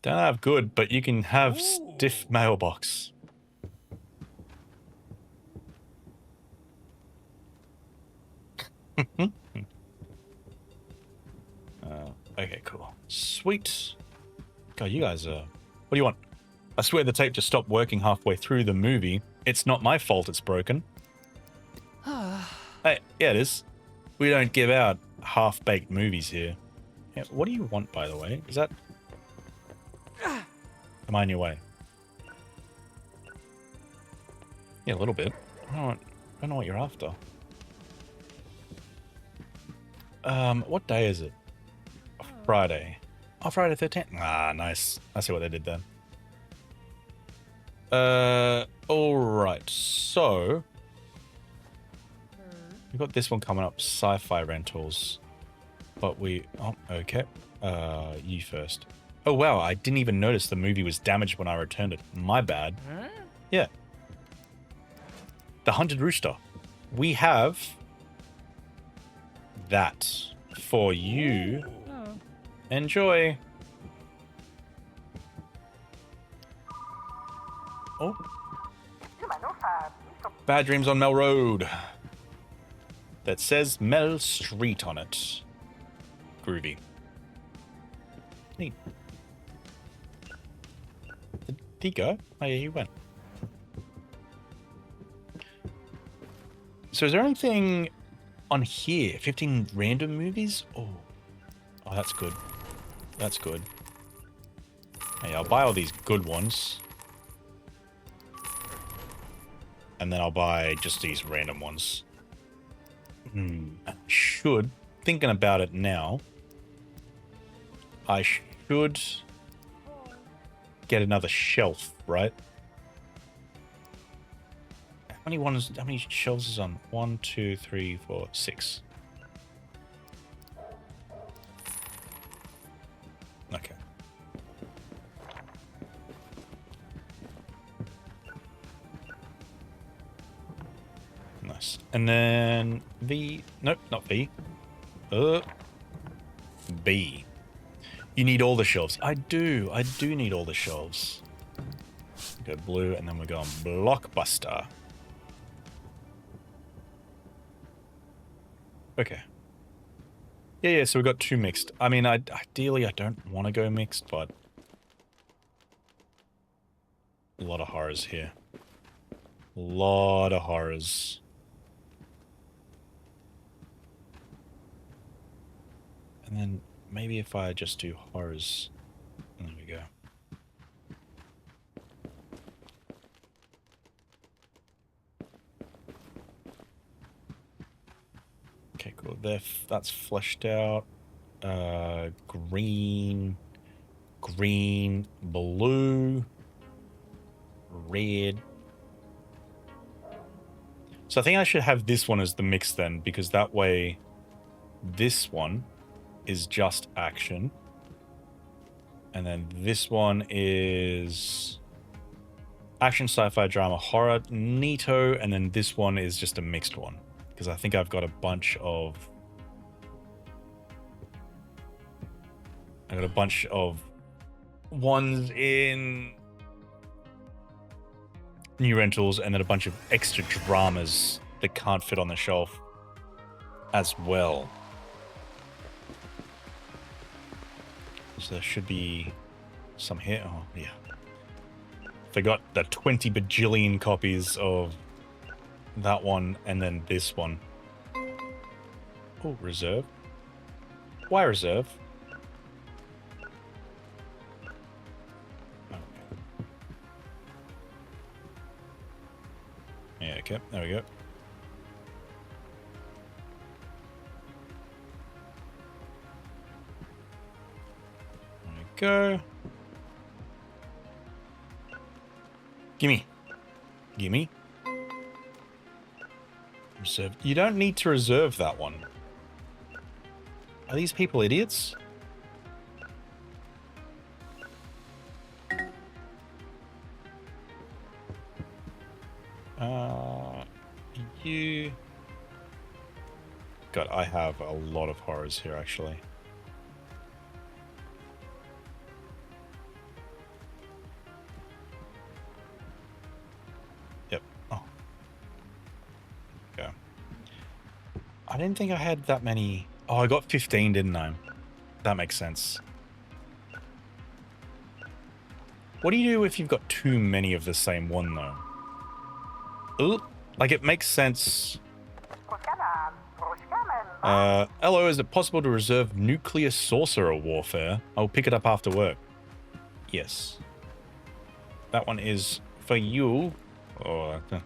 Don't have good, but you can have stiff mailbox. Okay, cool. Sweet. God, you guys are... What do you want? I swear the tape just stopped working halfway through the movie. It's not my fault it's broken. Hey, yeah, it is. We don't give out half-baked movies here. Yeah, what do you want, by the way? Is that... Am I in your way? Yeah, a little bit. I don't know what you're after. What day is it? Friday. Oh, Friday 13th. Ah, nice. I see what they did then. Alright. So... We've got this one coming up. Sci-fi rentals. But we... Oh, okay. You first. Oh, wow. I didn't even notice the movie was damaged when I returned it. My bad. Yeah. The Hunted Rooster. We have... that for you. Enjoy. Oh. Bad Dreams on Mel Road. That says Mel Street on it. Groovy. Neat. Did he go? Oh yeah, he went. So is there anything on here? 15 random movies? Oh, that's good. That's good. Hey, I'll buy all these good ones. And then I'll buy just these random ones. Thinking about it now, I should get another shelf, right? How many shelves is on? 1, 2, 3, 4, 6. Okay. Nice. And then V. Nope, not V. B. You need all the shelves. I do need all the shelves. Go blue, and then we're going Blockbuster. Okay. Yeah, so we got 2 mixed. I mean, ideally I don't want to go mixed, but... A lot of horrors here. A lot of horrors. And then maybe if I just do horrors... There we go. Okay, cool. That's fleshed out. Green, blue, red. So I think I should have this one as the mix then, because that way this one is just action. And then this one is action, sci-fi, drama, horror, neato. And then this one is just a mixed one. Because I think I've got a bunch of... I got a bunch of ones in new rentals and then a bunch of extra dramas that can't fit on the shelf as well. So there should be some here. Oh, yeah. They got the 20 bajillion copies of that one and then this one. Oh, reserve. Why reserve? Yeah, okay, there we go. There we go. Gimme. Gimme. Reserve. You don't need to reserve that one. Are these people idiots? You... God, I have a lot of horrors here, actually. Yep. Oh. Okay. I didn't think I had that many... Oh, I got 15, didn't I? That makes sense. What do you do if you've got too many of the same one, though? Ooh, like, it makes sense. Hello, is it possible to reserve nuclear sorcerer warfare? I'll pick it up after work. Yes. That one is for you. Oh, okay.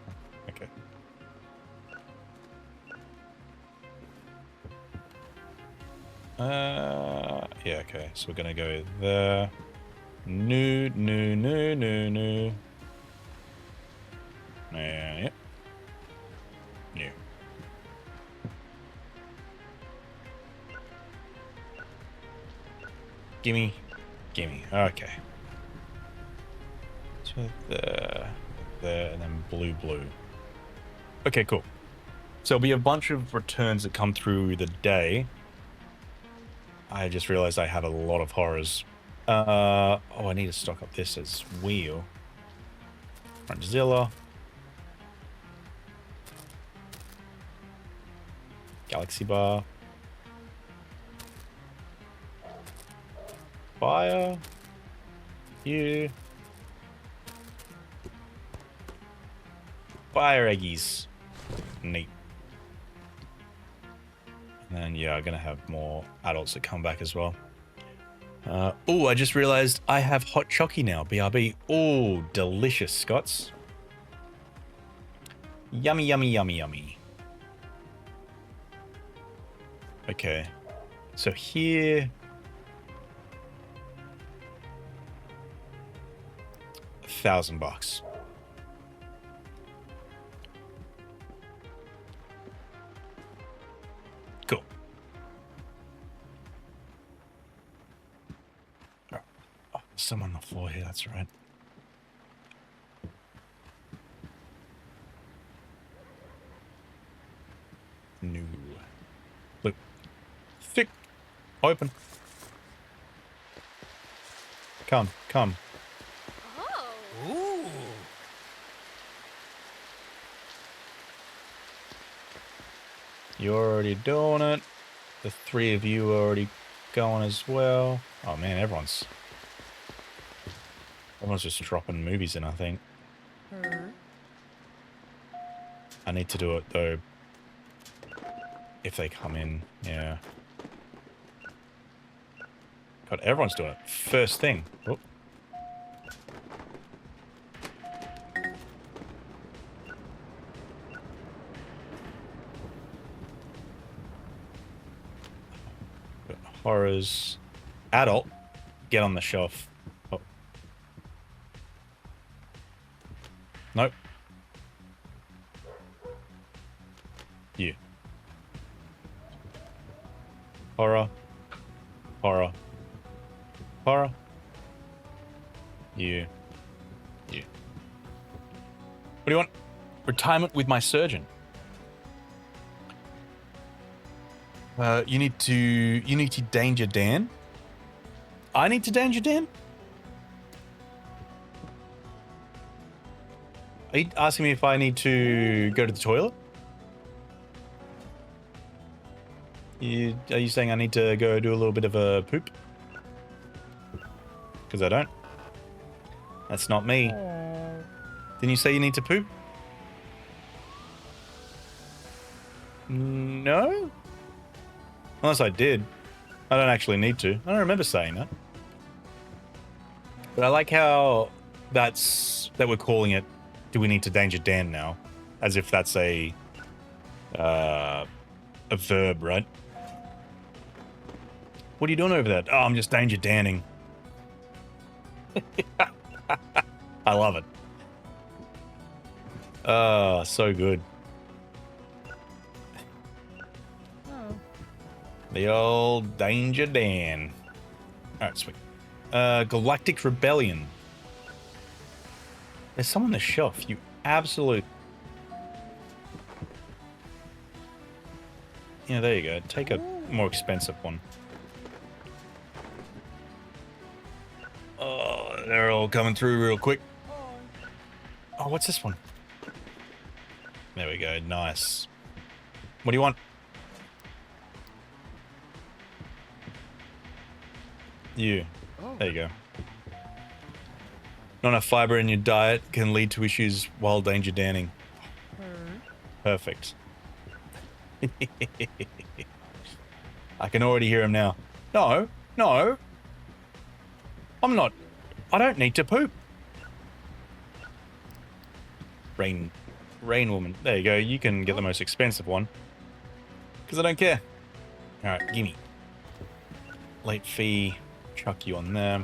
Yeah, okay. So we're gonna go there. New. Yep. New. Gimme. Okay. So there, and then blue. Okay, cool. So there'll be a bunch of returns that come through the day. I just realized I had a lot of horrors. Oh, I need to stock up this as wheel. Frontzilla. Galaxy bar. Fire. You. Fire eggies. Neat. And then, yeah, I'm going to have more adults that come back as well. Oh, I just realized I have hot chocky now. BRB. Oh, delicious, Scots. Yummy. Okay. So here... $1,000. Cool. Oh, there's someone on the floor here, that's right. No. Look. Thick. Open. Come. Ooh. You're already doing it. The three of you are already going as well. Oh man, everyone's just dropping movies in, I think. I need to do it though. If they come in, yeah. God, everyone's doing it. First thing. Oh. Horrors. Adult. Get on the shelf. Oh. Nope. You. Horror. Horror. Horror. You. You. What do you want? Retirement with my surgeon. You need to danger Dan. I need to danger Dan? Are you asking me if I need to go to the toilet? Are you saying I need to go do a little bit of a poop? Because I don't. That's not me. Didn't you say you need to poop? No? Unless I did. I don't actually need to. I don't remember saying that. But I like how that we're calling it, do we need to danger Dan now? As if that's a verb, right? What are you doing over there? Oh, I'm just danger Danning. I love it. Oh, so good. The old Danger Dan. Alright, sweet. Galactic Rebellion. There's some on the shelf, you absolute... Yeah, there you go. Take a more expensive one. Oh, they're all coming through real quick. Oh, what's this one? There we go, nice. What do you want? You. There you go. Not enough fiber in your diet can lead to issues while danger danning. Perfect. I can already hear him now. No, no. I'm not. I don't need to poop. Rain woman. There you go. You can get the most expensive one. Because I don't care. Alright, gimme. Late fee. Chuck you on there.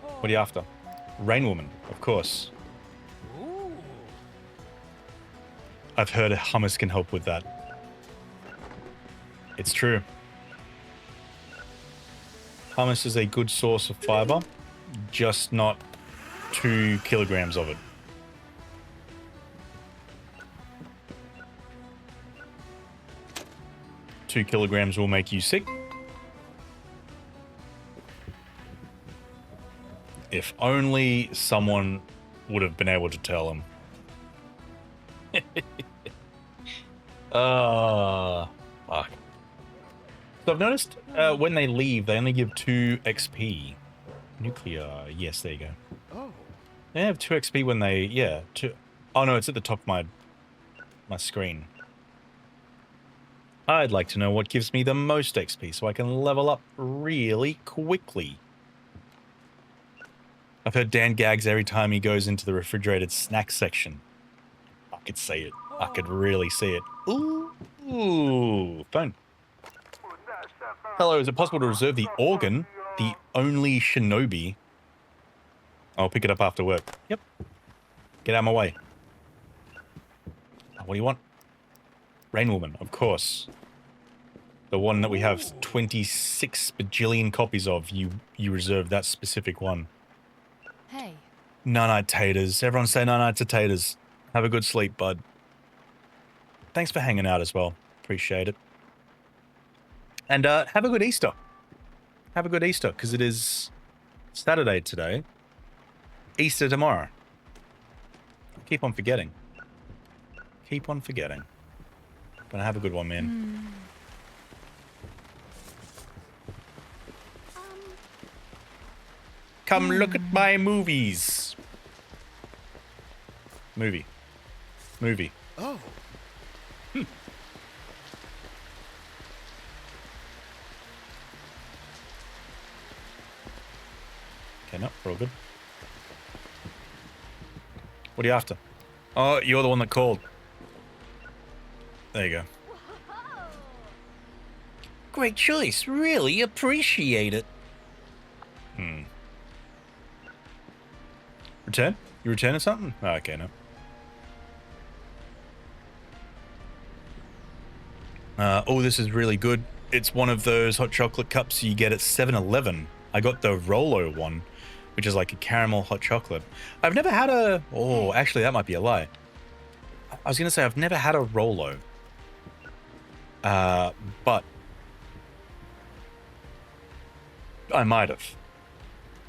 What are you after? Rain woman, of course. I've heard hummus can help with that. It's true. Hummus is a good source of fiber, just not 2 kilograms of it. Two kilograms will make you sick. If only someone would have been able to tell him. Fuck. So I've noticed when they leave, they only give 2 XP. Nuclear, yes, there you go. Oh. They have 2 XP when they, yeah, 2. Oh no, it's at the top of my screen. I'd like to know what gives me the most XP so I can level up really quickly. I've heard Dan gags every time he goes into the refrigerated snack section. I could see it. I could really see it. Ooh, phone. Hello, is it possible to reserve the organ? The only shinobi. I'll pick it up after work. Yep. Get out of my way. What do you want? Rain Woman, of course. The one that we have 26 bajillion copies of. You reserve that specific one. Hey. Night taters. Everyone say night to taters. Have a good sleep, bud. Thanks for hanging out as well. Appreciate it. And have a good Easter. Have a good Easter, because it is Saturday today. Easter tomorrow. Keep on forgetting. Keep on forgetting. But have a good one, man. Come look at my movies. Movie. Oh. Okay, no, we're all good. What are you after? Oh, you're the one that called. There you go. Great choice. Really appreciate it. Return? You returning something? Oh, okay, no. Oh, this is really good. It's one of those hot chocolate cups you get at 7-Eleven. I got the Rolo one, which is like a caramel hot chocolate. I've never had a... Oh, actually, that might be a lie. I was going to say I've never had a Rolo. But I might have.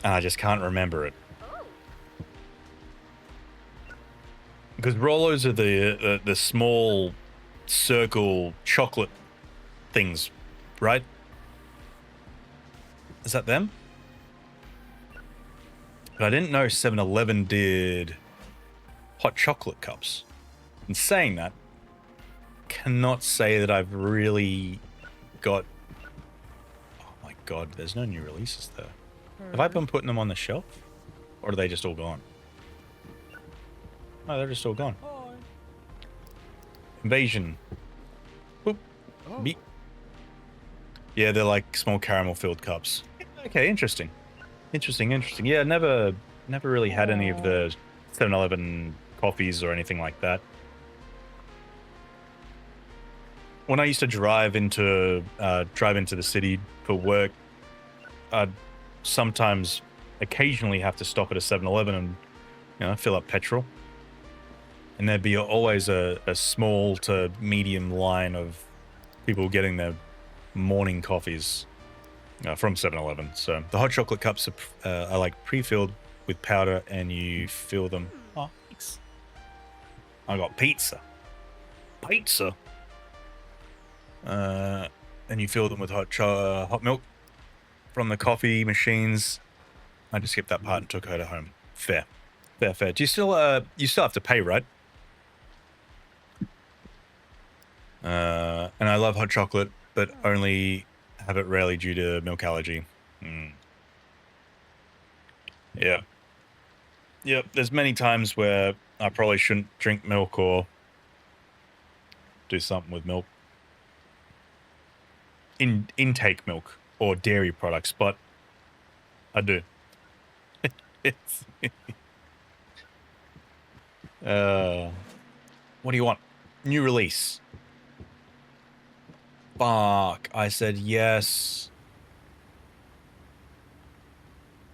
And I just can't remember it. Because Rolos are the small circle chocolate things, right? Is that them? But I didn't know 7-Eleven did hot chocolate cups. And saying that, cannot say that I've really got... Oh my god, there's no new releases there. Have I been putting them on the shelf? Or are they just all gone? Oh, they're just all gone. Invasion. Boop. Beep. Yeah, they're like small caramel-filled cups. Okay, interesting. Interesting. Yeah, never really had any of the 7-Eleven coffees or anything like that. When I used to drive into the city for work, I'd sometimes, occasionally have to stop at a 7-Eleven and, you know, fill up petrol. And there'd be always a small to medium line of people getting their morning coffees from 7-Eleven. So the hot chocolate cups are like pre-filled with powder, and you fill them. Oh, thanks. I got pizza. And you fill them with hot milk from the coffee machines. I just skipped that part and took her to home. Fair. Do you still have to pay, right? And I love hot chocolate, but only have it rarely due to milk allergy. Yeah. Yep, there's many times where I probably shouldn't drink milk or do something with milk. Intake milk or dairy products, but I do. It's what do you want? New release. Fuck, I said yes.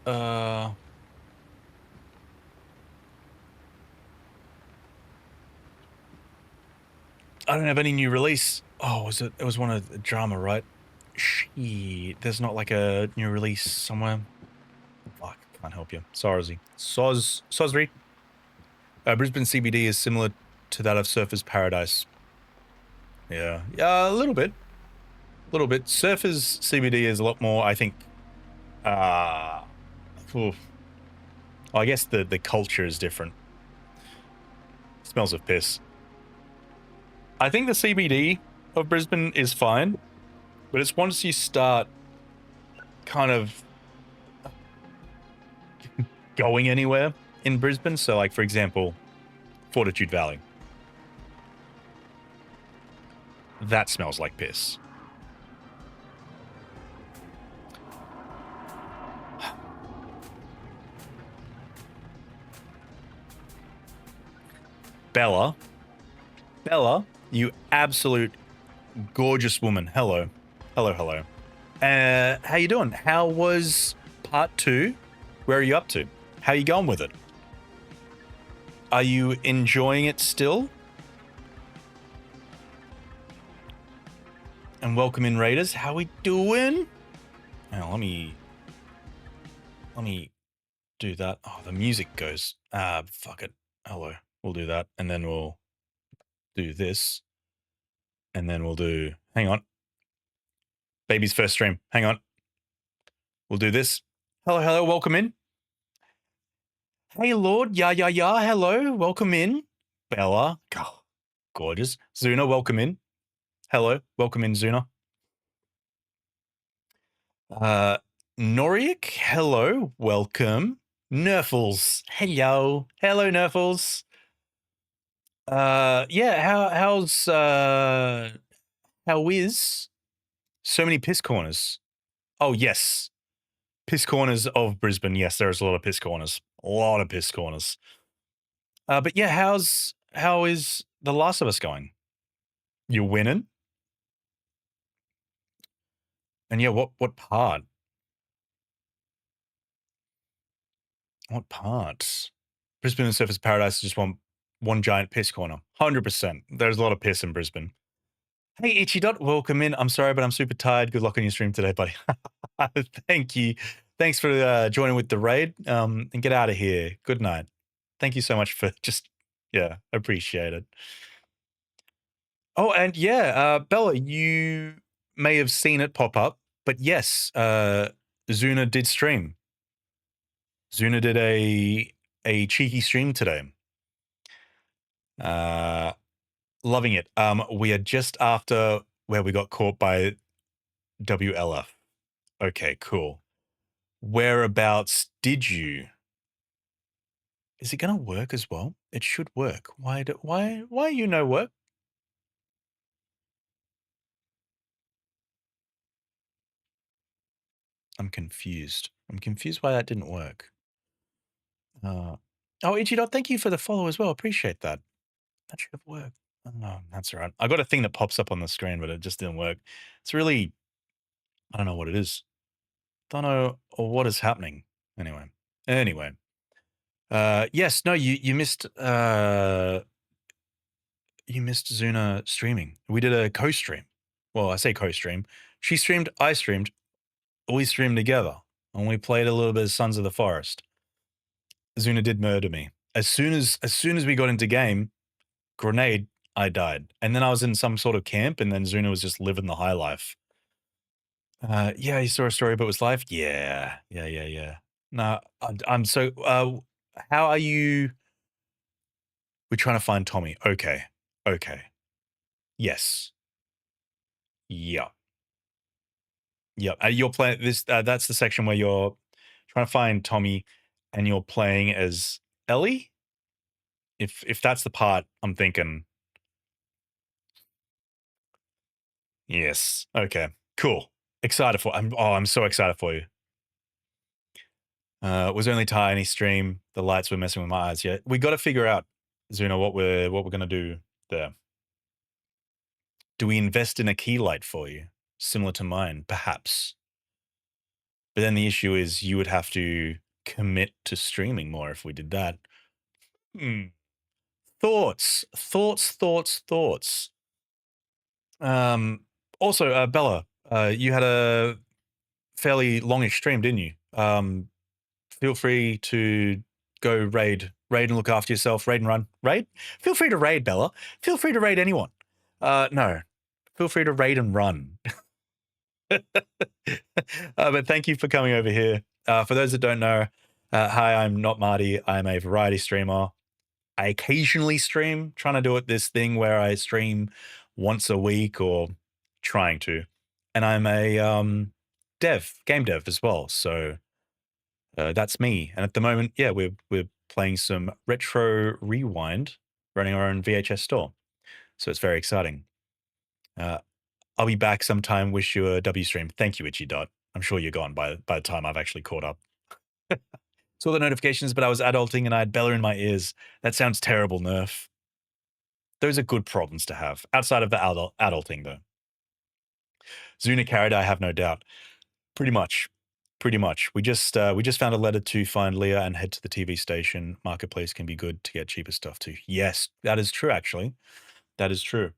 I don't have any new release. Oh, it was one of the drama, right? Shit, there's not like a new release somewhere. Fuck, can't help you. Sorry. Sosri. Brisbane CBD is similar to that of Surfers Paradise. Yeah, a little bit. Surfers CBD is a lot more, I think. I guess the culture is different. Smells of piss. I think the CBD of Brisbane is fine, but it's once you start kind of going anywhere in Brisbane. So, like, for example, Fortitude Valley. That smells like piss. Bella, you absolute gorgeous woman. Hello. How you doing? How was part 2? Where are you up to? How you going with it? Are you enjoying it still? And welcome in, Raiders. How we doing? Now, let me do that. Oh, the music goes. Fuck it. Hello. We'll do that, and then we'll do this, and then we'll do... Hang on. Baby's first stream. Hang on. We'll do this. Hello. Welcome in. Hey, Lord. Yeah. Hello. Welcome in. Bella. Oh, gorgeous. Zuna, welcome in. Hello. Welcome in, Zuna. Noriak. Hello. Welcome. Nerfles. Hello. Hello, Nerfles. Yeah, how is so many piss corners? Oh, yes. Piss corners of Brisbane. Yes, there's a lot of piss corners. But yeah, how is The Last of Us going? You winning? And yeah, what part? What part? Brisbane and Surfers Paradise is just one giant piss corner. 100%. There's a lot of piss in Brisbane. Hey, Itchy Dot, welcome in. I'm sorry, but I'm super tired. Good luck on your stream today, buddy. Thank you. Thanks for joining with the raid. And get out of here. Good night. Thank you so much for just, yeah, appreciate it. Oh, and yeah, Bella, you may have seen it pop up, but yes, Zuna did stream. Zuna did a cheeky stream today. Loving it. We are just after where we got caught by WLF. Okay, cool. Whereabouts did you? Is it gonna work as well? It should work. Why you know what? I'm confused. I'm confused why that didn't work. Oh, Ichidot, thank you for the follow as well. Appreciate that. That should have worked. Oh, that's all right. I got a thing that pops up on the screen, but it just didn't work. It's really, I don't know what it is. Don't know what is happening. Anyway. Yes, no, you missed Zuna streaming. We did a co-stream. Well, I say co-stream. She streamed, I streamed. We streamed together, and we played a little bit of Sons of the Forest. Zuna did murder me. As soon as we got into game, grenade, I died. And then I was in some sort of camp, and then Zuna was just living the high life. Yeah, you saw a story about his life? Yeah. No, I'm so, how are you? We're trying to find Tommy. Okay. Yes. Yeah. Yep. You're playing this, that's the section where you're trying to find Tommy and you're playing as Ellie? If that's the part I'm thinking. Yes. Okay. Cool. Excited for I'm so excited for you. It was only tiny stream. The lights were messing with my eyes. Yeah. We got to figure out, Zuna, what we're gonna do there. Do we invest in a key light for you? Similar to mine, perhaps. But then the issue is you would have to commit to streaming more if we did that. Thoughts. Also, Bella, you had a fairly longish stream, didn't you? Feel free to go raid and look after yourself. Raid and run. Raid? Feel free to raid, Bella. Feel free to raid anyone. No. Feel free to raid and run. But thank you for coming over here. For those that don't know, hi, I'm not Marty. I'm a variety streamer. I occasionally stream, trying to do this thing where I stream once a week or trying to. And I'm a game dev as well. So that's me. And at the moment, yeah, we're playing some Retro Rewind, running our own VHS store. So it's very exciting. I'll be back sometime. Wish you a W stream. Thank you, Itchy Dot. I'm sure you're gone by the time I've actually caught up. Saw the notifications, but I was adulting and I had Bella in my ears. That sounds terrible, Nerf. Those are good problems to have, outside of the adulting, though. Zuna carried, I have no doubt. Pretty much. We just found a letter to find Leah and head to the TV station. Marketplace can be good to get cheaper stuff too. Yes, that is true, actually. That is true.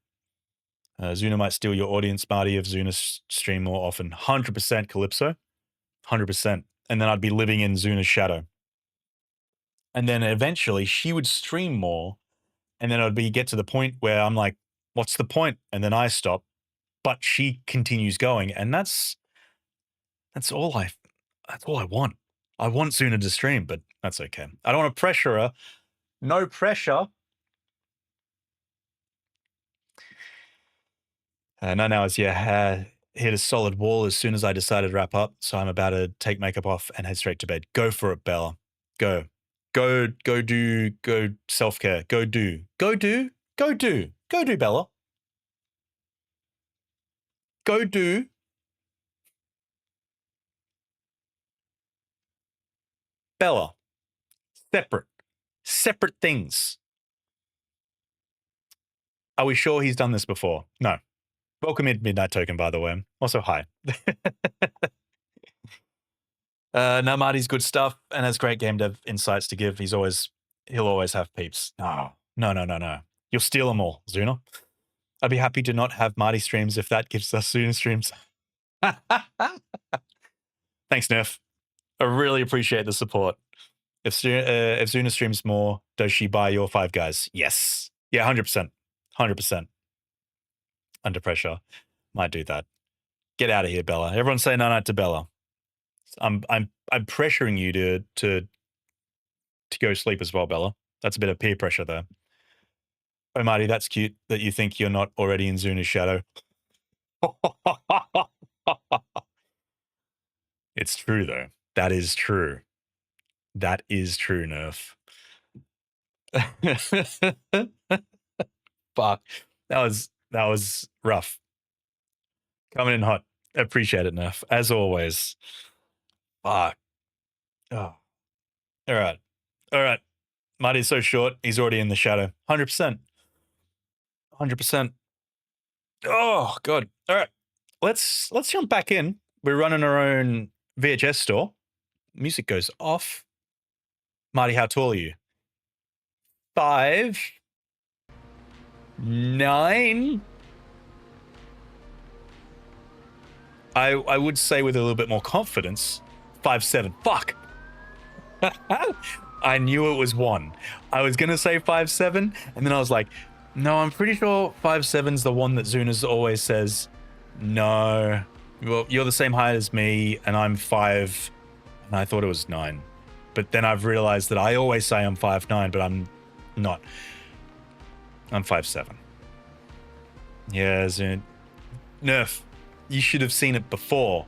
Zuna might steal your audience, Marty, if Zuna stream more often. 100% Calypso. 100%. And then I'd be living in Zuna's shadow. And then eventually she would stream more. And then I'd get to the point where I'm like, what's the point? And then I stop. But she continues going. And that's all I want. I want Zuna to stream, but that's okay. I don't want to pressure her. No pressure. No, it's hit a solid wall as soon as I decided to wrap up. So I'm about to take makeup off and head straight to bed. Go for it, Bella. Go self-care. Go do, Bella. Go do. Bella. Separate things. Are we sure he's done this before? No. Welcome in Midnight Token, by the way. Also, hi. No, Marty's good stuff and has great game dev insights to give. He'll always have peeps. No. You'll steal them all, Zuna. I'd be happy to not have Marty streams if that gives us Zuna streams. Thanks, Nerf. I really appreciate the support. If Zuna streams more, does she buy your Five Guys? Yes. Yeah, 100%. 100%. Under pressure. Might do that. Get out of here, Bella. Everyone say night to Bella. I'm pressuring you to go sleep as well, Bella. That's a bit of peer pressure there. Oh, Marty, that's cute that you think you're not already in Zuna's shadow. It's true, though. That is true. That is true, Nerf. Fuck. That was rough. Coming in hot. Appreciate it, Nerf. As always. Fuck. Oh. All right. Marty's so short, he's already in the shadow. 100%. 100%. Oh, God. All right. Let's jump back in. We're running our own VHS store. Music goes off. Marty, how tall are you? 5'9". I would say with a little bit more confidence, 5'7". Fuck. I knew it was 1. I was going to say 5'7", and then I was like, no, I'm pretty sure 5'7's the one that Zuna's always says. No. Well, you're the same height as me, and I'm 5, and I thought it was 9. But then I've realized that I always say I'm 5'9", but I'm not. I'm 5'7". Yeah, Zuna. Nerf, you should have seen it before.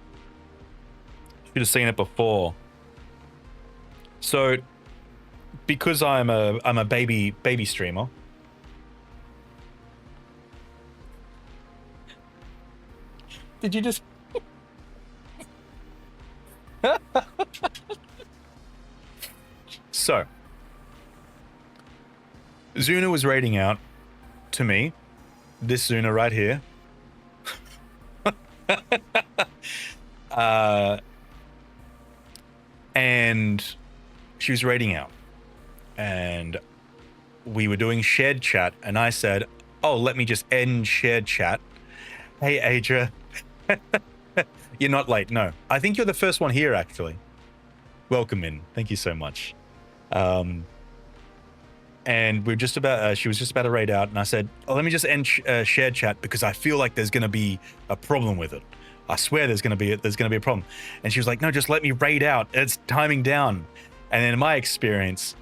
So, because I'm a baby streamer. Did you just? So, Zuna was raiding out to me. This Zuna right here. And she was raiding out. And we were doing shared chat, and I said, oh, let me just end shared chat. Hey, Adria. You're not late, no. I think you're the first one here, actually. Welcome in. Thank you so much. And we're just about, she was just about to raid out, and I said, oh, let me just end shared chat because I feel like there's going to be a problem with it. I swear there's going to be a problem. And she was like, no, just let me raid out. It's timing down. And in my experience,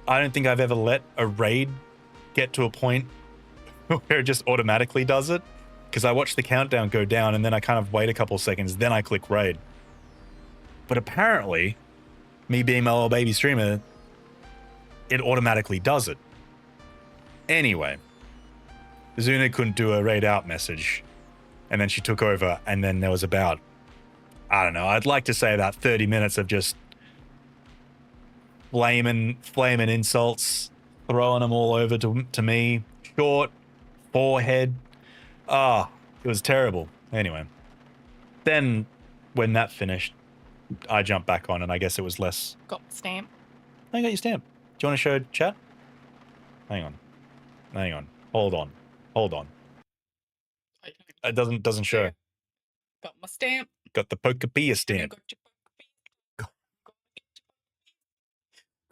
I don't think I've ever let a raid get to a point where it just automatically does it. Because I watch the countdown go down and then I kind of wait a couple seconds, then I click raid. But apparently, me being my little baby streamer, it automatically does it. Anyway, Zuna couldn't do a raid out message. And then she took over, and then there was about, I don't know, I'd like to say about 30 minutes of just flaming insults, throwing them all over to me. Short, forehead. Ah, it was terrible. Anyway, then when that finished, I jumped back on, and I guess it was less. Got the stamp. I got your stamp. Do you want to show chat? Hang on. Hold on. It doesn't show. Got my stamp. Got the Pokepia stamp.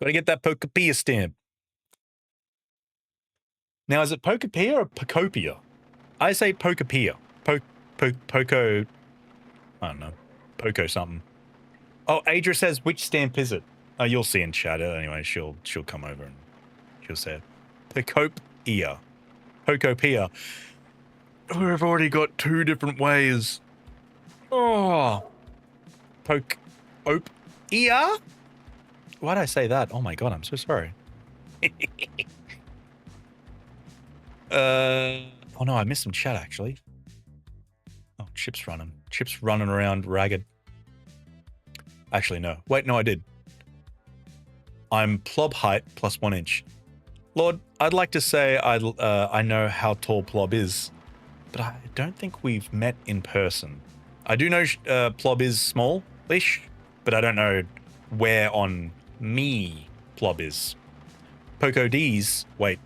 Gotta get that Pokepia stamp. Now, is it Pokepia or Pokopia? I say Pokepia. Poco. I don't know. Poco something. Oh, Adria says, which stamp is it? Oh, you'll see in chat. Anyway, she'll come over and she'll say it. Pokopia. Pokopia. We've already got 2 different ways. Oh. Poke-op-ia? Why'd I say that? Oh my god, I'm so sorry. Oh no, I missed some chat actually. Oh, Chip's running around ragged. Actually, no. Wait, no, I did. I'm Plob height plus 1 inch. Lord, I'd like to say I know how tall Plob is. but I don't think we've met in person. I do know Plob is small-ish, but I don't know where on me Plob is. Poco D's, wait.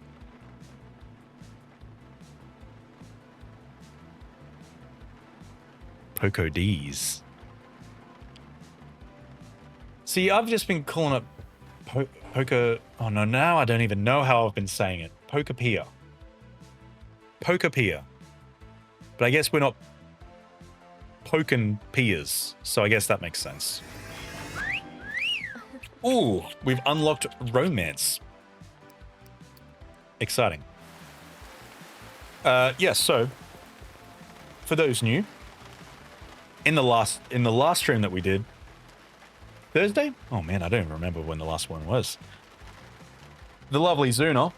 Poco D's. See, I've just been calling it Poco... Oh, no, now I don't even know how I've been saying it. Pocapia. Pocapia. But I guess we're not poking peers, so I guess that makes sense. Ooh, we've unlocked romance. Exciting. Yeah, so for those new, in the last stream that we did, Thursday? Oh man, I don't even remember when the last one was. The lovely Zuna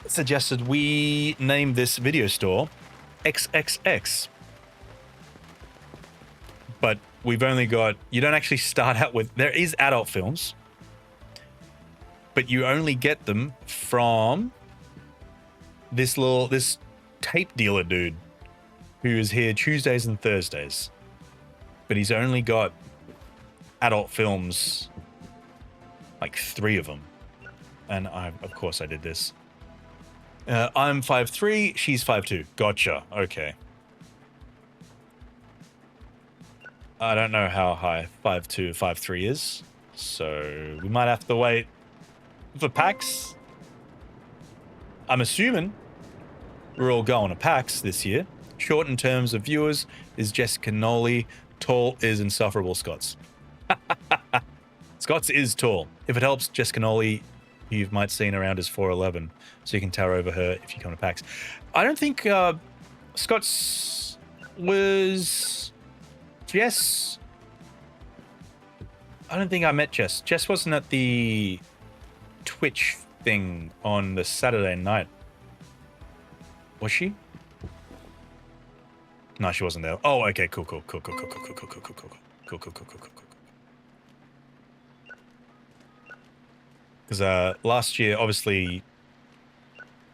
suggested we name this video store XXX. But we've only got, you don't actually start out with, there is adult films, but you only get them from this tape dealer dude who is here Tuesdays and Thursdays. But he's only got adult films, like 3 of them. And of course I did this. I'm 5'3", she's 5'2". Gotcha. Okay. I don't know how high 5'2", 5'3" is, so we might have to wait for PAX. I'm assuming we're all going to PAX this year. Short in terms of viewers is Jessica Nolly. Tall is Insufferable Scots. Scots is tall. If it helps, Jessica Nolly, you might seen around as 4'11", so you can tower over her if you come to PAX. I don't think Scots was Jess. I don't think I met Jess. Jess wasn't at the Twitch thing on the Saturday night. Was she? No, she wasn't there. Oh, okay, cool. Because last year, obviously,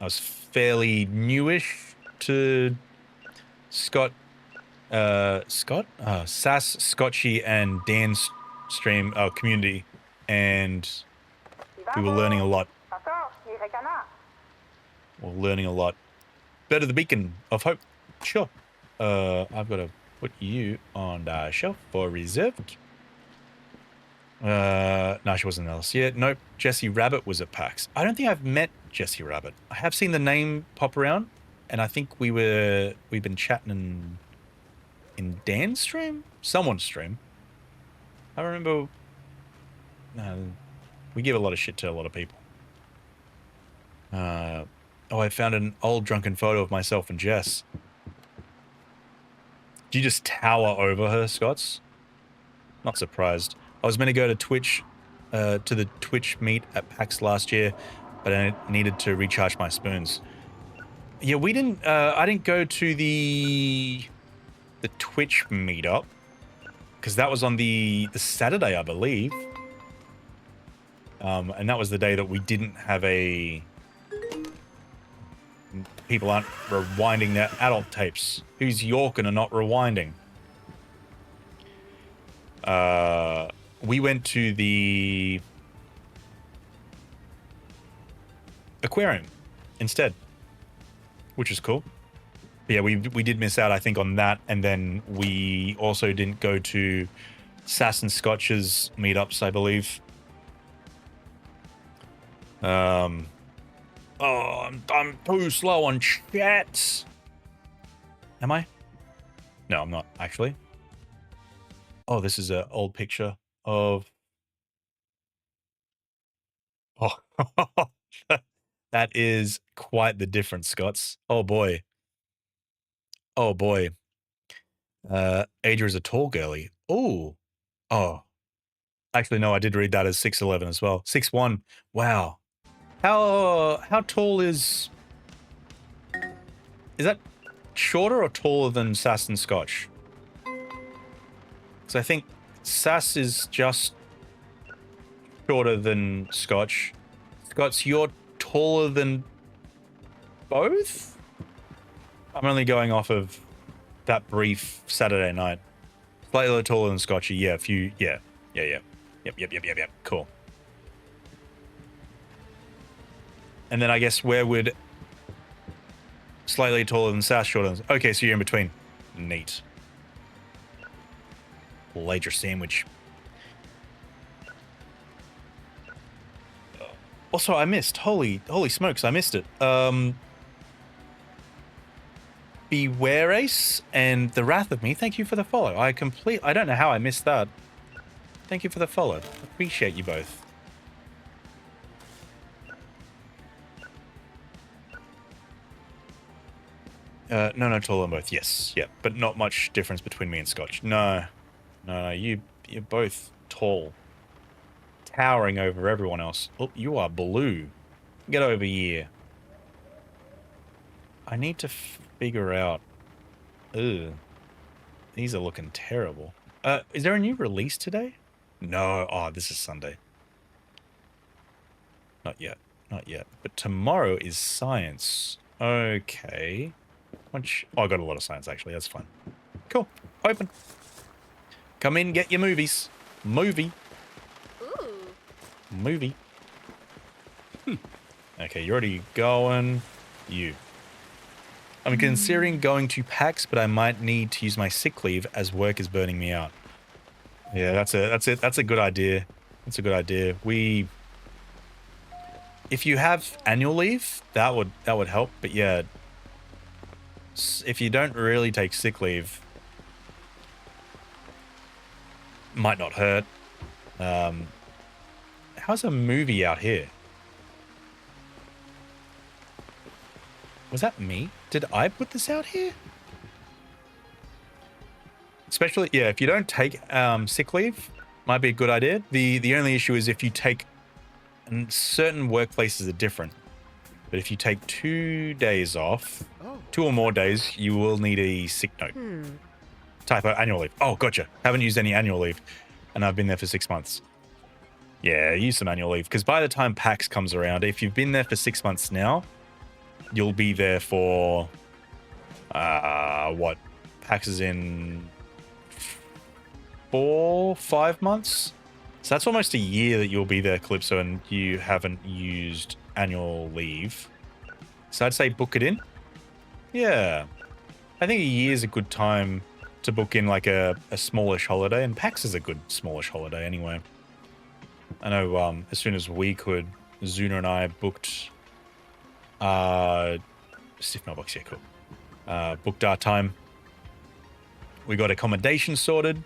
I was fairly newish to Sass, Scotchy, and Dan's stream community, and we were learning a lot. Better the Beacon of Hope. Sure. I've got to put you on the shelf for reserved. No, she wasn't else. Yeah, nope. Jessie Rabbit was at PAX. I don't think I've met Jessie Rabbit. I have seen the name pop around, and I think we've been chatting in Dan's stream? Someone's stream. I remember... we give a lot of shit to a lot of people. Oh, I found an old drunken photo of myself and Jess. Do you just tower over her, Scots? Not surprised. I was meant to go to Twitch, to the Twitch meet at PAX last year, but I needed to recharge my spoons. Yeah, we didn't, I didn't go to the Twitch meetup, because that was on the Saturday, I believe. And that was the day that we didn't have a... People aren't rewinding their adult tapes. Who's Yorkin and not rewinding? We went to the aquarium instead, which is cool. But yeah, we did miss out, I think, on that, and then we also didn't go to Sass and Scotch's meetups, I believe. Oh, I'm too slow on chat. Am I? No, I'm not, actually. Oh, this is an old picture of... Oh, that is quite the difference, Scots. Oh, boy. Oh, boy. Adria is a tall girly. Ooh. Oh. Actually, no, I did read that as 6'11" as well. 6'1". Wow. How tall is... Is that shorter or taller than Sass and Scotch? Because I think Sass is just shorter than Scotch. Scotch, you're taller than both? I'm only going off of that brief Saturday night. Slightly taller than Scotchy. Yeah, a few. Yeah. Yep. Cool. And then I guess where would slightly taller than Sass, shorter than... Okay, so you're in between. Neat. Later sandwich. Also, I missed. Holy smokes, I missed it. Beware Ace and The Wrath of Me, thank you for the follow. I don't know how I missed that. Thank you for the follow. Appreciate you both. No, taller than both. Yes, yeah, but not much difference between me and Scotch. No, you're both tall, towering over everyone else. Oh, you are blue. Get over here. I need to figure out. Ugh, these are looking terrible. Is there a new release today? No. Oh, this is Sunday. Not yet. But tomorrow is science. Okay. Oh, I got a lot of science, actually. That's fine. Cool. Open. Come in, get your movies. Movie. Okay, you're already going. I'm considering going to PAX, but I might need to use my sick leave as work is burning me out. Yeah, that's a good idea. That's a good idea. If you have annual leave, that would help. But yeah, if you don't really take sick leave, might not hurt. How's a movie out here? Was that me? Did I put this out here? Especially, yeah, if you don't take sick leave, might be a good idea. The only issue is if you take, and certain workplaces are different, but if you take 2 days off, 2 or more days, you will need a sick note. Typo, annual leave. Oh, gotcha. Haven't used any annual leave, and I've been there for 6 months. Yeah, use some annual leave, because by the time PAX comes around, if you've been there for 6 months now, you'll be there for, what? PAX is in 4-5 months? So that's almost a year that you'll be there, Calypso, and you haven't used annual leave. So I'd say book it in. Yeah. I think a year is a good time to book in like a smallish holiday, and PAX is a good smallish holiday anyway. I know as soon as we could, Zuna and I booked Stiff Mailbox, yeah, cool. Booked our time. We got accommodation sorted.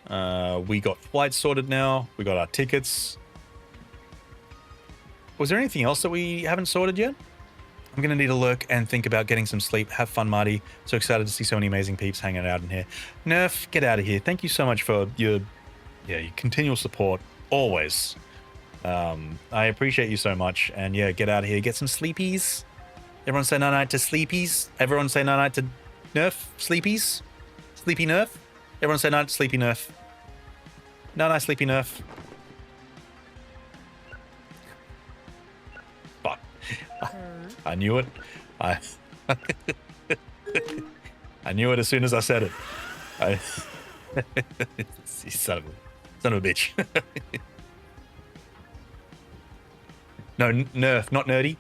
We got flights sorted now. We got our tickets. Was there anything else that we haven't sorted yet? I'm going to need a lurk and think about getting some sleep. Have fun, Marty. So excited to see so many amazing peeps hanging out in here. Nerf, get out of here. Thank you so much for your continual support. Always. I appreciate you so much. And yeah, get out of here. Get some sleepies. Everyone say night-night to sleepies. Everyone say night-night to Nerf. Sleepies. Sleepy Nerf. Everyone say night, sleepy Nerf. Night, sleepy Nerf. Fuck. I knew it. I knew it as soon as I said it. Son of a bitch. No, Nerf, not nerdy.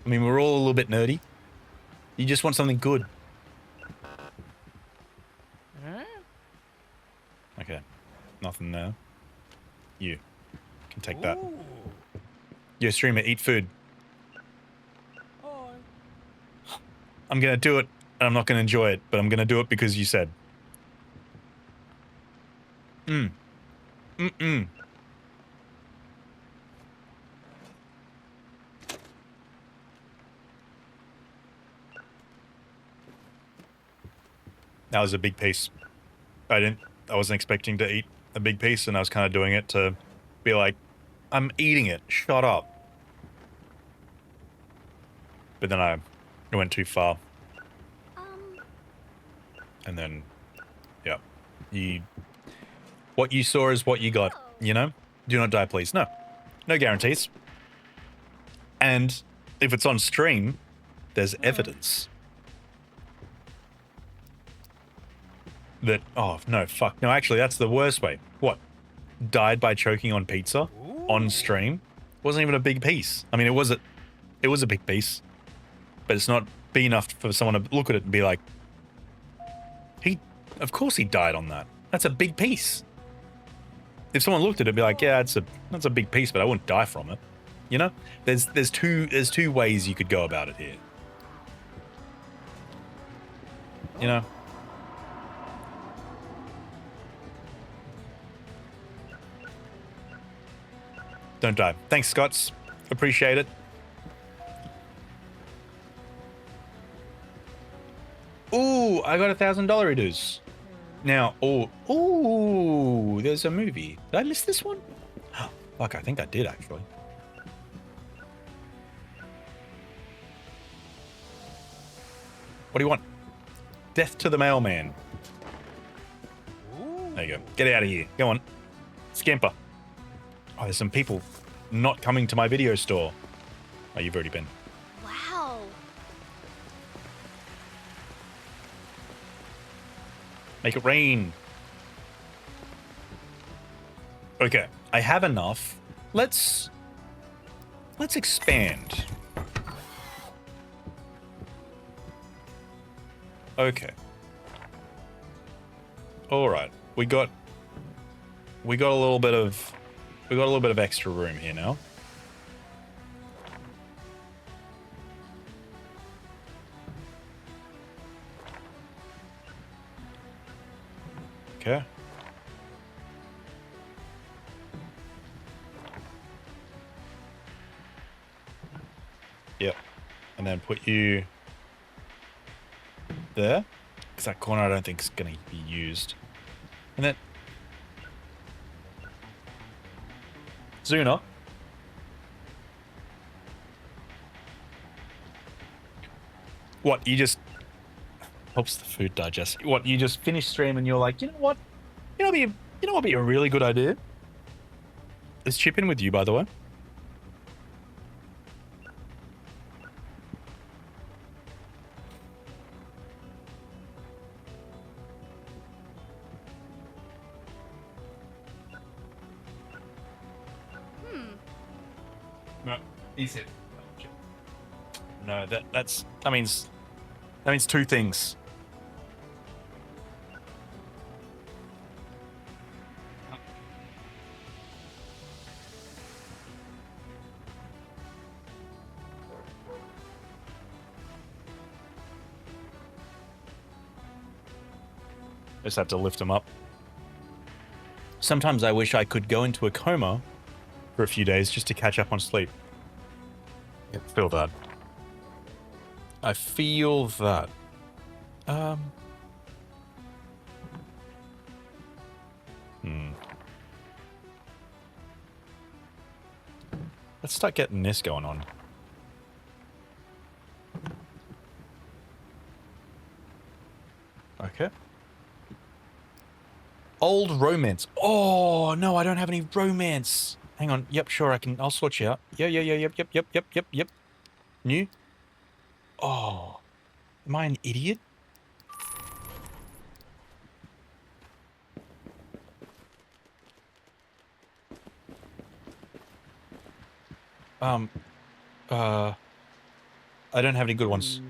I mean, we're all a little bit nerdy. You just want something good. Okay. Nothing there. You can take that. Yo, streamer, eat food. I'm going to do it, and I'm not going to enjoy it, but I'm going to do it because you said. That was a big piece. I wasn't expecting to eat a big piece, and I was kind of doing it to be like, I'm eating it, shut up. But then I went too far. And then, yeah. What you saw is what you got, you know? Do not die, please. No. No guarantees. And if it's on stream, there's evidence that, oh, no, fuck. No, actually, that's the worst way. What? Died by choking on pizza on stream? Wasn't even a big piece. I mean, it was a big piece, but it's not big enough for someone to look at it and be like, of course he died on that. That's a big piece. If someone looked at it, it'd be like, yeah, that's a big piece, but I wouldn't die from it. You know? There's two ways you could go about it here. You know? Don't die. Thanks, Scots. Appreciate it. Ooh, I got $1,000 redos. Now, ooh, there's a movie. Did I miss this one? Fuck, I think I did, actually. What do you want? Death to the mailman. There you go. Get out of here. Go on. Scamper. Oh, there's some people not coming to my video store. Oh, you've already been. Wow. Make it rain. Okay, I have enough. Let's expand. Okay. All right. We got a little bit of extra room here now. Okay. Yep. And then put you there. Because that corner I don't think is going to be used. And then Zuna. What, you just helps the food digest. What, you just finish stream and you're like, you know what? You know what would be a really good idea? Is Chip in with you, by the way? No, he's it. No, that means two things. Just have to lift him up. Sometimes I wish I could go into a coma for a few days just to catch up on sleep. I feel that. I feel that. Let's start getting this going on. Okay. Old romance. Oh, no, I don't have any romance. Hang on. Yep, sure, I'll sort you out. Yep. New? Oh. Am I an idiot? I don't have any good ones.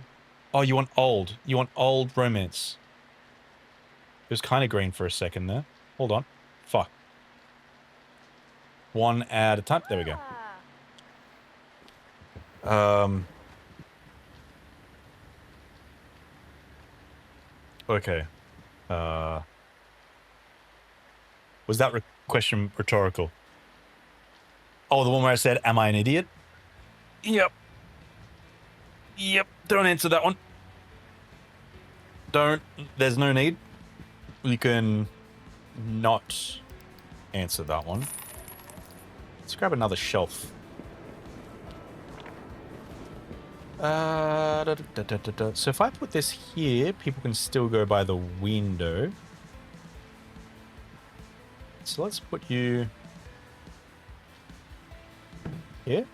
Oh, you want old. You want old romance. It was kind of green for a second there. Hold on. Fuck. One at a time. There we go. Okay. Was that question rhetorical? Oh, the one where I said, am I an idiot? Yep. Don't answer that one. Don't. There's no need. You can not answer that one. Let's grab another shelf. So if I put this here, people can still go by the window. So let's put you here.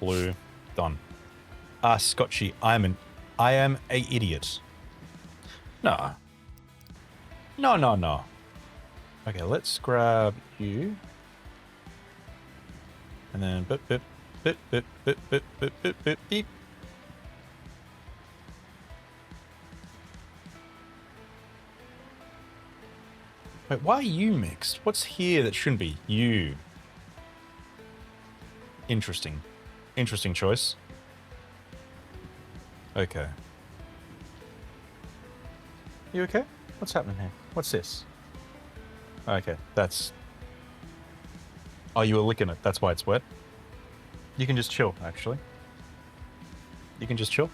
blue. Done. Ah, Scotchy, I am a idiot. No. No, no, no. Okay, let's grab you. And then beep, beep, beep, beep, beep, beep, beep, beep, beep, beep. Wait, why are you mixed? What's here that shouldn't be? You. Interesting. Interesting choice. Okay. You okay? What's happening here? What's this? Okay, that's... Oh, you were licking it. That's why it's wet. You can just chill, actually. You can just chill.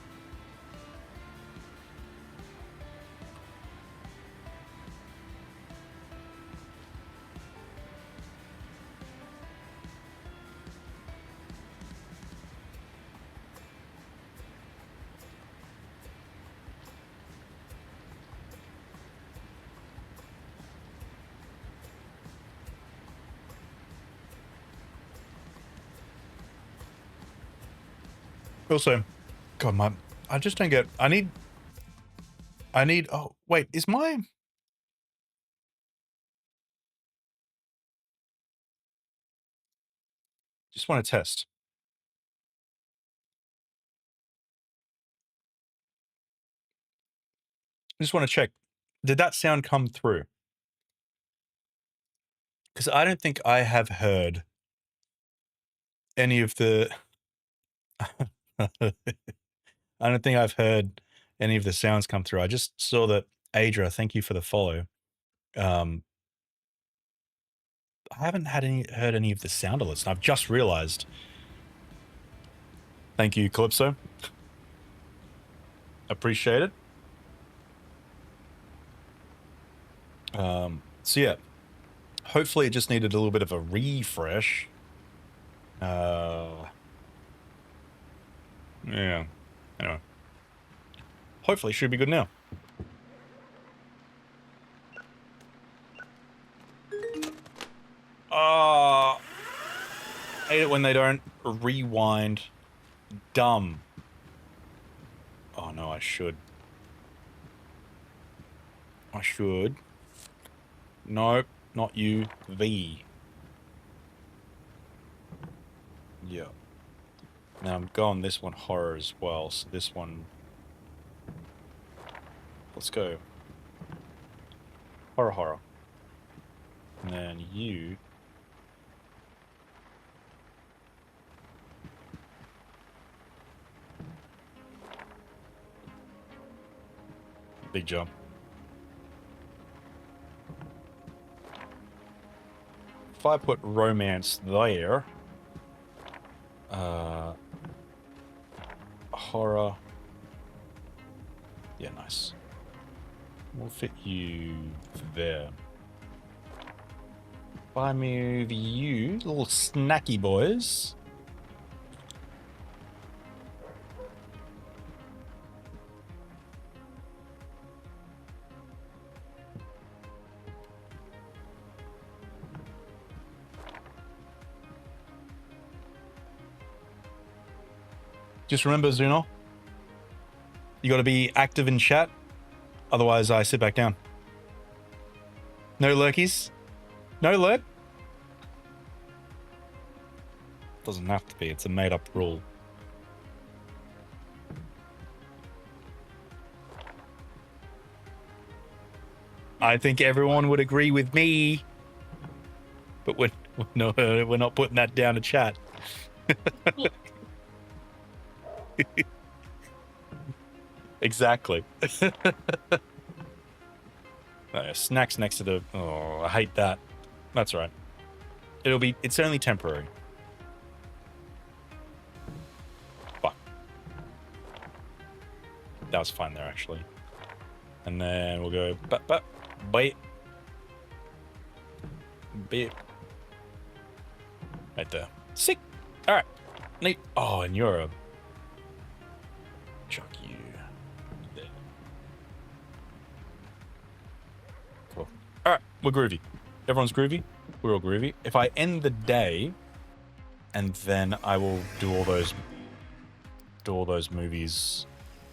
Also, God, I just don't get, I need, oh, wait, is my, just want to test. I just want to check. Did that sound come through? Because I don't think I have heard any of the, I don't think I've heard any of the sounds come through. I just saw that Adra, thank you for the follow. I haven't heard any of the sound alerts, and I've just realized. Thank you, Calypso. Appreciate it. So yeah, hopefully it just needed a little bit of a refresh. Yeah. Anyway. Hopefully it should be good now. Hate it when they don't rewind. Dumb. Oh no, I should. Nope, not you. V. Yeah. Now I'm going this one horror as well, so this one... Let's go. Horror. And then you... Big jump. If I put romance there... horror... Yeah, nice. We'll fit you there. If I move you, little snacky boys. Just remember, Zuno, you gotta be active in chat, otherwise I sit back down. No lurkies? No lurk? Doesn't have to be, it's a made-up rule. I think everyone would agree with me. But we're not putting that down to chat. Exactly. Snacks next to the... Oh, I hate that. That's right. It's only temporary. Fuck. That was fine there, actually. And then we'll go... Bite. Bit. Right there. Sick. Alright. Neat. Oh, and you're a... Chuck you there. Cool. Alright, we're groovy. Everyone's groovy. We're all groovy. If I end the day and then I will do all those movies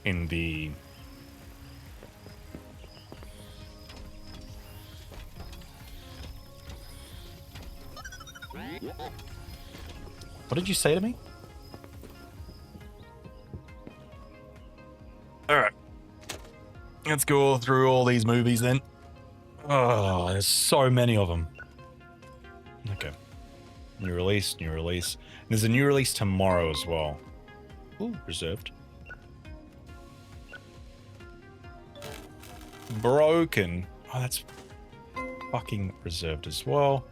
in the What did you say to me? Alright. Let's go through all these movies then. Oh, there's so many of them. Okay. New release, new release. There's a new release tomorrow as well. Ooh, reserved. Broken. Oh, that's fucking reserved as well.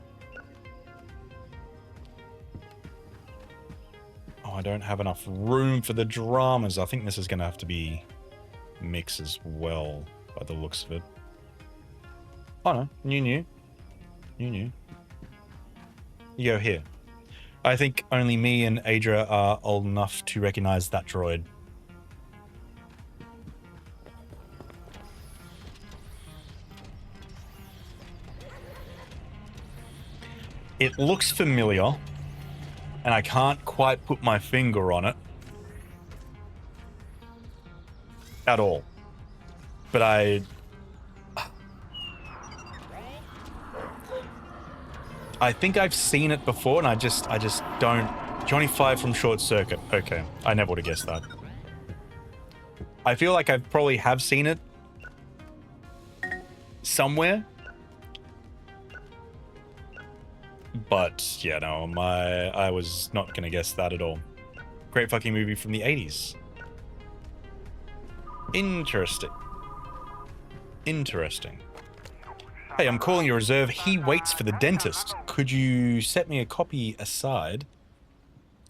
Oh, I don't have enough room for the dramas. I think this is going to have to be mix as well, by the looks of it. Oh no, new. You go here. I think only me and Adria are old enough to recognize that droid. It looks familiar, and I can't quite put my finger on it at all. But I think I've seen it before, and I just don't. Johnny Five from Short Circuit. Okay, I never would have guessed that. I feel like I probably have seen it somewhere. But, yeah, no, I was not going to guess that at all. Great fucking movie from the 80s. Interesting. Interesting. Hey, I'm calling your reserve. He waits for the dentist. Could you set me a copy aside?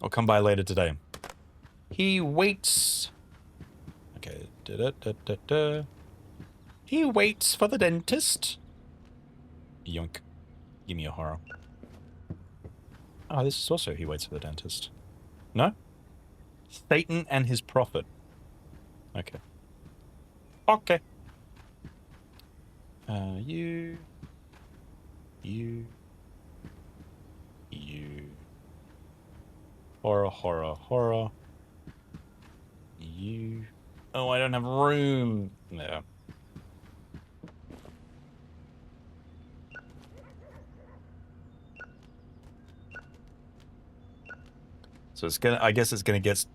I'll come by later today. He waits... Okay. He waits for the dentist. Yoink. Give me a horror. Oh, this is also He Waits for the Dentist. No? Satan and His Prophet. Okay. Okay. You. Horror. You. Oh, I don't have room. No. So it's gonna, I guess it's gonna get,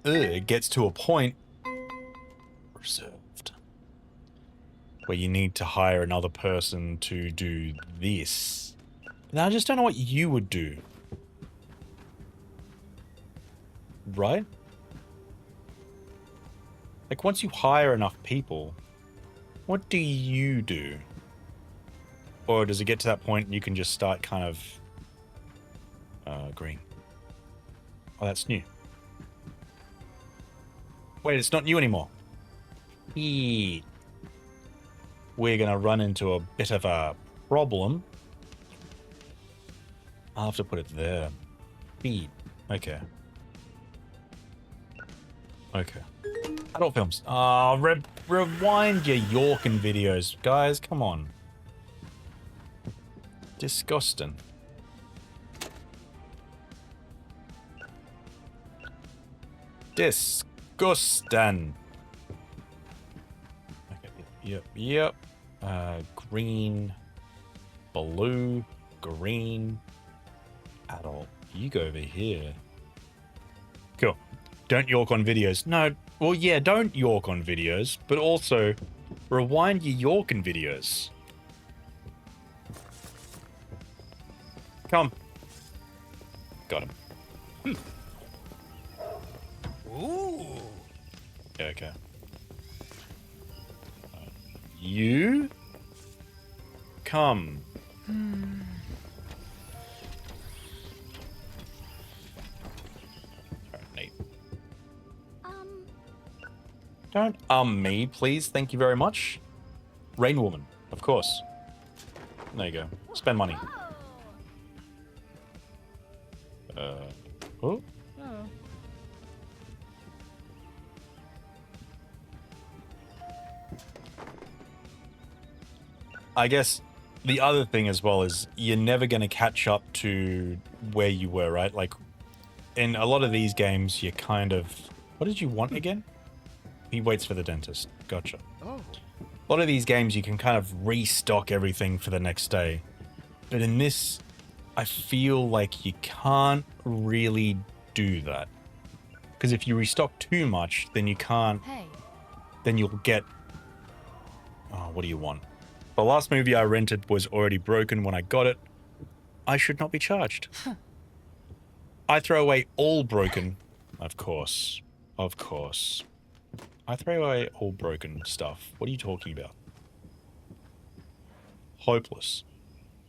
it gets to a point, reserved, where you need to hire another person to do this. Now I just don't know what you would do. Right? Like once you hire enough people, what do you do? Or does it get to that point and you can just start kind of, green? Oh, that's new. Wait, it's not new anymore. We're gonna run into a bit of a problem. I'll have to put it there. Beat. Okay. Okay. Adult films. Rewind your Yorkin videos, guys. Come on. Disgusting. Disgusting. Okay, yep. Green, blue, green, adult. You go over here. Cool. Don't York on videos. No, well, yeah, don't York on videos, but also rewind your Yorkin videos. Come. Got him. Ooh. Okay. You come. Alright, Nate. Don't me, please. Thank you very much. Rain Woman, of course. There you go. Spend money. Oh. I guess the other thing as well is you're never going to catch up to where you were, right? Like, in a lot of these games, you kind of... What did you want again? He waits for the dentist. Gotcha. Oh. A lot of these games, you can kind of restock everything for the next day. But in this, I feel like you can't really do that. Because if you restock too much, then you can't... Hey. Then you'll get... Oh, what do you want? The last movie I rented was already broken when I got it. I should not be charged. I throw away all broken... Of course. Of course. I throw away all broken stuff. What are you talking about? Hopeless.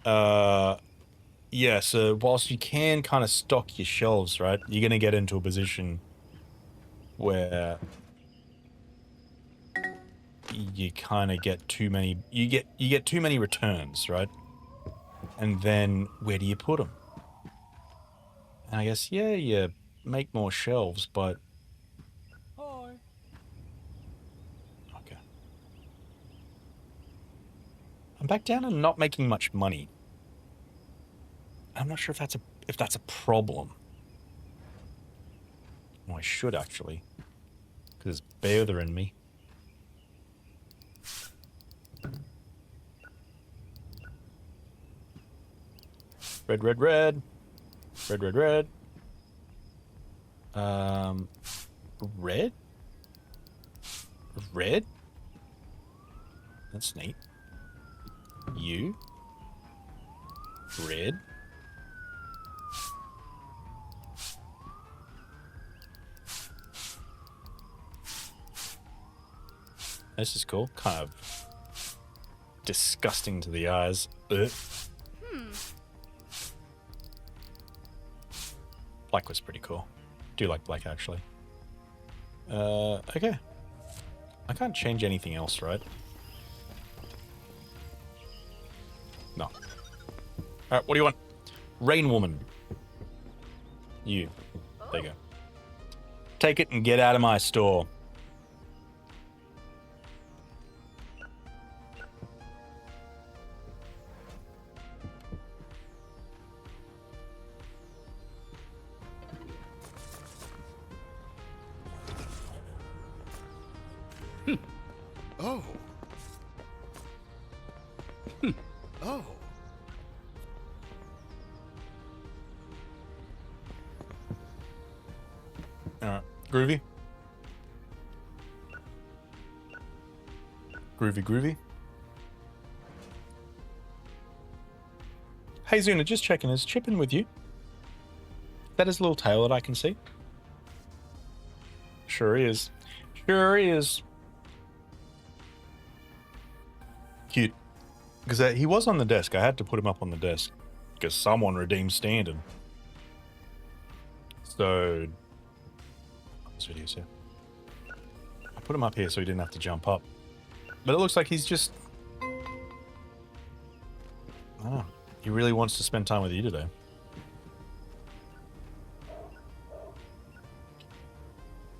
Yeah, so whilst you can kind of stock your shelves, right? You're going to get into a position where you kind of get too many... You get too many returns, right? And then where do you put them? And I guess, yeah, you make more shelves, but... Hi. Okay. I'm back down and not making much money. I'm not sure if that's a problem. Well, I should actually, because it's better in me. Red, red, red. Red, red, red. Red? Red? That's neat. You? Red? This is cool. Kind of disgusting to the eyes. Ugh. Black was pretty cool. Do like black, actually. Okay. I can't change anything else, right? No. Alright, what do you want? Rain Woman. You. There you go. Take it and get out of my store. Oh. Oh. Alright. Groovy? Groovy, groovy. Hey Zuna, just checking, is Chip in with you? That his little tail that I can see? Sure is. Sure is. Cute. Because he was on the desk. I had to put him up on the desk. Because someone redeemed standing. So... This video's here. I put him up here so he didn't have to jump up. But it looks like he's just... I don't know. He really wants to spend time with you today.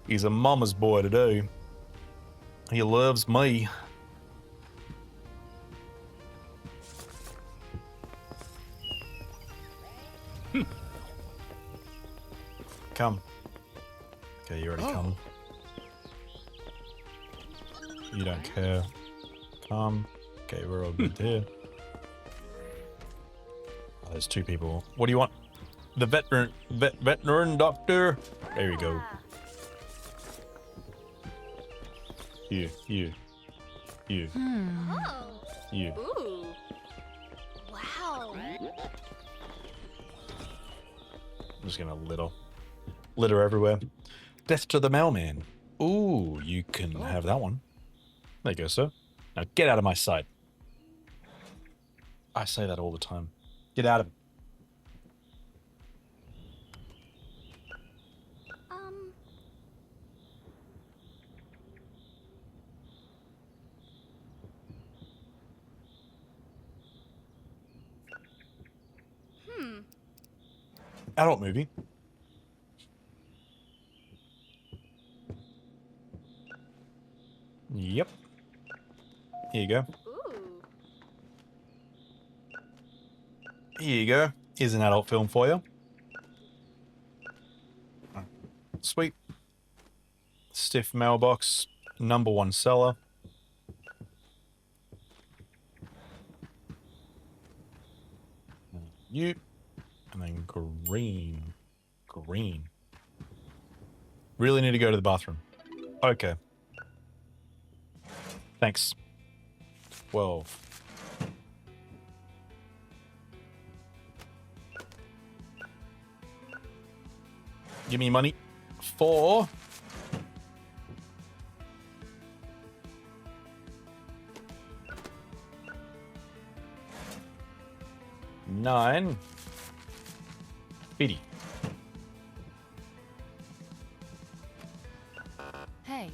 He's a mama's boy today. He loves me. Come. Okay, you already come. You don't care. Come. Okay, we're all good there. Oh, there's two people. What do you want? The veterinarian doctor? There you go. You. You. Ooh. Wow. I'm just gonna litter everywhere. Death to the mailman. Ooh, you can have that one. There you go, sir. Now get out of my sight. I say that all the time. Get out of it. Adult movie. Yep. Here you go. Ooh. Here you go. Here's an adult film for you. Sweet. Stiff mailbox. Number 1 seller. You. And then green. Green. Really need to go to the bathroom. Okay. Thanks. 12. Give me money. 4. Nine. 50. Hey.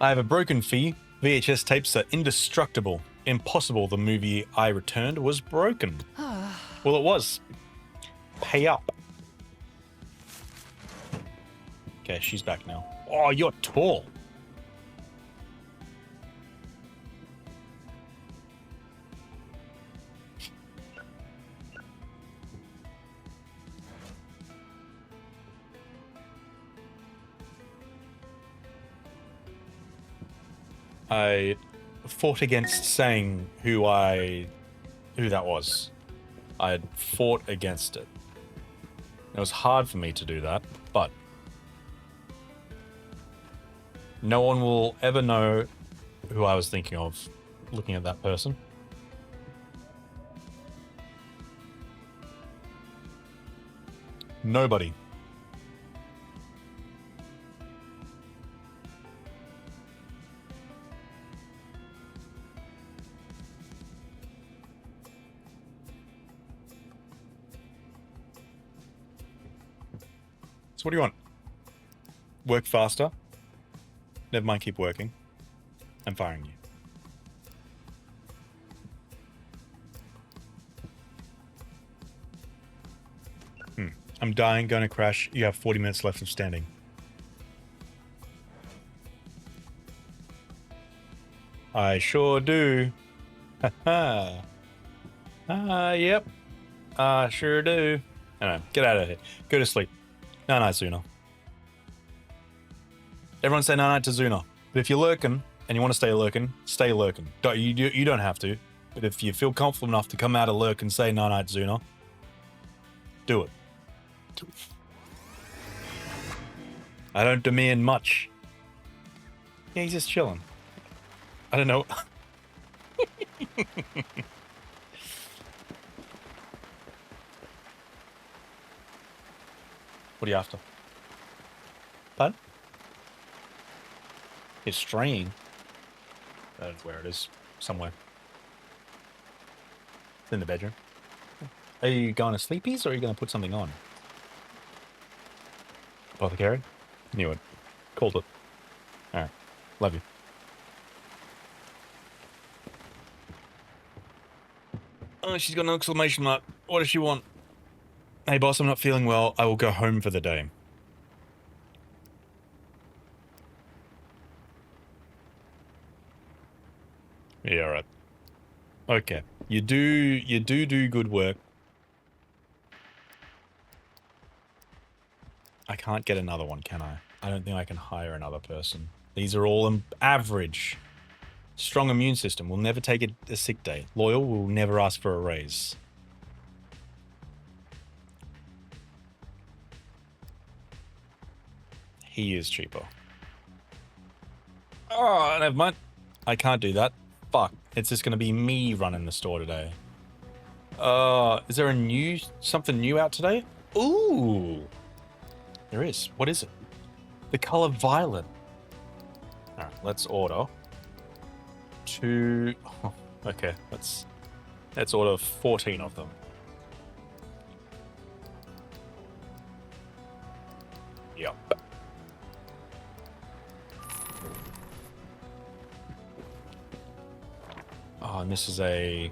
I have a broken fee. VHS tapes are indestructible. Impossible the movie I returned was broken. Well, it was. Pay up. Okay, she's back now. Oh, you're tall. I fought against saying who that was. I had fought against it. It was hard for me to do that, but no one will ever know who I was thinking of looking at that person. Nobody. So what do you want? Work faster? Never mind, keep working. I'm firing you. I'm dying, gonna crash. You have 40 minutes left of standing. I sure do. Haha. Yep. I sure do. I know. Get out of here. Go to sleep. Night, Zuna. Everyone say night to Zuna. But if you're lurking and you want to stay lurking, stay lurking. You don't have to. But if you feel comfortable enough to come out of lurk and say night, Zuna, do it. I don't demand much. Yeah, he's just chilling. I don't know. What are you after? Pardon? It's straying. That's where it is. Somewhere. It's in the bedroom. Are you going to sleepies or are you going to put something on? Apothecary? Knew it. Called it. Alright. Love you. Oh, she's got an exclamation mark. What does she want? Hey boss, I'm not feeling well. I will go home for the day. Yeah, alright. Okay. You do good work. I can't get another one, can I? I don't think I can hire another person. These are all average. Strong immune system. Will never take a sick day. Loyal. Will never ask for a raise. He is cheaper. Oh, never mind. I can't do that. Fuck. It's just going to be me running the store today. Is there something new out today? Ooh. There is. What is it? The color violet. All right, let's order 2. Oh, okay, let's order 14 of them. Yep. Oh, and this is a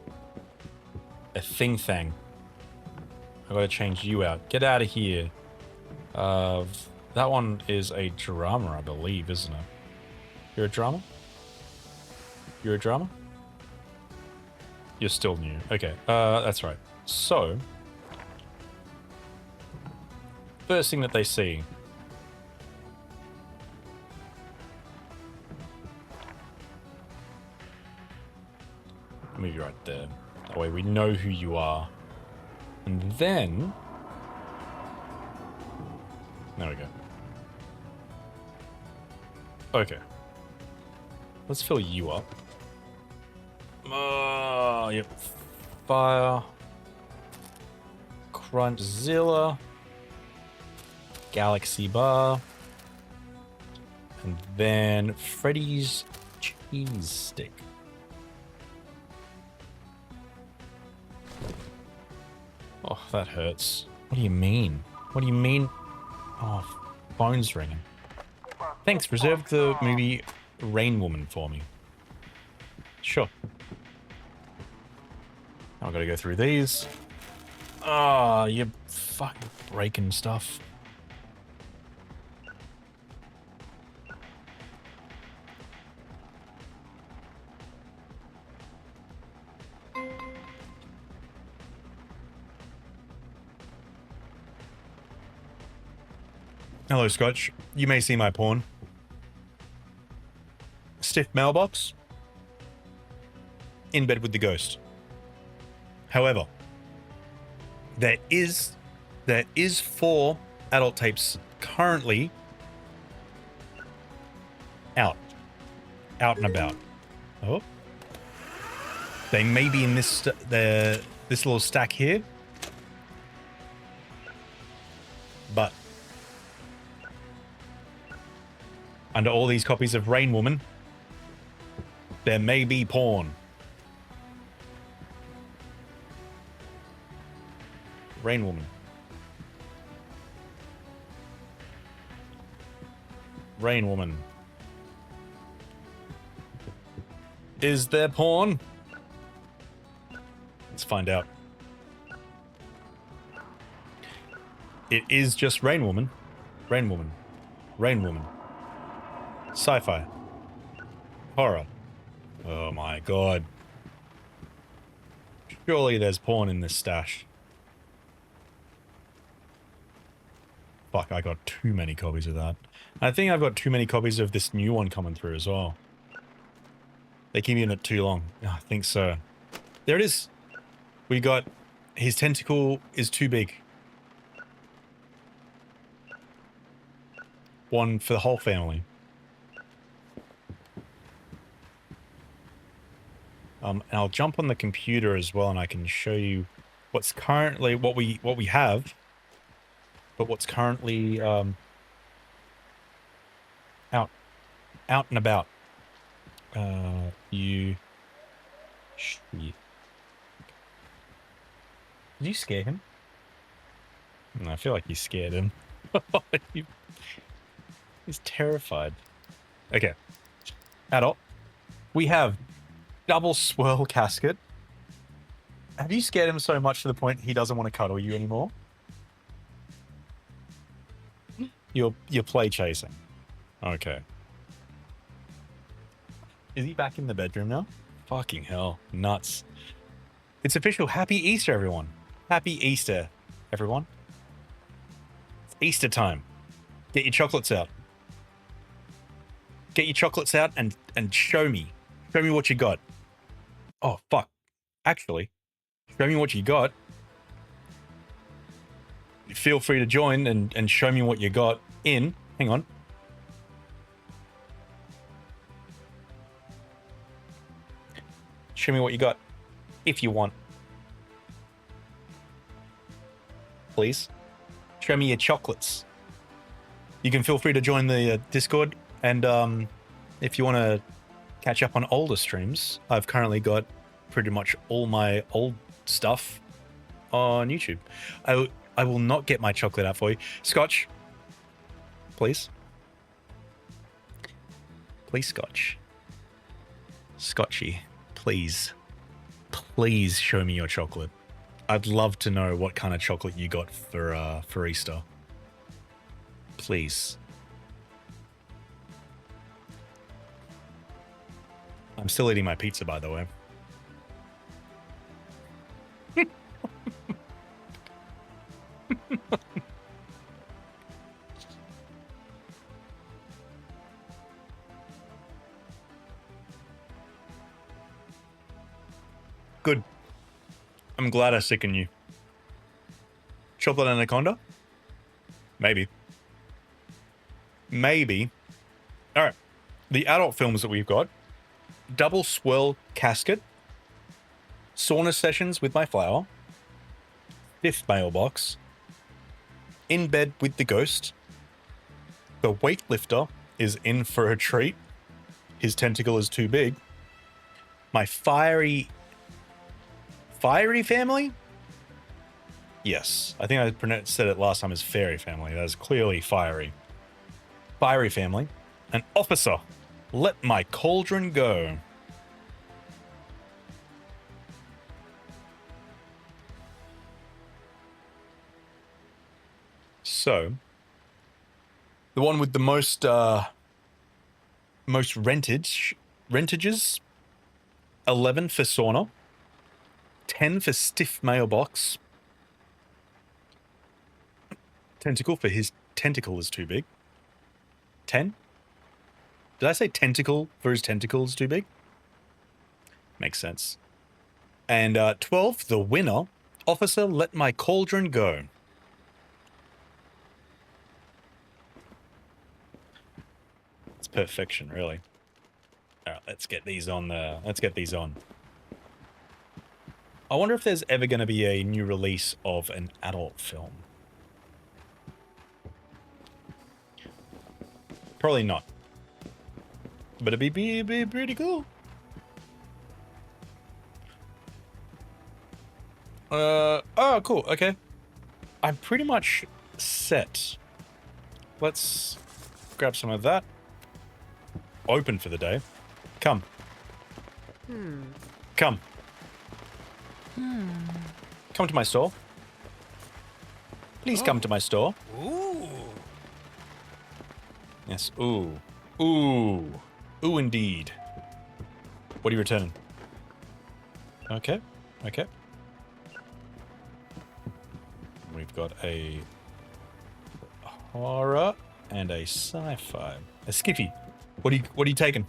thing. I gotta change you out. Get out of here. That one is a drama, I believe, isn't it? You're a drama? You're a drama? You're still new. Okay, that's right. So, first thing that they see? Move you right there. That way we know who you are. And then... There we go. Okay. Let's fill you up. Yep. Fire. Crunchzilla. Galaxy Bar. And then Freddy's Cheese Stick. Oh, that hurts. What do you mean? What do you mean? Oh, phone's ringing. Thanks, reserve the movie Rain Woman for me. Sure. I've got to go through these. Ah, you're fucking breaking stuff. Hello, Scotch. You may see my porn. Stiff mailbox. In bed with the ghost. However, there is 4 adult tapes currently out and about. Oh, they may be in this little stack here, but under all these copies of Rain Woman, there may be porn. Rain Woman. Rain Woman. Is there porn? Let's find out. It is just Rain Woman. Rain Woman. Rain Woman. Sci-fi. Horror. Oh my god. Surely there's porn in this stash. Fuck, I got too many copies of that. I think I've got too many copies of this new one coming through as well. They keep in it too long. I think so. There it is. We got... His tentacle is too big. One for the whole family. And I'll jump on the computer as well, and I can show you what's currently what we have, but what's currently out and about. Shit. Did you scare him? No, I feel like you scared him. He's terrified. Okay. Adult. We have double swirl casket. Have you scared him so much to the point he doesn't want to cuddle you anymore? You're play chasing. Okay. Is he back in the bedroom now? Fucking hell. Nuts. It's official. Happy Easter, everyone. Happy Easter, everyone. It's Easter time. Get your chocolates out. Get your chocolates out and show me. Show me what you got. Oh, fuck. Actually, show me what you got. Feel free to join and show me what you got in... Hang on. Show me what you got. If you want. Please. Show me your chocolates. You can feel free to join the Discord. And if you want to catch up on older streams, I've currently got pretty much all my old stuff on YouTube. I will not get my chocolate out for you. Scotch. Please. Please, Scotch. Scotchy. Please. Please show me your chocolate. I'd love to know what kind of chocolate you got for Easter. Please. I'm still eating my pizza, by the way. Good. I'm glad I sicken you. Chocolate Anaconda? Maybe. Maybe. All right. The adult films that we've got. Double Swirl Casket. Sauna Sessions with My Flower. Fifth Mailbox. In Bed with the Ghost. The Weightlifter is in for a treat. His tentacle is too big. My Fiery Family? Yes. I think I said it last time as Fairy Family. That is clearly Fiery. Fiery Family. An Officer. Let My Cauldron Go. So, the one with the most rentages, 11 for Sauna, 10 for Stiff Mailbox, Tentacle for his tentacle is too big, 10? Did I say tentacle for his tentacle is too big? Makes sense. And 12, the winner, Officer Let My Cauldron Go. It's perfection, really. All right, let's get these on. Let's get these on. I wonder if there's ever going to be a new release of an adult film. Probably not. But it'd be pretty cool. Oh, cool. Okay. I'm pretty much set. Let's grab some of that. Open for the day. Come. Come. Come to my store. Please come to my store. Ooh. Yes. Ooh. Ooh. Ooh, indeed. What are you returning? Okay. Okay. We've got a horror and a sci-fi. A skiffy. What are you taking?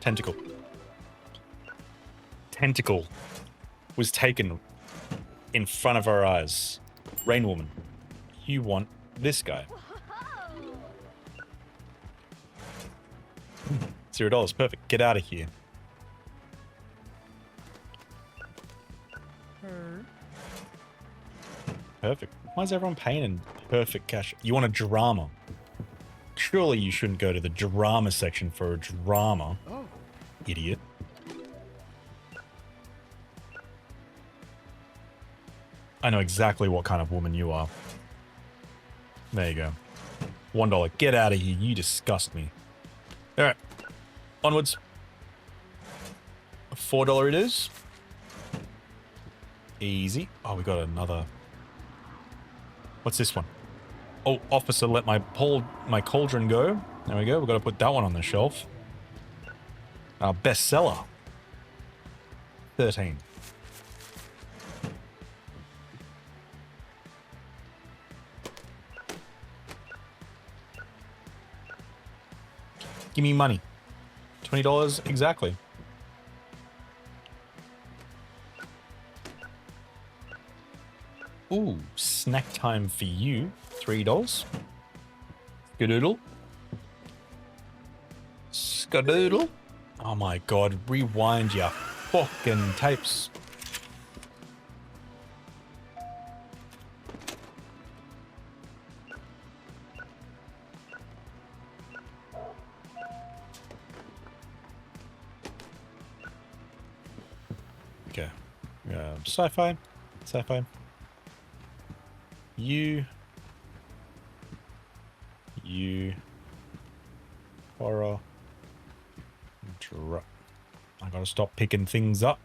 Tentacle. Tentacle was taken in front of our eyes. Rain Woman, you want this guy. $0. Perfect. Get out of here. Perfect. Why is everyone paying in perfect cash? You want a drama? Surely you shouldn't go to the drama section for a drama. Oh. Idiot. I know exactly what kind of woman you are. There you go. $1. Get out of here. You disgust me. Alright. Onwards. $4 it is. Easy. Oh, we got another. What's this one? Oh, Officer Let My Cauldron Go. There we go. We've got to put that one on the shelf. Our bestseller. 13. Give me money. $20 exactly. Ooh, snack time for you. $3. Skadoodle. Skadoodle. Oh my god, rewind ya fucking tapes. Okay. Sci-fi. Sci-fi. You. Horror. I gotta stop picking things up.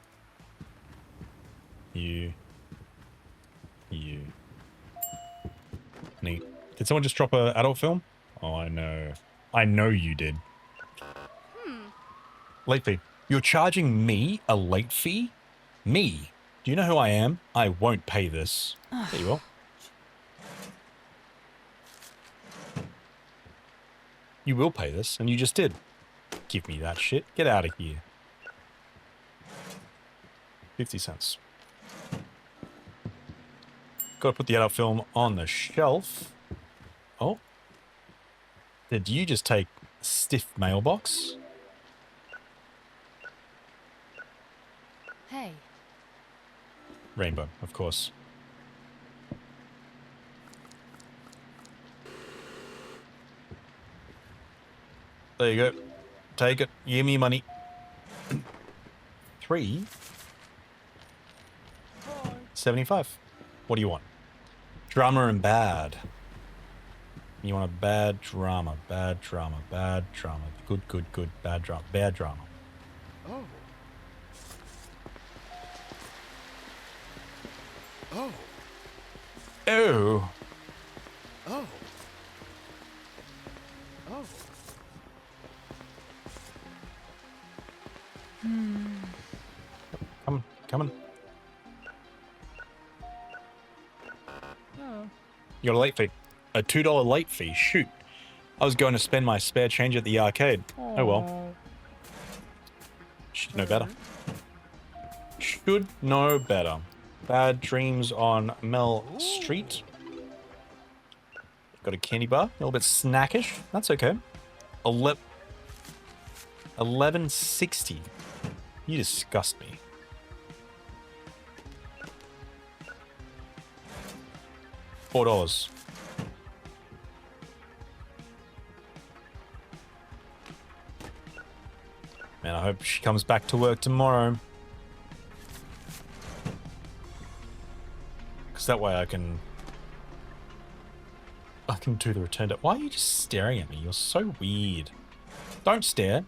You. Neat. Did someone just drop an adult film? Oh, I know. I know you did. Late fee. You're charging me a late fee? Me? Do you know who I am? I won't pay this. There you are. You will pay this, and you just did. Give me that shit. Get out of here. 50 cents. Got to put the adult film on the shelf. Oh. Did you just take a stiff mailbox? Hey. Rainbow, of course. There you go. Take it. Give me money. 3.75. What do you want? Drama and bad. You want a bad drama, bad drama, bad drama. Good, good, good. Bad drama, bad drama. Oh. Oh. Oh. Oh. Oh. Come on, come on. Oh. You got a late fee. A $2 late fee. Shoot. I was going to spend my spare change at the arcade. Oh well. Should know better. Should know better. Bad dreams on Mel Street. Got a candy bar. A little bit snackish. That's okay. 11.60. You disgust me. $4. Man, I hope she comes back to work tomorrow. Because that way I can do the return to... Why are you just staring at me? You're so weird. Don't stare.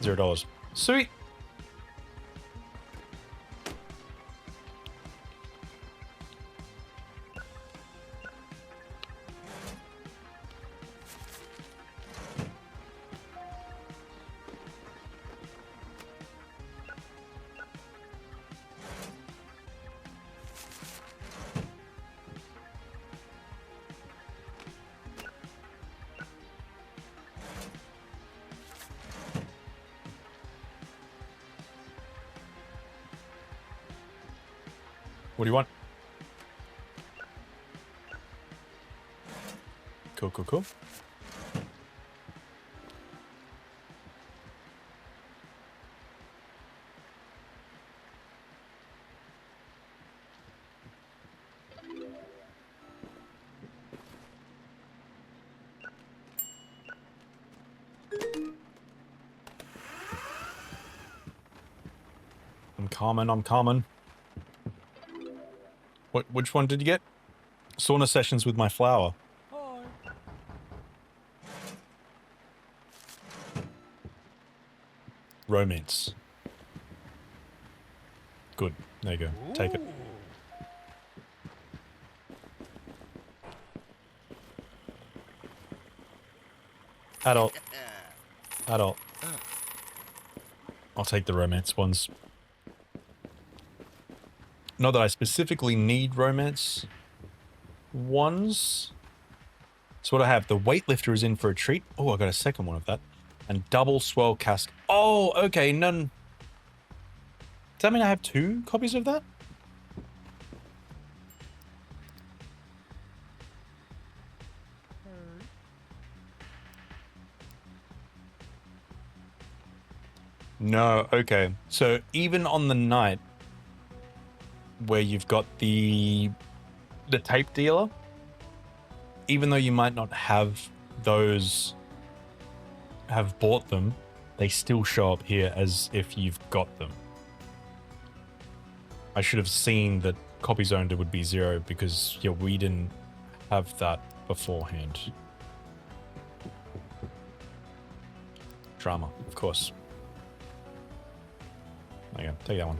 $0. Sweet. What do you want? Cool, cool, cool. I'm coming, I'm coming. Which one did you get? Sauna sessions with my flower. Hi. Romance. Good. There you go. Take it. Adult. Adult. I'll take the romance ones. Not that I specifically need romance ones. So what I have, the weightlifter is in for a treat. Oh, I got a second one of that. And double swirl cask. Oh, okay, none. Does that mean I have 2 copies of that? No, okay. So even on the night where you've got the tape dealer, even though you might not have those, have bought them, they still show up here as if you've got them. I should have seen that copies owned would be 0 because, yeah, we didn't have that beforehand. Drama, of course. There you go, take that one.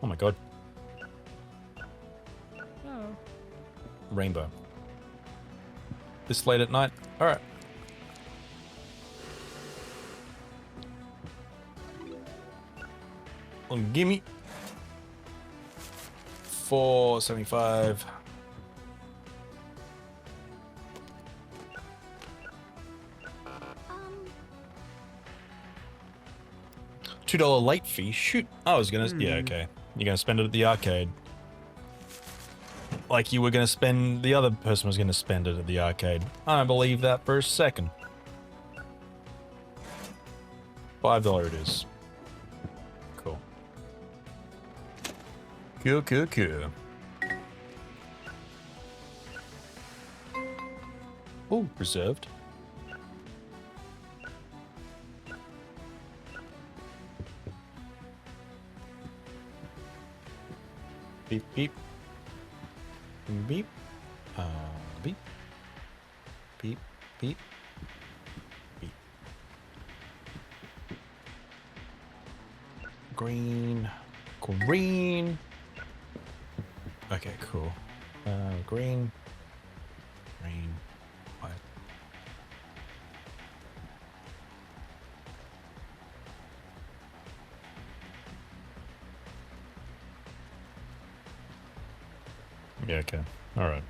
Oh my god. Oh. Rainbow. This late at night? Alright. Gimme. 475. $2 late fee? Shoot. I was gonna... Yeah, okay. You're gonna spend it at the arcade. Like you were gonna spend... The other person was gonna spend it at the arcade. I don't believe that for a second. $5 it is. Cool. Cool. Oh, reserved. Beep, beep. Beep. Beep. Beep, beep. Beep. Green. Green. Okay, cool. Green. Green. White. Yeah, okay. Alright.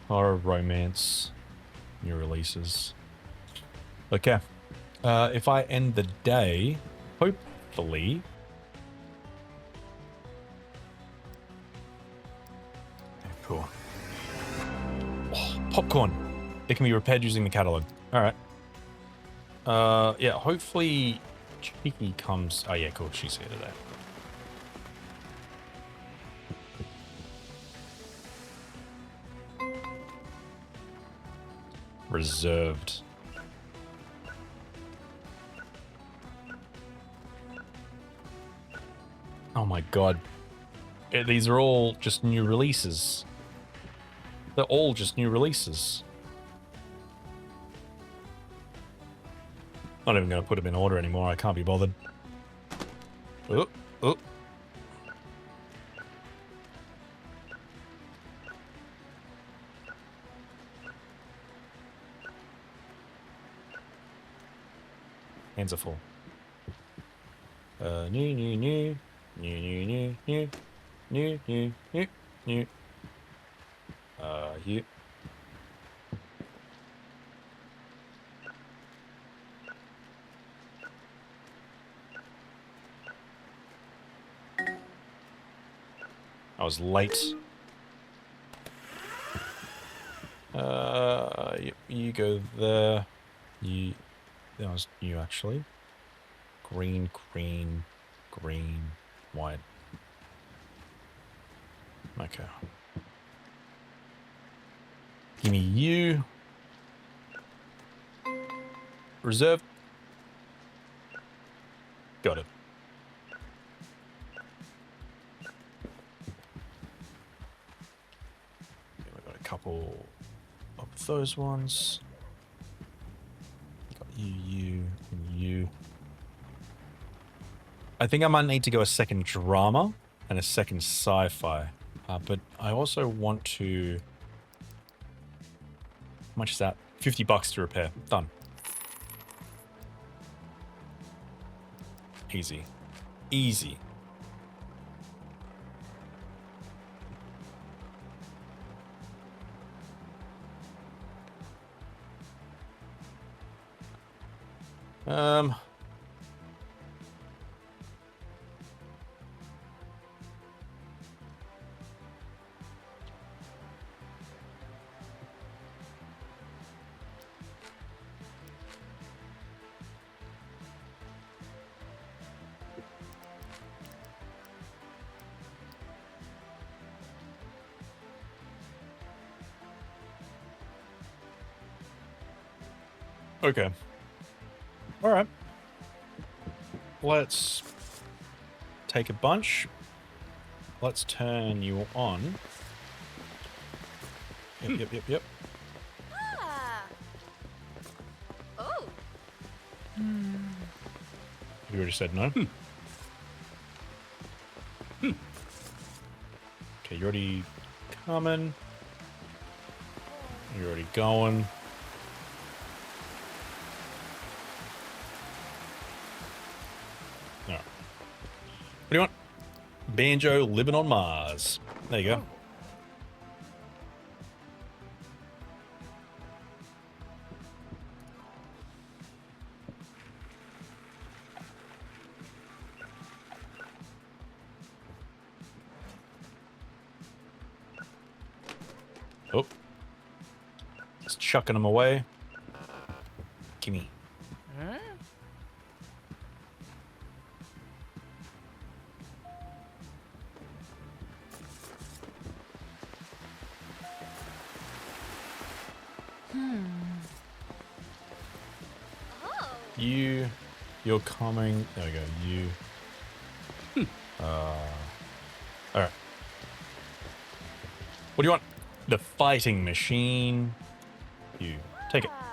Horror, romance, new releases. Okay. If I end the day, hopefully... Cool. Oh, popcorn! It can be repaired using the catalog. Alright. Yeah, hopefully Cheeky comes... Oh yeah, cool, she's here today. Reserved. Oh my god. These are all just new releases. They're all just new releases. Not even going to put them in order anymore. I can't be bothered. Oh, oh. Hands are full. New. You. I was late. You go there. That was you, actually. Green, white. Okay. Give me you. Reserve. Got it. We got a couple of those ones. Got you. I think I might need to go a second drama and a second sci-fi. But I also want to... How much is that? $50 to repair. Done. Easy. Easy. Okay. Alright. Let's take a bunch. Let's turn you on. Yep. Ah. Oh. You already said no? Okay, you're already coming. You're already going. do you want? Banjo living on Mars. There you go. Oh. Just chucking them away. Gimme. Huh? Oh. You're coming. There we go. Alright. What do you want? The fighting machine. You. Take it. Ah.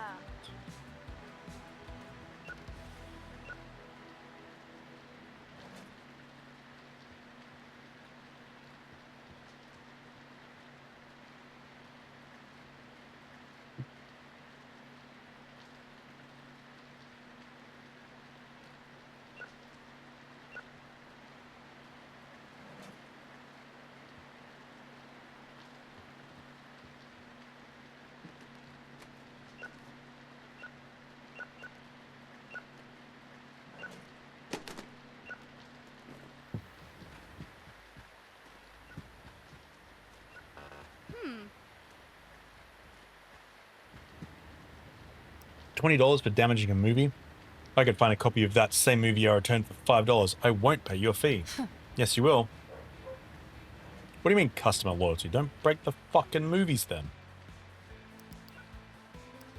$20 for damaging a movie. If I could find a copy of that same movie I returned for $5, I won't pay you a fee. Yes, you will. What do you mean customer loyalty? Don't break the fucking movies then.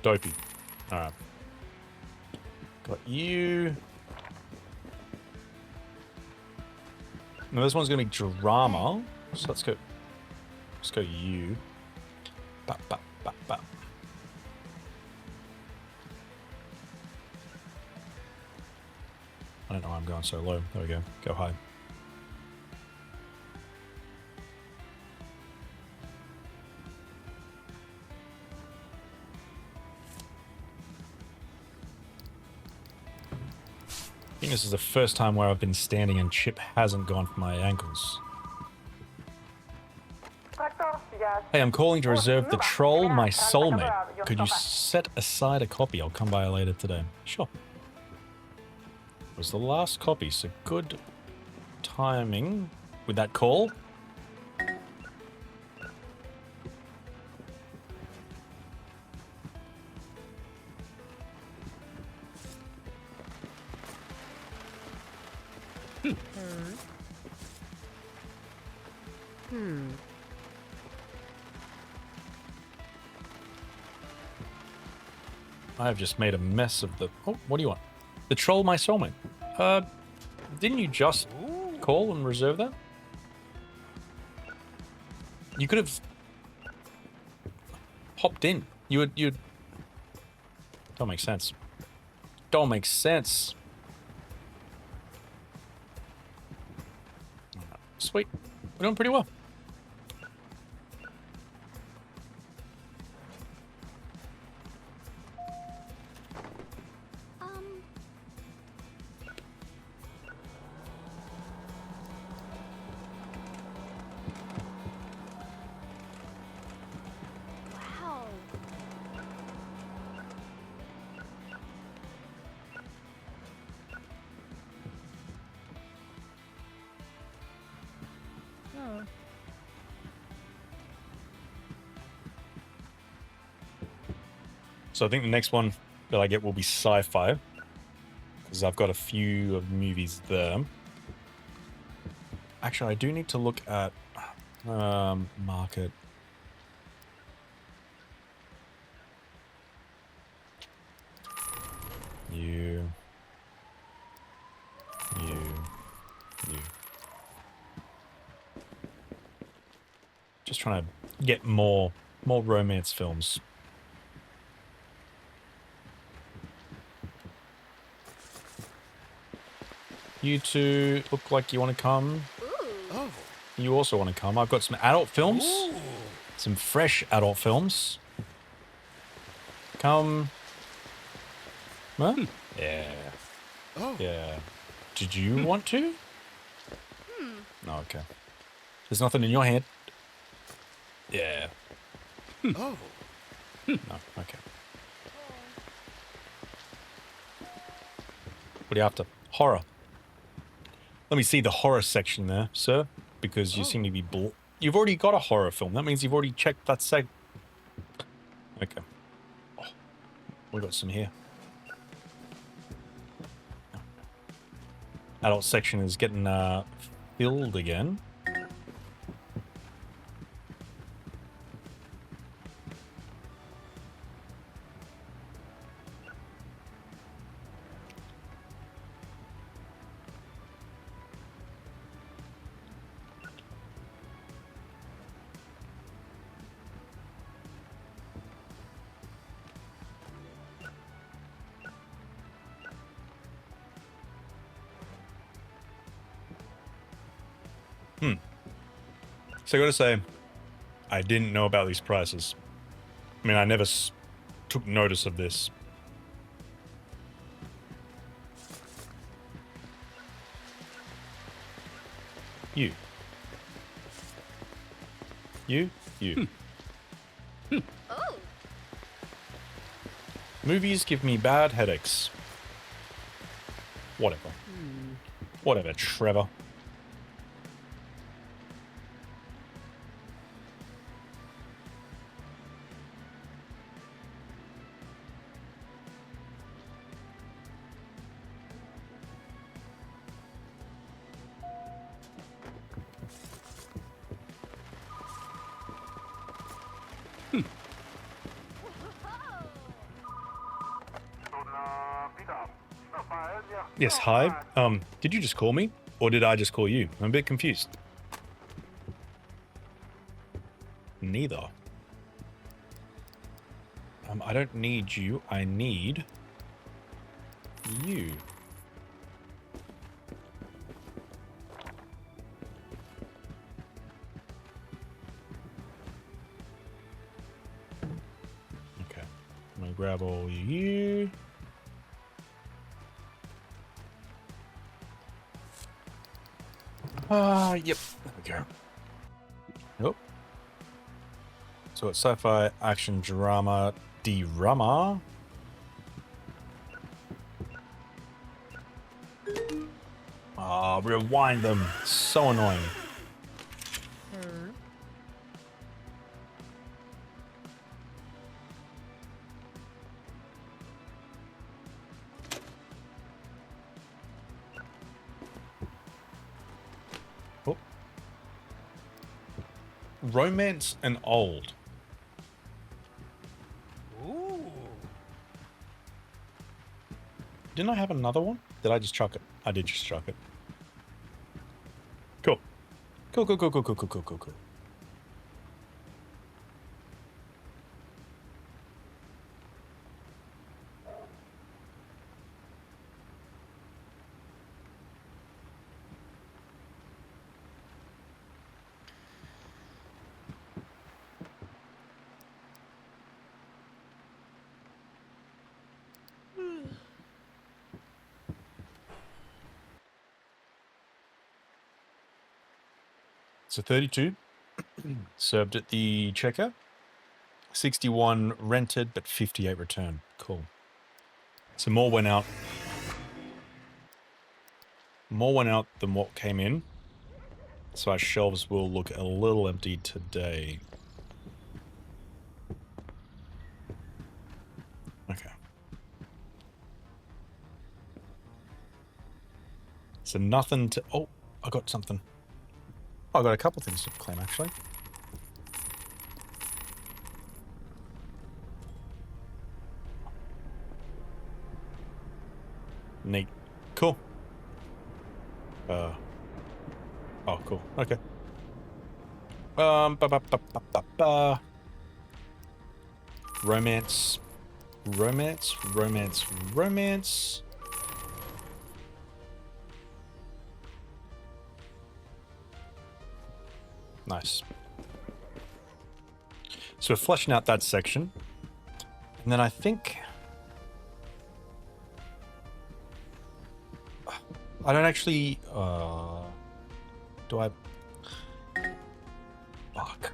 Dopey. Alright. Got you. Now this one's gonna be drama. So let's go. Let's go you. Bap, bap, bap, bap. I don't know why I'm going so low. There we go. Go high. I think this is the first time where I've been standing and Chip hasn't gone for my ankles. Hey, I'm calling to reserve the Troll, my soulmate. Could you set aside a copy? I'll come by later today. Sure. It was the last copy, so good timing with that call. I've just made a mess of the... Oh, what do you want? The Troll, my soulmate. Didn't you just call and reserve that? You could have popped in. You'd... Don't make sense. Don't make sense. Sweet. We're doing pretty well. Wow. Oh. So I think the next one that I get will be sci-fi. Because I've got a few of movies there. Actually, I do need to look at market. You. Just trying to get more romance films. You two look like you want to come. Ooh. You also want to come. I've got some adult films. Some fresh adult films. Come. Huh? Yeah. Oh. Yeah. Did you want to? No, okay. There's nothing in your hand. Yeah. Oh. No, okay. What are you after? Horror. Let me see the horror section there, sir, because you seem to be You've already got a horror film. That means you've already checked that Okay. Oh, we got some here. Adult section is getting filled again. So I gotta say, I didn't know about these prices. I mean, I never took notice of this. You. Oh. Movies give me bad headaches. Whatever. Whatever, Trevor. Yes, hi. Did you just call me? Or did I just call you? I'm a bit confused. Neither. I don't need you. I need you. Okay. I'm gonna grab all you. Yep. There we go. Nope. So it's sci-fi, action, drama, D-rama. Rewind them. So annoying. Oh. Romance and old. Ooh. Didn't I have another one? Did I just chuck it? I did just chuck it. Cool. Cool. So 32 served at the checker. 61 rented, but 58 returned. Cool. So more went out. More went out than what came in. So our shelves will look a little empty today. Okay. So nothing to... Oh, I got something. Oh, I got a couple things to claim, actually. Neat. Cool. Oh, cool. Okay. Romance. Nice. So we're fleshing out that section. And then I think... I don't actually... Do I? Fuck.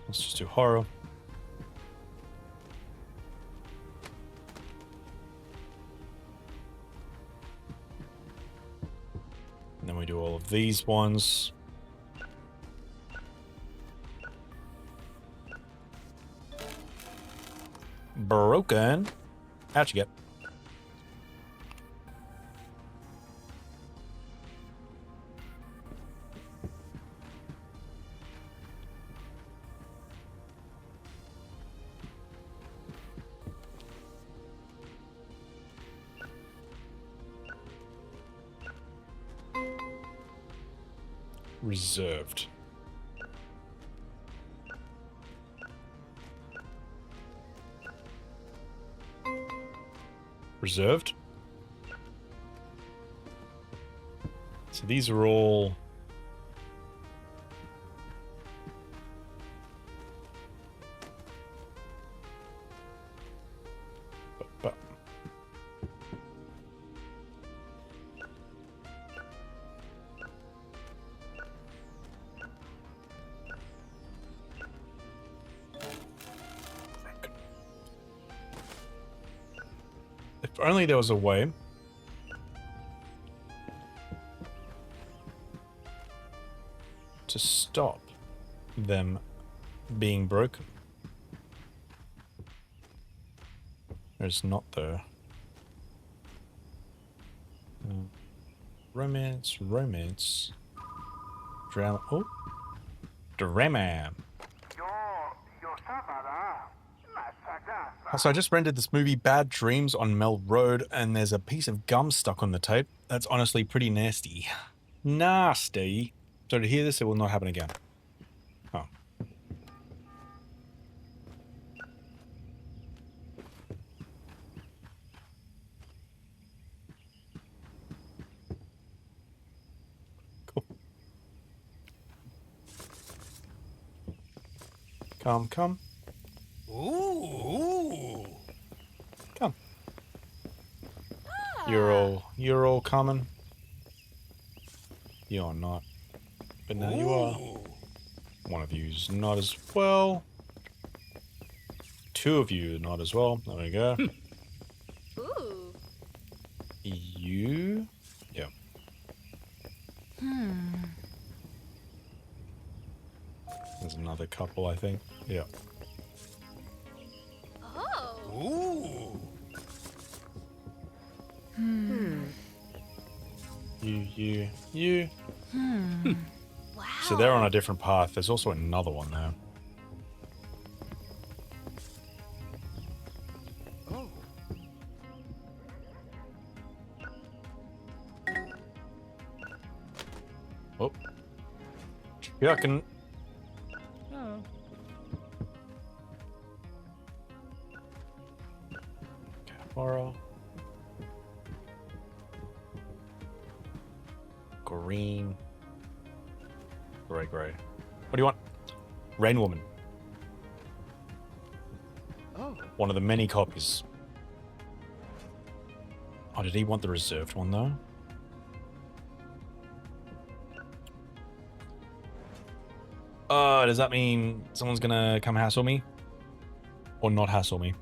Let's just do horror. And then we do all of these ones. Broken. How'd you get? Reserved. Reserved. So these are all but if only there was a way to stop them being broken. There's not though. Romance. Drama. Oh, drama. So I just rented this movie Bad Dreams on Mel Road, and there's a piece of gum stuck on the tape. That's honestly pretty nasty. Nasty. So to hear this, it will not happen again. Oh. Cool. Come. Ooh. Come. You're all coming. You're not. But now you are. One of you's not as well. Two of you not as well. There we go. Ooh. You. Yeah. There's another couple, I think. Yeah. Oh. You. Wow. So they're on a different path. There's also another one there. Oh. Oh. Yeah, I can. Oh. Horror. Green. Grey. What do you want? Rain Woman. Oh. One of the many copies. Oh, did he want the reserved one though? Does that mean someone's gonna come hassle me? Or not hassle me?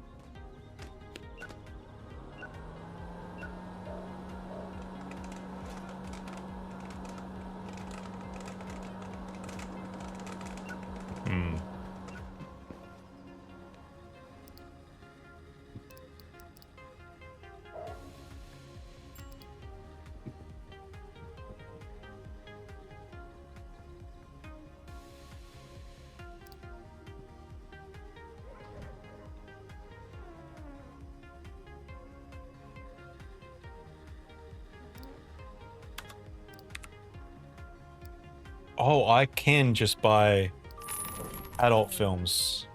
Oh, I can just buy adult films.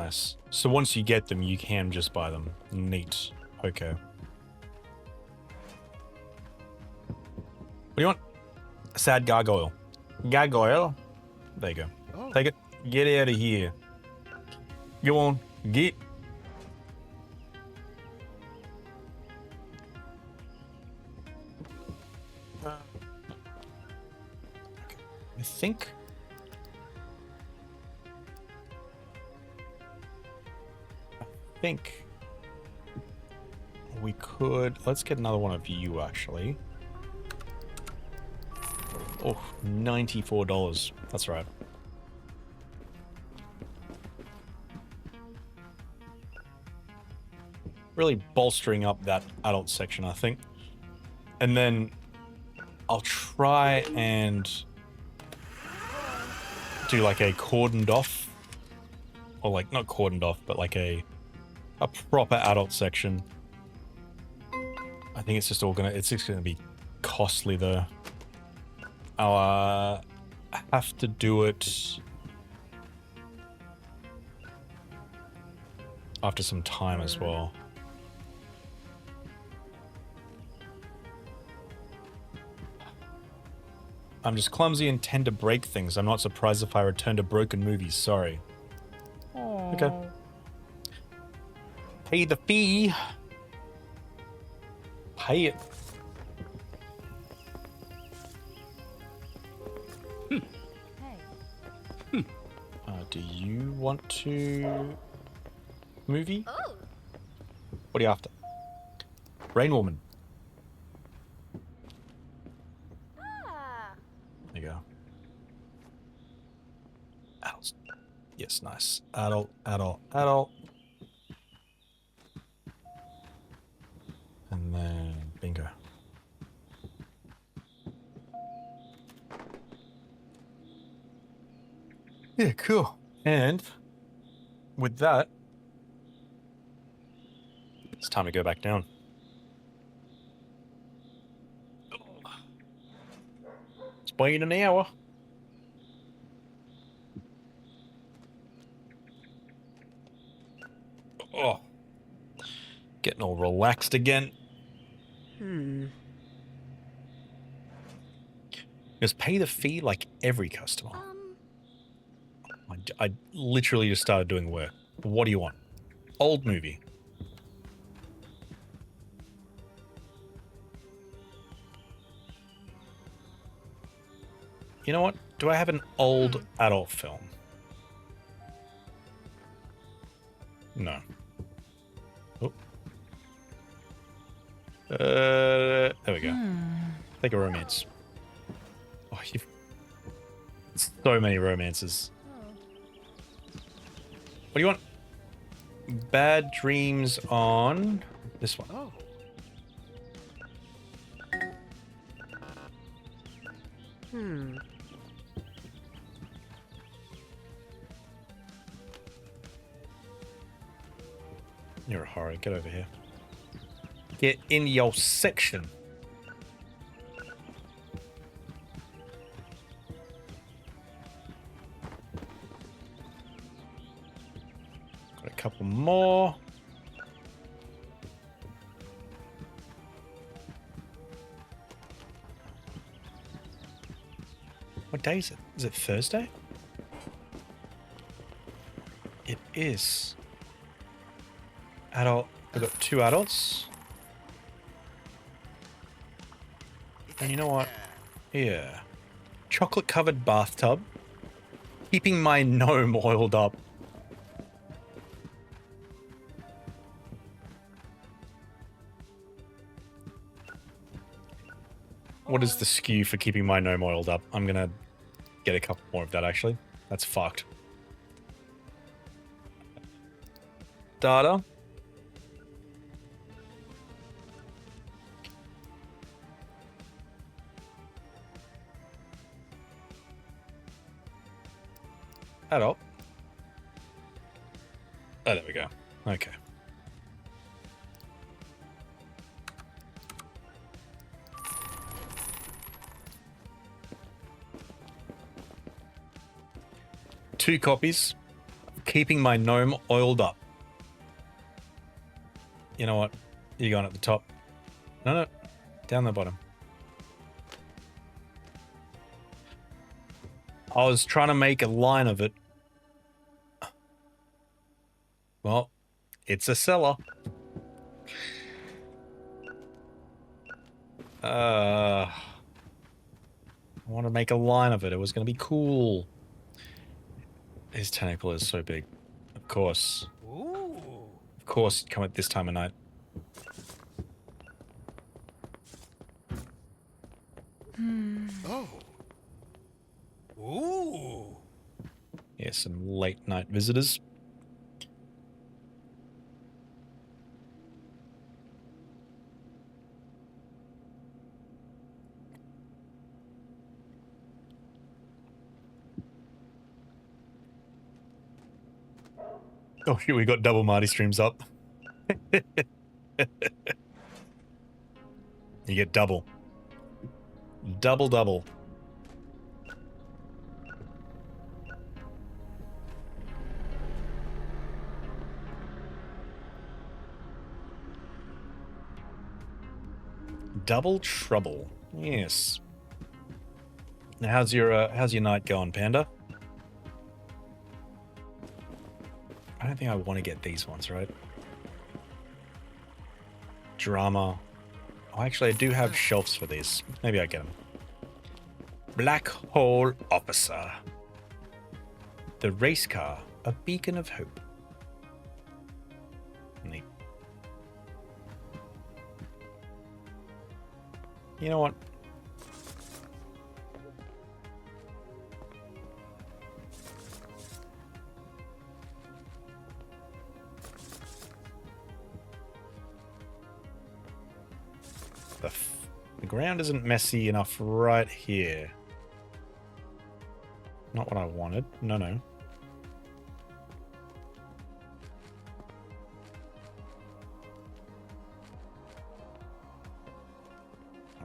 Nice. So once you get them, you can just buy them. Neat. Okay. What do you want? A sad gargoyle. Gargoyle. There you go. Oh. Take it. Get out of here. Go on. Get. I think we could. Let's get another one of you, actually. Oh, $94. That's right. Really bolstering up that adult section, I think. And then I'll try and do like a cordoned off, or like not cordoned off, but like a proper adult section. I think it's just all gonna, it's just gonna be costly though. I'll have to do it after some time as well. I'm just clumsy and tend to break things. I'm not surprised if I return to broken movies. Sorry. Okay. Pay the fee. Pay it. Do you want to... movie? Oh. What are you after? Rain Woman. Ah. There you go. Adults. Yes, nice. Adult, adult, adult. And then bingo. Yeah, cool. And with that, it's time to go back down. It's been an hour. Oh, getting all relaxed again. Just pay the fee like every customer. I literally just started doing work. What do you want? Old movie. You know what? Do I have an old adult film? No. Oh. There we go. Take a romance. Oh, you've so many romances. What do you want? Bad Dreams on this one. Oh. You're a horror. Get over here. Get in your section. Got a couple more. What day is it? Is it Thursday? It is. Adult. I've got 2 adults. And you know what? Yeah. Chocolate covered bathtub. Keeping my gnome oiled up. What is the SKU for keeping my gnome oiled up? I'm gonna get a couple more of that actually. That's fucked. Data. Adult. Oh, there we go. Okay. Two copies. keeping my gnome oiled up. You know what? You're going at the top. No. Down the bottom. I was trying to make a line of it. Well, it's a cellar. I want to make a line of it. It was going to be cool. His tentacle is so big. Of course. Of course, come at this time of night. Oh. Ooh. Yeah, some late night visitors. Oh, here we got double Marty streams up. You get double. Double. Double trouble. Yes. Now, how's your night going, Panda? I don't think I want to get these ones, right? Drama. Oh, actually, I do have shelves for these. Maybe I get them. Black Hole Officer. The race car, a beacon of hope. Neat. You know what? The ground isn't messy enough right here. Not what I wanted. No.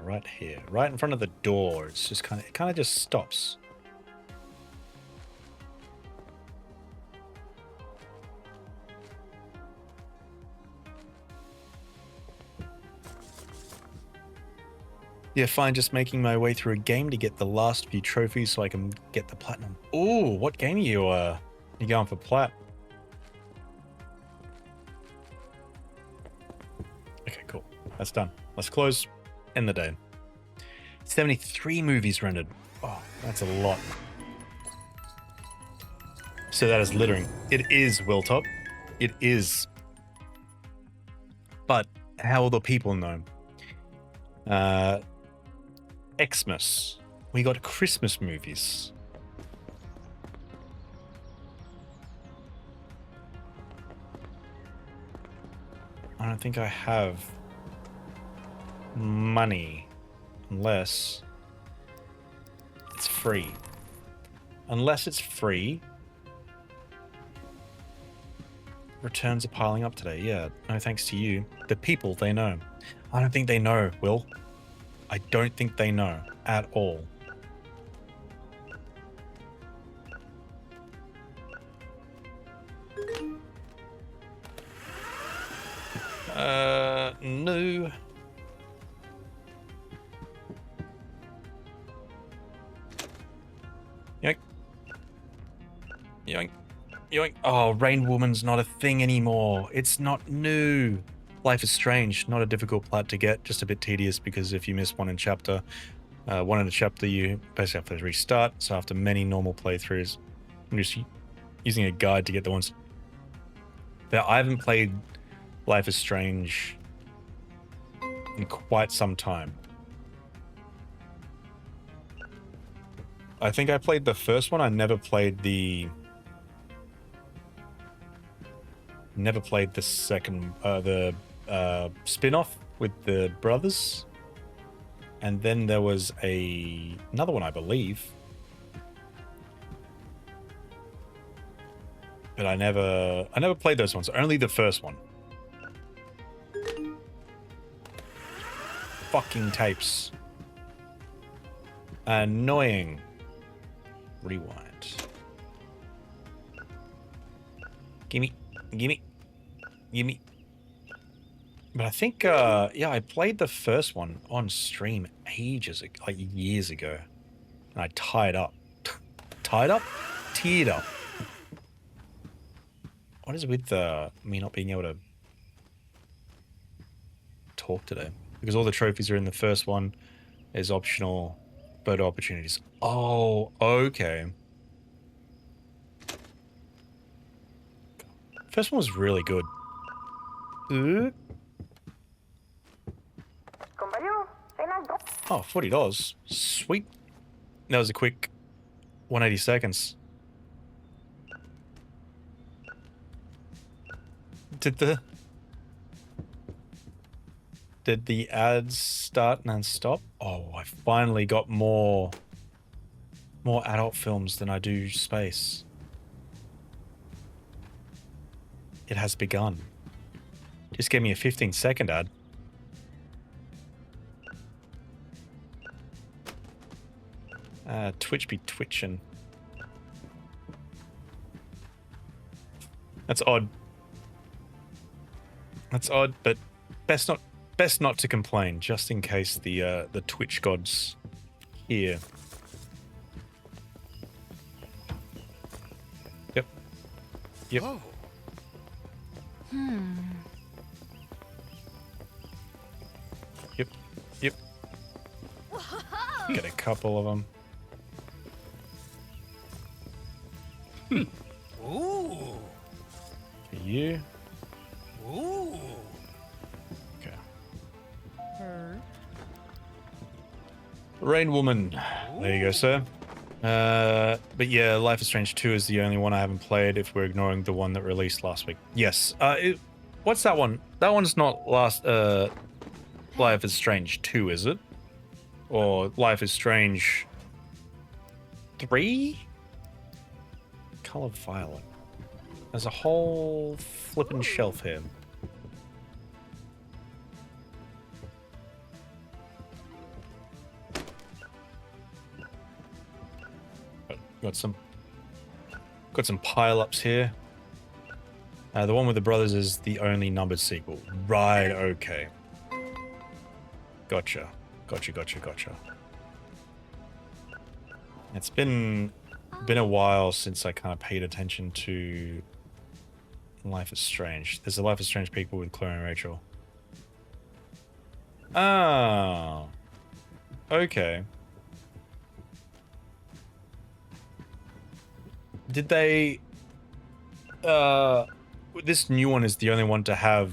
Right here, right in front of the door. It's just kind of just stops. Yeah, fine, just making my way through a game to get the last few trophies so I can get the platinum. Ooh, what game are you going for plat? Okay, cool. That's done. Let's close. End the day. 73 movies rendered. Oh, that's a lot. So that is littering. It is, Willtop. It is. But how will the people know? Xmas. We got Christmas movies. I don't think I have money unless it's free. Unless it's free. Returns are piling up today. Yeah, no thanks to you. The people, they know. I don't think they know, Will. I don't think they know at all. No. Yoink. Yoink. Yoink. Oh, Rain Woman's not a thing anymore. It's not new. Life is Strange, not a difficult plat to get, just a bit tedious because if you miss one in a chapter, you basically have to restart. So after many normal playthroughs, I'm just using a guide to get the ones. But I haven't played Life is Strange in quite some time. I think I played the first one. I never played the second, the spin-off with the brothers. And then there was another one, I believe. But I never played those ones. Only the first one. Fucking tapes. Annoying. Rewind. Gimme. Gimme. Gimme. But I think, yeah, I played the first one on stream ages ago, like years ago. And I tied up. Tied up? Teared up. What is it with me not being able to talk today? Because all the trophies are in the first one. There's optional photo opportunities. Oh, okay. First one was really good. Oh, $40. Sweet. That was a quick 180 seconds. Did the ads start and then stop? Oh, I finally got more adult films than I do space. It has begun. Just gave me a 15-second ad. Twitch be twitching. That's odd. That's odd, but best not to complain, just in case the Twitch gods hear. Yep. Yep. Oh. Yep. Yep. Get a couple of them. Ooh. For you. Ooh. Okay. Rain Woman. There you go, sir. But yeah, Life is Strange 2 is the only one I haven't played if we're ignoring the one that released last week. Yes. What's that one? That one's not Life is Strange 2, is it? Or Life is Strange 3? Color violet. There's a whole flippin' shelf here. Got some pile-ups here. The one with the brothers is the only numbered sequel. Right, okay. Gotcha. It's been a while since I kind of paid attention to Life is Strange. There's a Life is Strange people with Chloe and Rachel. Oh. Okay. Did they... this new one is the only one to have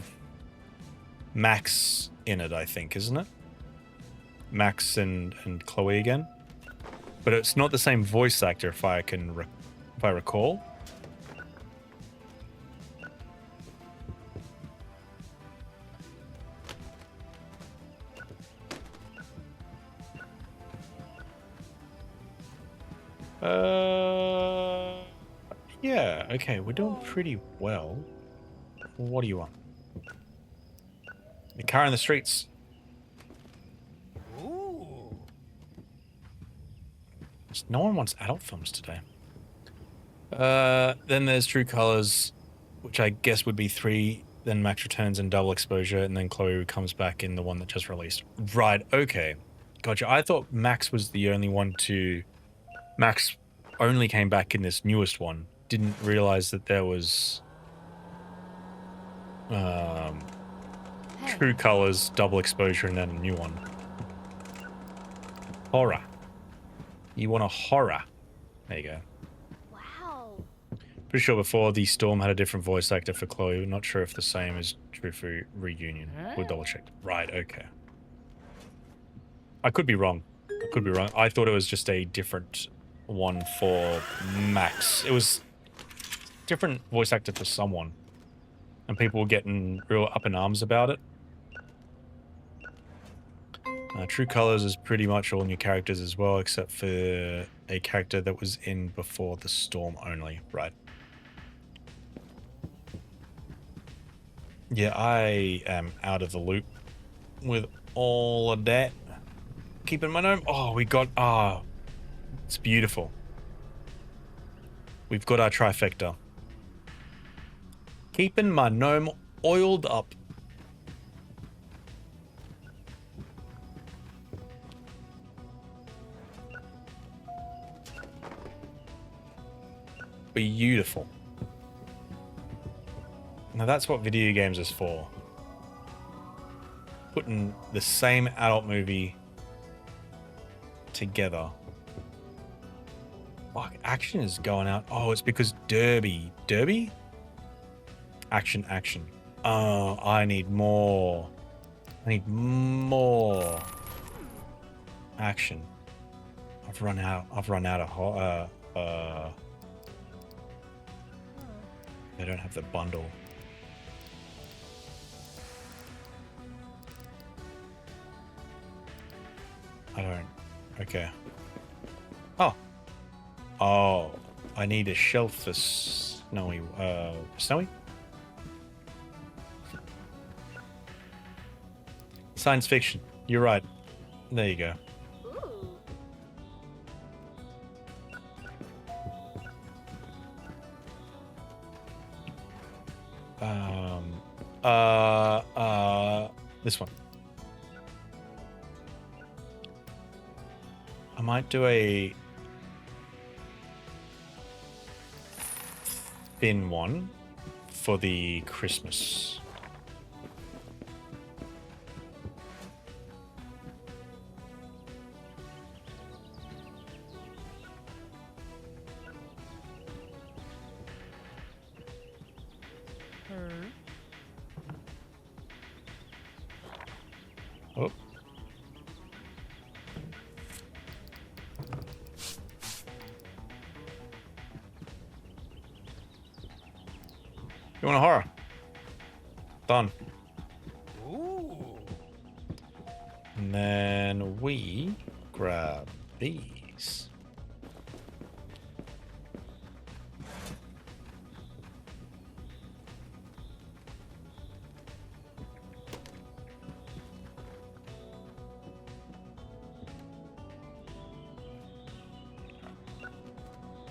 Max in it, I think, isn't it? Max and Chloe again? But it's not the same voice actor, if I recall. Yeah, okay, we're doing pretty well. What do you want? The car in the streets. Ooh. No one wants adult films today. Then there's True Colors, which I guess would be 3, then Max returns in double exposure, and then Chloe comes back in the one that just released. Right, okay. Gotcha. I thought Max was the only one to... Max only came back in this newest one. Didn't realize that there was... True Colors, double exposure, and then a new one. Horror. You want a horror? There you go. Wow. Pretty sure before the Storm had a different voice actor for Chloe. Not sure if the same is true for Reunion. We'll double check. Right, okay. I could be wrong. I thought it was just a different one for Max. It was different voice actor for someone. And people were getting real up in arms about it. True Colors is pretty much all new characters as well, except for a character that was in before the Storm only. Right. Yeah, I am out of the loop with all of that. Keeping my name. Oh, we got... Ah, it's beautiful. We've got our trifecta. Keeping my gnome oiled up. Beautiful. Now that's what video games is for. Putting the same adult movie together. Fuck, action is going out. Oh, it's because Derby. Derby? Action, action. Oh, I need more. I need more action. I've run out of they don't have the bundle. I don't. Okay. Oh. Oh. I need a shelf for snowy. Snowy? Science fiction. You're right. There you go. Ooh. This one. I might do a thin one for the Christmas. Oh. You want a horror? Done. Ooh. And then we grab these.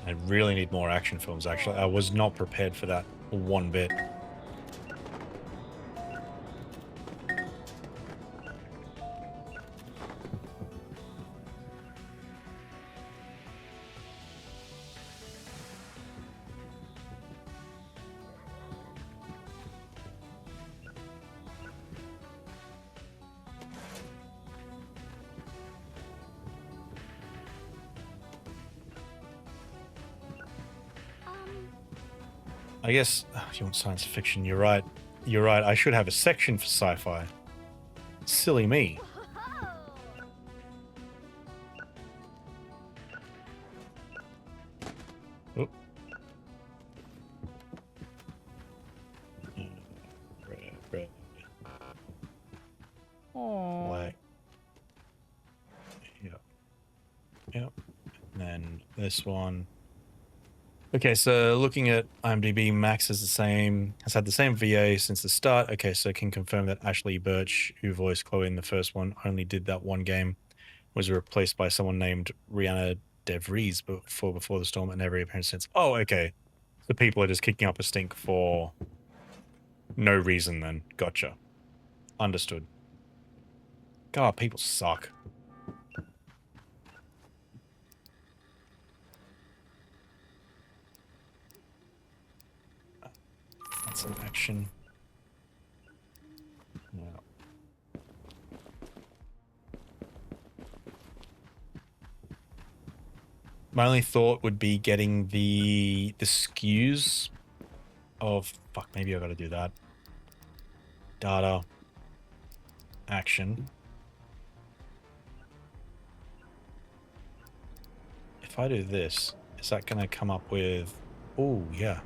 I really need more action films, actually. I was not prepared for that one bit. I guess if you want science fiction, you're right. You're right. I should have a section for sci-fi. Silly me. Oop. Red. Black. Yep. Yep. And then this one. Okay, so looking at IMDb, Max has had the same VA since the start. Okay, so can confirm that Ashley Birch, who voiced Chloe in the first one, only did that one game, was replaced by someone named Rihanna DeVries before the storm, and every appearance since. Oh, okay. The people are just kicking up a stink for no reason then. Gotcha. Understood. God, people suck. That's an action. Yeah. My only thought would be getting the SKUs of fuck. Maybe I got to do that. Data. Action. If I do this, is that going to come up with? Oh yeah.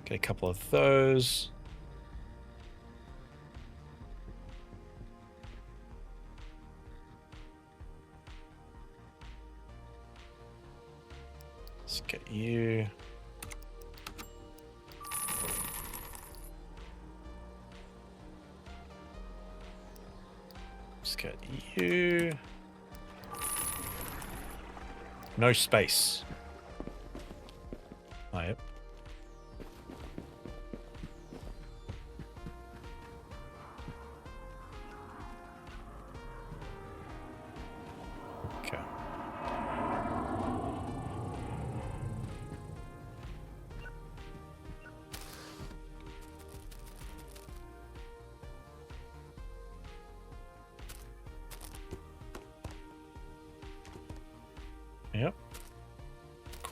Get a couple of those. Let's get you. Let's get you. No space.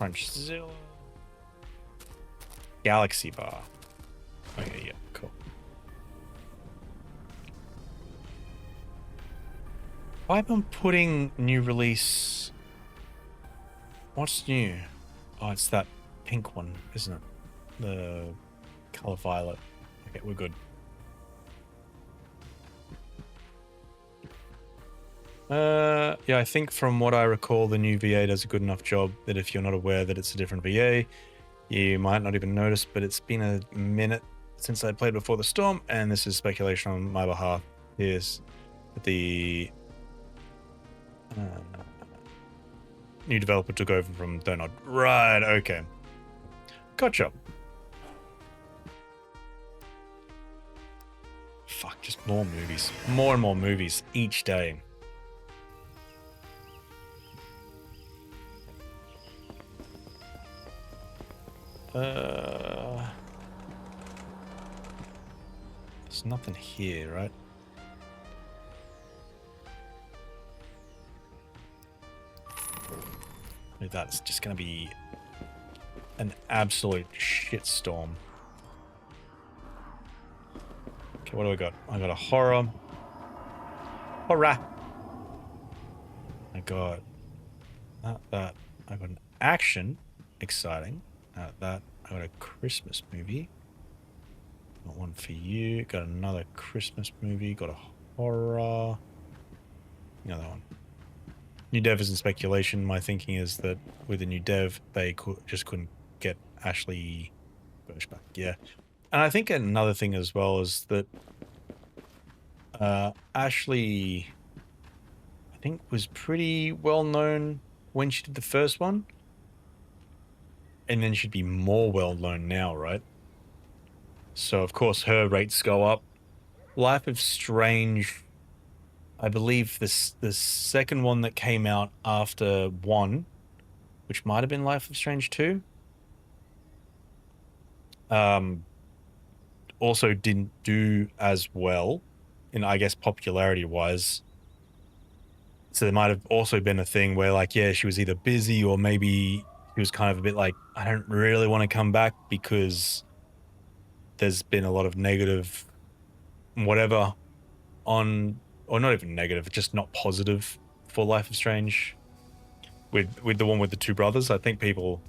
Crunchzilla. Galaxy Bar. Okay, yeah, cool. Why am I putting new release? What's new? Oh, it's that pink one, isn't it? The color violet. Okay, we're good. Yeah, I think from what I recall, the new VA does a good enough job that if you're not aware that it's a different VA, you might not even notice, but it's been a minute since I played Before the Storm, and this is speculation on my behalf. Here's the new developer took over from Donut. Right, okay. Gotcha. Fuck, just more movies. More and more movies each day. There's nothing here, right? That's just gonna be an absolute shitstorm. Okay, what do I got? I got a horror. Horror. I got that. I got an action. Exciting. That. I got a Christmas movie. Got one for you. Got another Christmas movie. Got a horror. Another one. New dev is in speculation. My thinking is that with a new dev, they just couldn't get Ashley Birch back. Yeah. And I think another thing as well is that Ashley, I think, was pretty well known when she did the first one. And then she'd be more well known now, right? So, of course, her rates go up. Life of Strange, I believe the second one that came out after 1, which might have been Life of Strange 2, also didn't do as well, in, I guess, popularity-wise. So there might have also been a thing where, like, yeah, she was either busy or maybe she was kind of a bit like, I don't really want to come back because there's been a lot of negative whatever on, or not even negative, just not positive for Life of Strange with the one with the two brothers. I think people,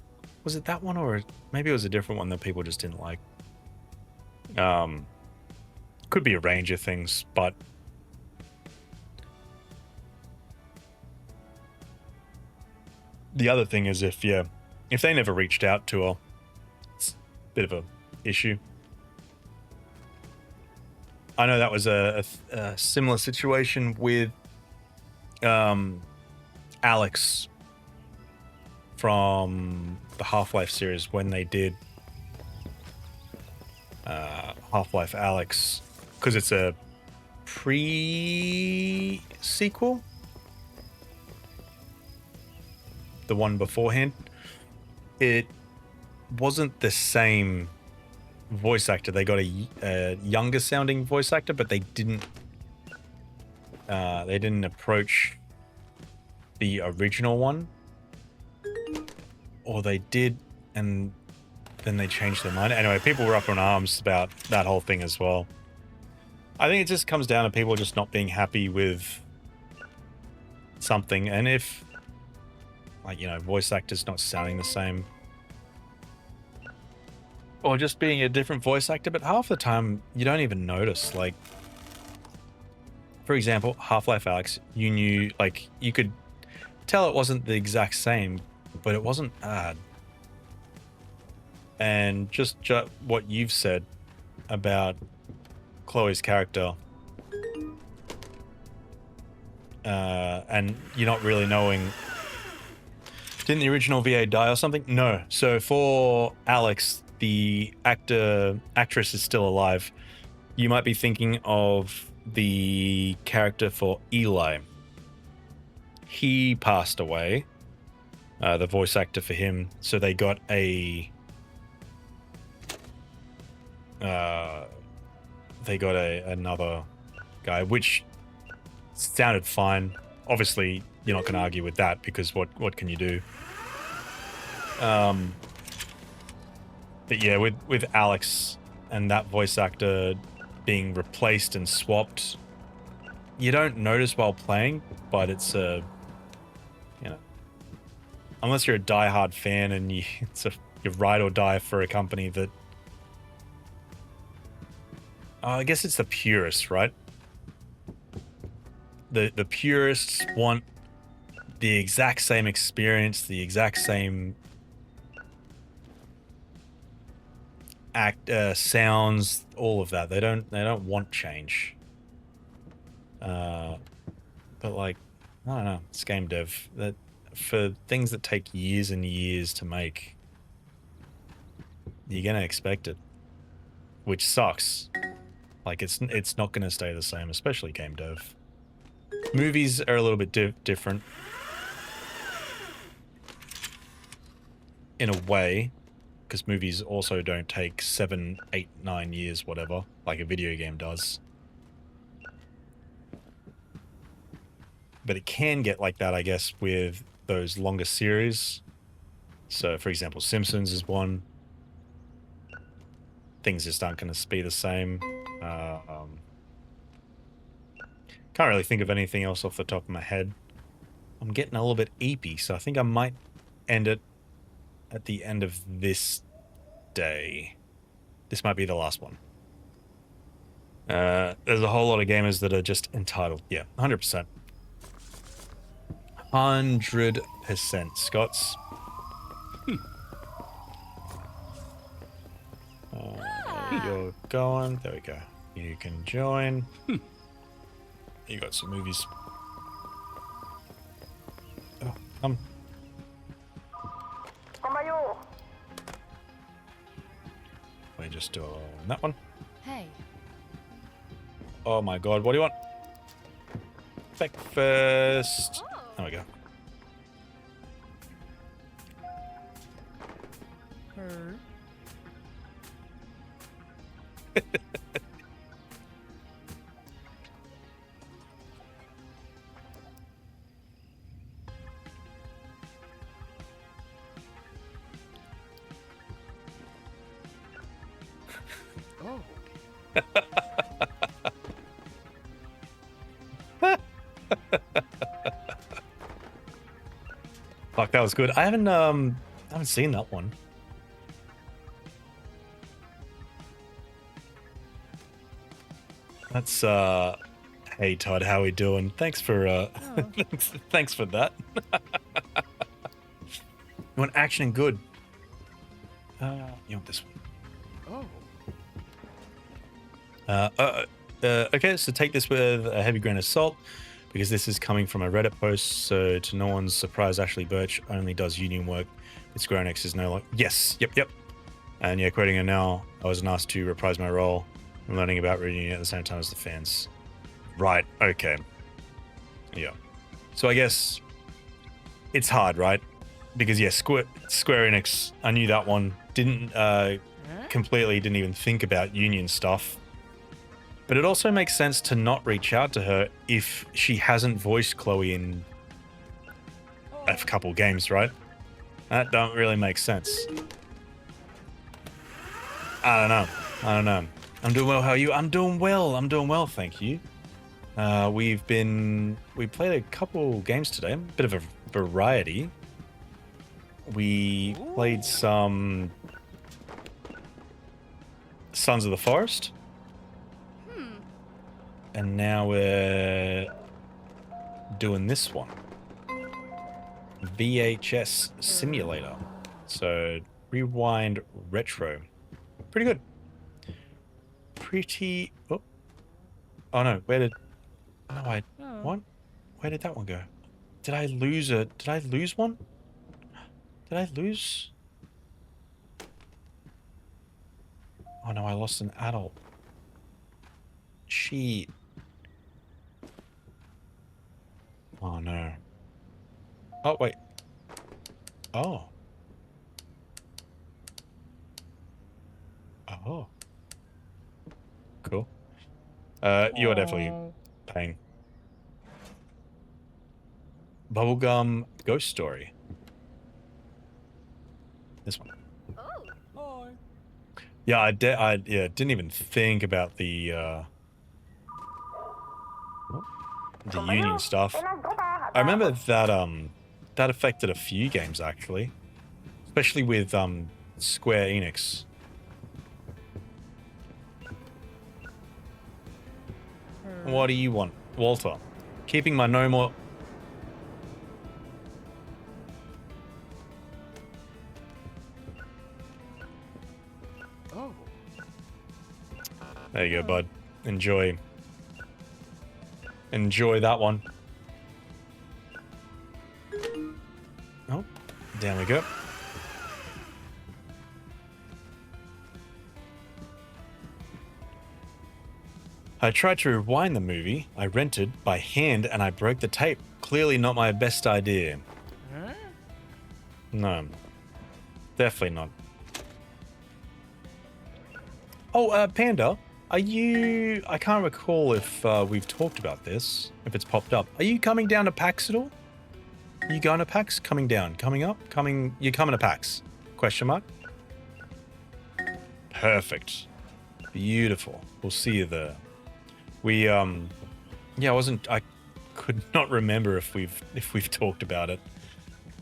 was it that one, or maybe it was a different one that people just didn't like. Could be a range of things, but the other thing is if they never reached out to her, it's a bit of a issue. I know that was a similar situation with Alex from the Half-Life series when they did Half-Life Alex, because it's a pre-sequel, the one beforehand. It wasn't the same voice actor. They got a younger sounding voice actor, but they didn't approach the original one, or they did and then they changed their mind. Anyway, people were up in arms about that whole thing as well. I think it just comes down to people just not being happy with something, and if, like, you know, voice actors not sounding the same, or just being a different voice actor, but half the time you don't even notice. Like, for example, Half-Life Alyx, you knew, like, you could tell it wasn't the exact same, but it wasn't bad. And just what you've said about Chloe's character, and you're not really knowing, didn't the original VA die or something? No. So for Alex, the actress is still alive. You might be thinking of the character for Eli. He passed away, the voice actor for him, so they got another guy, which sounded fine. Obviously, you're not going to argue with that because what can you do? But yeah, with Alex and that voice actor being replaced and swapped, you don't notice while playing, but it's a, you know, unless you're a diehard fan and you ride or die for a company that, I guess it's the purists, right? The purists want the exact same experience, the exact same sounds, all of that. They don't want change. But like, I don't know, it's game dev. That for things that take years and years to make, you're gonna expect it, which sucks. Like it's not gonna stay the same, especially game dev. Movies are a little bit different in a way, because movies also don't take 7, 8, 9 years, whatever, like a video game does. But it can get like that, I guess, with those longer series. So, for example, Simpsons is one. Things just aren't going to be the same. Can't really think of anything else off the top of my head. I'm getting a little bit eepy, so I think I might end it at the end of this day. This might be the last one. There's a whole lot of gamers that are just entitled. Yeah, 100%. 100%. Scots. You're going. There we go. You can join. You got some movies. Oh, come. We just do that one. Hey. Oh my god, what do you want? Breakfast. There we go. Oh. Fuck, that was good. I haven't seen that one. That's hey Todd, how we doing? Thanks for thanks for that. You want action and good. You want this one. Oh. Okay, so take this with a heavy grain of salt, because this is coming from a Reddit post, so to no one's surprise, Ashley Birch only does union work. It's Grown X is no like, yes, yep. And yeah, quoting her now, I wasn't asked to reprise my role. I'm learning about reunion at the same time as the fans. Right, okay. Yeah. So I guess it's hard, right? Because yeah, Square Enix, I knew that one. Didn't even think about union stuff. But it also makes sense to not reach out to her if she hasn't voiced Chloe in a couple games, right? That don't really make sense. I don't know. I'm doing well. How are you? I'm doing well, thank you. We played a couple games today, a bit of a variety. We played some Sons of the Forest. And now we're doing this one. VHS Simulator. So, Rewind Retro. Pretty good. Oh no, where did... What? Where did that one go? Did I lose one? Did I lose? Oh no, I lost an adult. Shit. Oh no. Oh wait. Oh. Oh. Cool. You are definitely paying. Bubblegum Ghost Story. This one. Oh. Yeah, I didn't even think about the union stuff. I remember that that affected a few games actually, especially with Square Enix. What do you want, Walter? Keeping my no more. Oh. There you go, bud. Enjoy. Enjoy that one. Oh, down we go. I tried to rewind the movie I rented by hand and I broke the tape. Clearly not my best idea. Huh? No. Definitely not. Oh, Panda, are you... I can't recall if we've talked about this, if it's popped up. Are you coming down to PAX at all? Are you going to PAX? Coming down? Coming up? Coming... You're coming to PAX? Question mark? Perfect. Beautiful. We'll see you there. We, yeah, I could not remember if we've talked about it.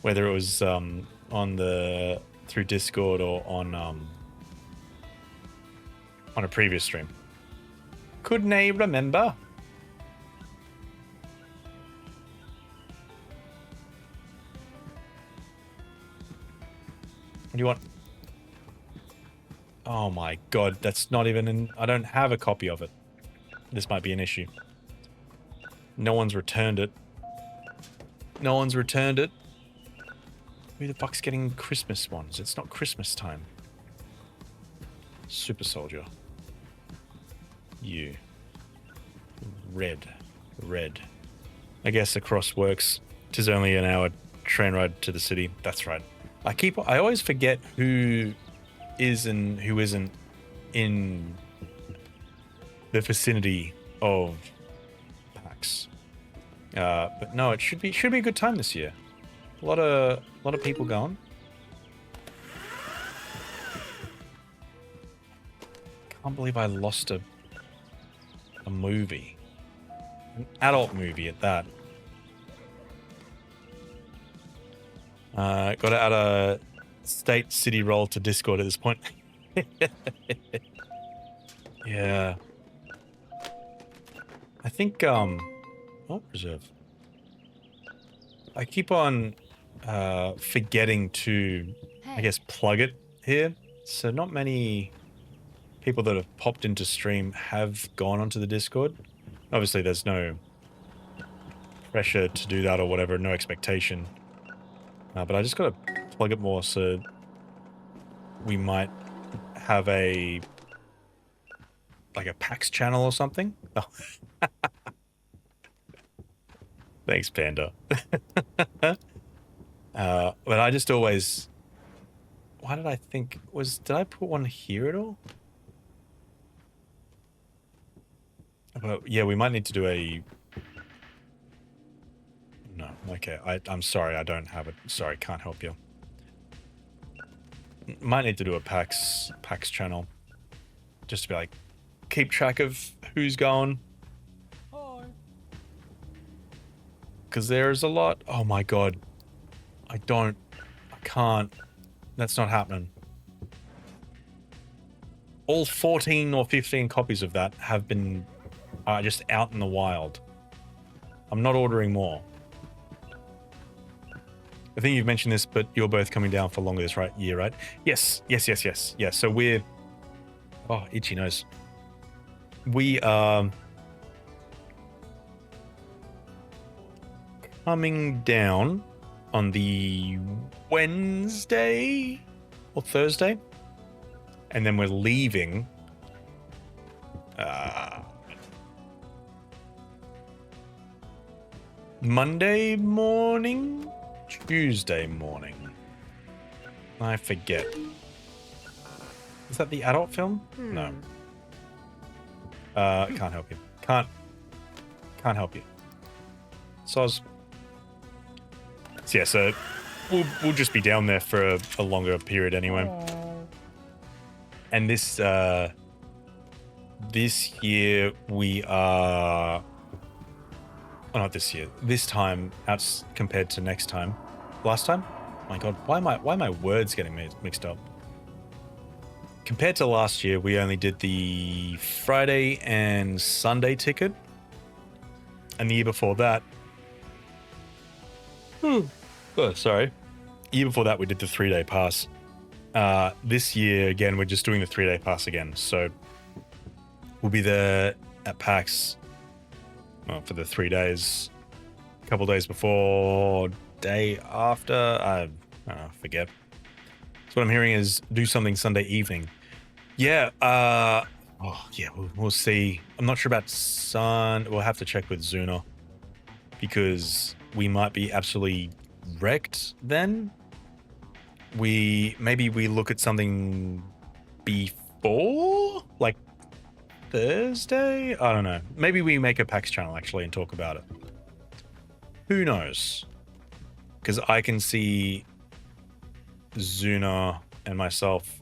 Whether it was, on the... through Discord or on a previous stream. Couldn't I remember? What do you want? Oh my god, that's not even in... I don't have a copy of it. This might be an issue. No one's returned it. No one's returned it. Who the fuck's getting Christmas ones? It's not Christmas time. Super Soldier. You. Red. I guess the cross works. 'Tis only an hour train ride to the city. That's right. I always forget who is and who isn't in the vicinity of PAX. But no, it should be a good time this year. A lot of people going. Can't believe I lost a movie. An adult movie at that. Gotta add a state city roll to Discord at this point. Yeah. I think, oh, reserve. I keep on forgetting to, I guess, plug it here. So not many people that have popped into stream have gone onto the Discord. Obviously, there's no pressure to do that or whatever, no expectation. But I just gotta plug it more so we might have a PAX channel or something. Oh. Thanks, Panda. But I just always... Why did I think... Did I put one here at all? Well, yeah, we might need to do a... No, okay. I'm sorry, I don't have it. Sorry, can't help you. Might need to do a PAX channel. Just to be like, keep track of who's going. Because there's a lot. Oh my god. I can't. That's not happening. All 14 or 15 copies of that have been just out in the wild. I'm not ordering more. I think you've mentioned this, but you're both coming down for longer this year, right? Yes. Yeah, so we're... Oh, itchy nose. We are... coming down on the Wednesday or Thursday. And then we're leaving... Monday morning? Tuesday morning. I forget. Is that the adult film? No. Can't help you. Can't help you. Soz. So yeah, so we'll just be down there for a longer period anyway. Aw. And this year we are. Oh, not this year. This time, out compared to next time. Last time? Oh my god, why are my words getting mixed up? Compared to last year, we only did the Friday and Sunday ticket. And the year before that... Oh, sorry. The year before that, we did the 3-day pass. This year, again, we're just doing the 3-day pass again. So we'll be there at PAX for the 3 days. A couple days before, day after. I forget. So what I'm hearing is do something Sunday evening. Yeah. We'll see. I'm not sure about We'll have to check with Zuna because we might be absolutely wrecked then. Maybe we look at something before, like Thursday. I don't know. Maybe we make a PAX channel actually and talk about it. Who knows? Because I can see Zuna and myself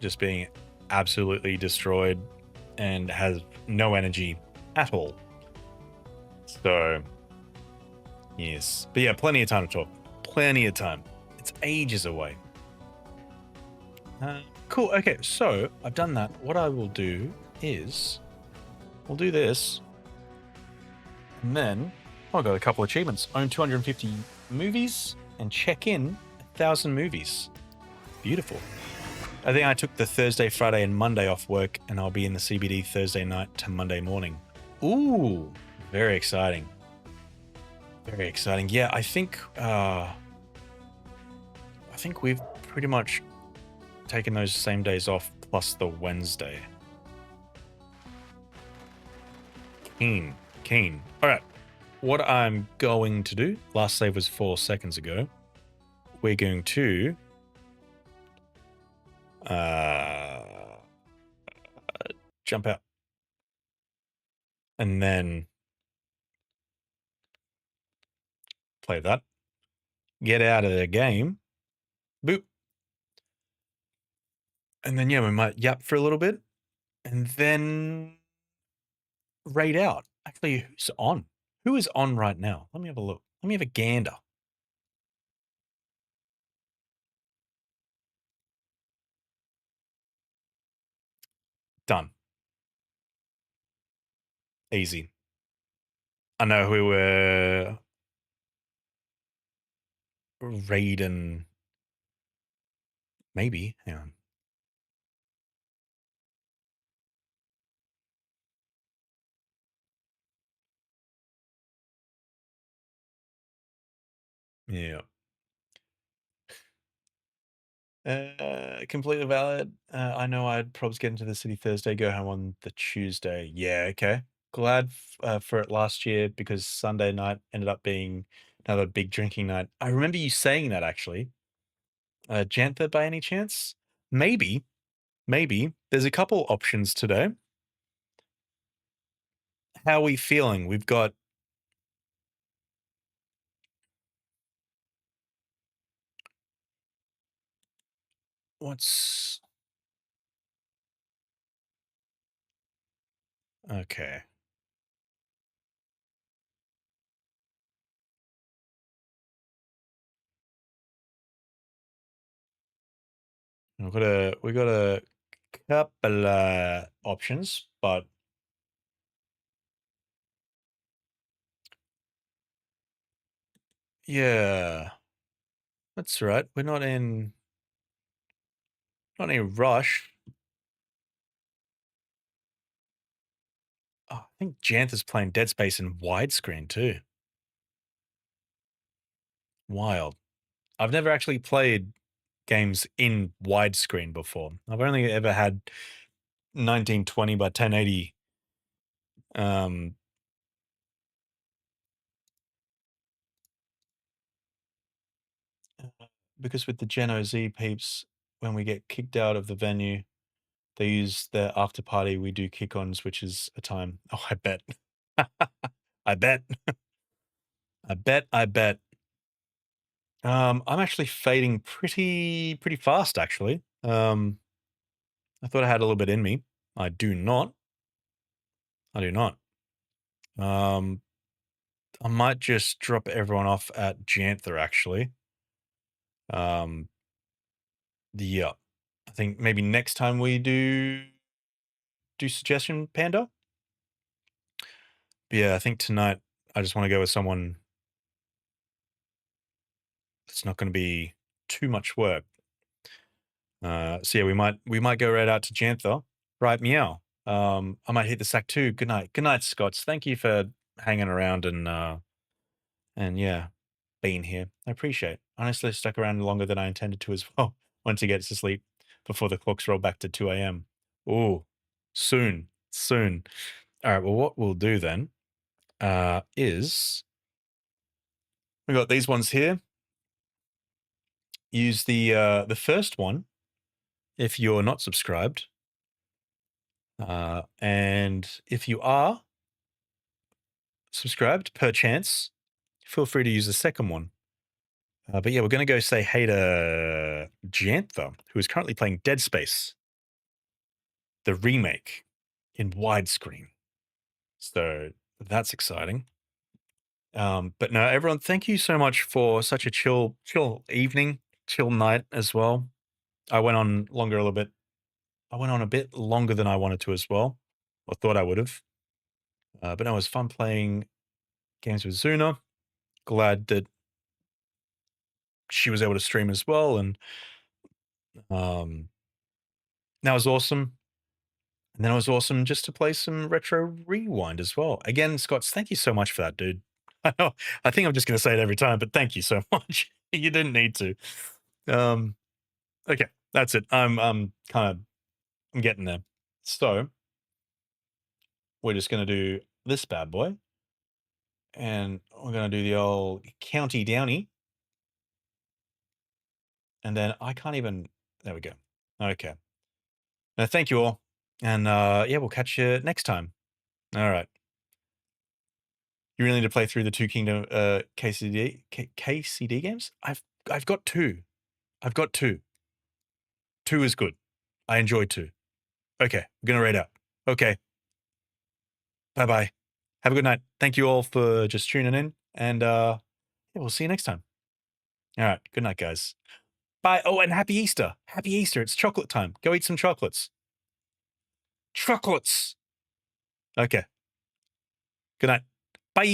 just being absolutely destroyed and has no energy at all. So, yes. But yeah, plenty of time to talk. Plenty of time. It's ages away. Cool. Okay, so I've done that. What I will do is we'll do this. And then I got a couple achievements. Own 250 movies and check in 1,000 movies. Beautiful. I think I took the Thursday, Friday, and Monday off work, and I'll be in the CBD Thursday night to Monday morning. Ooh, very exciting. Very exciting. Yeah, I think we've pretty much taken those same days off plus the Wednesday. Keen. All right. What I'm going to do, last save was 4 seconds ago. We're going to jump out and then play that. Get out of the game. Boop. And then, yeah, we might yap for a little bit and then raid out. Actually, who's on? Who is on right now? Let me have a look. Let me have a gander. Done. Easy. I know who we're raiding. Maybe. Hang on. Yeah. Completely valid. I know I'd probably get into the city Thursday, go home on the Tuesday. Yeah, okay. Glad for it last year because Sunday night ended up being another big drinking night. I remember you saying that actually. Jantha, by any chance? Maybe. There's a couple options today. How are we feeling? We've got what's okay. We got a couple options, but yeah, that's right. We're not in any rush. Oh, I think Jantha's playing Dead Space in widescreen too. Wild. I've never actually played games in widescreen before. I've only ever had 1920 by 1080 because with the Gen OZ peeps, when we get kicked out of the venue, they use the after party. We do kick-ons, which is a time. Oh, I bet. I bet. I bet. I'm actually fading pretty fast, actually. I thought I had a little bit in me. I do not. I do not. I might just drop everyone off at Janther, actually. Yeah. I think maybe next time we do suggestion panda. But yeah, I think tonight I just want to go with someone that's not going to be too much work. So yeah, we might go right out to Janther. Right, meow. I might hit the sack too. Good night. Good night, Scots. Thank you for hanging around and yeah, being here. I appreciate it. Honestly, stuck around longer than I intended to as well. Once to get to sleep before the clocks roll back to 2 a.m. Oh, soon. All right, well, what we'll do then is we got these ones here. Use the first one if you're not subscribed. And if you are subscribed, perchance, feel free to use the second one. But yeah, we're going to go say hey to Janther, who is currently playing Dead Space, the remake, in widescreen. So that's exciting. But no, everyone, thank you so much for such a chill evening, chill night as well. I went on a bit longer than I wanted to as well, or thought I would have. But no, it was fun playing games with Zuna. Glad that she was able to stream as well, and that was awesome. And then it was awesome just to play some Retro Rewind as well. Again, Scotts, thank you so much for that, dude. I know, I think I'm just going to say it every time, but thank you so much. You didn't need to. Okay, that's it. I'm getting there. So we're just going to do this bad boy. And we're going to do the old County Downy. And then I can't even, there we go. Okay. Now, thank you all. And yeah, we'll catch you next time. All right. You really need to play through the Two Kingdom KCD games? I've got two. I've got two. Two is good. I enjoyed two. Okay, I'm gonna rate out. Okay. Bye-bye. Have a good night. Thank you all for just tuning in. And yeah, we'll see you next time. All right. Good night, guys. Bye. Oh, and happy Easter. Happy Easter. It's chocolate time. Go eat some chocolates. Chocolates. Okay. Good night. Bye.